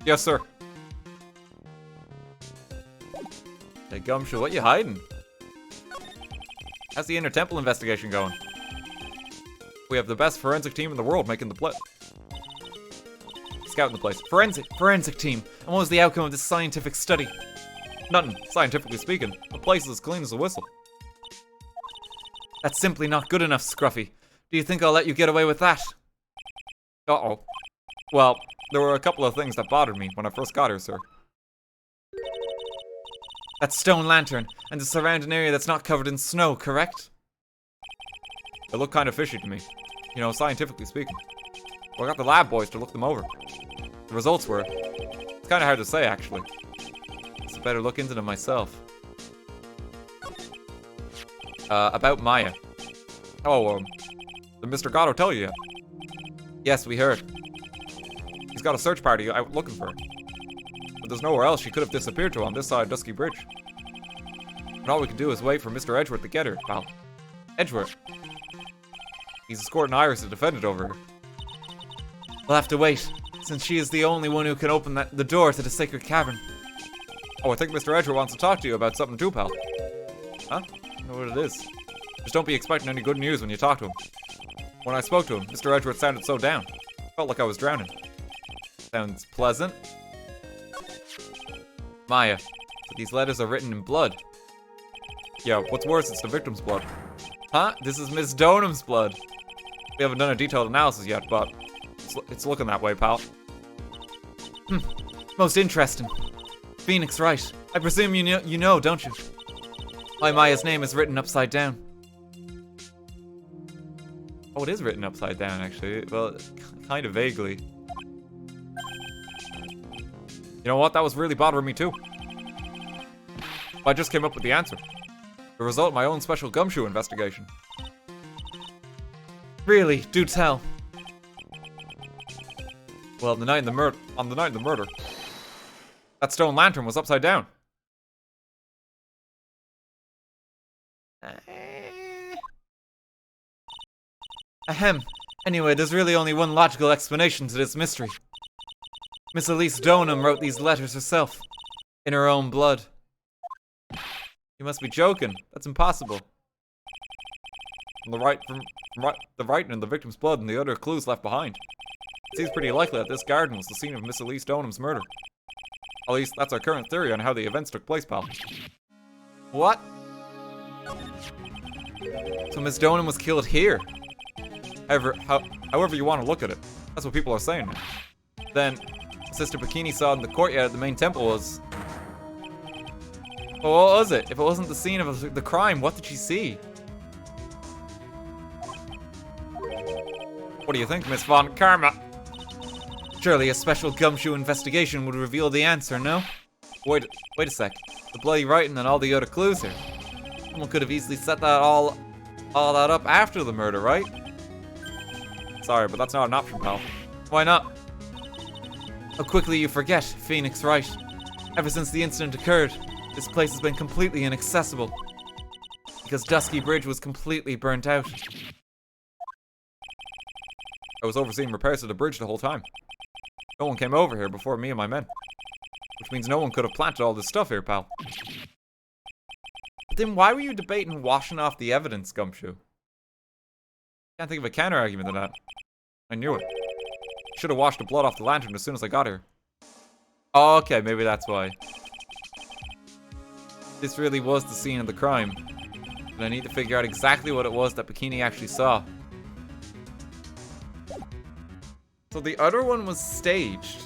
Yes, sir. Hey, Gumshoe, what you hiding? How's the inner temple investigation going? We have the best forensic team in the world making the play. Scouting the place. Forensic team. And what was the outcome of this scientific study? Nothing, scientifically speaking. The place is as clean as a whistle. That's simply not good enough, Scruffy. Do you think I'll let you get away with that? Uh-oh. Well, there were a couple of things that bothered me when I first got here, sir. That stone lantern, and the surrounding area that's not covered in snow, correct? It looked kind of fishy to me. You know, scientifically speaking. Well, I got the lab boys to look them over. The results were... It's kind of hard to say, actually. It's a better look into them myself. About Maya. Oh, did Mr. Gatto tell you yet? Yes, we heard. He's got a search party out looking for her. But there's nowhere else she could have disappeared to on this side of Dusky Bridge. And all we can do is wait for Mr. Edgeworth to get her, pal. Edgeworth. He's escorting Iris to defend it over her. We'll have to wait, since she is the only one who can open the door to the sacred cavern. Oh, I think Mr. Edgeworth wants to talk to you about something too, pal. Huh? I know what it is. Just don't be expecting any good news when you talk to him. When I spoke to him, Mr. Edgeworth sounded so down. Felt like I was drowning. Sounds pleasant. Maya, these letters are written in blood. Yeah, what's worse, it's the victim's blood. Huh? This is Miss Donham's blood. We haven't done a detailed analysis yet, but it's looking that way, pal. Most interesting. Phoenix Wright. I presume you know, don't you? Why Maya's name is written upside down. Oh, it is written upside down, actually. Well, kind of vaguely. You know what? That was really bothering me, too. I just came up with the answer. The result of my own special gumshoe investigation. Really? Do tell. Well, on the night of the murder, that stone lantern was upside down. Ahem. Anyway, there's really only one logical explanation to this mystery. Miss Elise Donham wrote these letters herself, in her own blood. You must be joking. That's impossible. From the writing in the victim's blood and the other clues left behind, it seems pretty likely that this garden was the scene of Miss Elise Donham's murder. At least, that's our current theory on how the events took place, pal. What? So Miss Donham was killed here? However you want to look at it. That's what people are saying now. Then, Sister Bikini saw in the courtyard at the main temple was... Well, what was it? If it wasn't the scene of the crime, what did she see? What do you think, Miss Von Karma? Surely a special gumshoe investigation would reveal the answer, no? Wait a sec. The bloody writing and all the other clues here. Someone could have easily set that all that up after the murder, right? Sorry, but that's not an option, pal. Why not? How quickly you forget, Phoenix Wright. Ever since the incident occurred, this place has been completely inaccessible. Because Dusky Bridge was completely burnt out. I was overseeing repairs to the bridge the whole time. No one came over here before me and my men. Which means no one could have planted all this stuff here, pal. But then why were you debating washing off the evidence, Gumshoe? Can't think of a counter-argument to that. I knew it. Should have washed the blood off the lantern as soon as I got here. Oh, okay, maybe that's why. This really was the scene of the crime. And I need to figure out exactly what it was that Bikini actually saw. So the other one was staged.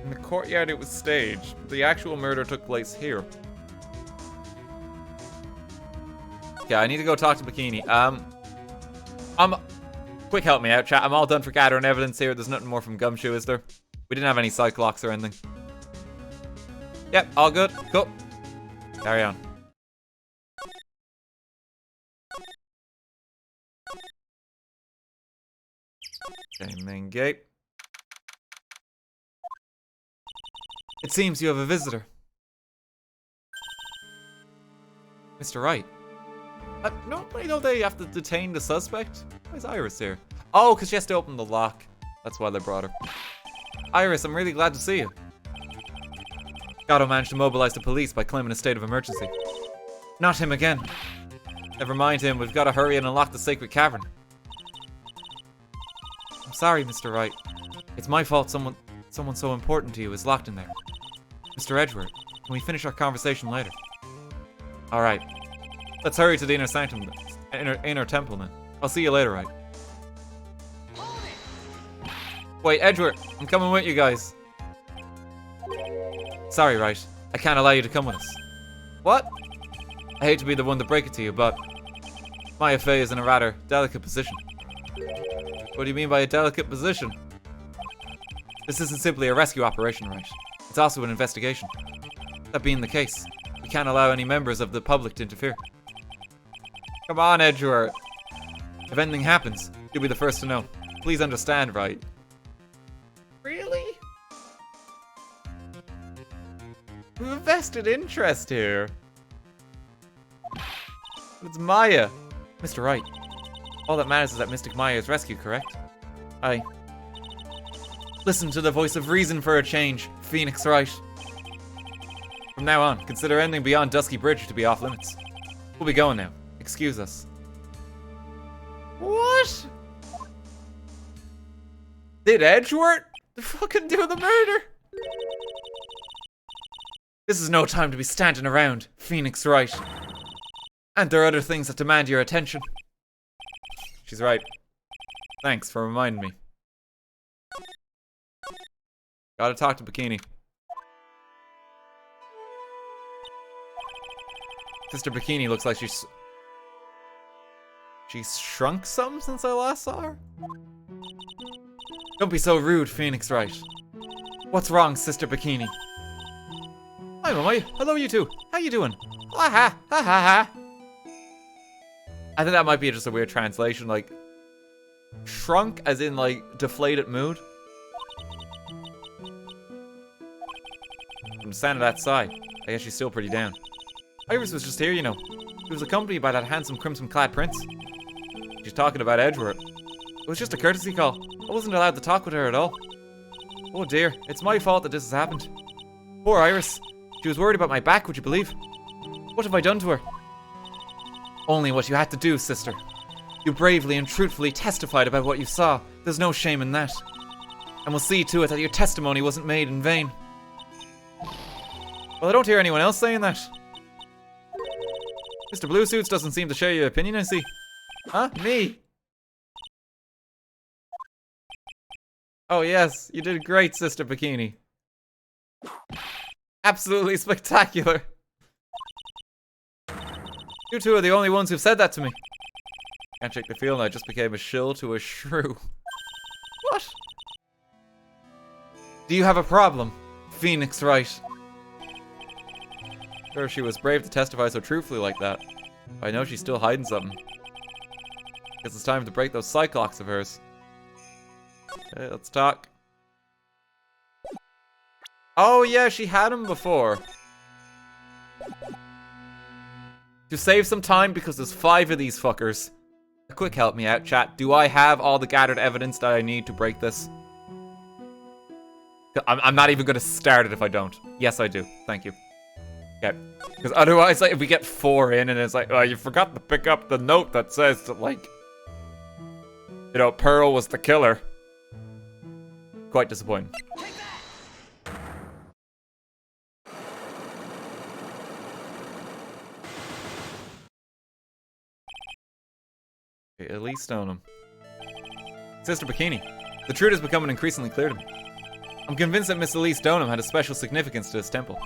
In the courtyard it was staged. The actual murder took place here. Okay, I need to go talk to Bikini. Quick help me out, chat. I'm all done for gathering evidence here. There's nothing more from Gumshoe, is there? We didn't have any cyclocks or anything. Yep, all good. Cool. Carry on. Okay, main gate. It seems you have a visitor. Mr. Wright. Don't they have to detain the suspect? Why is Iris here? Oh, because she has to open the lock. That's why they brought her. Iris, I'm really glad to see you. Gato managed to mobilize the police by claiming a state of emergency. Not him again. Never mind him, we've got to hurry and unlock the sacred cavern. I'm sorry, Mr. Wright. It's my fault someone so important to you is locked in there. Mr. Edgeworth, can we finish our conversation later? Alright. Let's hurry to the inner sanctum, inner temple then. I'll see you later, Wright. Wait, Edgeworth, I'm coming with you guys. Sorry, Wright. I can't allow you to come with us. What? I hate to be the one to break it to you, but Maya Fey is in a rather delicate position. What do you mean by a delicate position? This isn't simply a rescue operation, Wright. It's also an investigation. That being the case, we can't allow any members of the public to interfere. Come on, Edgeworth. If anything happens, you'll be the first to know. Please understand, Wright. Really? We have a vested interest here. It's Maya. Mr. Wright. All that matters is that Mystic Maya is rescued, correct? Aye. Listen to the voice of reason for a change, Phoenix Wright. From now on, consider anything beyond Dusky Bridge to be off limits. We'll be going now. Excuse us. What? Did Edgeworth fucking do the murder? This is no time to be standing around, Phoenix Wright. And there are other things that demand your attention. She's right. Thanks for reminding me. Gotta talk to Bikini. Sister Bikini looks like she's shrunk some since I last saw her. Don't be so rude, Phoenix Wright. What's wrong, Sister Bikini? Hi, Mama. Hello, you two. How you doing? Ha ha ha ha ha. I think that might be just a weird translation, like shrunk as in like deflated mood. I'm standing outside. I guess she's still pretty down. Iris was just here, you know. She was accompanied by that handsome crimson-clad prince. She's talking about Edgeworth. It was just a courtesy call. I wasn't allowed to talk with her at all. Oh dear, it's my fault that this has happened. Poor Iris. She was worried about my back, would you believe? What have I done to her? Only what you had to do, sister. You bravely and truthfully testified about what you saw. There's no shame in that. And we'll see to it that your testimony wasn't made in vain. Well, I don't hear anyone else saying that. Mr. Bluesuits doesn't seem to share your opinion, I see. Huh? Me? Oh yes, you did great, Sister Bikini. Absolutely spectacular. You two are the only ones who've said that to me. Can't shake the feeling I just became a shill to a shrew. What? Do you have a problem, Phoenix Wright? Sure, she was brave to testify so truthfully like that. But I know she's still hiding something. Guess it's time to break those cyclocks of hers. Okay, let's talk. Oh yeah, she had him before. To save some time, because there's 5 of these fuckers. Quick help me out, chat. Do I have all the gathered evidence that I need to break this? I'm not even gonna start it if I don't. Yes, I do. Thank you. Okay. Because otherwise, like, if we get 4 in and it's like, oh, you forgot to pick up the note that says that, like, you know, Pearl was the killer. Quite disappointing. Okay, Elise Stoneham. Sister Bikini. The truth is becoming increasingly clear to me. I'm convinced that Miss Elise Stoneham had a special significance to this temple.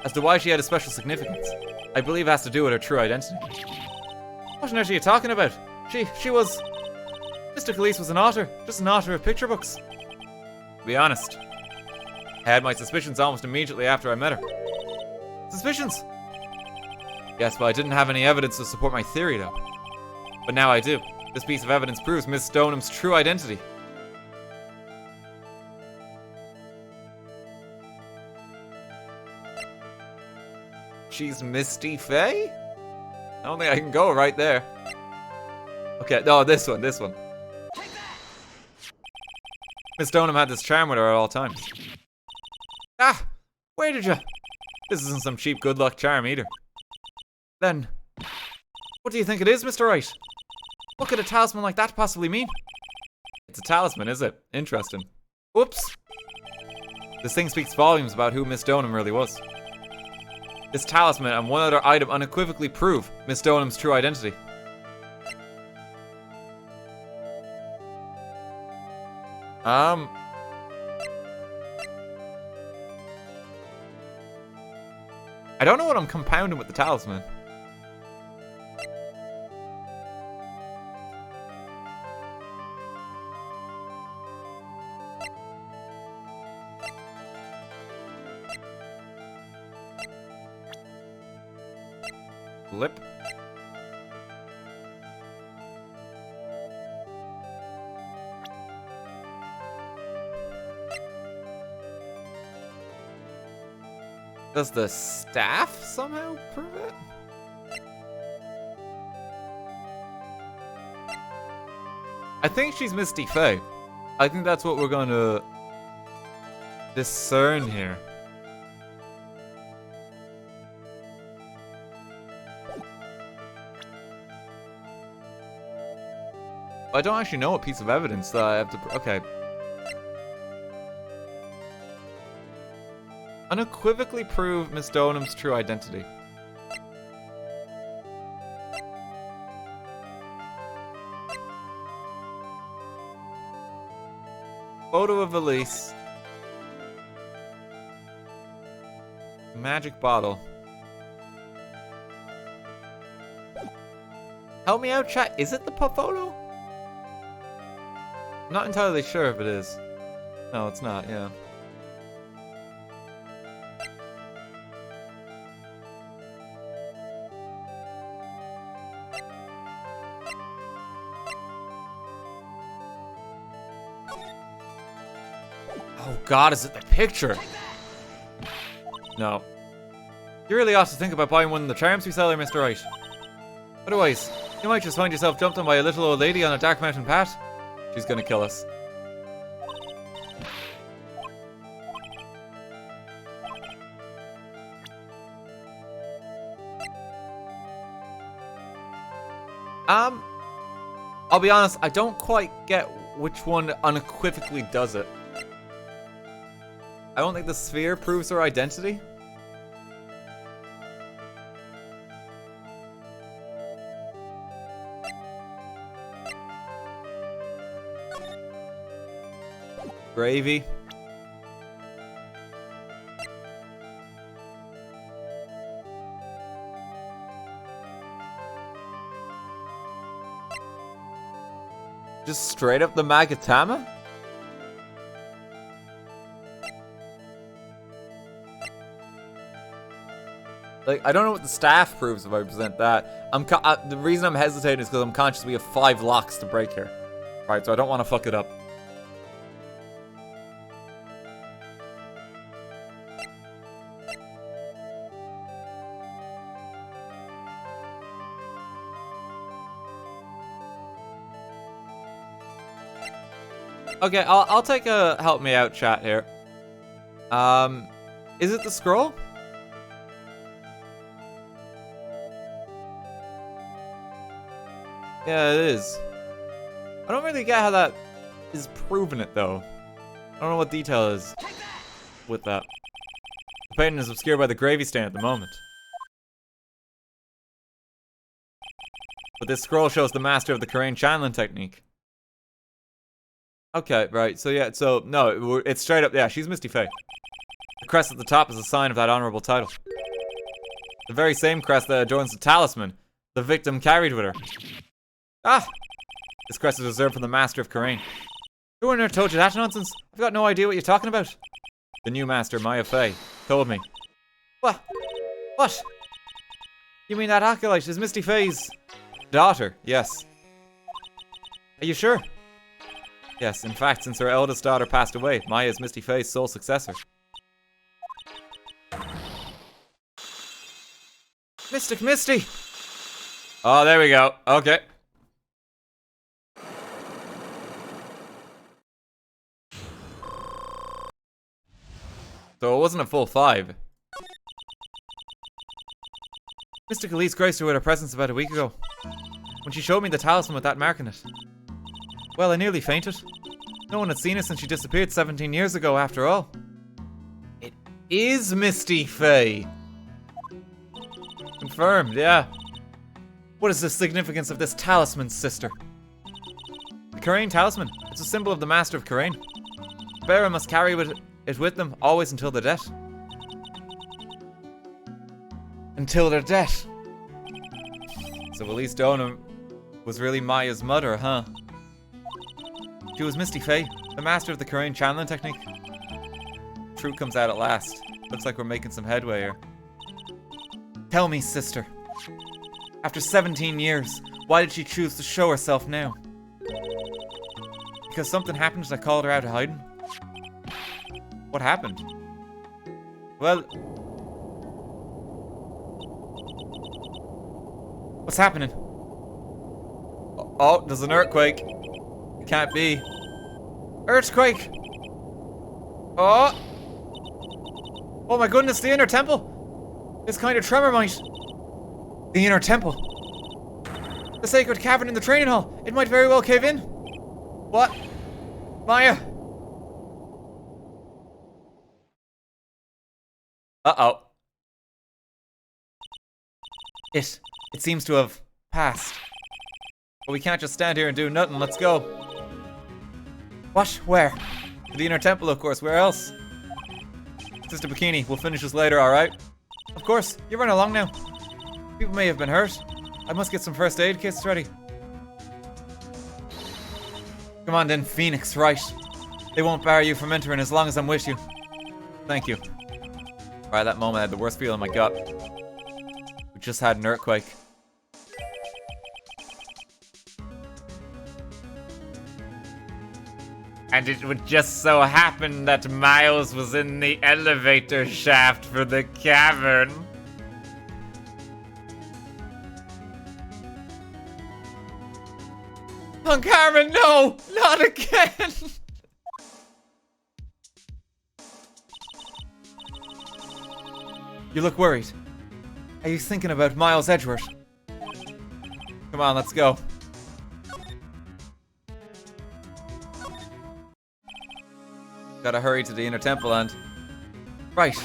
As to why she had a special significance, I believe it has to do with her true identity. What on earth are you talking about? She was... Mr. Khalees was an author, just an author of picture books. To be honest, I had my suspicions almost immediately after I met her. Suspicions? Yes, but I didn't have any evidence to support my theory, though. But now I do. This piece of evidence proves Miss Stoneham's true identity. She's Misty Faye? I don't think I can go right there. Okay, no, this one. Miss Stoneham had this charm with her at all times. Ah! Where did you? This isn't some cheap good luck charm either. Then, what do you think it is, Mr. Wright? What could a talisman like that possibly mean? It's a talisman, is it? Interesting. Whoops. This thing speaks volumes about who Miss Stoneham really was. This talisman and one other item unequivocally prove Miss Stoneham's true identity. I don't know what I'm compounding with the talisman. Does the staff somehow prove it? I think she's Misty Faye. I think that's what we're going to discern here. I don't actually know what piece of evidence that I have to... Okay. Unequivocally prove Miss Donham's true identity. Photo of Elise. Magic bottle. Help me out, chat. Is it the photo? I'm not entirely sure if it is. No, it's not, yeah. Oh god, is it the picture? No. You really ought to think about buying one of the charms we sell here, Mr. Wright. Otherwise, you might just find yourself dumped on by a little old lady on a dark mountain path. She's gonna kill us. I'll be honest, I don't quite get which one unequivocally does it. I don't think the sphere proves her identity. Gravy. Just straight up the Magatama? Like, I don't know what the staff proves if I present that. The reason I'm hesitating is because I'm conscious we have 5 locks to break here. Right, so I don't want to fuck it up. Okay, I'll take a help me out chat here. Is it the scroll? Yeah, it is. I don't really get how that is proving it, though. I don't know what detail is with that. The painting is obscured by the gravy stain at the moment. But this scroll shows the master of the Karain channeling technique. Okay, right, so yeah, so, no, it's straight up, yeah, she's Misty Faye. The crest at the top is a sign of that honorable title. The very same crest that adorns the talisman the victim carried with her. Ah! This crest is reserved for the master of Karain. Who on earth told you that nonsense? I've got no idea what you're talking about. The new master, Maya Faye, told me. What? What? You mean that acolyte is Misty Faye's daughter? Yes. Are you sure? Yes, in fact, since her eldest daughter passed away, Maya is Misty Faye's sole successor. Mystic Misty! Oh, there we go. Okay. So it wasn't a full 5. Mystic Elise graced her with her presence about a week ago, when she showed me the talisman with that mark in it. Well, I nearly fainted. No one had seen her since she disappeared 17 years ago, after all. It is Misty Faye! Confirmed, yeah. What is the significance of this talisman, sister? The Karain talisman. It's a symbol of the master of Karain. The bearer must carry it with them, always until their death. Until their death. So Elise Donham was really Maya's mother, huh? She was Misty Faye, the master of the Karain channeling technique. Truth comes out at last. Looks like we're making some headway here. Tell me, sister. After 17 years, why did she choose to show herself now? Because something happened that called her out of hiding? What happened? Well, What's happening? Oh, there's an earthquake. It can't be. Earthquake! Oh! Oh my goodness, the inner temple! This kind of tremor might. The inner temple. The sacred cavern in the training hall. It might very well cave in. What? Maya? Uh-oh. It seems to have passed. But we can't just stand here and do nothing. Let's go. What? Where? To the inner temple, of course. Where else? Sister Bikini, we'll finish this later, alright? Of course. You're running along now. People may have been hurt. I must get some first aid kits ready. Come on then, Phoenix, right. They won't bar you from entering as long as I'm with you. Thank you. Right, that moment I had the worst feeling in my gut. We just had an earthquake. And it would just so happen that Miles was in the elevator shaft for the cavern. Oh, Carmen, no! Not again! You look worried. Are you thinking about Miles Edgeworth? Come on, let's go. Gotta hurry to the inner temple and... Right.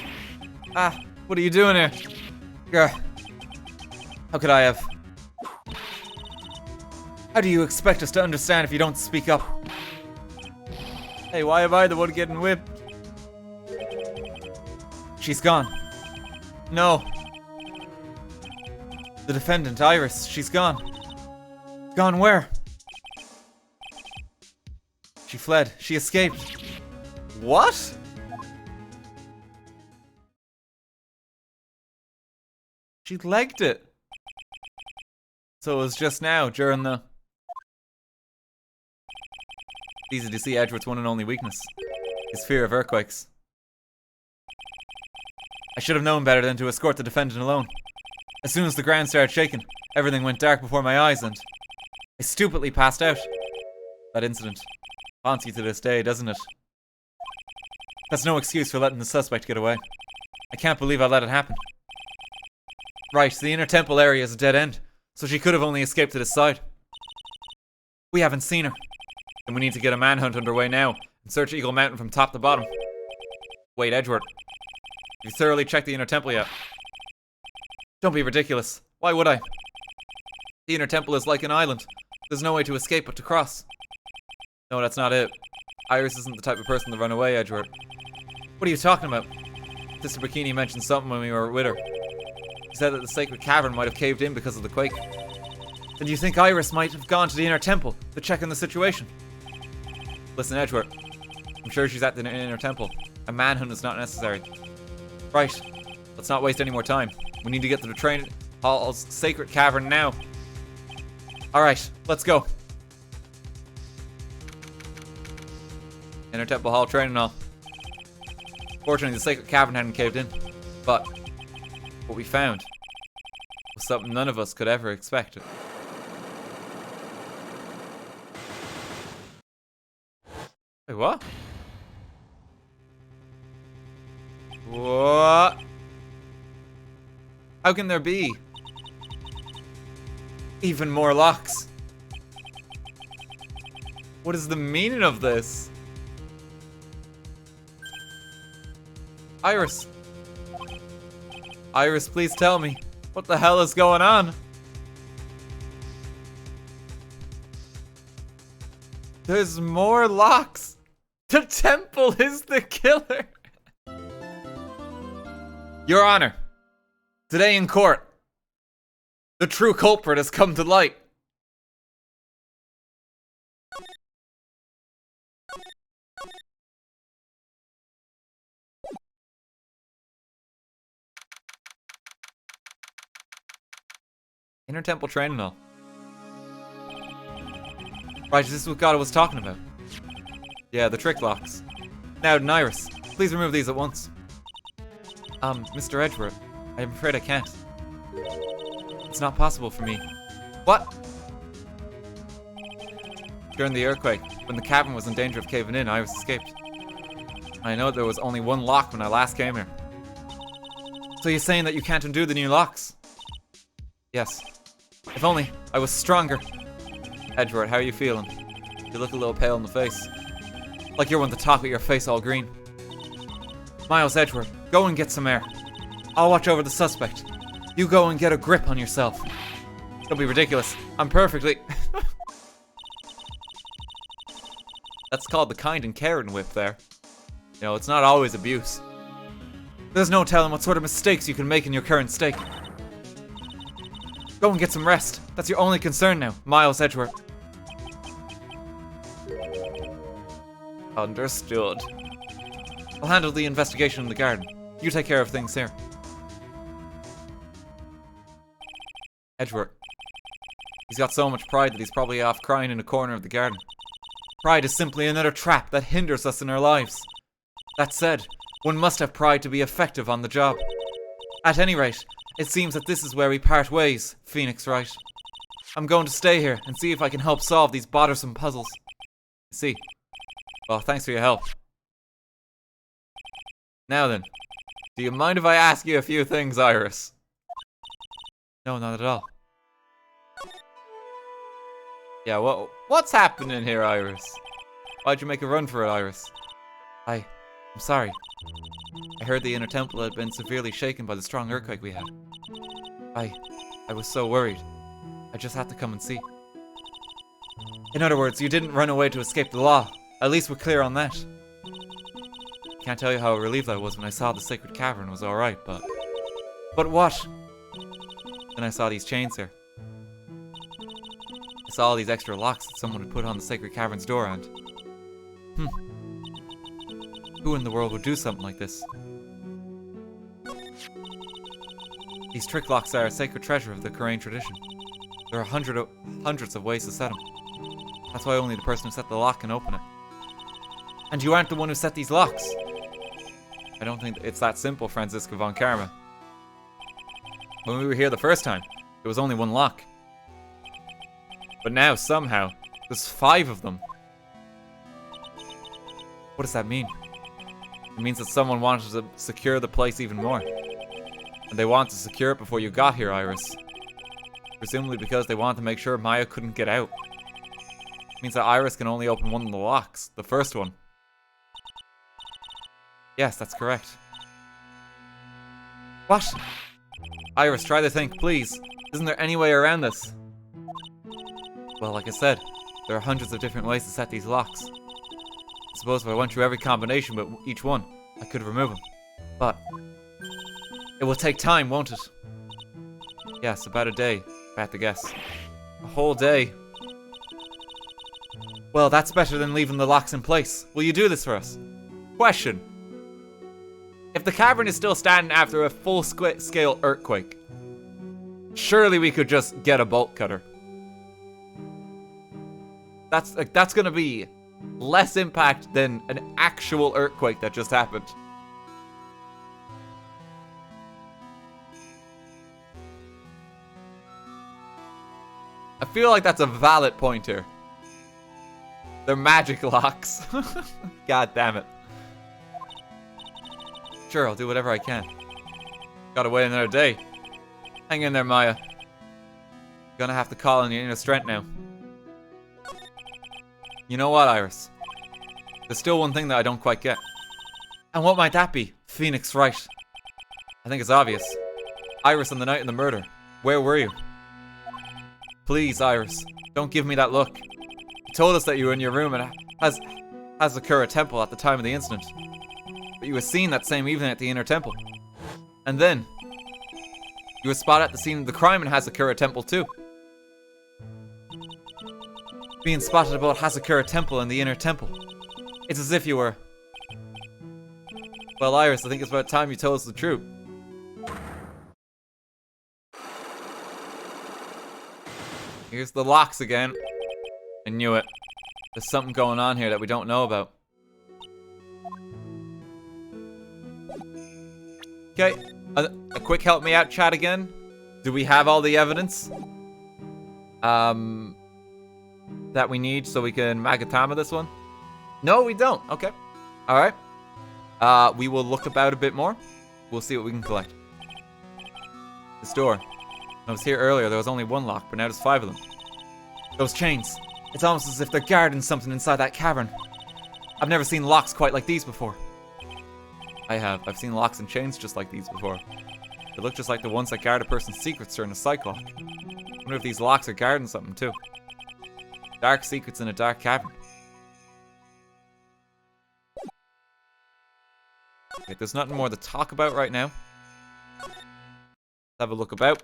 Ah, what are you doing here? Grr. How could I have... How do you expect us to understand if you don't speak up? Hey, why am I the one getting whipped? She's gone. No. The defendant, Iris, she's gone. Gone where? She fled. She escaped. What? She legged it. So it was just now, during the... It's easy to see Edgeworth's one and only weakness. His fear of earthquakes. I should have known better than to escort the defendant alone. As soon as the ground started shaking, everything went dark before my eyes and... I stupidly passed out. That incident haunts you to this day, doesn't it? That's no excuse for letting the suspect get away. I can't believe I let it happen. Right, the inner temple area is a dead end, so she could have only escaped to this side. We haven't seen her. And we need to get a manhunt underway now and search Eagle Mountain from top to bottom. Wait, Edgeworth. Have you thoroughly checked the inner temple yet? Don't be ridiculous. Why would I? The inner temple is like an island. There's no way to escape but to cross. No, that's not it. Iris isn't the type of person to run away, Edgeworth. What are you talking about? Sister Bikini mentioned something when we were with her. She said that the sacred cavern might have caved in because of the quake. Then do you think Iris might have gone to the inner temple to check on the situation? Listen, Edgeworth. I'm sure she's at the inner temple. A manhunt is not necessary. Right. Let's not waste any more time. We need to get to the train hall's sacred cavern now. Alright, let's go. Inner temple hall training hall. Fortunately, the sacred cavern hadn't caved in. But what we found was something none of us could ever expect. Wait, what? What? How can there be even more locks? What is the meaning of this? Iris. Iris, please tell me. What the hell is going on? There's more locks. The temple is the killer. Your Honor, today in court, the true culprit has come to light. Inner temple training hall. Right, is this what God was talking about? Yeah, the trick locks. Now, Iris, please remove these at once. Mr. Edgeworth, I'm afraid I can't. It's not possible for me. What? During the earthquake, when the cavern was in danger of caving in, Iris escaped. I know there was only one lock when I last came here. So you're saying that you can't undo the new locks? Yes. If only I was stronger. Edward, how are you feeling? You look a little pale in the face. Like you're one to talk with your face all green. Miles, Edward, go and get some air. I'll watch over the suspect. You go and get a grip on yourself. Don't be ridiculous. I'm perfectly... That's called the kind and caring whip there. You know, it's not always abuse. There's no telling what sort of mistakes you can make in your current state. Go and get some rest. That's your only concern now, Miles Edgeworth. Understood. I'll handle the investigation in the garden. You take care of things here. Edgeworth. He's got so much pride that he's probably off crying in a corner of the garden. Pride is simply another trap that hinders us in our lives. That said, one must have pride to be effective on the job. At any rate, it seems that this is where we part ways, Phoenix Wright. I'm going to stay here and see if I can help solve these bothersome puzzles. See. Well, thanks for your help. Now then, do you mind if I ask you a few things, Iris? No, not at all. Yeah, what's happening here, Iris? Why'd you make a run for it, Iris? I'm sorry. I heard the inner temple had been severely shaken by the strong earthquake we had. I was so worried. I just had to come and see. In other words, you didn't run away to escape the law. At least we're clear on that. Can't tell you how relieved I was when I saw the sacred cavern was alright, but... But what? Then I saw these chains here. I saw all these extra locks that someone had put on the sacred cavern's door and... Who in the world would do something like this? These trick locks are a sacred treasure of the Korean tradition. There are hundreds of ways to set them. That's why only the person who set the lock can open it. And you aren't the one who set these locks. I don't think it's that simple, Franziska von Karma. When we were here the first time, there was only one lock. But now, somehow, there's 5 of them. What does that mean? It means that someone wanted to secure the place even more. And they wanted to secure it before you got here, Iris. Presumably because they wanted to make sure Maya couldn't get out. It means that Iris can only open one of the locks, the first one. Yes, that's correct. What? Iris, try to think, please. Isn't there any way around this? Well, like I said, there are hundreds of different ways to set these locks. I suppose if I went through every combination with each one, I could remove them. But it will take time, won't it? Yes, about a day, if I had to guess. A whole day. Well, that's better than leaving the locks in place. Will you do this for us? Question. If the cavern is still standing after a full-scale earthquake, surely we could just get a bolt cutter. That's gonna be less impact than an actual earthquake that just happened. I feel like that's a valid point here. They're magic locks. God damn it. Sure, I'll do whatever I can. Gotta wait another day. Hang in there, Maya. Gonna have to call on your inner strength now. You know what, Iris? There's still one thing that I don't quite get. And what might that be? Phoenix Wright. I think it's obvious. Iris on the night of the murder. Where were you? Please, Iris, don't give me that look. You told us that you were in your room at Hazakura Temple at the time of the incident. But you were seen that same evening at the inner temple. And then, you were spotted at the scene of the crime in Hazakura Temple too. Being spotted about Hazakura Temple and the inner temple. It's as if you were... Well, Iris, I think it's about time you told us the truth. Here's the locks again. I knew it. There's something going on here that we don't know about. Okay, a quick help me out chat again. Do we have all the evidence? That we need so we can Magatama this one? No, we don't. Okay. Alright. We will look about a bit more. We'll see what we can collect. This door. I was here earlier, there was only one lock, but now there's 5 of them. Those chains. It's almost as if they're guarding something inside that cavern. I've never seen locks quite like these before. I have. I've seen locks and chains just like these before. They look just like the ones that guard a person's secrets during a cycle. I wonder if these locks are guarding something too. Dark secrets in a dark cavern. Okay, there's nothing more to talk about right now. Let's have a look about.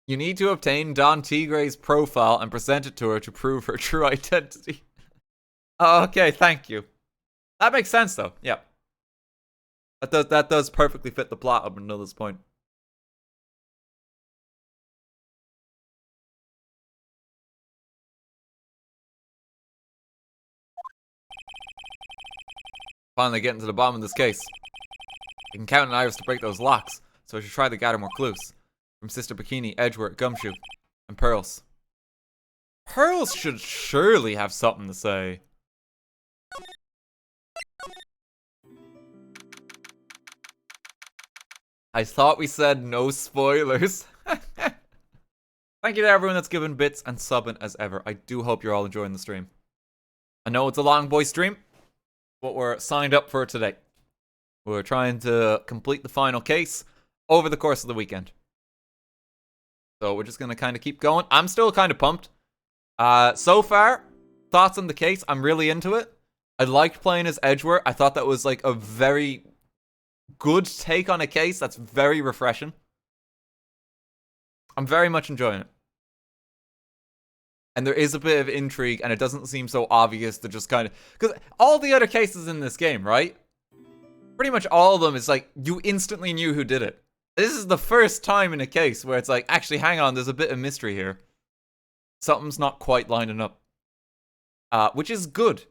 You need to obtain Don Tigre's profile and present it to her to prove her true identity. Oh, okay, thank you. That makes sense though, yeah. That does perfectly fit the plot up until this point. Finally getting to the bottom of this case. You can count on Iris to break those locks, so I should try to gather more clues. From Sister Bikini, Edgeworth, Gumshoe, and Pearls. Pearls should surely have something to say. I thought we said no spoilers. Thank you to everyone that's given bits and subbing as ever. I do hope you're all enjoying the stream. I know it's a long boy stream, but we're signed up for today. We're trying to complete the final case over the course of the weekend. So we're just going to kind of keep going. I'm still kind of pumped. So far, thoughts on the case, I'm really into it. I liked playing as Edgeworth. I thought that was like a very good take on a case that's very refreshing. I'm very much enjoying it. And there is a bit of intrigue, and it doesn't seem so obvious to just kind of... Because all the other cases in this game, right? Pretty much all of them is like, you instantly knew who did it. This is the first time in a case where it's like, actually, hang on, there's a bit of mystery here. Something's not quite lining up. Which is good.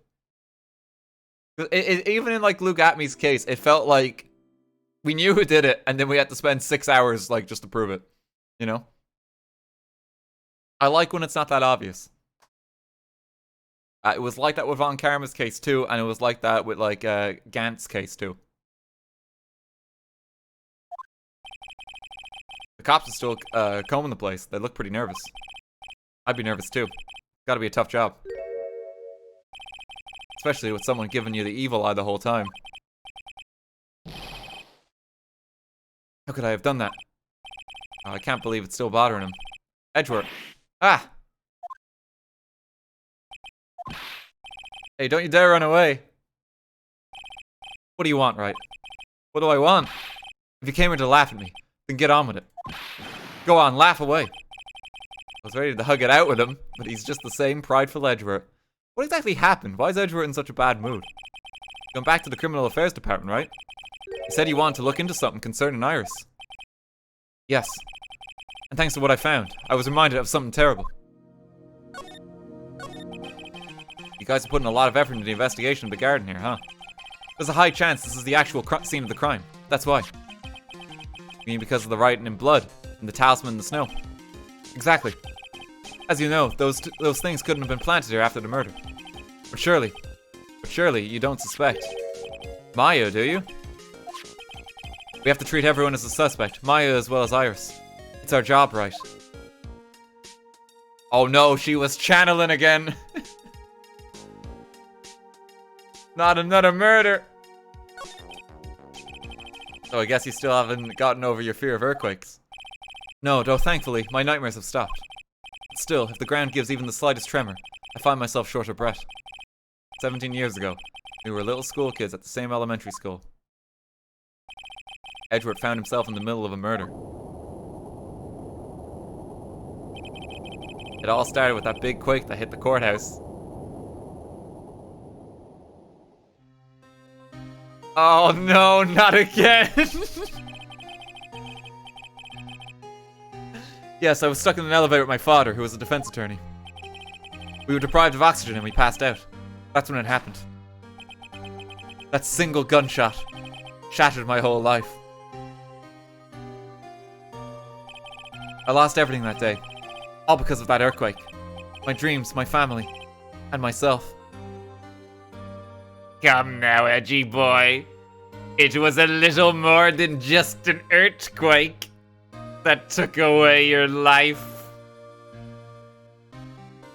Even in, like, Luke Atmy's case, it felt like we knew who did it, and then we had to spend 6 hours, like, just to prove it. You know? I like when it's not that obvious. It was like that with Von Karma's case, too, and it was like that with, like, Gant's case, too. The cops are still combing the place. They look pretty nervous. I'd be nervous, too. Gotta be a tough job. Especially with someone giving you the evil eye the whole time. How could I have done that? Oh, I can't believe it's still bothering him. Edgeworth. Ah! Hey, don't you dare run away. What do you want, Wright? What do I want? If you came here to laugh at me, then get on with it. Go on, laugh away. I was ready to hug it out with him, but he's just the same prideful Edgeworth. What exactly happened? Why is Edgeworth in such a bad mood? Going back to the Criminal Affairs Department, right? He said he wanted to look into something concerning Iris. Yes. And thanks to what I found, I was reminded of something terrible. You guys are putting a lot of effort into the investigation of the garden here, huh? There's a high chance this is the actual scene of the crime. That's why. You mean because of the writing in blood and the talisman in the snow? Exactly. As you know, those things couldn't have been planted here after the murder. But surely you don't suspect Maya, do you? We have to treat everyone as a suspect, Maya as well as Iris. It's our job, right? Oh no, she was channeling again. Not another murder. So I guess you still haven't gotten over your fear of earthquakes. No, though thankfully, my nightmares have stopped. Still, if the ground gives even the slightest tremor, I find myself short of breath. 17 years ago, we were little school kids at the same elementary school. Edgeworth found himself in the middle of a murder. It all started with that big quake that hit the courthouse. Oh no, not again! Yes, I was stuck in an elevator with my father, who was a defense attorney. We were deprived of oxygen and we passed out. That's when it happened. That single gunshot shattered my whole life. I lost everything that day. All because of that earthquake. My dreams, my family, and myself. Come now, edgy boy. It was a little more than just an earthquake that took away your life.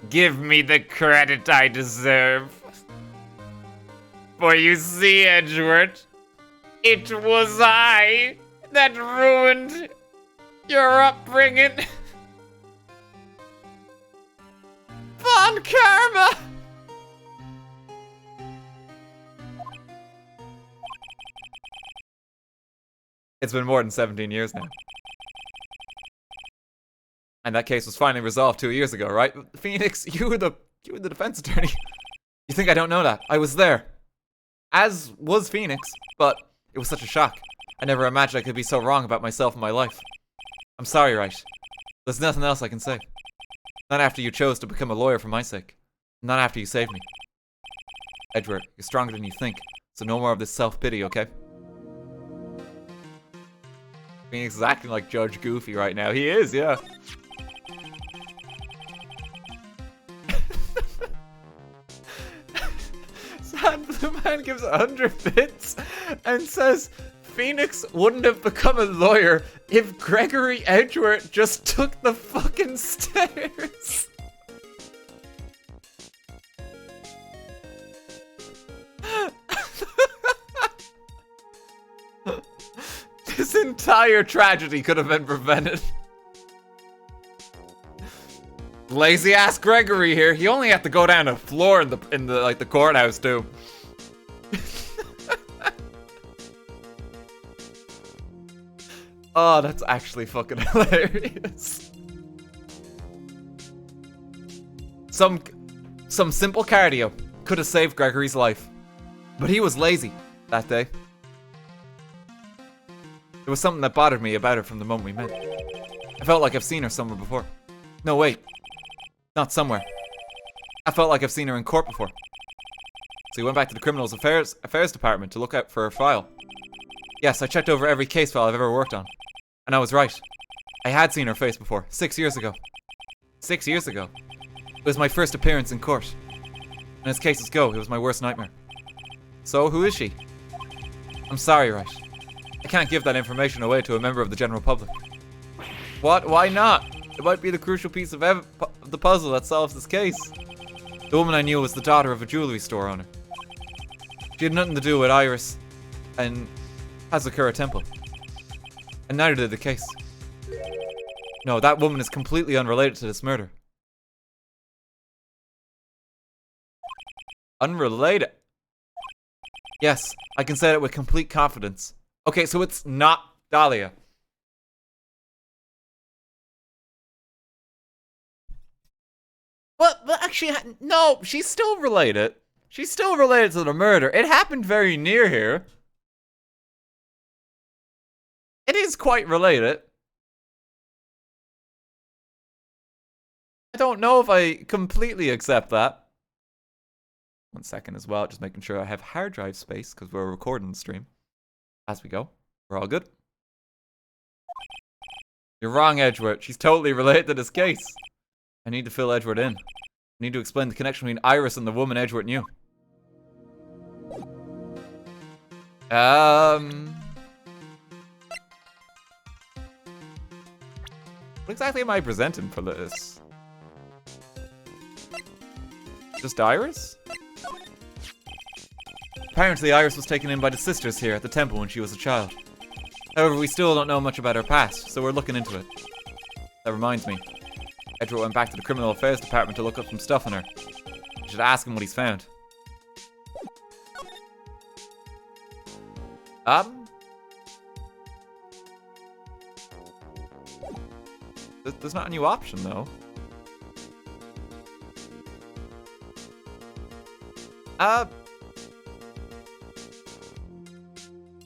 Give me the credit I deserve. For you see, Edgeworth, it was I that ruined your upbringing. Von Karma! It's been more than 17 years now. And that case was finally resolved 2 years ago, right? Phoenix, you were the defense attorney. You think I don't know that? I was there. As was Phoenix, but it was such a shock. I never imagined I could be so wrong about myself and my life. I'm sorry, Wright. There's nothing else I can say. Not after you chose to become a lawyer for my sake. Not after you saved me. Edward, you're stronger than you think, so no more of this self-pity, okay? Phoenix is acting like Judge Goofy right now. He is, yeah. Sad Blue Man gives 100 bits and says Phoenix wouldn't have become a lawyer if Gregory Edgeworth just took the fucking stairs. This entire tragedy could have been prevented. Lazy ass Gregory here. He only had to go down a floor in the courthouse too. Oh, that's actually fucking hilarious. Some simple cardio could have saved Gregory's life, but he was lazy that day. There was something that bothered me about her from the moment we met. I felt like I've seen her somewhere before. No, wait. Not somewhere. I felt like I've seen her in court before. So we went back to the Criminal Affairs Department to look out for her file. Yes, I checked over every case file I've ever worked on. And I was right. I had seen her face before, 6 years ago. 6 years ago. It was my first appearance in court. And as cases go, it was my worst nightmare. So, who is she? I'm sorry, Wright. I can't give that information away to a member of the general public. What? Why not? It might be the crucial piece of the puzzle that solves this case. The woman I knew was the daughter of a jewelry store owner. She had nothing to do with Iris and Hazakura Temple. And neither did the case. No, that woman is completely unrelated to this murder. Unrelated? Yes, I can say that with complete confidence. Okay, so it's not Dahlia. But actually, no, she's still related. She's still related to the murder. It happened very near here. It is quite related. I don't know if I completely accept that. 1 second as well, just making sure I have hard drive space because we're recording the stream. As we go, we're all good. You're wrong, Edgeworth. She's totally related to this case. I need to fill Edgeworth in. I need to explain the connection between Iris and the woman Edgeworth knew. What exactly am I presenting for this? Just Iris? Apparently Iris was taken in by the sisters here at the temple when she was a child. However, we still don't know much about her past, so we're looking into it. That reminds me. Edgeworth went back to the Criminal Affairs Department to look up some stuff on her. You should ask him what he's found. There's not a new option, though.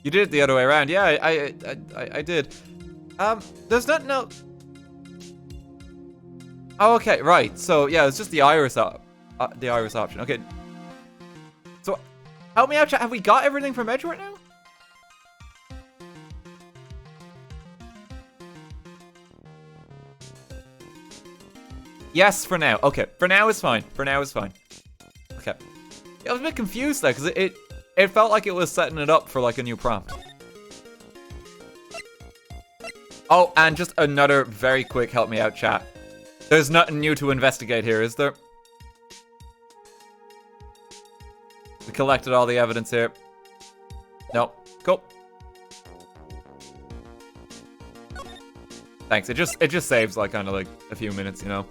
You did it the other way around. Yeah, I did. There's not no. Oh, okay, right. So yeah, it's just the Iris option. Okay. So, help me out. Have we got everything from Edgeworth now? Yes, for now. Okay, for now is fine. For now is fine. Okay. I was a bit confused there, because it felt like it was setting it up for, like, a new prompt. Oh, and just another very quick help me out chat. There's nothing new to investigate here, is there? We collected all the evidence here. Nope. Cool. Thanks. It just saves, like, kind of, like, a few minutes, you know?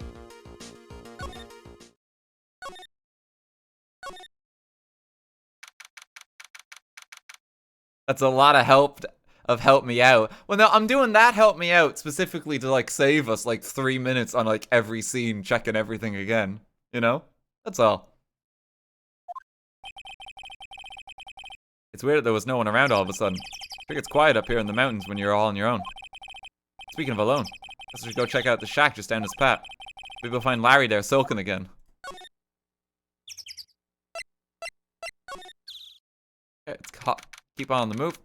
That's a lot of help me out. Well, no, I'm doing that help me out specifically to, like, save us, like, 3 minutes on, like, every scene, checking everything again. You know? That's all. It's weird that there was no one around all of a sudden. I think it's quiet up here in the mountains when you're all on your own. Speaking of alone, let's just go check out the shack just down this path. Maybe we'll find Larry there sulking again. Okay, it's hot. Keep on the move.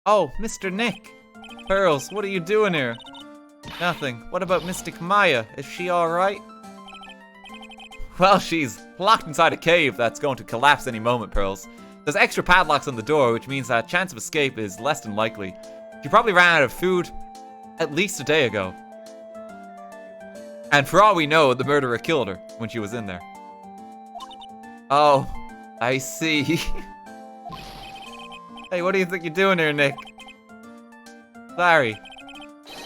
Oh, Mr. Nick. Pearls, what are you doing here? Nothing. What about Mystic Maya? Is she alright? Well, she's locked inside a cave that's going to collapse any moment, Pearls. There's extra padlocks on the door, which means that chance of escape is less than likely. She probably ran out of food at least a day ago. And for all we know, the murderer killed her when she was in there. Oh, I see. Hey, what do you think you're doing here, Nick? Larry.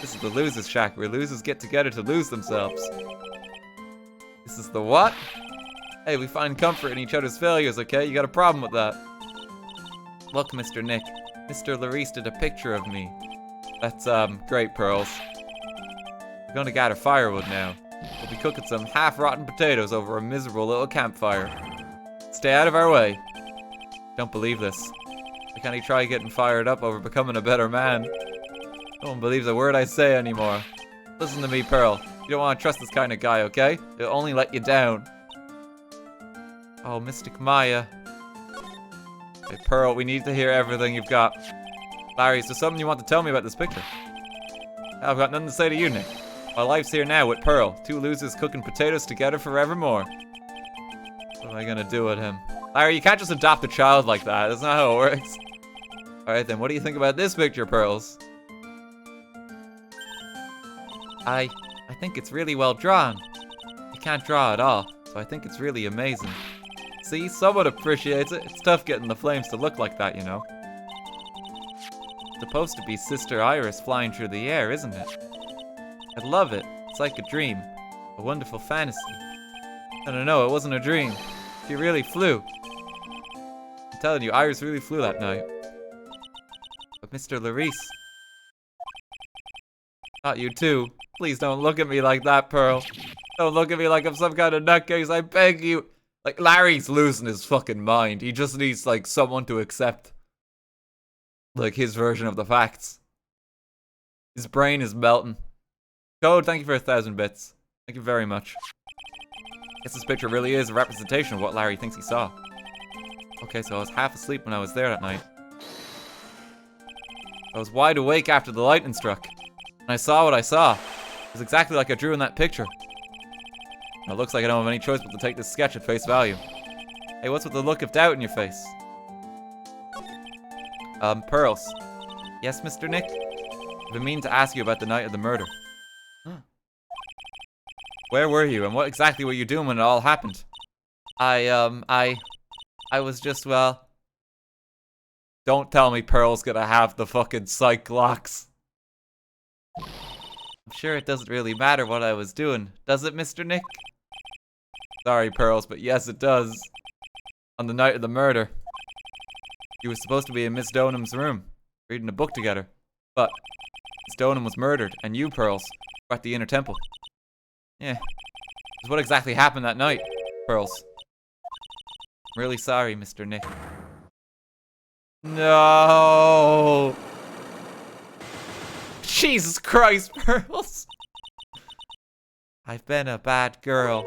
This is the losers' shack, where losers get together to lose themselves. This is the what? Hey, we find comfort in each other's failures, okay? You got a problem with that? Look, Mr. Nick. Mr. Larice did a picture of me. That's, great, Pearls. We're gonna gather firewood now. We'll be cooking some half-rotten potatoes over a miserable little campfire. Stay out of our way. Don't believe this. I can't even try getting fired up over becoming a better man. No one believes a word I say anymore. Listen to me, Pearl. You don't want to trust this kind of guy, okay? It'll only let you down. Oh, Mystic Maya. Hey, Pearl, we need to hear everything you've got. Larry, is there something you want to tell me about this picture? I've got nothing to say to you, Nick. My life's here now with Pearl. Two losers cooking potatoes together forevermore. What am I gonna do with him? Larry, you can't just adopt a child like that. That's not how it works. Alright then, what do you think about this picture, Pearls? I think it's really well drawn. I can't draw at all, so I think it's really amazing. See, someone appreciates it. It's tough getting the flames to look like that, you know. It's supposed to be Sister Iris flying through the air, isn't it? I love it. It's like a dream. A wonderful fantasy. No, it wasn't a dream. She really flew. I'm telling you, Iris really flew that night. But Mr. Larice... Not you too. Please don't look at me like that, Pearl. Don't look at me like I'm some kind of nutcase, I beg you. Like, Larry's losing his fucking mind. He just needs, like, someone to accept, like, his version of the facts. His brain is melting. Code, thank you for 1,000 bits. Thank you very much. Guess this picture really is a representation of what Larry thinks he saw. Okay, so I was half asleep when I was there that night. I was wide awake after the lightning struck. And I saw what I saw. It was exactly like I drew in that picture. Now, it looks like I don't have any choice but to take this sketch at face value. Hey, what's with the look of doubt in your face? Pearls. Yes, Mr. Nick? I've been meaning to ask you about the night of the murder. Where were you, and what exactly were you doing when it all happened? I was just, well... Don't tell me Pearl's gonna have the fucking psych locks. I'm sure it doesn't really matter what I was doing, does it, Mr. Nick? Sorry, Pearls, but yes, it does. On the night of the murder, you were supposed to be in Miss Donham's room, reading a book together. But Miss Donham was murdered, and you, Pearls, were at the inner temple. Yeah. That's what exactly happened that night, Pearls. I'm really sorry, Mr. Nick. No! Jesus Christ, Pearls! I've been a bad girl.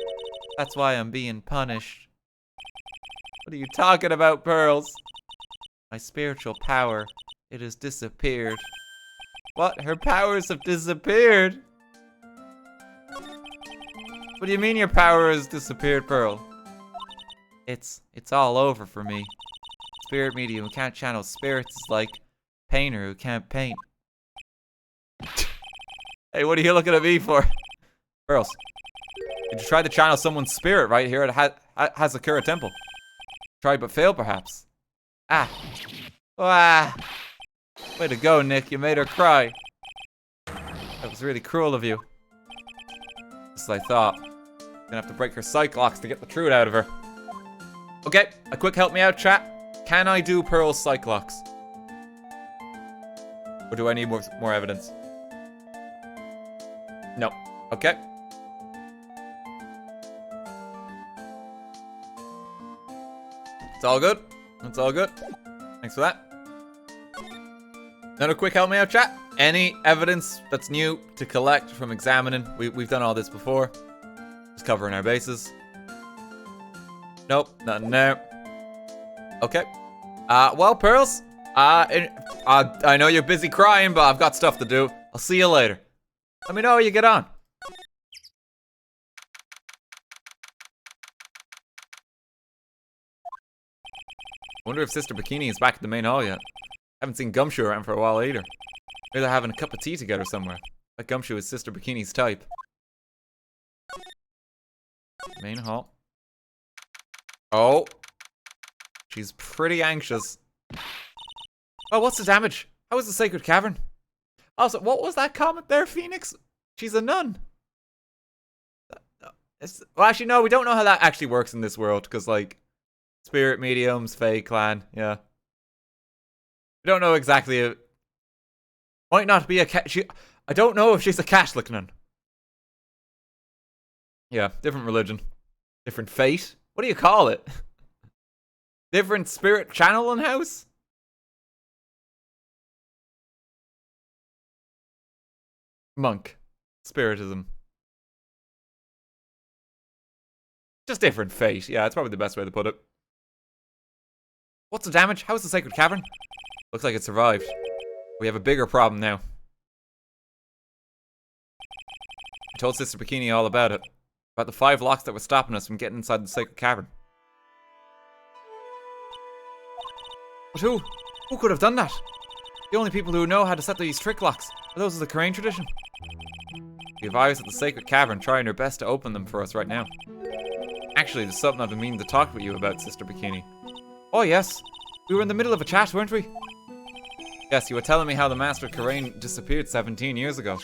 That's why I'm being punished. What are you talking about, Pearls? My spiritual power, it has disappeared. What? Her powers have disappeared? What do you mean your power has disappeared, Pearl? It's all over for me. Spirit medium who can't channel spirits is like painter who can't paint. Hey, what are you looking at me for? Pearls, did you try to channel someone's spirit right here at Hazakura Temple? Tried but failed, perhaps. Ah. Way to go, Nick. You made her cry. That was really cruel of you. Just as I thought. Gonna have to break her psych locks to get the truth out of her. Okay, a quick help me out, chat. Can I do Pearl's psych locks? Or do I need more evidence? No. Okay. It's all good. It's all good. Thanks for that. Another quick help me out, chat. Any evidence that's new to collect from examining? We've done all this before. Just covering our bases. Nope, nothing there. Okay. Well, Pearls, I know you're busy crying, but I've got stuff to do. I'll see you later. Let me know how you get on. Wonder if Sister Bikini is back at the main hall yet. Haven't seen Gumshoe around for a while either. Maybe they're having a cup of tea together somewhere. Like Gumshoe is Sister Bikini's type. Main hall. Oh. She's pretty anxious. Oh, what's the damage? How was the Sacred Cavern? Also, what was that comment there, Phoenix? She's a nun. Well, actually, no, we don't know how that actually works in this world, because, like, spirit mediums, Fae clan, yeah. We don't know exactly. Might not be a I don't know if she's a Catholic nun. Yeah, different religion. Different fate. What do you call it? Different spirit channeling house? Monk. Spiritism. Just different fate. Yeah, that's probably the best way to put it. What's the damage? How's the Sacred Cavern? Looks like it survived. We have a bigger problem now. I told Sister Bikini all about it. About the 5 locks that were stopping us from getting inside the Sacred Cavern. But who? Who could have done that? The only people who know how to set these trick locks are those of the Karain tradition. The advisors at the Sacred Cavern trying their best to open them for us right now. Actually, there's something I've been meaning to talk with you about, Sister Bikini. Oh yes, we were in the middle of a chat, weren't we? Yes, you were telling me how the Master Karain disappeared 17 years ago.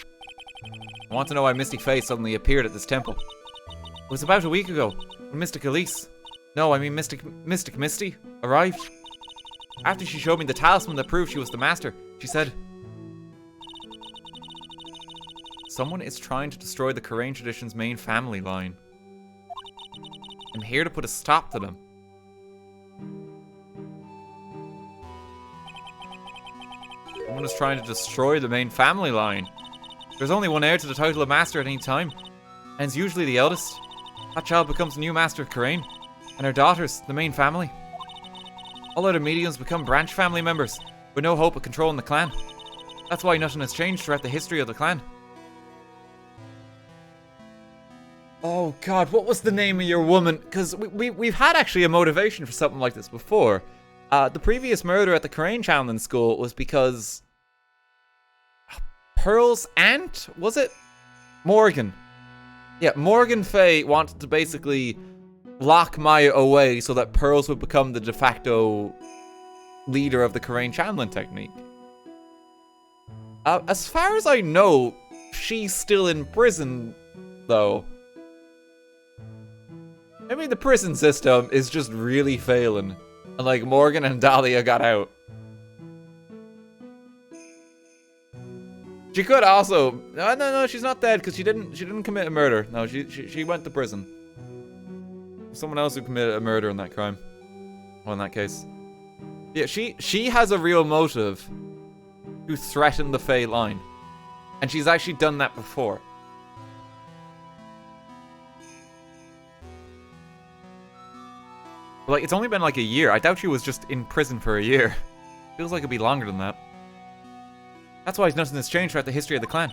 I want to know why Mystic Fae suddenly appeared at this temple. It was about a week ago, when Mystic Elise, no, I mean Mystic Misty, arrived. After she showed me the talisman that proved she was the Master, she said, someone is trying to destroy the Karain tradition's main family line. I'm here to put a stop to them. Someone is trying to destroy the main family line. There's only one heir to the title of Master at any time, and it's usually the eldest. That child becomes the new Master of Karain, and her daughters, the main family. All other mediums become branch family members, with no hope of controlling the clan. That's why nothing has changed throughout the history of the clan. Oh god, what was the name of your woman? Because we've had actually a motivation for something like this before. The previous murder at the Karain Channeling School was because Pearl's aunt, was it? Morgan. Yeah, Morgan Faye wanted to basically lock Maya away so that Pearls would become the de facto leader of the Karain Channeling technique. As far as I know, she's still in prison, though. Maybe the prison system is just really failing. And like Morgan and Dahlia got out. She could also no, she's not dead because she didn't commit a murder. No, she went to prison. Someone else who committed a murder in that crime. Well, in that case. Yeah, she has a real motive to threaten the Fae line. And she's actually done that before. Like, it's only been like a year. I doubt she was just in prison for a year. Feels like it'd be longer than that. That's why nothing has changed throughout the history of the clan.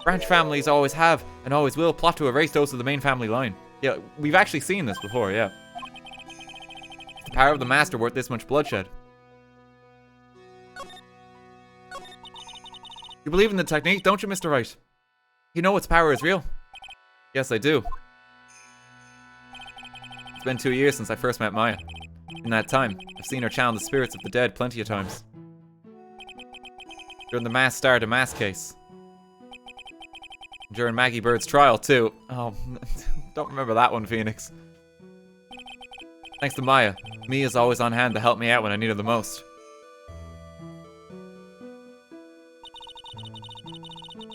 Branch families always have, and always will, plot to erase those of the main family line. Yeah, we've actually seen this before, yeah. Is the power of the Master worth this much bloodshed? You believe in the technique, don't you, Mr. Wright? You know its power is real. Yes, I do. It's been 2 years since I first met Maya. In that time, I've seen her channel the spirits of the dead plenty of times. During the Mass Star to Mass case. During Maggie Bird's trial, too. Oh, don't remember that one, Phoenix. Thanks to Maya, Mia's always on hand to help me out when I need her the most.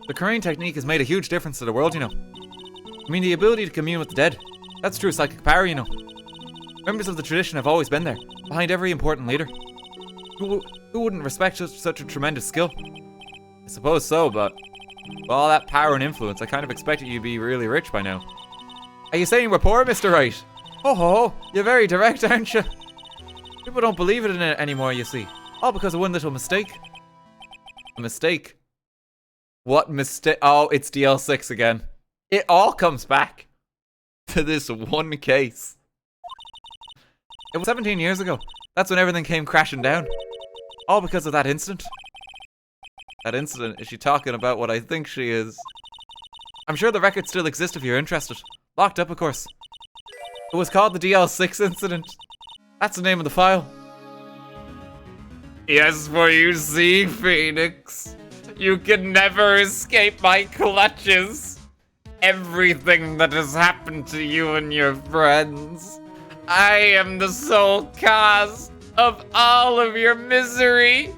The Crane technique has made a huge difference to the world, you know. I mean, the ability to commune with the dead. That's true psychic power, you know. Members of the tradition have always been there, behind every important leader. Who wouldn't respect such a tremendous skill? I suppose so, but with all that power and influence, I kind of expected you to be really rich by now. Are you saying we're poor, Mr. Wright? Oh ho, you're very direct, aren't you? People don't believe in it anymore, you see. All because of one little mistake. A mistake? What mistake? Oh, it's DL6 again. It all comes back to this one case. It was 17 years ago. That's when everything came crashing down. All because of that incident. That incident? Is she talking about what I think she is? I'm sure the records still exist if you're interested. Locked up, of course. It was called the DL6 incident. That's the name of the file. Yes, for you see, Phoenix. You can never escape my clutches. Everything that has happened to you and your friends. I am the sole cause of all of your misery.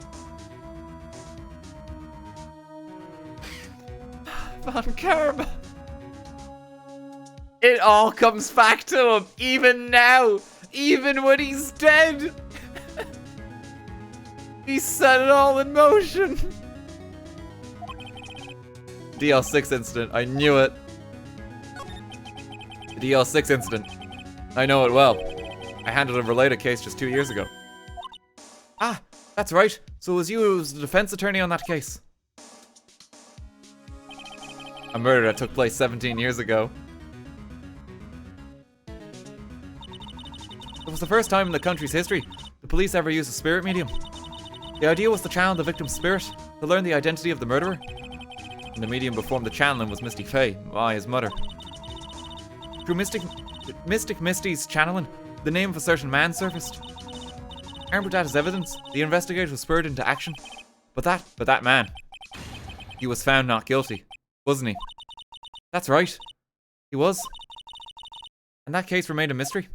Von Karma. It all comes back to him, even now, even when he's dead. He set it all in motion. DL6 incident, I knew it. The DL6 incident. I know it well. I handled a related case just 2 years ago. Ah, that's right. So it was you who was the defense attorney on that case. A murder that took place 17 years ago. It was the first time in the country's history the police ever used a spirit medium. The idea was to channel the victim's spirit, to learn the identity of the murderer. And the medium performed the channeling was Misty Faye, Maya's mother. Through Mystic Misty's channeling, the name of a certain man surfaced. Armed with that as evidence, the investigators were spurred into action. But that man, he was found not guilty, wasn't he? That's right, he was. And that case remained a mystery.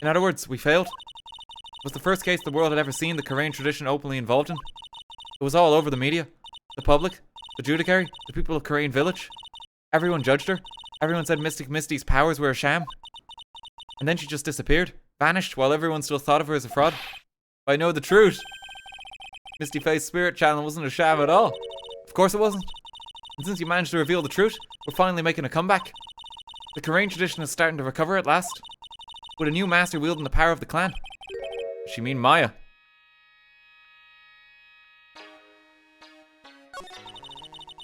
In other words, we failed. It was the first case the world had ever seen the Korean tradition openly involved in. It was all over the media, the public, the judiciary, the people of Korean village. Everyone judged her. Everyone said Mystic Misty's powers were a sham. And then she just disappeared, vanished, while everyone still thought of her as a fraud. But I know the truth. Misty Faye's spirit channel wasn't a sham at all. Of course it wasn't. And since you managed to reveal the truth, we're finally making a comeback. The Korean tradition is starting to recover at last. With a new master wielding the power of the clan. Does she mean Maya?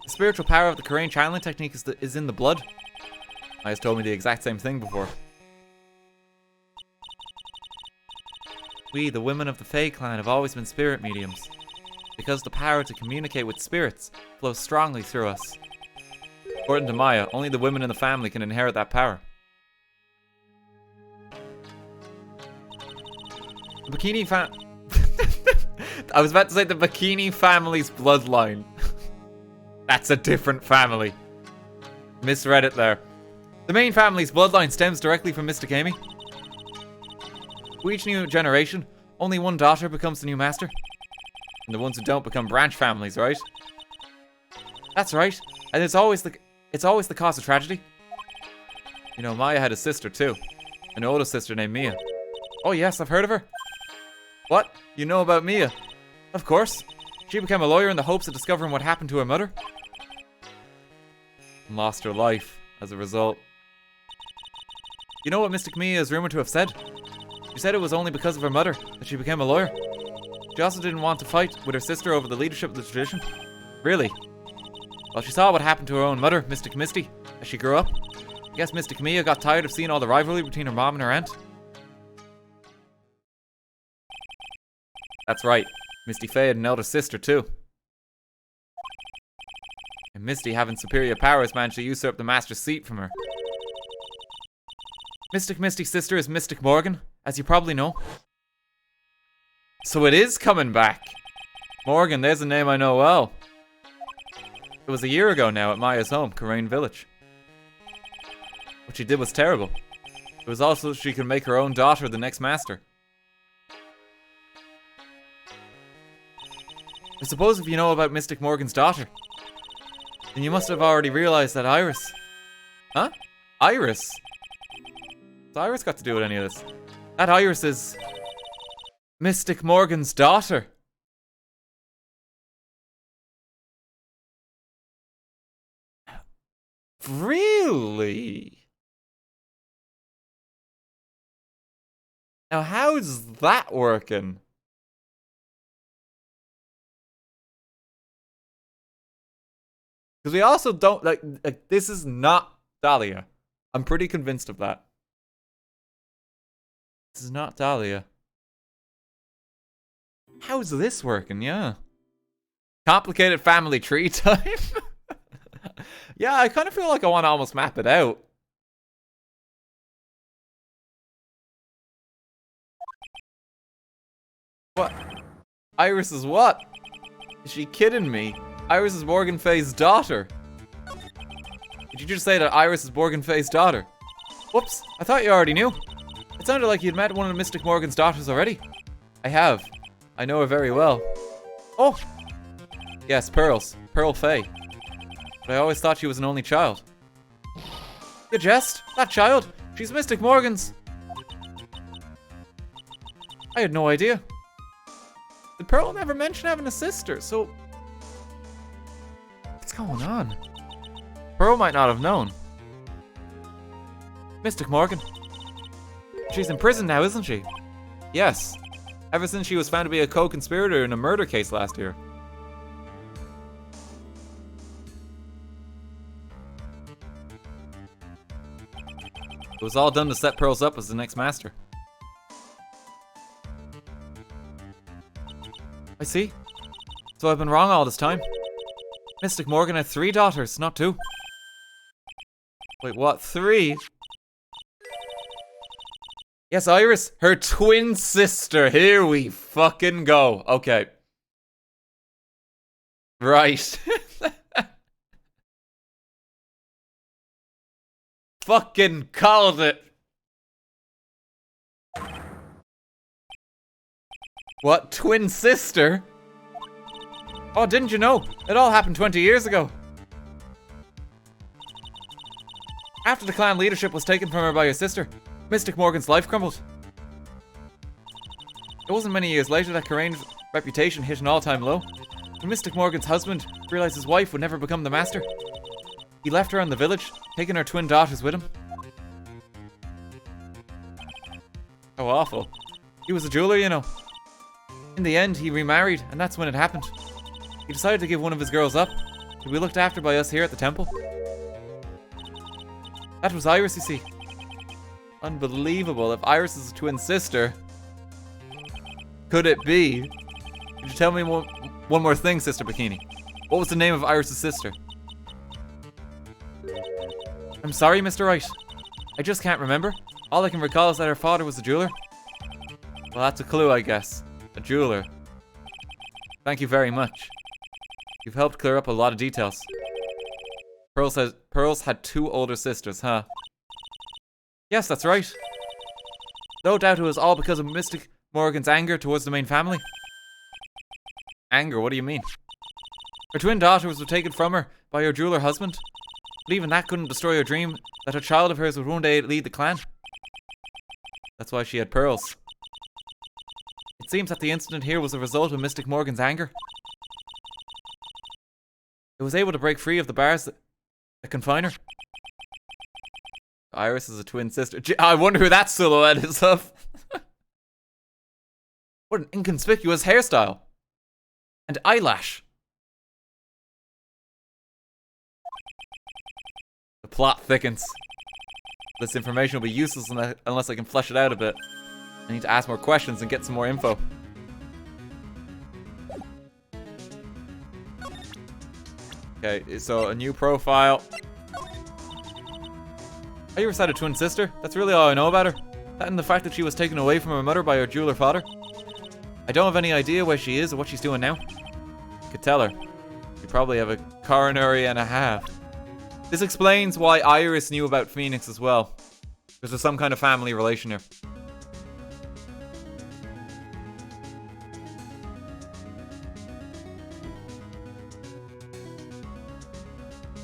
The spiritual power of the Korean channeling technique is in the blood. Maya's told me the exact same thing before. We, the women of the Fae clan, have always been spirit mediums. Because the power to communicate with spirits flows strongly through us. According to Maya, only the women in the family can inherit that power. The Bikini I was about to say the Bikini family's bloodline. That's a different family. Misread it there. The main family's bloodline stems directly from Mystic Amy. With each new generation, only one daughter becomes the new master. And the ones who don't become branch families, right? That's right. And it's always the cause of tragedy. You know, Maya had a sister too. An older sister named Mia. Oh yes, I've heard of her. What? You know about Mia? Of course. She became a lawyer in the hopes of discovering what happened to her mother. And lost her life as a result. You know what Mystic Mia is rumored to have said? She said it was only because of her mother that she became a lawyer. She also didn't want to fight with her sister over the leadership of the tradition. Really? Well, she saw what happened to her own mother, Mystic Misty, as she grew up. I guess Mystic Mia got tired of seeing all the rivalry between her mom and her aunt. That's right. Misty Faye had an elder sister, too. And Misty, having superior powers, managed to usurp the Master's seat from her. Mystic Misty's sister is Mystic Morgan, as you probably know. So it is coming back. Morgan, there's a name I know well. It was a year ago now at Maya's home, Karain Village. What she did was terrible. It was also so she could make her own daughter the next master. I suppose if you know about Mystic Morgan's daughter, then you must have already realized that Iris... Huh? Iris? What's Iris got to do with any of this? That Iris is... Mystic Morgan's daughter. Really? Now how's that working? Because we also don't, like, this is not Dahlia. I'm pretty convinced of that. This is not Dahlia. How's this working? Yeah. Complicated family tree time. Yeah, I kind of feel like I want to almost map it out. What? Iris is what? Is she kidding me? Iris is Morgan Faye's daughter. Did you just say that Iris is Morgan Faye's daughter? Whoops, I thought you already knew. It sounded like you'd met one of Mystic Morgan's daughters already. I have. I know her very well. Oh! Yes, Pearls. Pearl Faye. But I always thought she was an only child. You jest? That child? She's Mystic Morgan's. I had no idea. Did Pearl never mention having a sister, so... What's going on? Pearl might not have known. Mystic Morgan. She's in prison now, isn't she? Yes. Ever since she was found to be a co-conspirator in a murder case last year. It was all done to set Pearls up as the next master. I see. So I've been wrong all this time. Mystic Morgan had 3 daughters, not 2. Wait, what? 3? Yes, Iris, her twin sister. Here we fucking go. Okay. Right. Fucking called it. What? Twin sister? Oh, didn't you know? It all happened 20 years ago. After the clan leadership was taken from her by her sister, Mystic Morgan's life crumbled. It wasn't many years later that Karain's reputation hit an all-time low. When Mystic Morgan's husband realized his wife would never become the master, he left her in the village, taking her twin daughters with him. How awful. He was a jeweler, you know. In the end, he remarried, and that's when it happened. He decided to give one of his girls up, to be looked after by us here at the temple. That was Iris, you see. Unbelievable. If Iris is a twin sister, could it be? Could you tell me one more thing, Sister Bikini? What was the name of Iris' sister? I'm sorry, Mr. Wright. I just can't remember. All I can recall is that her father was a jeweler. Well, that's a clue, I guess. A jeweler. Thank you very much. You've helped clear up a lot of details. Pearls had 2 older sisters, huh? Yes, that's right. No doubt it was all because of Mystic Morgan's anger towards the main family. Anger? What do you mean? Her twin daughters were taken from her by her jeweler husband. But even that couldn't destroy her dream that a child of hers would one day lead the clan. That's why she had pearls. It seems that the incident here was a result of Mystic Morgan's anger. It was able to break free of the bars that confine her. Iris is a twin sister. I wonder who that silhouette is of. What an inconspicuous hairstyle. And eyelash. plot thickens. This information will be useless unless I can flesh it out a bit. I need to ask more questions and get some more info. Okay, so a new profile. Are you Rosetta twin sister? That's really all I know about her. That and the fact that she was taken away from her mother by her jeweler father. I don't have any idea where she is or what she's doing now. I could tell her. You probably have a coronary and a half. This explains why Iris knew about Phoenix as well. There's some kind of family relation here.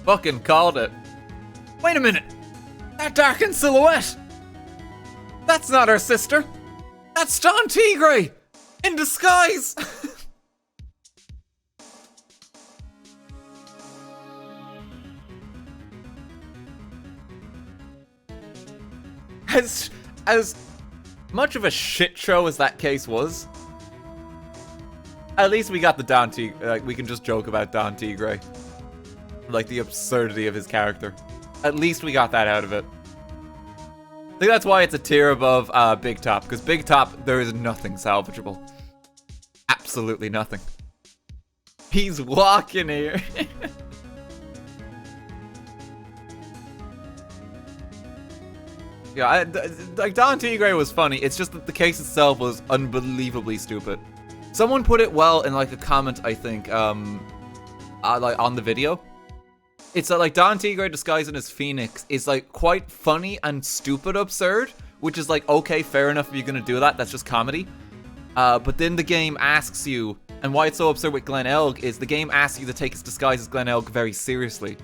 Fucking called it. Wait a minute. That darkened silhouette. That's not her sister. That's Don Tigre in disguise. As much of a shit show as that case was, at least we got the Don Tigre. Like, we can just joke about Don Tigre. Like, the absurdity of his character. At least we got that out of it. I think that's why it's a tier above Big Top, because Big Top, there is nothing salvageable. Absolutely nothing. He's walking here. Yeah, like, Don Tigre was funny. It's just that the case itself was unbelievably stupid. Someone put it well in, like, a comment, I think, like, on the video. It's like Don Tigre disguising as Phoenix is, like, quite funny and stupid absurd, which is, like, okay, fair enough if you're gonna do that. That's just comedy. But then the game asks you, and why it's so absurd with Glen Elg is the game asks you to take his disguise as Glen Elg very seriously,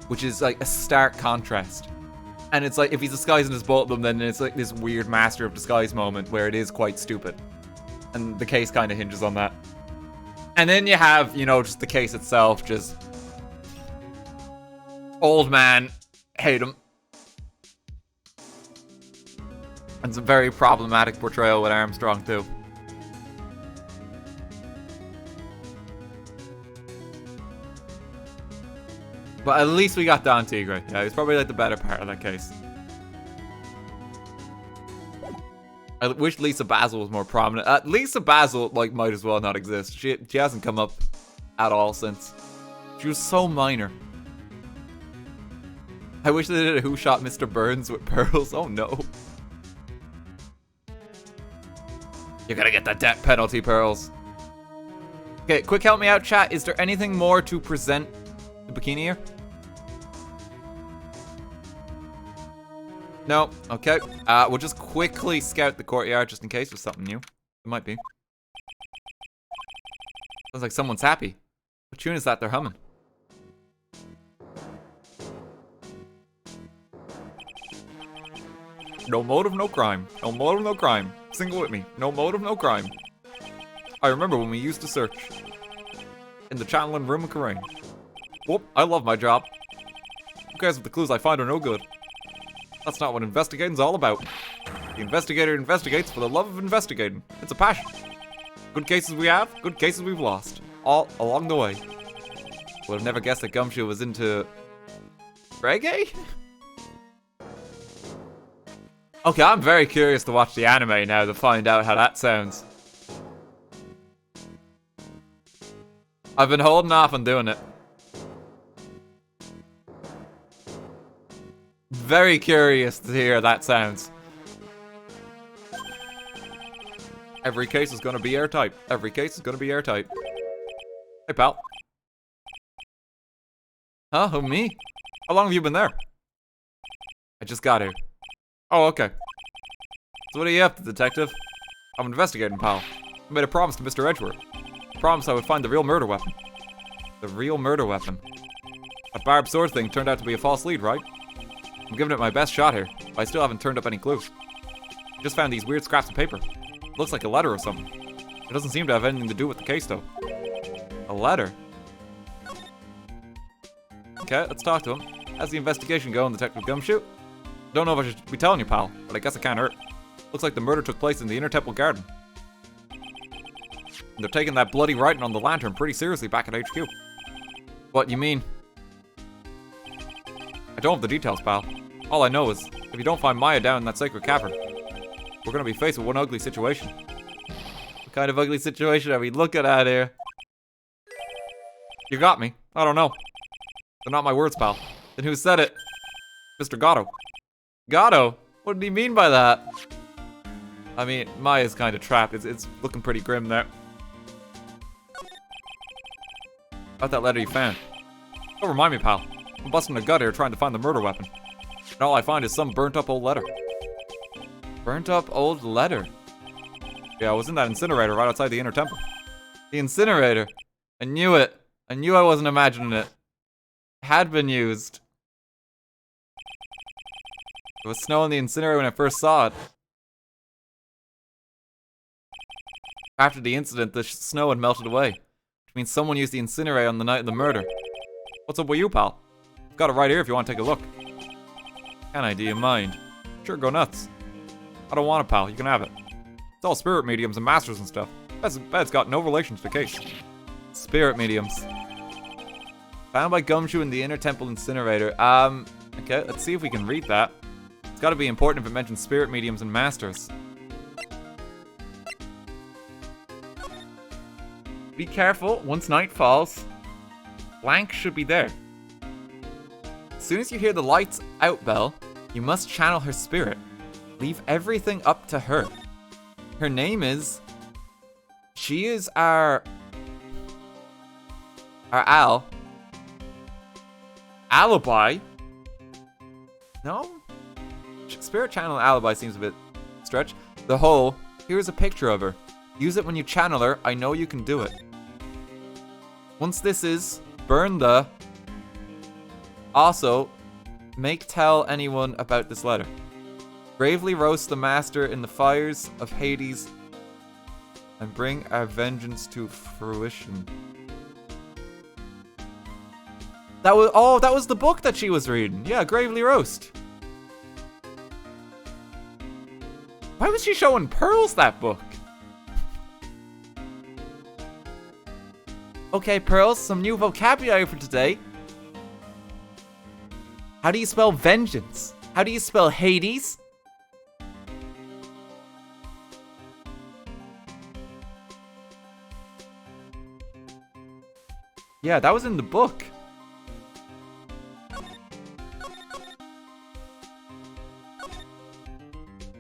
which is, like, a stark contrast. And it's like, if he's disguising as both of them, then it's like this weird master of disguise moment where it is quite stupid. And the case kind of hinges on that. And then you have, you know, just the case itself, just... old man, hate him. And it's a very problematic portrayal with Armstrong, too. But at least we got Don Tigre. Yeah, he's probably like the better part of that case. I wish Lisa Basil was more prominent. Lisa Basil, like, might as well not exist. She hasn't come up at all since. She was so minor. I wish they did a Who Shot Mr. Burns with pearls. Oh no. You gotta get that death penalty, pearls. Okay, quick help me out, chat. Is there anything more to present the bikini here? No. Okay. We'll just quickly scout the courtyard just in case there's something new. It might be. Sounds like someone's happy. What tune is that they're humming? No motive, no crime. No motive, no crime. Sing it with me. No motive, no crime. I remember when we used to search in the channeling room of Karain. Whoop, I love my job. Who cares if the clues I find are no good? That's not what investigating's all about. The investigator investigates for the love of investigating. It's a passion. Good cases we have, good cases we've lost. All along the way. Would have never guessed that Gumshoe was into... reggae? Okay, I'm very curious to watch the anime now to find out how that sounds. I've been holding off on doing it. Very curious to hear how that sounds. Every case is gonna be airtight. Every case is gonna be airtight. Hey, pal. Huh? Who, me? How long have you been there? I just got here. Oh, okay. So what are you up to, detective? I'm investigating, pal. I made a promise to Mr. Edgeworth. I promised I would find the real murder weapon. The real murder weapon. That barbed sword thing turned out to be a false lead, right? I'm giving it my best shot here, but I still haven't turned up any clues. I just found these weird scraps of paper. It looks like a letter or something. It doesn't seem to have anything to do with the case, though. A letter? Okay, let's talk to him. How's the investigation going, Detective Gumshoe? Don't know if I should be telling you, pal, but I guess it can't hurt. Looks like the murder took place in the Inner Temple Garden. And they're taking that bloody writing on the lantern pretty seriously back at HQ. What, you mean? I don't have the details, pal. All I know is, if you don't find Maya down in that sacred cavern, we're gonna be faced with one ugly situation. What kind of ugly situation are we looking at here? You got me. I don't know. They're not my words, pal. Then who said it? Mr. Gatto. Gatto? What did he mean by that? I mean, Maya's kind of trapped. It's looking pretty grim there. About that letter you found. Don't remind me, pal. I'm busting a gut here trying to find the murder weapon. And all I find is some burnt up old letter. Burnt up old letter? Yeah, I was in that incinerator right outside the inner temple. The incinerator? I knew it. I knew I wasn't imagining it. It had been used. It was snow in the incinerator when I first saw it. After the incident, the snow had melted away, which means someone used the incinerator on the night of the murder. What's up with you, pal? I've got it right here if you want to take a look. Can I? Do you mind? Sure, go nuts. I don't want it, pal. You can have it. It's all spirit mediums and masters and stuff. That's got no relation to the case. Spirit mediums. Found by Gumshoe in the inner temple incinerator. Okay, let's see if we can read that. It's gotta be important if it mentions spirit mediums and masters. Be careful, once night falls, Blank should be there. As soon as you hear the lights out bell, you must channel her spirit. Leave everything up to her. Her name is... She is our alibi? No? Spirit channel alibi seems a bit stretch. The whole, here's a picture of her. Use it when you channel her. I know you can do it. Once this is, burn the... Also, make tell anyone about this letter. Bravely roast the master in the fires of Hades and bring our vengeance to fruition. That was the book that she was reading. Yeah, Gravely Roast. Why was she showing Pearls that book? Okay, Pearls, some new vocabulary for today. How do you spell vengeance? How do you spell Hades? Yeah, that was in the book.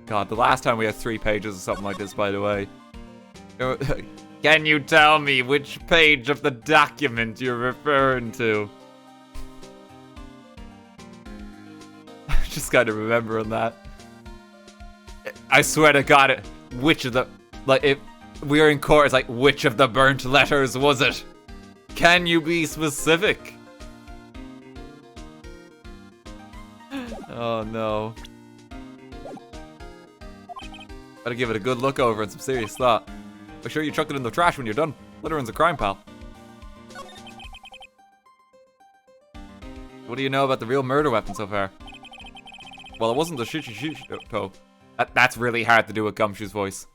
God, the last time we had 3 pages or something like this, by the way. Can you tell me which page of the document you're referring to? Just gotta remember on that. I swear to God, which of the... Like, if we were in court, it's like, which of the burnt letters was it? Can you be specific? Oh, no. Gotta give it a good look over and some serious thought. Make sure you chuck it in the trash when you're done. Littering's a crime, pal. What do you know about the real murder weapon so far? Well, it wasn't the Shichishito. That's really hard to do with Gumshoe's voice.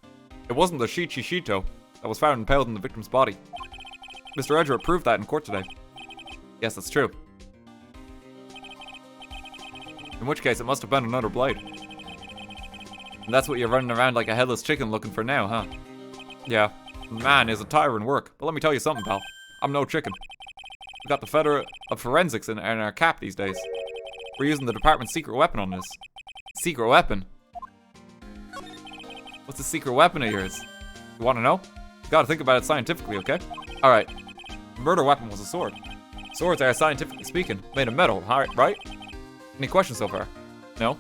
It wasn't the Shichishito that was found impaled in the victim's body. Mr. Edger proved that in court today. Yes, that's true. In which case, it must have been another blade. And that's what you're running around like a headless chicken looking for now, huh? Yeah, man is a tiring work. But let me tell you something, pal. I'm no chicken. We got the Federate of Forensics in our cap these days. We're using the department's secret weapon on this. Secret weapon? What's the secret weapon of yours? You want to know? You gotta think about it scientifically, okay? Alright. The murder weapon was a sword. Swords are, scientifically speaking, made of metal, right? Any questions so far? No?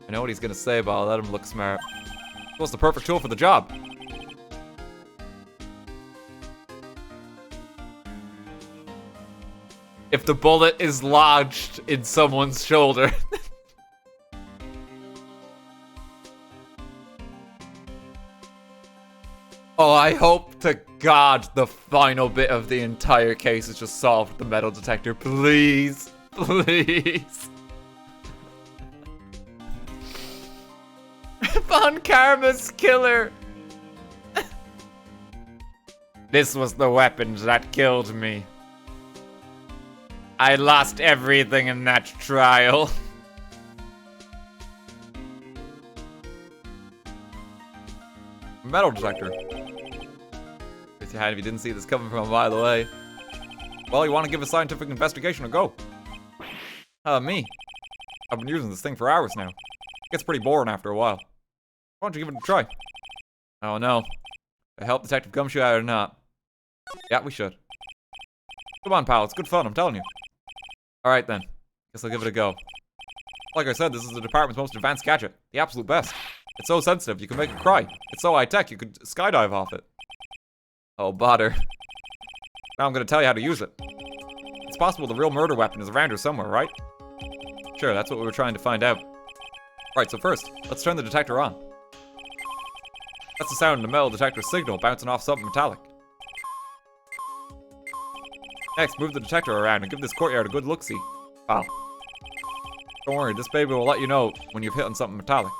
I know what he's gonna say, but I'll let him look smart. What's the perfect tool for the job? If the bullet is lodged in someone's shoulder. Oh, I hope to God the final bit of the entire case is just solved with the metal detector. Please. Please. Von Karma's killer. This was the weapon that killed me. I lost everything in that trial. Metal detector. Raise your hand if you didn't see this coming from a mile away. Well, you want to give a scientific investigation a go? Me. I've been using this thing for hours now. It gets pretty boring after a while. Why don't you give it a try? Oh no. I help Detective Gumshoe out or not? Yeah, we should. Come on, pal. It's good fun, I'm telling you. Alright then. Guess I'll give it a go. Like I said, this is the department's most advanced gadget. The absolute best. It's so sensitive, you can make it cry. It's so high-tech, you could skydive off it. Oh, bother. Now I'm gonna tell you how to use it. It's possible the real murder weapon is around here somewhere, right? Sure, that's what we were trying to find out. Right, so first, let's turn the detector on. That's the sound of the metal detector signal bouncing off something metallic. Next, move the detector around and give this courtyard a good look-see. Wow. Don't worry, this baby will let you know when you've hit on something metallic.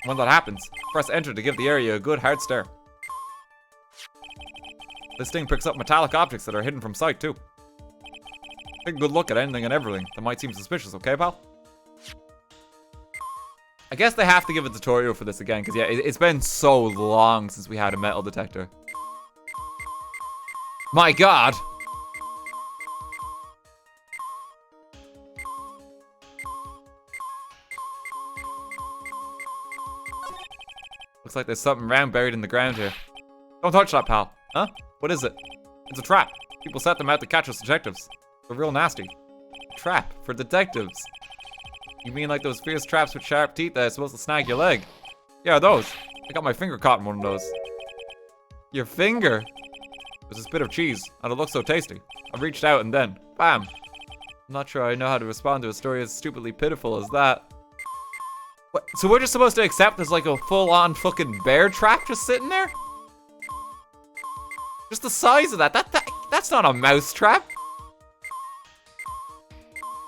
When that happens, press enter to give the area a good hard stare. This thing picks up metallic objects that are hidden from sight, too. Take a good look at anything and everything that might seem suspicious, okay, pal? I guess they have to give a tutorial for this again, because yeah, it's been so long since we had a metal detector. My god! Looks like there's something round buried in the ground here. Don't touch that, pal. Huh? What is it? It's a trap. People set them out to catch us detectives. They're real nasty. Trap for detectives. You mean like those fierce traps with sharp teeth that are supposed to snag your leg? Yeah, those. I got my finger caught in one of those. Your finger? There's this bit of cheese, and it looks so tasty. I reached out and then, bam. I'm not sure I know how to respond to a story as stupidly pitiful as that. What? So we're just supposed to accept there's like a full-on fucking bear trap just sitting there? Just the size of that. That's not a mouse trap.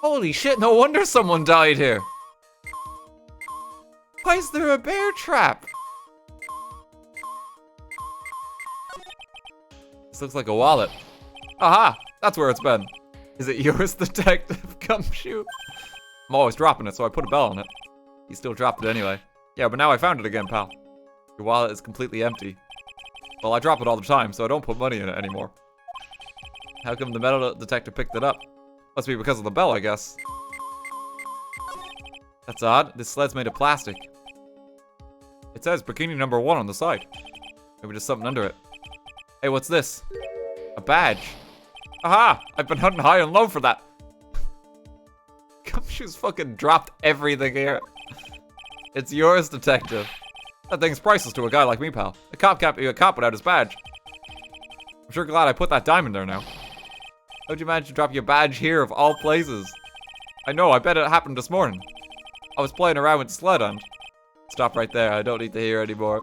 Holy shit, no wonder someone died here. Why is there a bear trap? This looks like a wallet. Aha! That's where it's been. Is it yours, Detective Gumshoe? I'm always dropping it, so I put a bell on it. You still dropped it anyway. Yeah, but now I found it again, pal. Your wallet is completely empty. Well, I drop it all the time, so I don't put money in it anymore. How come the metal detector picked it up? Must be because of the bell, I guess. That's odd. This sled's made of plastic. It says bikini number 1 on the side. Maybe there's something under it. Hey, what's this? A badge. Aha! I've been hunting high and low for that. Gumshoe's fucking dropped everything here. It's yours, detective. That thing's priceless to a guy like me, pal. A cop can't be a cop without his badge. I'm sure glad I put that diamond there now. How'd you manage to drop your badge here of all places? I know, I bet it happened this morning. I was playing around with the sled and... Stop right there, I don't need to hear anymore.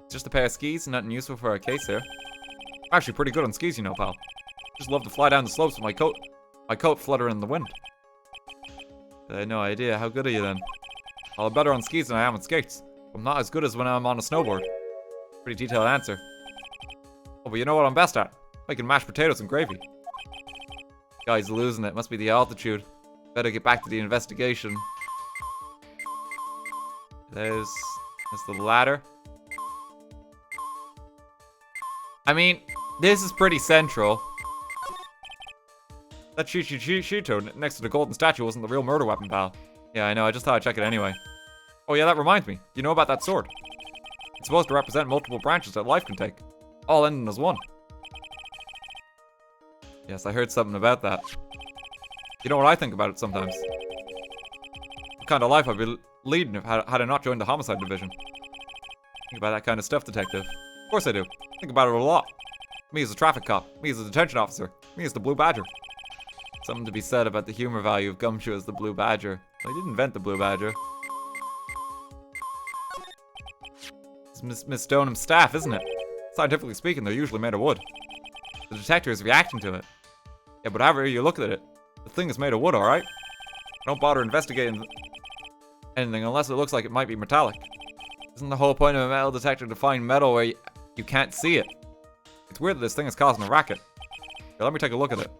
It's just a pair of skis, nothing useful for our case here. I'm actually pretty good on skis, you know, pal. Just love to fly down the slopes with my coat fluttering in the wind. I had no idea. How good are you then? Well, I'm better on skis than I am on skates. I'm not as good as when I'm on a snowboard. Pretty detailed answer. Oh, but you know what I'm best at? Making mashed potatoes and gravy. Guy's losing it. Must be the altitude. Better get back to the investigation. There's the ladder. I mean, this is pretty central. That Shito next to the golden statue wasn't the real murder weapon, pal. Yeah, I know. I just thought I'd check it anyway. Oh yeah, that reminds me. You know about that sword? It's supposed to represent multiple branches that life can take. All ending as one. Yes, I heard something about that. You know what I think about it sometimes? What kind of life I'd be leading if had I not joined the homicide division. Think about that kind of stuff, detective. Of course I do. Think about it a lot. Me as a traffic cop. Me as a detention officer. Me as the Blue Badger. Something to be said about the humor value of Gumshoe as the Blue Badger. I did invent the Blue Badger. It's Miss Stonham's staff, isn't it? Scientifically speaking, they're usually made of wood. The detector is reacting to it. Yeah, but however you look at it, the thing is made of wood, alright? Don't bother investigating anything unless it looks like it might be metallic. Isn't the whole point of a metal detector to find metal where you can't see it? It's weird that this thing is causing a racket. Here, let me take a look at it.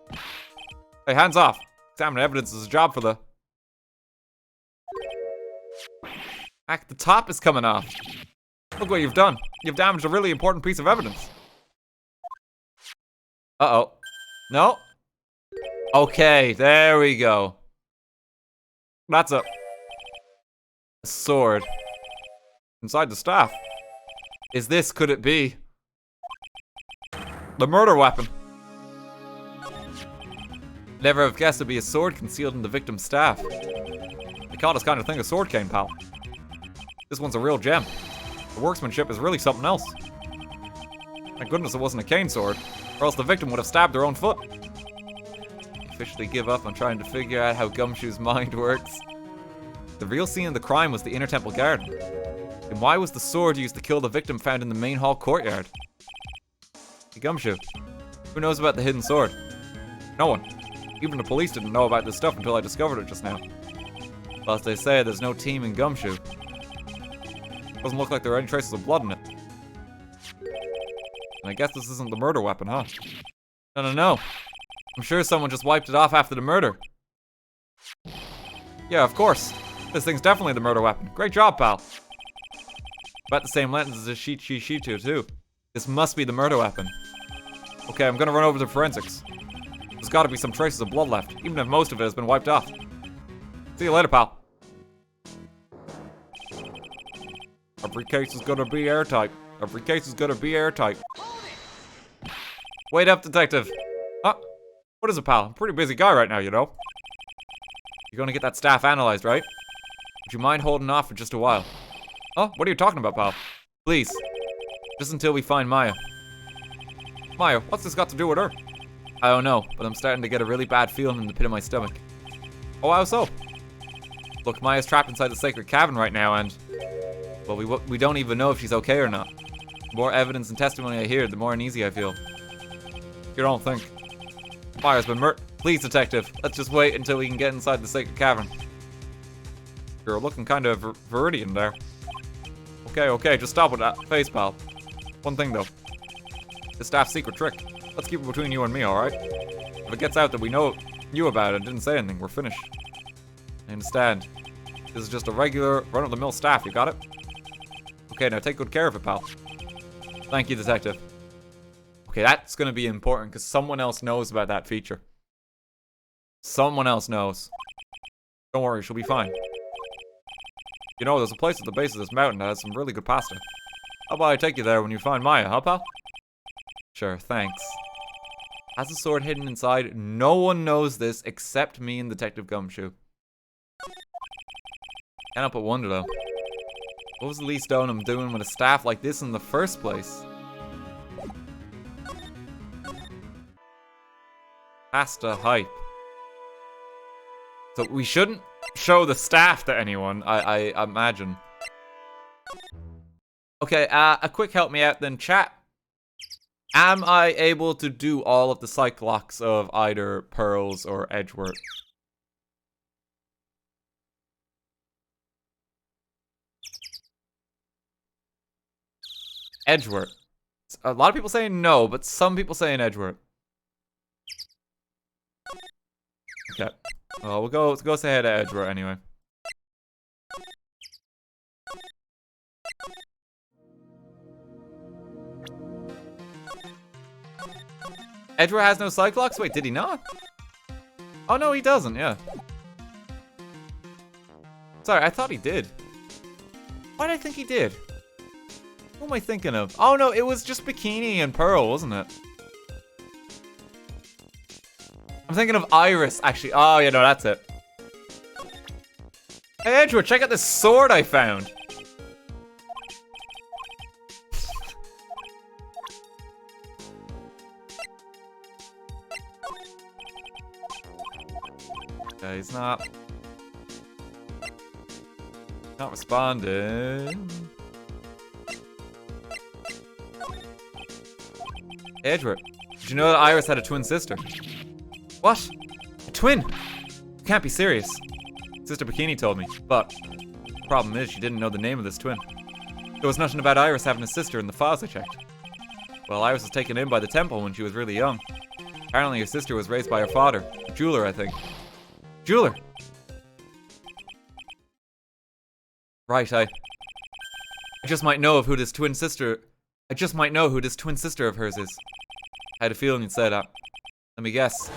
Hey, hands off. Examining evidence is a job for the... Heck, the top is coming off. Look what you've done. You've damaged a really important piece of evidence. Uh-oh. No? Okay, there we go. That's a sword. Inside the staff. Could it be the murder weapon? Never have guessed it'd be a sword concealed in the victim's staff. They call this kind of thing a sword cane, pal. This one's a real gem. The workmanship is really something else. Thank goodness it wasn't a cane sword, or else the victim would have stabbed their own foot. I officially give up on trying to figure out how Gumshoe's mind works. The real scene of the crime was the inner temple garden. Then why was the sword used to kill the victim found in the main hall courtyard? Hey, Gumshoe, who knows about the hidden sword? No one. Even the police didn't know about this stuff until I discovered it just now. Well, as they say, there's no team in Gumshoe. Doesn't look like there are any traces of blood in it. And I guess this isn't the murder weapon, huh? No. I'm sure someone just wiped it off after the murder. Yeah, of course. This thing's definitely the murder weapon. Great job, pal. About the same length as the Shichitu, too. This must be the murder weapon. Okay, I'm gonna run over to forensics. There's gotta be some traces of blood left, even if most of it has been wiped off. See you later, pal. Every case is gonna be airtight. Every case is gonna be airtight. Wait up, detective. Huh? What is it, pal? I'm a pretty busy guy right now, you know. You're gonna get that staff analyzed, right? Would you mind holding off for just a while? Oh, what are you talking about, pal? Please. Just until we find Maya. Maya, what's this got to do with her? I don't know, but I'm starting to get a really bad feeling in the pit of my stomach. Oh, how so? Look, Maya's trapped inside the sacred cavern right now, and... well, we don't even know if she's okay or not. The more evidence and testimony I hear, the more uneasy I feel. You don't think. Maya's been murdered. Please, detective, let's just wait until we can get inside the sacred cavern. You're looking kind of viridian there. Okay, just stop with that face, pal. One thing, though. The staff's secret trick. Let's keep it between you and me, alright? If it gets out that we know you about it and didn't say anything, we're finished. I understand. This is just a regular, run-of-the-mill staff, you got it? Okay, now take good care of it, pal. Thank you, detective. Okay, that's gonna be important, because someone else knows about that feature. Someone else knows. Don't worry, she'll be fine. You know, there's a place at the base of this mountain that has some really good pasta. How about I take you there when you find Maya, huh, pal? Sure, thanks. Has a sword hidden inside. No one knows this except me and Detective Gumshoe. Can't help but wonder, though. What was the Lee Stoneham doing with a staff like this in the first place? Pasta hype. So we shouldn't show the staff to anyone, I imagine. Okay, a quick help me out then, chat. Am I able to do all of the cyclocks of either Pearls or Edgeworth? Edgeworth. A lot of people saying no, but some people saying Edgeworth. Okay. Well, we'll go say hi to Edgeworth anyway. Edgeworth has no cyclocks? Wait, did he not? Oh no, he doesn't, yeah. Sorry, I thought he did. Why did I think he did? Who am I thinking of? Oh no, it was just Bikini and Pearl, wasn't it? I'm thinking of Iris, actually. Oh, yeah, no, that's it. Hey, Edgeworth, check out this sword I found. Okay, he's not responding. Edgeworth, did you know that Iris had a twin sister? What? A twin? You can't be serious. Sister Bikini told me, but the problem is she didn't know the name of this twin. There was nothing about Iris having a sister in the files I checked. Well, Iris was taken in by the temple when she was really young. Apparently her sister was raised by her father, a jeweler, I think. Jeweler! Right, I just might know who this twin sister of hers is. I had a feeling you'd say that. Let me guess.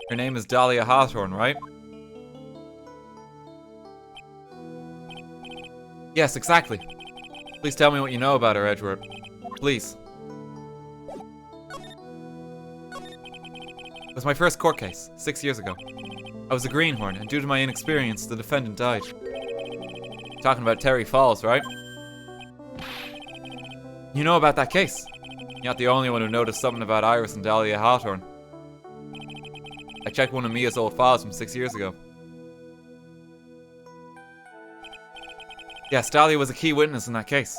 Her name is Dahlia Hawthorne, right? Yes, exactly. Please tell me what you know about her, Edward. Please. It was my first court case, 6 years ago. I was a greenhorn, and due to my inexperience, the defendant died. Talking about Terry Falls, right? You know about that case. You're not the only one who noticed something about Iris and Dahlia Hawthorne. I checked one of Mia's old files from 6 years ago. Yes, Dahlia was a key witness in that case.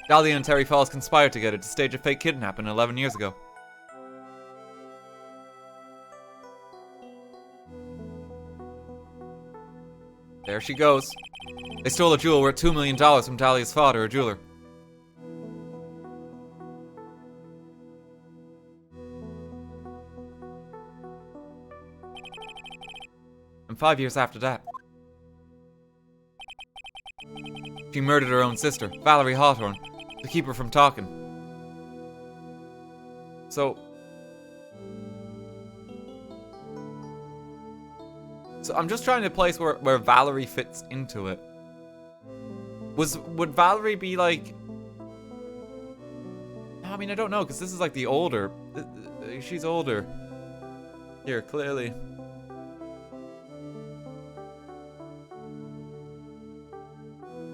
Dahlia and Terry Falls conspired together to stage a fake kidnapping 11 years ago. There she goes. They stole a jewel worth $2 million from Dahlia's father, a jeweler. And 5 years after that, she murdered her own sister, Valerie Hawthorne, to keep her from talking. So I'm just trying to place where Valerie fits into it. Would Valerie be like... I mean, I don't know, because this is like the older... She's older. Here, clearly.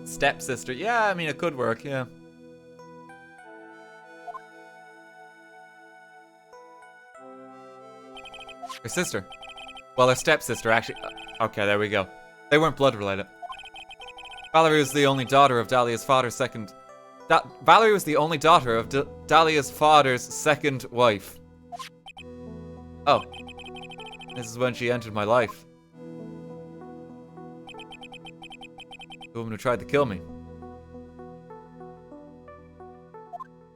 Stepsister. Yeah, I mean, it could work, yeah. Her sister. Well, her stepsister, actually. Okay, there we go. They weren't blood related. Valerie was the only daughter of Dahlia's father's second... Valerie was the only daughter of Dahlia's father's second wife. Oh. This is when she entered my life. The woman who tried to kill me.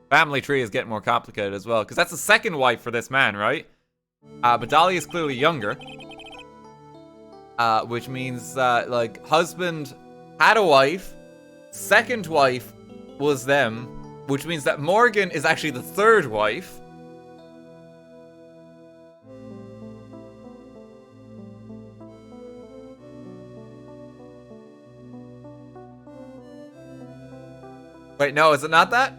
Family tree is getting more complicated as well, because that's the second wife for this man, right? But Dahlia is clearly younger. Which means that, like, husband had a wife, second wife was them, which means that Morgan is actually the third wife. Wait, no, is it not that?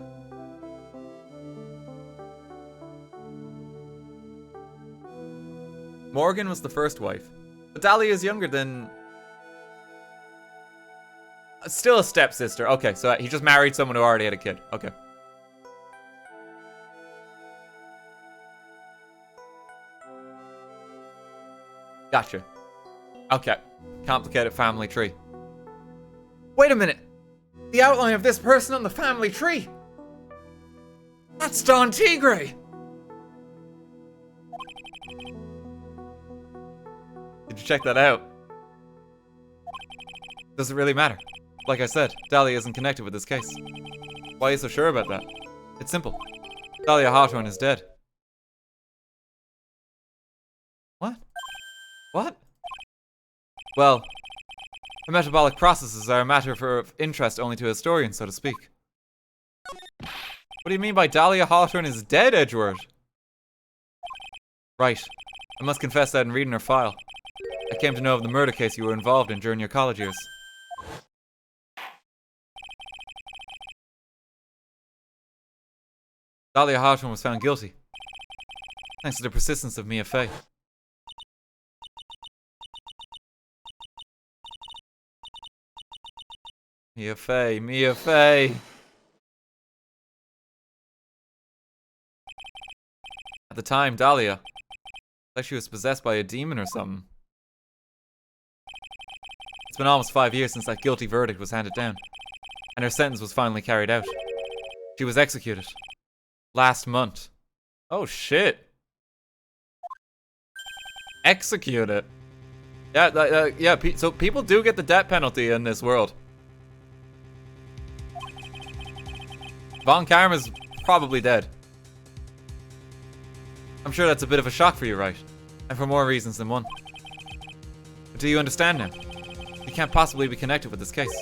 Morgan was the first wife. But Dahlia is younger than... Still a stepsister. Okay, so he just married someone who already had a kid. Okay. Gotcha. Okay. Complicated family tree. Wait a minute! The outline of this person on the family tree! That's Don Tigre! Did you check that out? Does it really matter? Like I said, Dahlia isn't connected with this case. Why are you so sure about that? It's simple. Dahlia Hawthorne is dead. What? What? Well, the metabolic processes are a matter of interest only to historians, so to speak. What do you mean by Dahlia Hawthorne is dead, Edward? Right. I must confess that in reading her file, I came to know of the murder case you were involved in during your college years. Dahlia Hawthorne was found guilty, thanks to the persistence of Mia Fey. Mia Fey, Mia Fey! At the time, Dahlia, like she was possessed by a demon or something. It's been almost 5 years since that guilty verdict was handed down, and her sentence was finally carried out. She was executed. Last month. Oh shit. Executed. Yeah, so people do get the death penalty in this world. Von Karma's probably dead. I'm sure that's a bit of a shock for you, Wright? And for more reasons than one. But do you understand now? You can't possibly be connected with this case.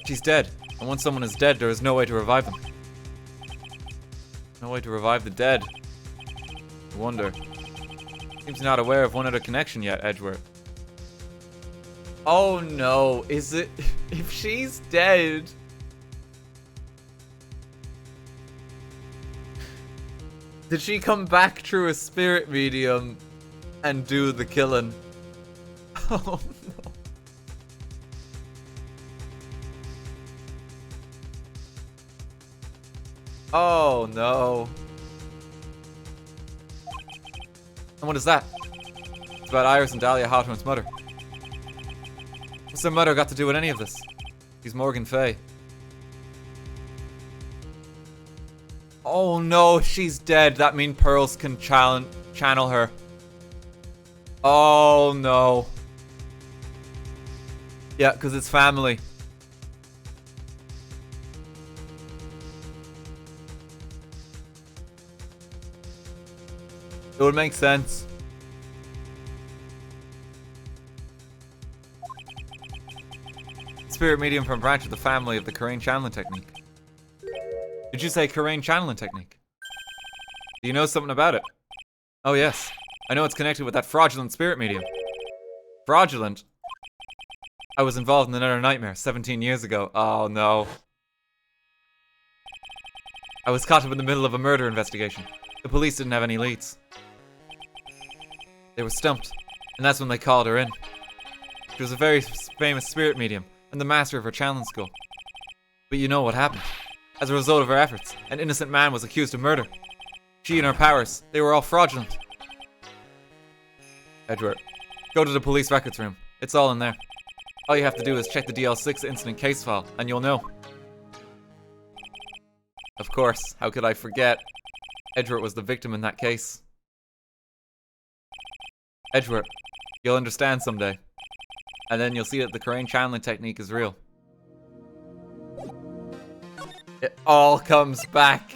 She's dead, and once someone is dead, there is no way to revive them. No way to revive the dead. I wonder. Seems you're not aware of one other connection yet, Edgeworth. Oh no, is it... If she's dead... Did she come back through a spirit medium and do the killing? Oh no. Oh no. And what is that? It's about Iris and Dahlia Hawthorne's mother. What's their mother got to do with any of this? She's Morgan Fay. Oh no, she's dead. That means Pearls can channel her. Oh no. Yeah, because it's family. It would make sense. Spirit medium from a branch of the family of the Karain channeling technique. Did you say Karain channeling technique? Do you know something about it? Oh yes. I know it's connected with that fraudulent spirit medium. Fraudulent? I was involved in another nightmare 17 years ago. Oh no. I was caught up in the middle of a murder investigation. The police didn't have any leads. They were stumped, and that's when they called her in. She was a very famous spirit medium, and the master of her channeling school. But you know what happened. As a result of her efforts, an innocent man was accused of murder. She and her powers, they were all fraudulent. Edward, go to the police records room. It's all in there. All you have to do is check the DL6 incident case file, and you'll know. Of course, how could I forget? Edward was the victim in that case. Edward, you'll understand someday. And then you'll see that the Karain channeling technique is real. It all comes back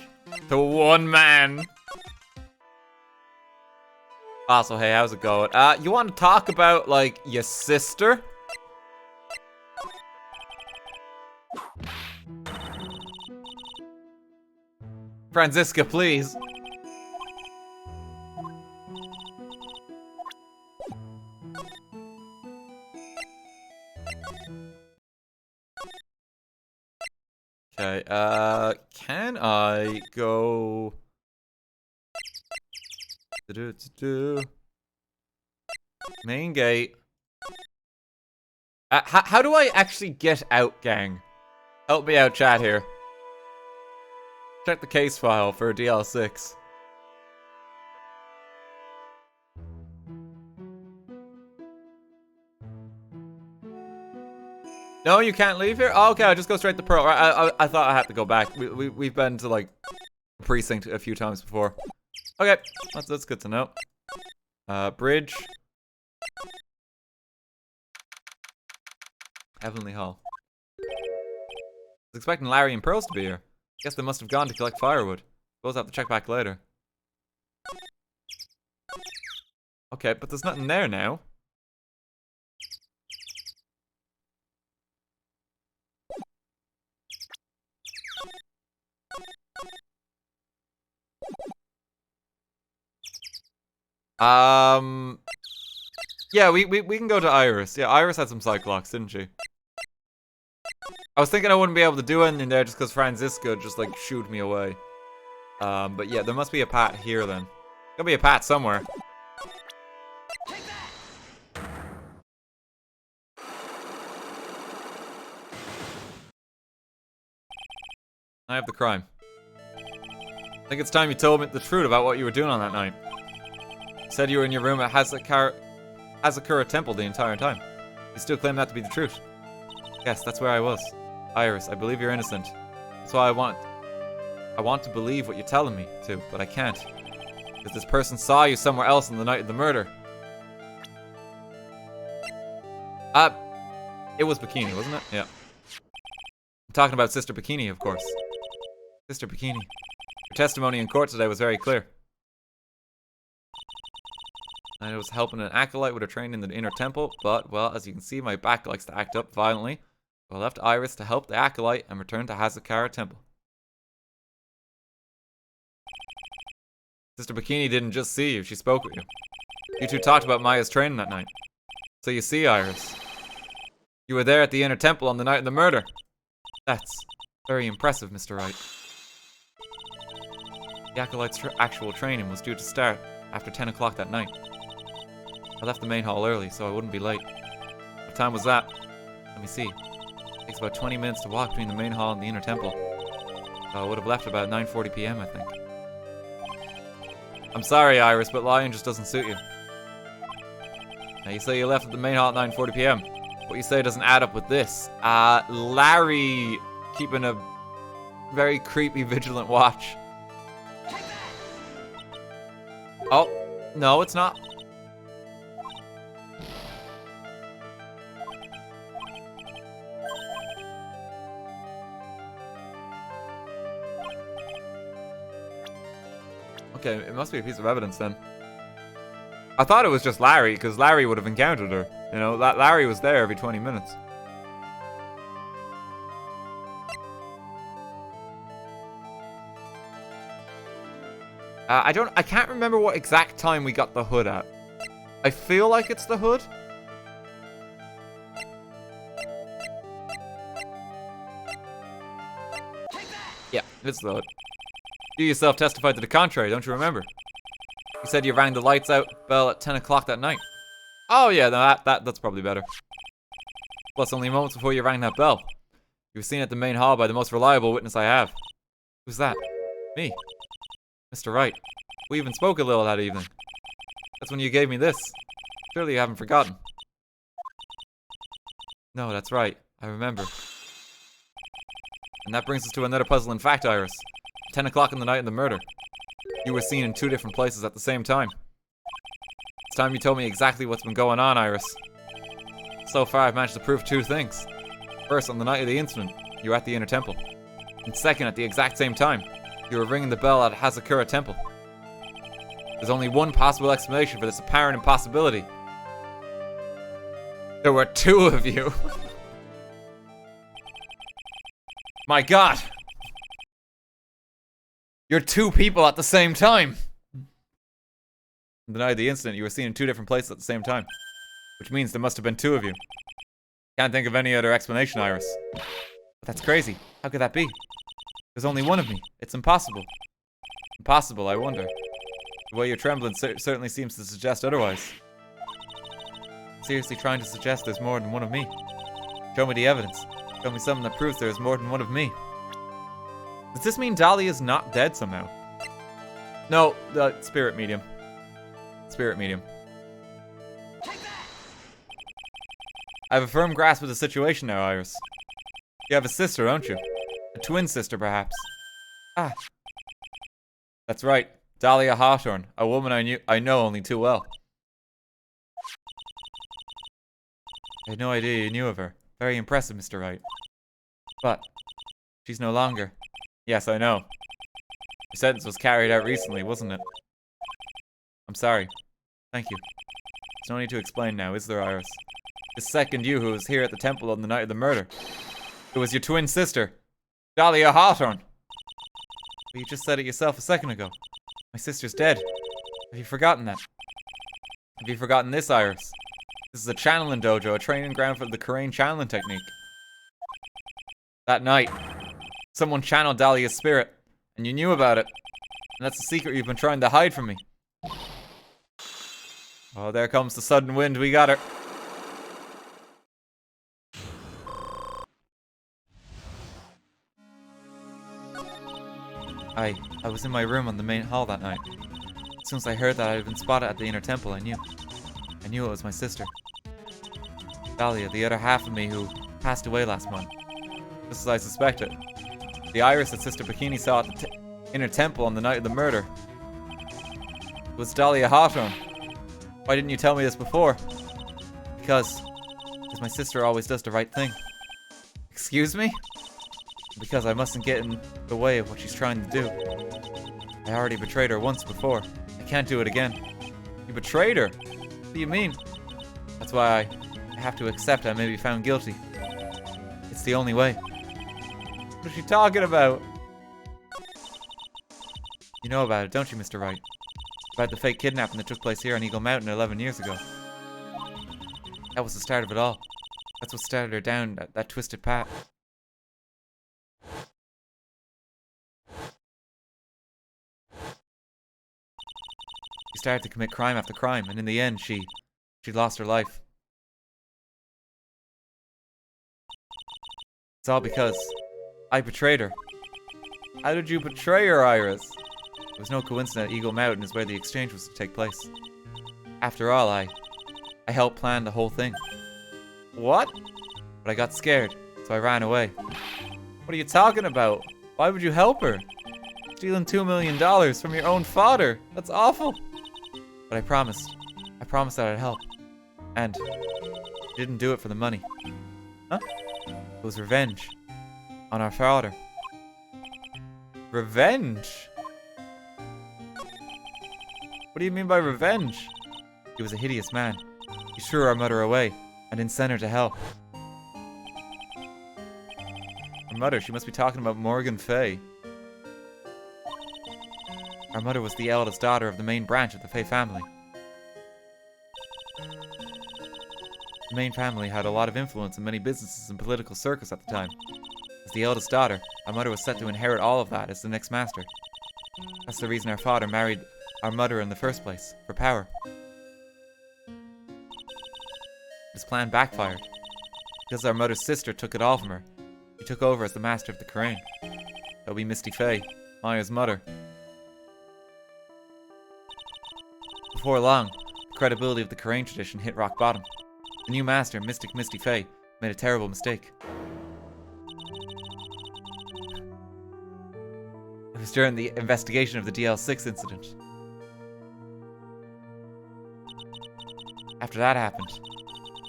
to one man. Also, hey, how's it going? You want to talk about, like, your sister? Franziska, please. Okay, can I go... Main gate. How do I actually get out, gang? Help me out, chat here. Check the case file for DL6. No, you can't leave here? Oh, okay, I'll just go straight to Pearl. I thought I had to go back. We've been to, like, precinct a few times before. Okay, that's good to know. Bridge. Heavenly Hall. I was expecting Larry and Pearls to be here. Guess they must have gone to collect firewood. Suppose I'll have to check back later. Okay, but there's nothing there now. Yeah, we can go to Iris. Yeah, Iris had some Cyclops, didn't she? I was thinking I wouldn't be able to do anything there just because Franziska just, like, shooed me away. But yeah, there must be a pat here then. There'll be a pat somewhere. I have the crime. I think it's time you told me the truth about what you were doing on that night. You said you were in your room at Hazakura Temple the entire time. You still claim that to be the truth. Yes, that's where I was. Iris, I believe you're innocent. That's why I want to believe what you're telling me to, but I can't. Because this person saw you somewhere else on the night of the murder. It was Bikini, wasn't it? Yeah. I'm talking about Sister Bikini, of course. Sister Bikini, your testimony in court today was very clear. I was helping an acolyte with her training in the inner temple, but, well, as you can see, my back likes to act up violently. So I left Iris to help the acolyte and returned to Hazakura Temple. Sister Bikini didn't just see you, she spoke with you. You two talked about Maya's training that night. So you see, Iris, you were there at the inner temple on the night of the murder. That's very impressive, Mr. Wright. The acolyte's actual training was due to start after 10 o'clock that night. I left the main hall early, so I wouldn't be late. What time was that? Let me see. It takes about 20 minutes to walk between the main hall and the inner temple. So I would have left about 9:40 p.m., I think. I'm sorry, Iris, but lying just doesn't suit you. Now, you say you left at the main hall at 9:40 p.m. What you say doesn't add up with this. Larry keeping a very creepy, vigilant watch. Oh, no, it's not. Okay, it must be a piece of evidence then. I thought it was just Larry, because Larry would have encountered her. You know, Larry was there every 20 minutes. I can't remember what exact time we got the hood at. I feel like it's the hood. Yeah, it's the hood. You yourself testified to the contrary, don't you remember? You said you rang the lights out bell at 10 o'clock that night. Oh yeah, no, that's probably better. Plus, only moments before you rang that bell. You were seen at the main hall by the most reliable witness I have. Who's that? Me. Mr. Wright. We even spoke a little that evening. That's when you gave me this. Surely you haven't forgotten. No, that's right. I remember. And that brings us to another puzzling fact, Iris. 10 o'clock on the night of the murder. You were seen in 2 different places at the same time. It's time you told me exactly what's been going on, Iris. So far, I've managed to prove 2 things. First, on the night of the incident, you were at the inner temple. And second, at the exact same time, you were ringing the bell at Hazakura Temple. There's only one possible explanation for this apparent impossibility. There were 2 of you. My God! You're 2 people at the same time! On the night of the incident, you were seen in 2 different places at the same time. Which means there must have been 2 of you. Can't think of any other explanation, Iris. But that's crazy. How could that be? There's only one of me. It's impossible. Impossible, I wonder. The way you're trembling certainly seems to suggest otherwise. Seriously trying to suggest there's more than one of me. Show me the evidence. Show me something that proves there is more than one of me. Does this mean Dahlia's not dead somehow? No, the spirit medium. Spirit medium. I have a firm grasp of the situation now, Iris. You have a sister, don't you? A twin sister, perhaps. Ah. That's right. Dahlia Hawthorne, a woman I know only too well. I had no idea you knew of her. Very impressive, Mr. Wright. But she's no longer. Yes, I know. Your sentence was carried out recently, wasn't it? I'm sorry. Thank you. There's no need to explain now, is there, Iris? This second you who was here at the temple on the night of the murder. It was your twin sister, Dahlia Hawthorne. But you just said it yourself a second ago. My sister's dead. Have you forgotten that? Have you forgotten this, Iris? This is a channeling dojo, a training ground for the Korean channeling technique. That night, someone channeled Dahlia's spirit, and you knew about it. And that's a secret you've been trying to hide from me. Oh, there comes the sudden wind. We got her. I was in my room on the main hall that night. As soon as I heard that I had been spotted at the inner temple, I knew. I knew it was my sister. Dahlia, the other half of me who passed away last month. Just as I suspected. The Iris that Sister Bikini saw at the inner temple on the night of the murder was Dahlia Hawthorne. Why didn't you tell me this before? Because my sister always does the right thing. Excuse me? Because I mustn't get in the way of what she's trying to do. I already betrayed her once before. I can't do it again. You betrayed her? What do you mean? That's why I have to accept I may be found guilty. It's the only way. What is she talking about? You know about it, don't you, Mr. Wright? About the fake kidnapping that took place here on Eagle Mountain 11 years ago. That was the start of it all. That's what started her down that twisted path. She started to commit crime after crime, and in the end, she lost her life. It's all because I betrayed her. How did you betray her, Iris? It was no coincidence that Eagle Mountain is where the exchange was to take place. After all, I helped plan the whole thing. What? But I got scared, so I ran away. What are you talking about? Why would you help her? Stealing $2 million from your own father. That's awful. But I promised that I'd help. And I didn't do it for the money. Huh? It was revenge on our father. Revenge? What do you mean by revenge? He was a hideous man. He threw our mother away and then sent her to hell. Her mother? She must be talking about Morgan Fay. Our mother was the eldest daughter of the main branch of the Fay family. The main family had a lot of influence in many businesses and political circles at the time. As the eldest daughter, our mother was set to inherit all of that as the next master. That's the reason our father married our mother in the first place, for power. His plan backfired. Because our mother's sister took it all from her, he took over as the master of the Crane. That would be Misty Fay, Maya's mother. Before long, the credibility of the Crane tradition hit rock bottom. The new master, Mystic Misty Fay, made a terrible mistake. It was during the investigation of the DL6 incident. After that happened,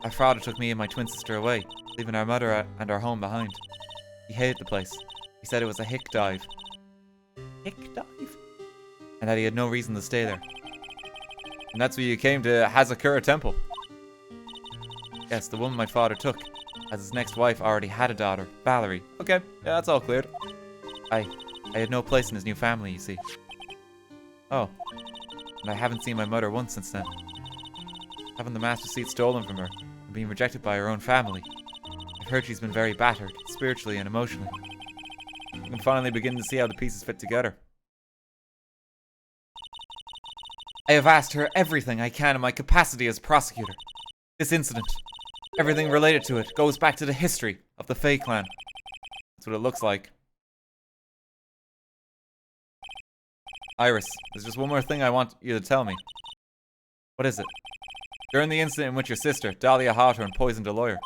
our father took me and my twin sister away, leaving our mother and our home behind. He hated the place. He said it was a hick dive. Hick dive? And that he had no reason to stay there. And that's where you came to Hazakura Temple? Yes, the woman my father took, as his next wife already had a daughter, Valerie. Okay, yeah, that's all cleared. I had no place in his new family, you see. Oh, and I haven't seen my mother once since then. Having the master seat stolen from her, and being rejected by her own family. I've heard she's been very battered, spiritually and emotionally. You can finally begin to see how the pieces fit together. I have asked her everything I can in my capacity as prosecutor. This incident, everything related to it, goes back to the history of the Fay clan. That's what it looks like. Iris, there's just one more thing I want you to tell me. What is it? During the incident in which your sister, Dahlia Hawthorne, poisoned a lawyer,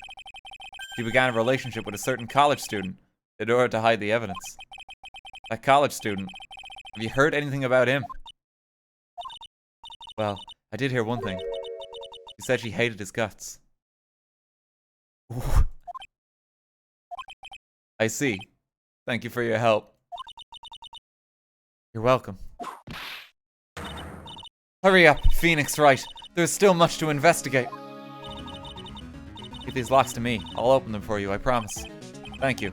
she began a relationship with a certain college student in order to hide the evidence. That college student, have you heard anything about him? Well, I did hear one thing. She said she hated his guts. I see. Thank you for your help. You're welcome. Hurry up, Phoenix Wright. There's still much to investigate. Give these locks to me. I'll open them for you, I promise. Thank you.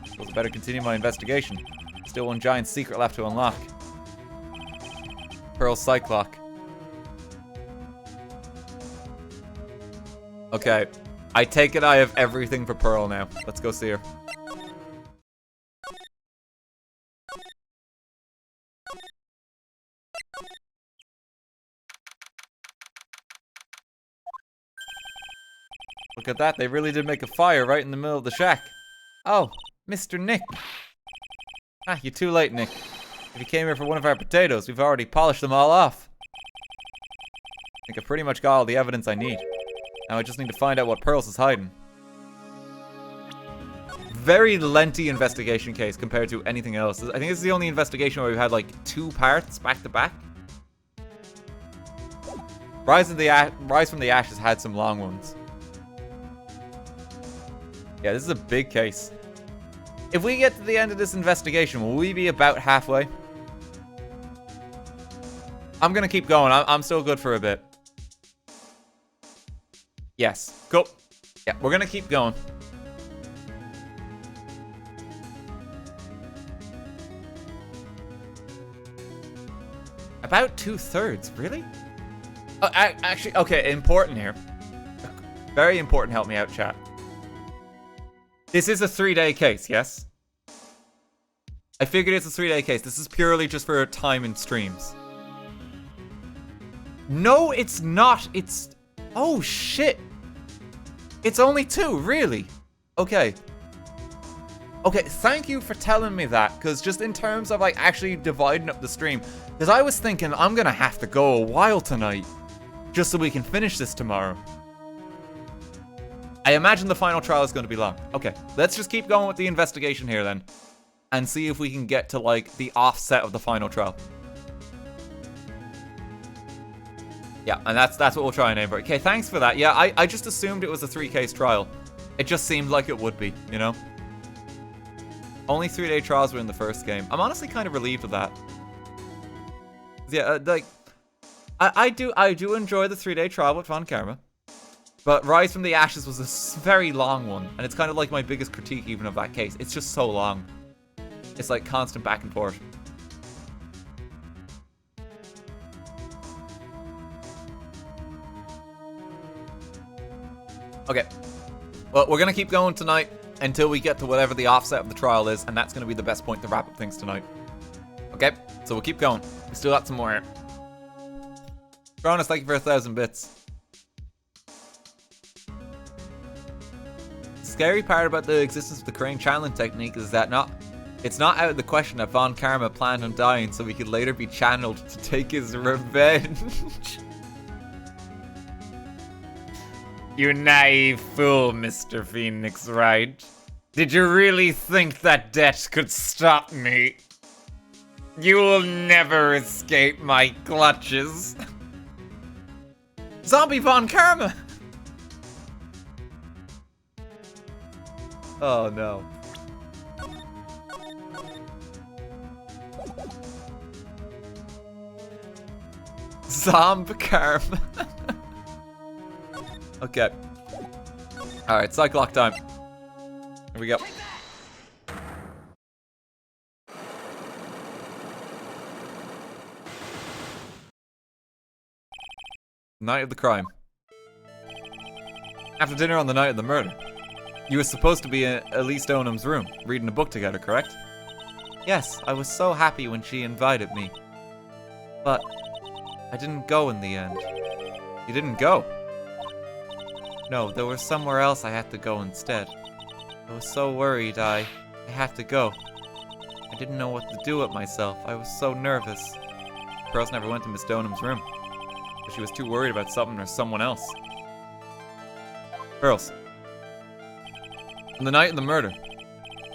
Suppose I better continue my investigation. Still one giant secret left to unlock. Pearl Psych Lock. Okay. I take it I have everything for Pearl now. Let's go see her. Look at that, they really did make a fire right in the middle of the shack. Oh, Mr. Nick. Ah, you're too late, Nick. If you came here for one of our potatoes, we've already polished them all off. I think I pretty much got all the evidence I need. Now I just need to find out what Pearls is hiding. Very lengthy investigation case compared to anything else. I think this is the only investigation where we've had like 2 parts back to back. Rise from the Ashes had some long ones. Yeah, this is a big case. If we get to the end of this investigation, will we be about halfway? I'm gonna keep going. I'm still good for a bit. Yes. Cool. Yeah, we're gonna keep going. About 2/3, really? Oh, actually, okay, important here. Very important, help me out, chat. This is a 3-day case, yes? I figured it's a 3-day case. This is purely just for time and streams. No, it's not. It's... Oh, shit. It's only 2, really? Okay. Okay, thank you for telling me that, because just in terms of, like, actually dividing up the stream, because I was thinking I'm gonna have to go a while tonight, just so we can finish this tomorrow. I imagine the final trial is going to be long. Okay, let's just keep going with the investigation here then, and see if we can get to, like, the offset of the final trial. Yeah, and that's what we'll try and aim for. Okay, thanks for that. Yeah, I just assumed it was a 3-case trial. It just seemed like it would be, you know? Only 3-day trials were in the first game. I'm honestly kind of relieved of that. Yeah, like, I do enjoy the 3-day trial with Von Karma. But Rise from the Ashes was a very long one. And it's kind of like my biggest critique even of that case. It's just so long. It's like constant back and forth. Okay. Well, we're going to keep going tonight until we get to whatever the offset of the trial is. And that's going to be the best point to wrap up things tonight. Okay? So we'll keep going. We still got some more here. Cronus, thank you for 1,000 bits. The scary part about the existence of the crane channeling technique is that it's not out of the question that Von Karma planned on dying so he could later be channeled to take his revenge. You naive fool, Mr. Phoenix Wright. Did you really think that death could stop me? You will never escape my clutches. Zombie Von Karma! Oh no. Zombie Karma. Okay. Alright, Cyclock time. Here we go. Night of the crime. After dinner on the night of the murder, you were supposed to be in Elise Donham's room, reading a book together, correct? Yes, I was so happy when she invited me. But I didn't go in the end. You didn't go? No, there was somewhere else I had to go instead. I was so worried I had to go. I didn't know what to do with myself. I was so nervous. Pearls never went to Miss Donham's room. But she was too worried about something or someone else. Pearls. On the night of the murder,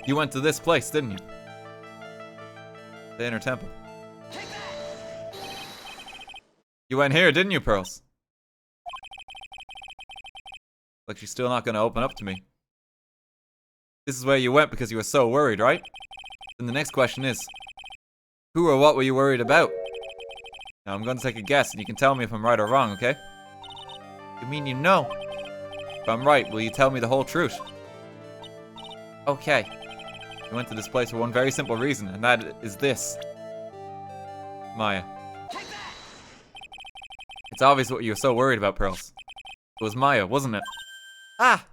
you went to this place, didn't you? The Inner Temple. You went here, didn't you, Pearls? Like she's still not gonna open up to me. This is where you went because you were so worried, right? Then the next question is, who or what were you worried about? Now I'm gonna take a guess and you can tell me if I'm right or wrong, okay? You mean you know? If I'm right, will you tell me the whole truth? Okay. You went to this place for one very simple reason, and that is this. Maya. It's obvious what you were so worried about, Pearls. It was Maya, wasn't it? Ah!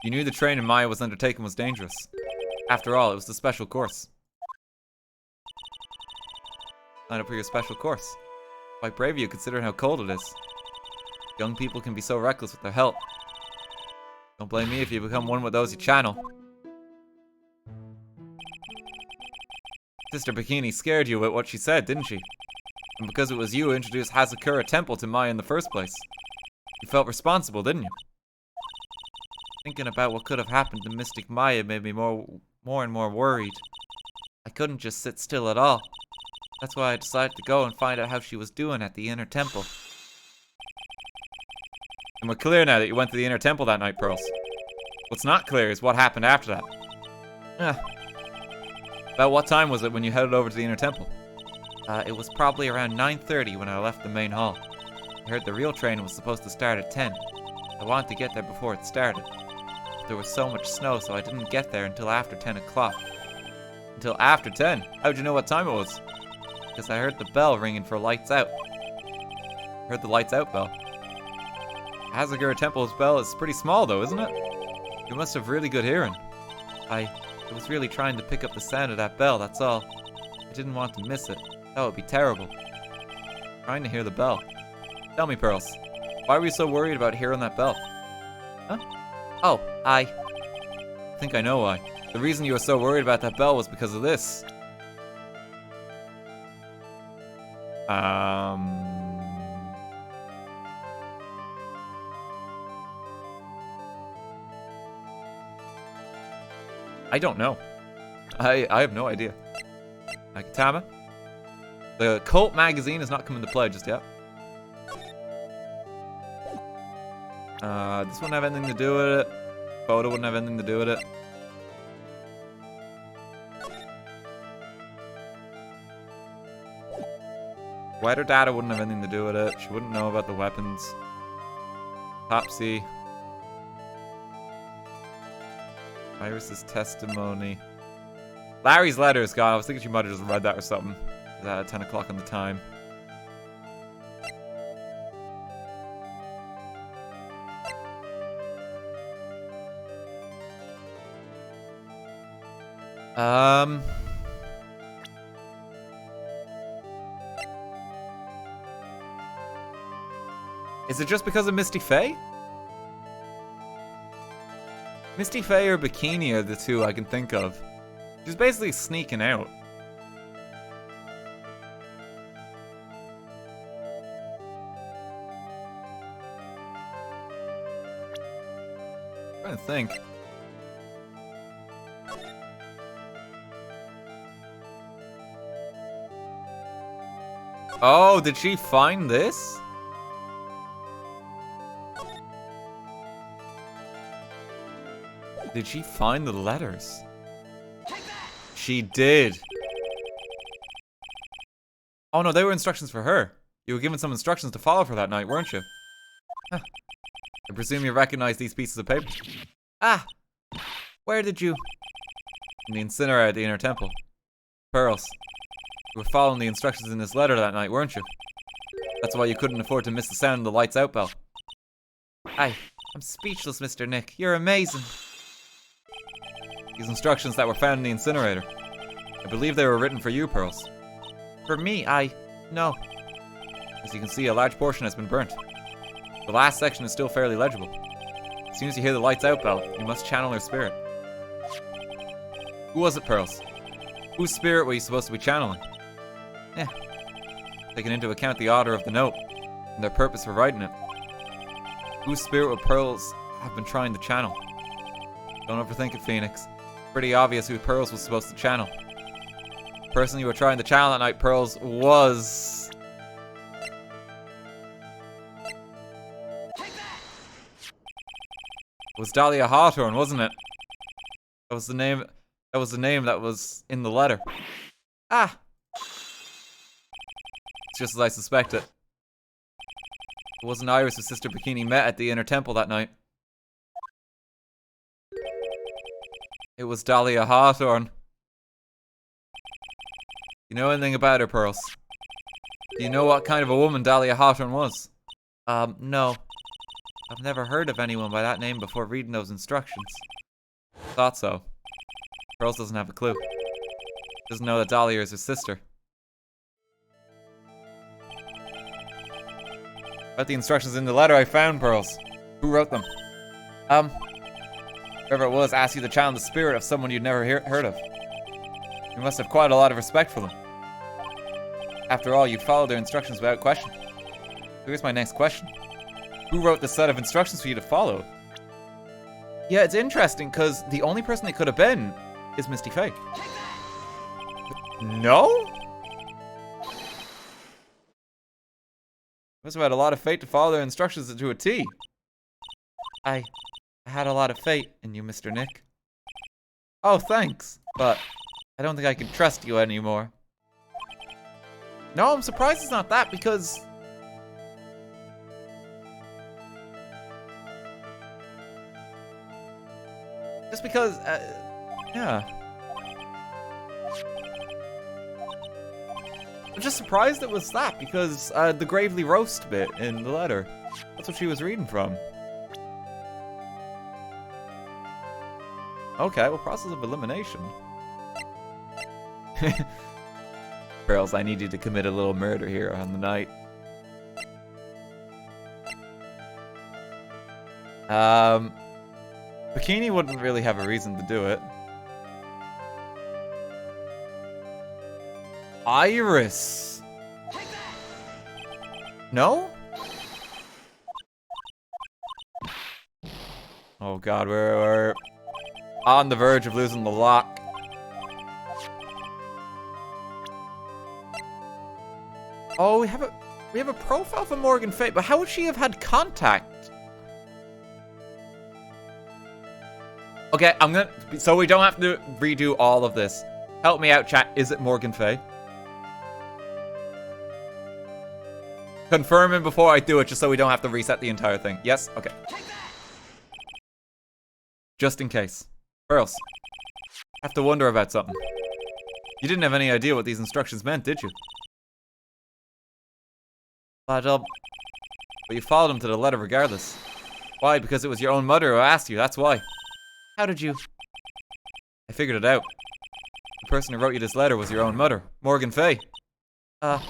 You knew the training Maya was undertaking was dangerous. After all, it was the special course. Sign up for your special course. Quite brave of you considering how cold it is. Young people can be so reckless with their health. Don't blame me if you become one with those you channel. Sister Bikini scared you with what she said, didn't she? And because it was you who introduced Hazakura Temple to Maya in the first place. You felt responsible, didn't you? Thinking about what could have happened to Mystic Maya made me more and more worried. I couldn't just sit still at all. That's why I decided to go and find out how she was doing at the Inner Temple. And we're clear now that you went to the Inner Temple that night, Pearls. What's not clear is what happened after that. About what time was it when you headed over to the inner temple? It was probably around 9:30 when I left the main hall. I heard the real train was supposed to start at 10. I wanted to get there before it started. But there was so much snow, so I didn't get there until after 10 o'clock. Until after 10? How'd you know what time it was? Because I heard the bell ringing for lights out. Heard the lights out bell. Hazakura Temple's bell is pretty small though, isn't it? You must have really good hearing. I was really trying to pick up the sound of that bell, that's all. I didn't want to miss it. That would be terrible. Trying to hear the bell. Tell me, Pearls, why were you so worried about hearing that bell? Huh? Oh, I think I know why. The reason you were so worried about that bell was because of this. I don't know. I have no idea. Magatama? The cult magazine has not come into play just yet. This wouldn't have anything to do with it. Photo wouldn't have anything to do with it. Weather data wouldn't have anything to do with it. She wouldn't know about the weapons. Autopsy. Iris's testimony. Larry's letter is gone. I was thinking she might have just read that or something. It's at 10 o'clock on the time. Is it just because of Misty Faye? Misty Faye or Bikini are the two I can think of. She's basically sneaking out. I'm trying to think. Oh, did she find this? Did she find the letters? She did. Oh no, they were instructions for her. You were given some instructions to follow for that night, weren't you? Huh. I presume you recognize these pieces of paper. Ah! Where did you... In the incinerator at the inner temple. Pearls. You were following the instructions in this letter that night, weren't you? That's why you couldn't afford to miss the sound of the lights out bell. I'm speechless, Mr. Nick. You're amazing. These instructions that were found in the incinerator. I believe they were written for you, Pearls. For me, no. As you can see, a large portion has been burnt. The last section is still fairly legible. As soon as you hear the lights out bell, you must channel her spirit. Who was it, Pearls? Whose spirit were you supposed to be channeling? Yeah. Taking into account the order of the note, and their purpose for writing it. Whose spirit would Pearls have been trying to channel? Don't overthink it, Phoenix. Pretty obvious who Pearls was supposed to channel. The person you were trying to channel that night, Pearls, was... It was Dahlia Hawthorne, wasn't it? That was the name that was in the letter. Ah! It's just as I suspected. It wasn't Iris' sister Bikini met at the inner temple that night. It was Dahlia Hawthorne. You know anything about her, Pearls? Do you know what kind of a woman Dahlia Hawthorne was? No. I've never heard of anyone by that name before reading those instructions. Thought so. Pearls doesn't have a clue. Doesn't know that Dahlia is her sister. About the instructions in the letter I found, Pearls. Who wrote them? Whoever it was asked you to channel the spirit of someone you'd never heard of. You must have quite a lot of respect for them. After all, you followed their instructions without question. Here's my next question. Who wrote this set of instructions for you to follow? Yeah, it's interesting, because the only person it could have been is Misty Faye. No? Must have had a lot of fate to follow their instructions to a T. I had a lot of faith in you, Mr. Nick. Oh, thanks. But I don't think I can trust you anymore. No, I'm surprised it's not that because... Just because, yeah. I'm just surprised it was that because the gravely roast bit in the letter. That's what she was reading from. Okay, well, process of elimination. Girls, I need you to commit a little murder here on the night. Bikini wouldn't really have a reason to do it. Iris. No? Oh god, we're on the verge of losing the lock. Oh, we have a profile for Morgan Fate, but how would she have had contact? Okay, so we don't have to redo all of this. Help me out, chat. Is it Morgan Fay? Confirming before I do it, just so we don't have to reset the entire thing. Yes? Okay. Just in case. Girls, I have to wonder about something. You didn't have any idea what these instructions meant, did you? But you followed them to the letter regardless. Why? Because it was your own mother who asked you, that's why. How did you? I figured it out. The person who wrote you this letter was your own mother, Morgan Fay. Alright,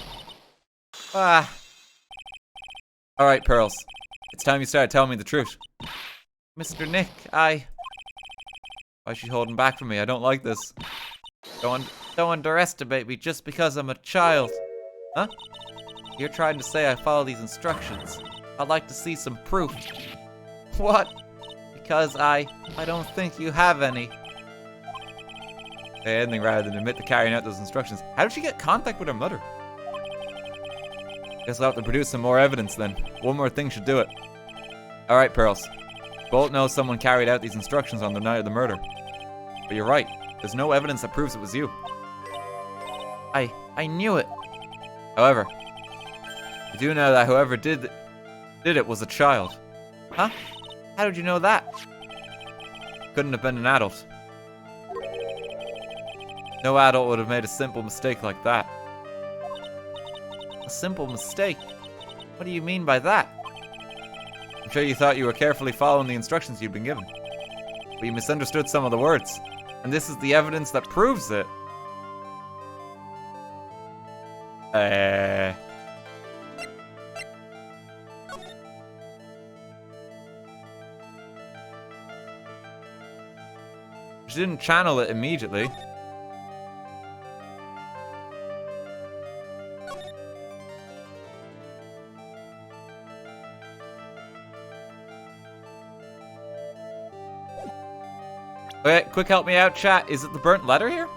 Pearls. It's time you started telling me the truth. Mr. Nick, Why is she holding back from me? I don't like this. Don't underestimate me just because I'm a child. Huh? You're trying to say I follow these instructions. I'd like to see some proof. What? Because I don't think you have any. Say anything rather than admit to carrying out those instructions. How did she get contact with her mother? Guess I'll have to produce some more evidence then. One more thing should do it. Alright, Pearls. Bolt knows someone carried out these instructions on the night of the murder. But you're right. There's no evidence that proves it was you. I knew it. However, you do know that whoever did it was a child. Huh? How did you know that? Couldn't have been an adult. No adult would have made a simple mistake like that. A simple mistake? What do you mean by that? I'm sure you thought you were carefully following the instructions you'd been given. But you misunderstood some of the words. And this is the evidence that proves it. She didn't channel it immediately. Okay, quick help me out, chat. Is it the burnt letter here?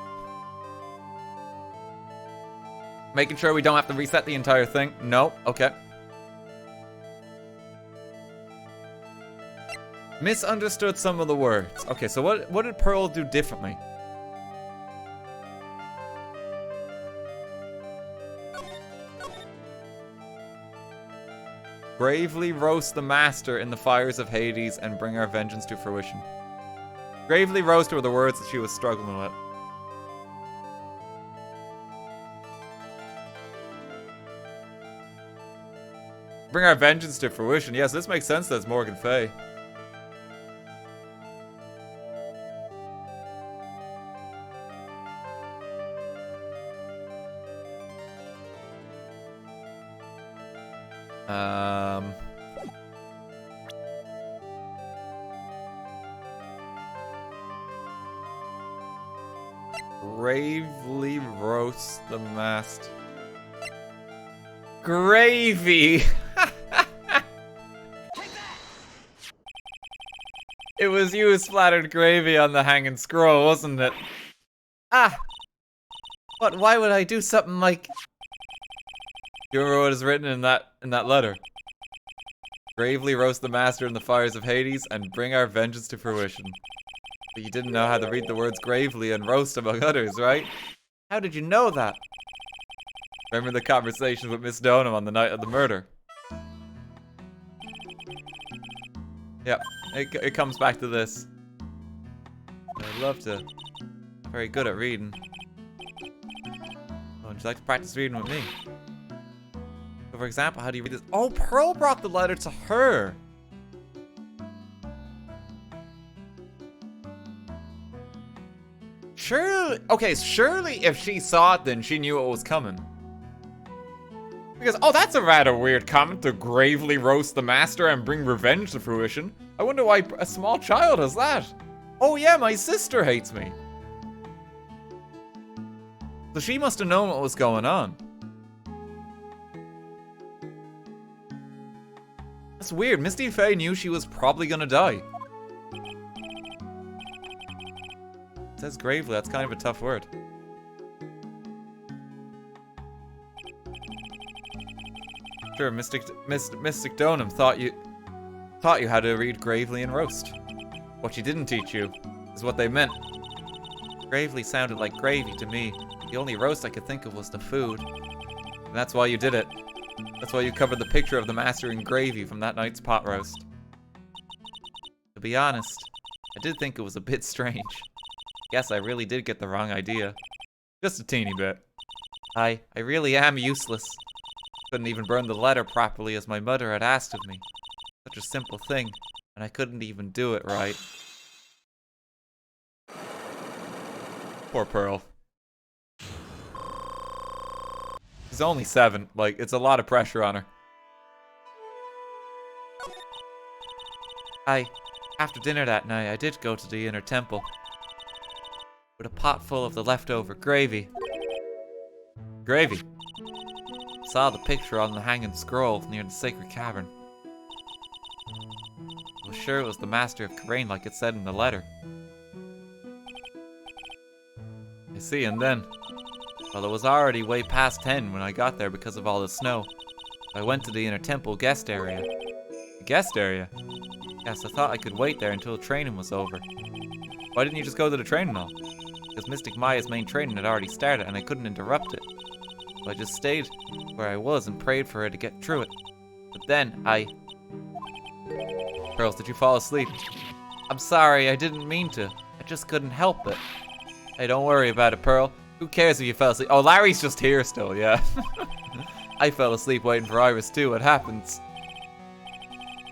Making sure we don't have to reset the entire thing. No, okay. Misunderstood some of the words. Okay, so what did Pearl do differently? Gravely roast the master in the fires of Hades and bring our vengeance to fruition. Gravely roast were the words that she was struggling with. Bring our vengeance to fruition. Yes, this makes sense that it's Morgan Fay. Gravely roast the mast. Gravy! It was you who splattered gravy on the hanging scroll, wasn't it? Ah! But why would I do something like... Do you remember what is written in that letter? Gravely roast the master in the fires of Hades and bring our vengeance to fruition. But you didn't know how to read the words gravely and roast among others, right? How did you know that? Remember the conversations with Miss Donham on the night of the murder? Yep, it comes back to this. I'd love to. I'm very good at reading. Oh, would you like to practice reading with me? So for example, how do you read this? Oh, Pearl brought the letter to her! Surely, okay, surely if she saw it then she knew it was coming. Because, oh, that's a rather weird comment to gravely roast the master and bring revenge to fruition. I wonder why a small child has that. Oh yeah, my sister hates me. So she must have known what was going on. That's weird. Misty Faye knew she was probably gonna die. It says gravely, that's kind of a tough word. Sure, Mystic Donham thought you how to read gravely and roast. What she didn't teach you is what they meant. Gravely sounded like gravy to me. The only roast I could think of was the food. And that's why you did it. That's why you covered the picture of the master in gravy from that night's pot roast. To be honest, I did think it was a bit strange. Guess I really did get the wrong idea. Just a teeny bit. I really am useless. Couldn't even burn the letter properly as my mother had asked of me. Such a simple thing, and I couldn't even do it right. Poor Pearl. She's only 7. Like, it's a lot of pressure on her. After dinner that night, I did go to the inner temple. With a pot full of the leftover gravy. Gravy? Saw the picture on the hanging scroll near the sacred cavern. I was sure it was the master of Karain like it said in the letter. I see, and then... Well, it was already way past 10 when I got there because of all the snow. I went to the inner temple guest area. The guest area? Yes, I thought I could wait there until training was over. Why didn't you just go to the training hall? Because Mystic Maya's main training had already started and I couldn't interrupt it. So I just stayed where I was and prayed for her to get through it. But then, Pearls, did you fall asleep? I'm sorry, I didn't mean to. I just couldn't help it. Hey, don't worry about it, Pearl. Who cares if you fell asleep? Oh, Larry's just here still, yeah. I fell asleep waiting for Iris too, it happens.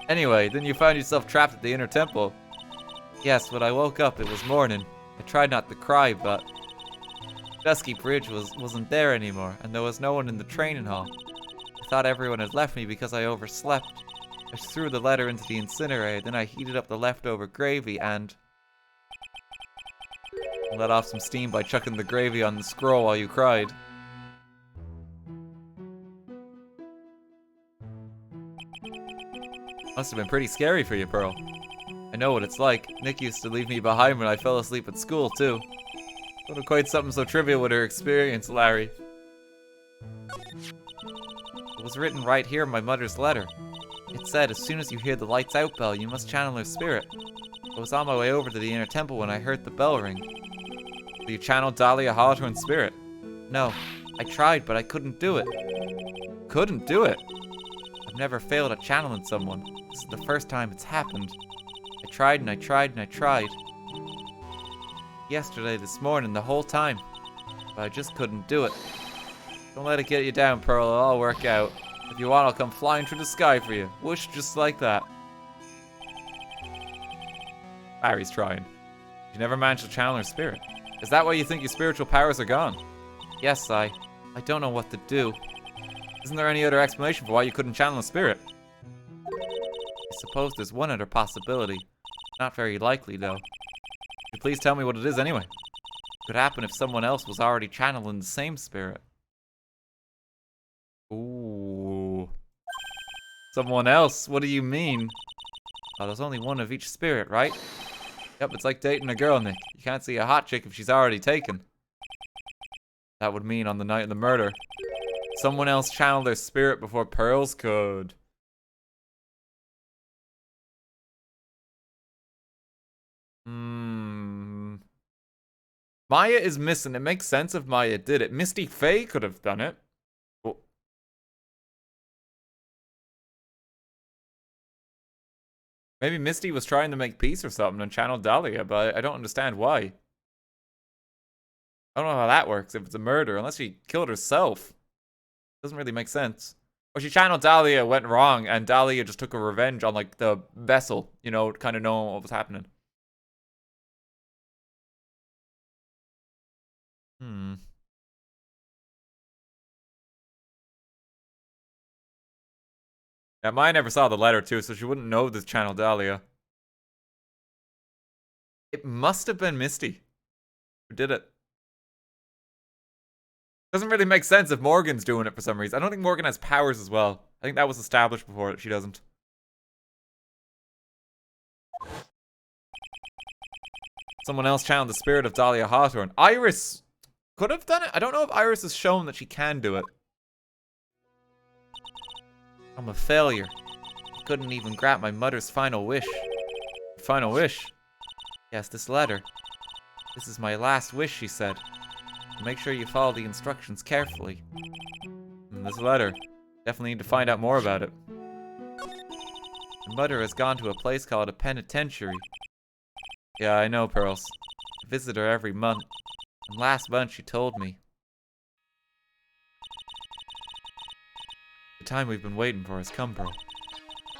Anyway, then you found yourself trapped at the inner temple. Yes, when I woke up, it was morning. I tried not to cry, but... Dusky Bridge wasn't there anymore, and there was no one in the training hall. I thought everyone had left me because I overslept. I threw the letter into the incinerator, then I heated up the leftover gravy and... let off some steam by chucking the gravy on the scroll while you cried. Must have been pretty scary for you, Pearl. I know what it's like. Nick used to leave me behind when I fell asleep at school, too. Don't equate something so trivial with her experience, Larry. It was written right here in my mother's letter. It said, as soon as you hear the lights out bell, you must channel her spirit. I was on my way over to the inner temple when I heard the bell ring. So you channeled Dahlia Holothorn's spirit? No, I tried, but I couldn't do it. Couldn't do it? I've never failed at channeling someone. This is the first time it's happened. I tried and I tried and I tried. Yesterday, this morning, the whole time. But I just couldn't do it. Don't let it get you down, Pearl. It'll all work out. If you want, I'll come flying through the sky for you. Whoosh, just like that. Harry's trying. You never managed to channel her spirit. Is that why you think your spiritual powers are gone? Yes, I don't know what to do. Isn't there any other explanation for why you couldn't channel a spirit? I suppose there's one other possibility. Not very likely, though. Could you please tell me what it is anyway? It could happen if someone else was already channeling the same spirit. Ooh. Someone else? What do you mean? Oh, there's only one of each spirit, right? Yep, it's like dating a girl, Nick. You can't see a hot chick if she's already taken. That would mean on the night of the murder, someone else channeled their spirit before Pearls could. Maya is missing. It makes sense if Maya did it. Misty Faye could have done it. Oh. Maybe Misty was trying to make peace or something and channeled Dahlia, but I don't understand why. I don't know how that works if it's a murder, unless she killed herself. Doesn't really make sense. Or she channeled Dahlia, went wrong, and Dahlia just took her revenge on, like, the vessel, you know, kind of knowing what was happening. Yeah, Maya never saw the letter, too, so she wouldn't know this channel Dahlia. It must have been Misty who did it. Doesn't really make sense if Morgan's doing it for some reason. I don't think Morgan has powers as well. I think that was established before that she doesn't. Someone else channeled the spirit of Dahlia Hawthorne. Iris could have done it. I don't know if Iris has shown that she can do it. I'm a failure. I couldn't even grant my mother's final wish. Final wish? Yes, this letter. This is my last wish, she said. Make sure you follow the instructions carefully. This letter. Definitely need to find out more about it. My mother has gone to a place called a penitentiary. Yeah, I know, Pearls. I visit her every month. And last month she told me. The time we've been waiting for has come, Pearl.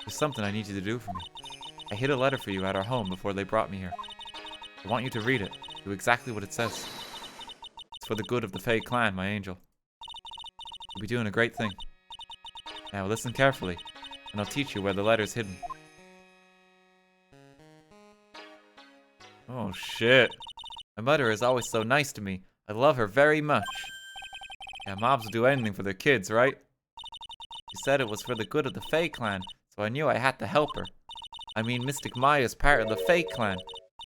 There's something I need you to do for me. I hid a letter for you at our home before they brought me here. I want you to read it. Do exactly what it says. It's for the good of the Fae clan, my angel. You'll be doing a great thing. Now listen carefully, and I'll teach you where the letter's hidden. Oh shit. My mother is always so nice to me. I love her very much. Yeah, moms will do anything for their kids, right? She said it was for the good of the Fae clan, so I knew I had to help her. I mean, Mystic Maya's part of the Fae clan,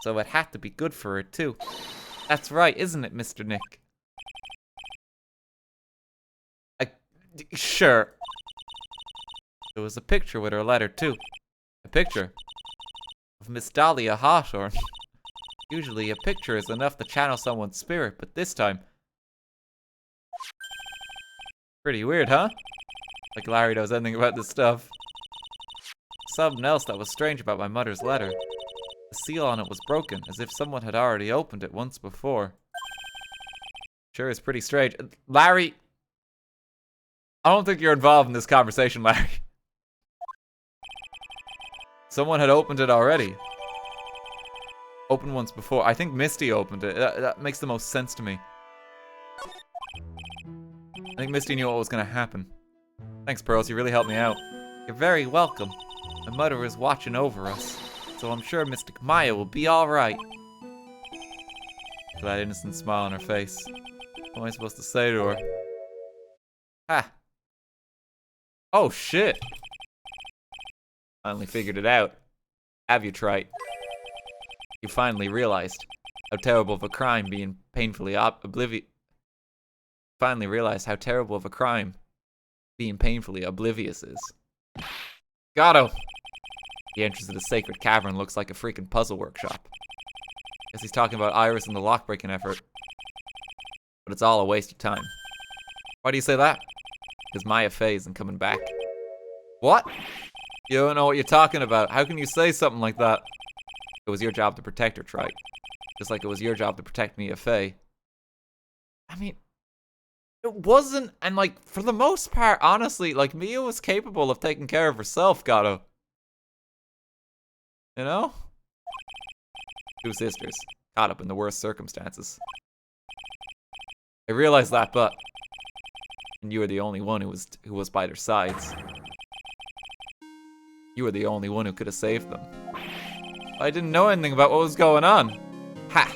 so it had to be good for her too. That's right, isn't it, Mr. Nick? Sure. There was a picture with her letter too. A picture of Miss Dahlia Hawthorne. Usually a picture is enough to channel someone's spirit, but this time... Pretty weird, huh? Like Larry knows anything about this stuff. Something else that was strange about my mother's letter. The seal on it was broken, as if someone had already opened it once before. Sure is pretty strange. Larry... I don't think you're involved in this conversation, Larry. Someone had opened it already. Opened once before. I think Misty opened it. That makes the most sense to me. I think Misty knew what was going to happen. Thanks, Pearls. You really helped me out. You're very welcome. My mother is watching over us, so I'm sure Mystic Maya will be alright. That innocent smile on her face. What am I supposed to say to her? Ha! Oh, shit! Finally figured it out. Have you, Trite? You finally realized how terrible of a crime being painfully Finally realized how terrible of a crime being painfully oblivious is. Gato! The entrance to the sacred cavern looks like a freaking puzzle workshop. Guess he's talking about Iris and the lockbreaking effort. But it's all a waste of time. Why do you say that? Because Maya Faye isn't coming back. What? You don't know what you're talking about. How can you say something like that? It was your job to protect her, Trike. Just like it was your job to protect Mia Faye. I mean, it wasn't, and like, for the most part, honestly, like, Mia was capable of taking care of herself, Gato. You know? Two sisters, caught up in the worst circumstances. I realized that, but... And you were the only one who was by their sides. You were the only one who could have saved them. I didn't know anything about what was going on. Ha!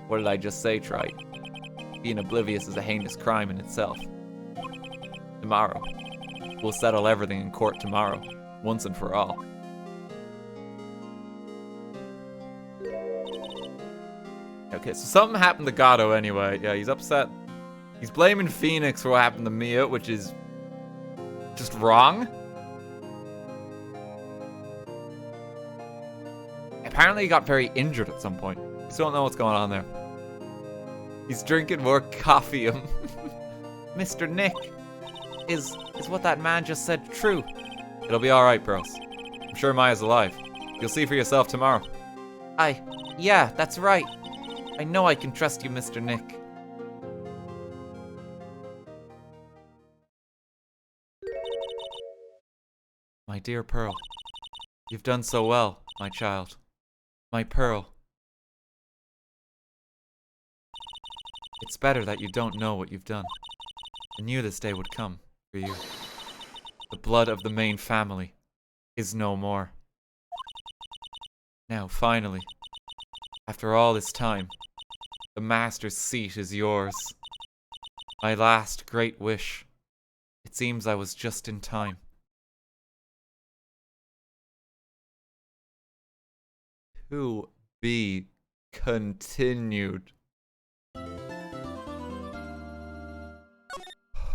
What did I just say, Trite? Being oblivious is a heinous crime in itself. Tomorrow. We'll settle everything in court tomorrow. Once and for all. Okay, so something happened to Gato anyway. Yeah, he's upset. He's blaming Phoenix for what happened to Mia, which is just wrong. Apparently he got very injured at some point. Still don't know what's going on there. He's drinking more coffee. Mr. Nick, is what that man just said true? It'll be alright, bros. I'm sure Maya's alive. You'll see for yourself tomorrow. Yeah, that's right. I know I can trust you, Mr. Nick. My dear Pearl, you've done so well, my child. My Pearl. It's better that you don't know what you've done. I knew this day would come for you. The blood of the main family is no more. Now, finally, after all this time, the master's seat is yours. My last great wish. It seems I was just in time. To be continued.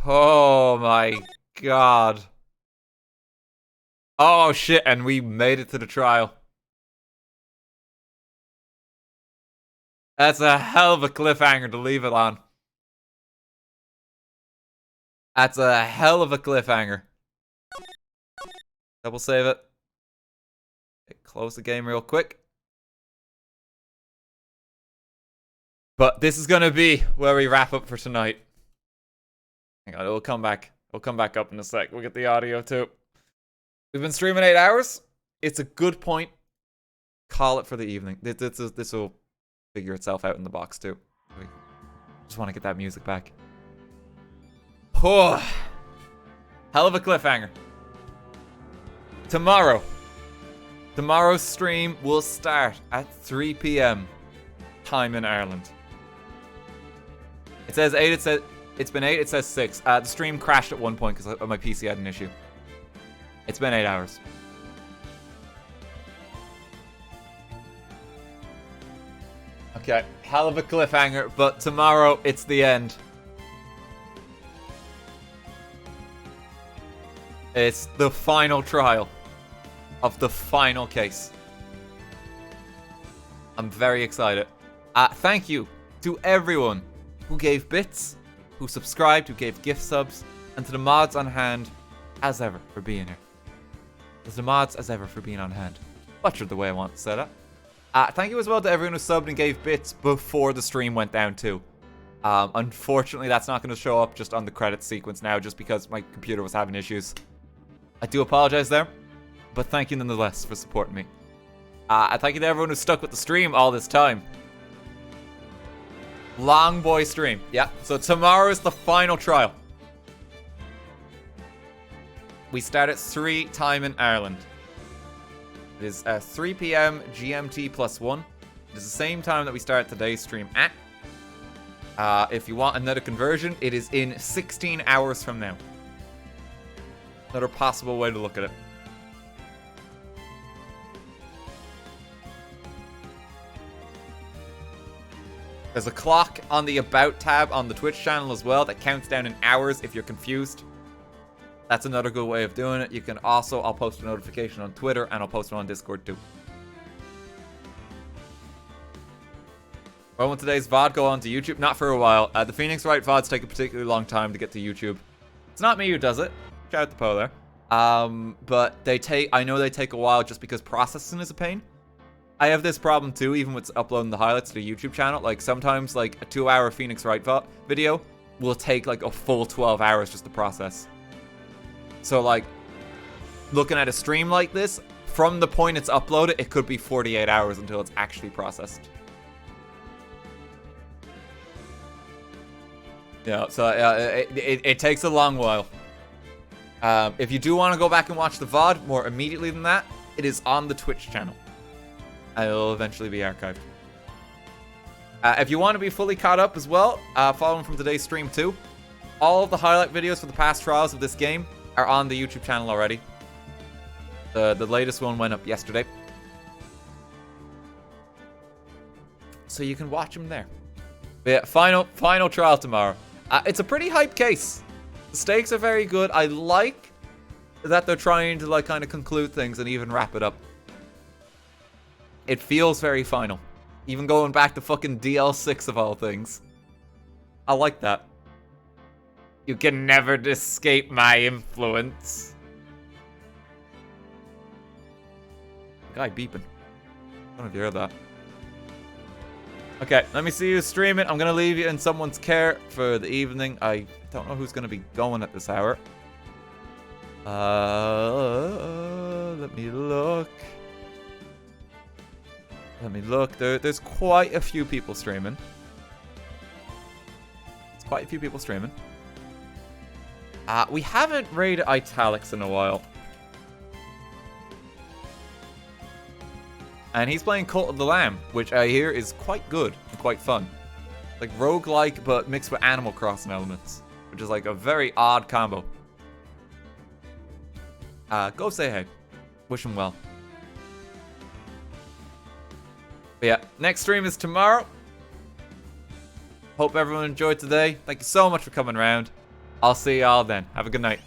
Oh my god. Oh shit, and we made it to the trial. That's a hell of a cliffhanger to leave it on. That's a hell of a cliffhanger. Double save it. Close the game real quick. But this is gonna be where we wrap up for tonight. Hang on, it'll come back. It'll come back up in a sec. We'll get the audio too. We've been streaming 8 hours. It's a good point. Call it for the evening. This will figure itself out in the box too. We just want to get that music back. Oh, hell of a cliffhanger. Tomorrow's stream will start at 3 p.m. time in Ireland. It says 8, it's been 8, it says 6. The stream crashed at one point because my PC had an issue. It's been 8 hours. Okay, hell of a cliffhanger, but tomorrow it's the end. It's the final trial of the final case. I'm very excited. Thank you to everyone who gave bits, who subscribed, who gave gift subs, and to the mods on hand, as ever, for being here. There's the mods as ever for being on hand. Butchered the way I want to say that. Thank you as well to everyone who subbed and gave bits before the stream went down too. Unfortunately, that's not going to show up just on the credits sequence now, just because my computer was having issues. I do apologize there, but thank you nonetheless for supporting me. Thank you to everyone who stuck with the stream all this time. Long boy stream. Yeah, so tomorrow is the final trial. We start at 3 time in Ireland. It is 3 p.m. GMT +1. It is the same time that we start today's stream at. If you want another conversion, it is in 16 hours from now. Another possible way to look at it. There's a clock on the About tab on the Twitch channel as well that counts down in hours if you're confused. That's another good way of doing it. You can also, I'll post a notification on Twitter and I'll post it on Discord too. When will today's VOD go on to YouTube? Not for a while. The Phoenix Wright VODs take a particularly long time to get to YouTube. It's not me who does it. Shout out to Poe there. But I know they take a while just because processing is a pain. I have this problem too, even with uploading the highlights to the YouTube channel. Like sometimes like a 2-hour Phoenix Wright video will take like a full 12 hours just to process. So like looking at a stream like this, from the point it's uploaded, it could be 48 hours until it's actually processed. Yeah, so it takes a long while. If you do want to go back and watch the VOD more immediately than that, it is on the Twitch channel. And it'll eventually be archived. If you want to be fully caught up as well, following from today's stream too, all of the highlight videos for the past trials of this game are on the YouTube channel already. The latest one went up yesterday. So you can watch them there. But yeah, final trial tomorrow. It's a pretty hype case. The stakes are very good. I like that they're trying to like kind of conclude things and even wrap it up. It feels very final. Even going back to fucking DL6 of all things. I like that. You can never escape my influence. Guy beeping. I don't know if you heard that. Okay, let me see you stream it. I'm gonna leave you in someone's care for the evening. I don't know who's gonna be going at this hour. Let me look. There's quite a few people streaming. We haven't raided Italics in a while. And he's playing Cult of the Lamb, which I hear is quite good and quite fun. Like roguelike, but mixed with Animal Crossing elements, which is like a very odd combo. Go say hey. Wish him well. But yeah, next stream is tomorrow. Hope everyone enjoyed today. Thank you so much for coming around. I'll see y'all then. Have a good night.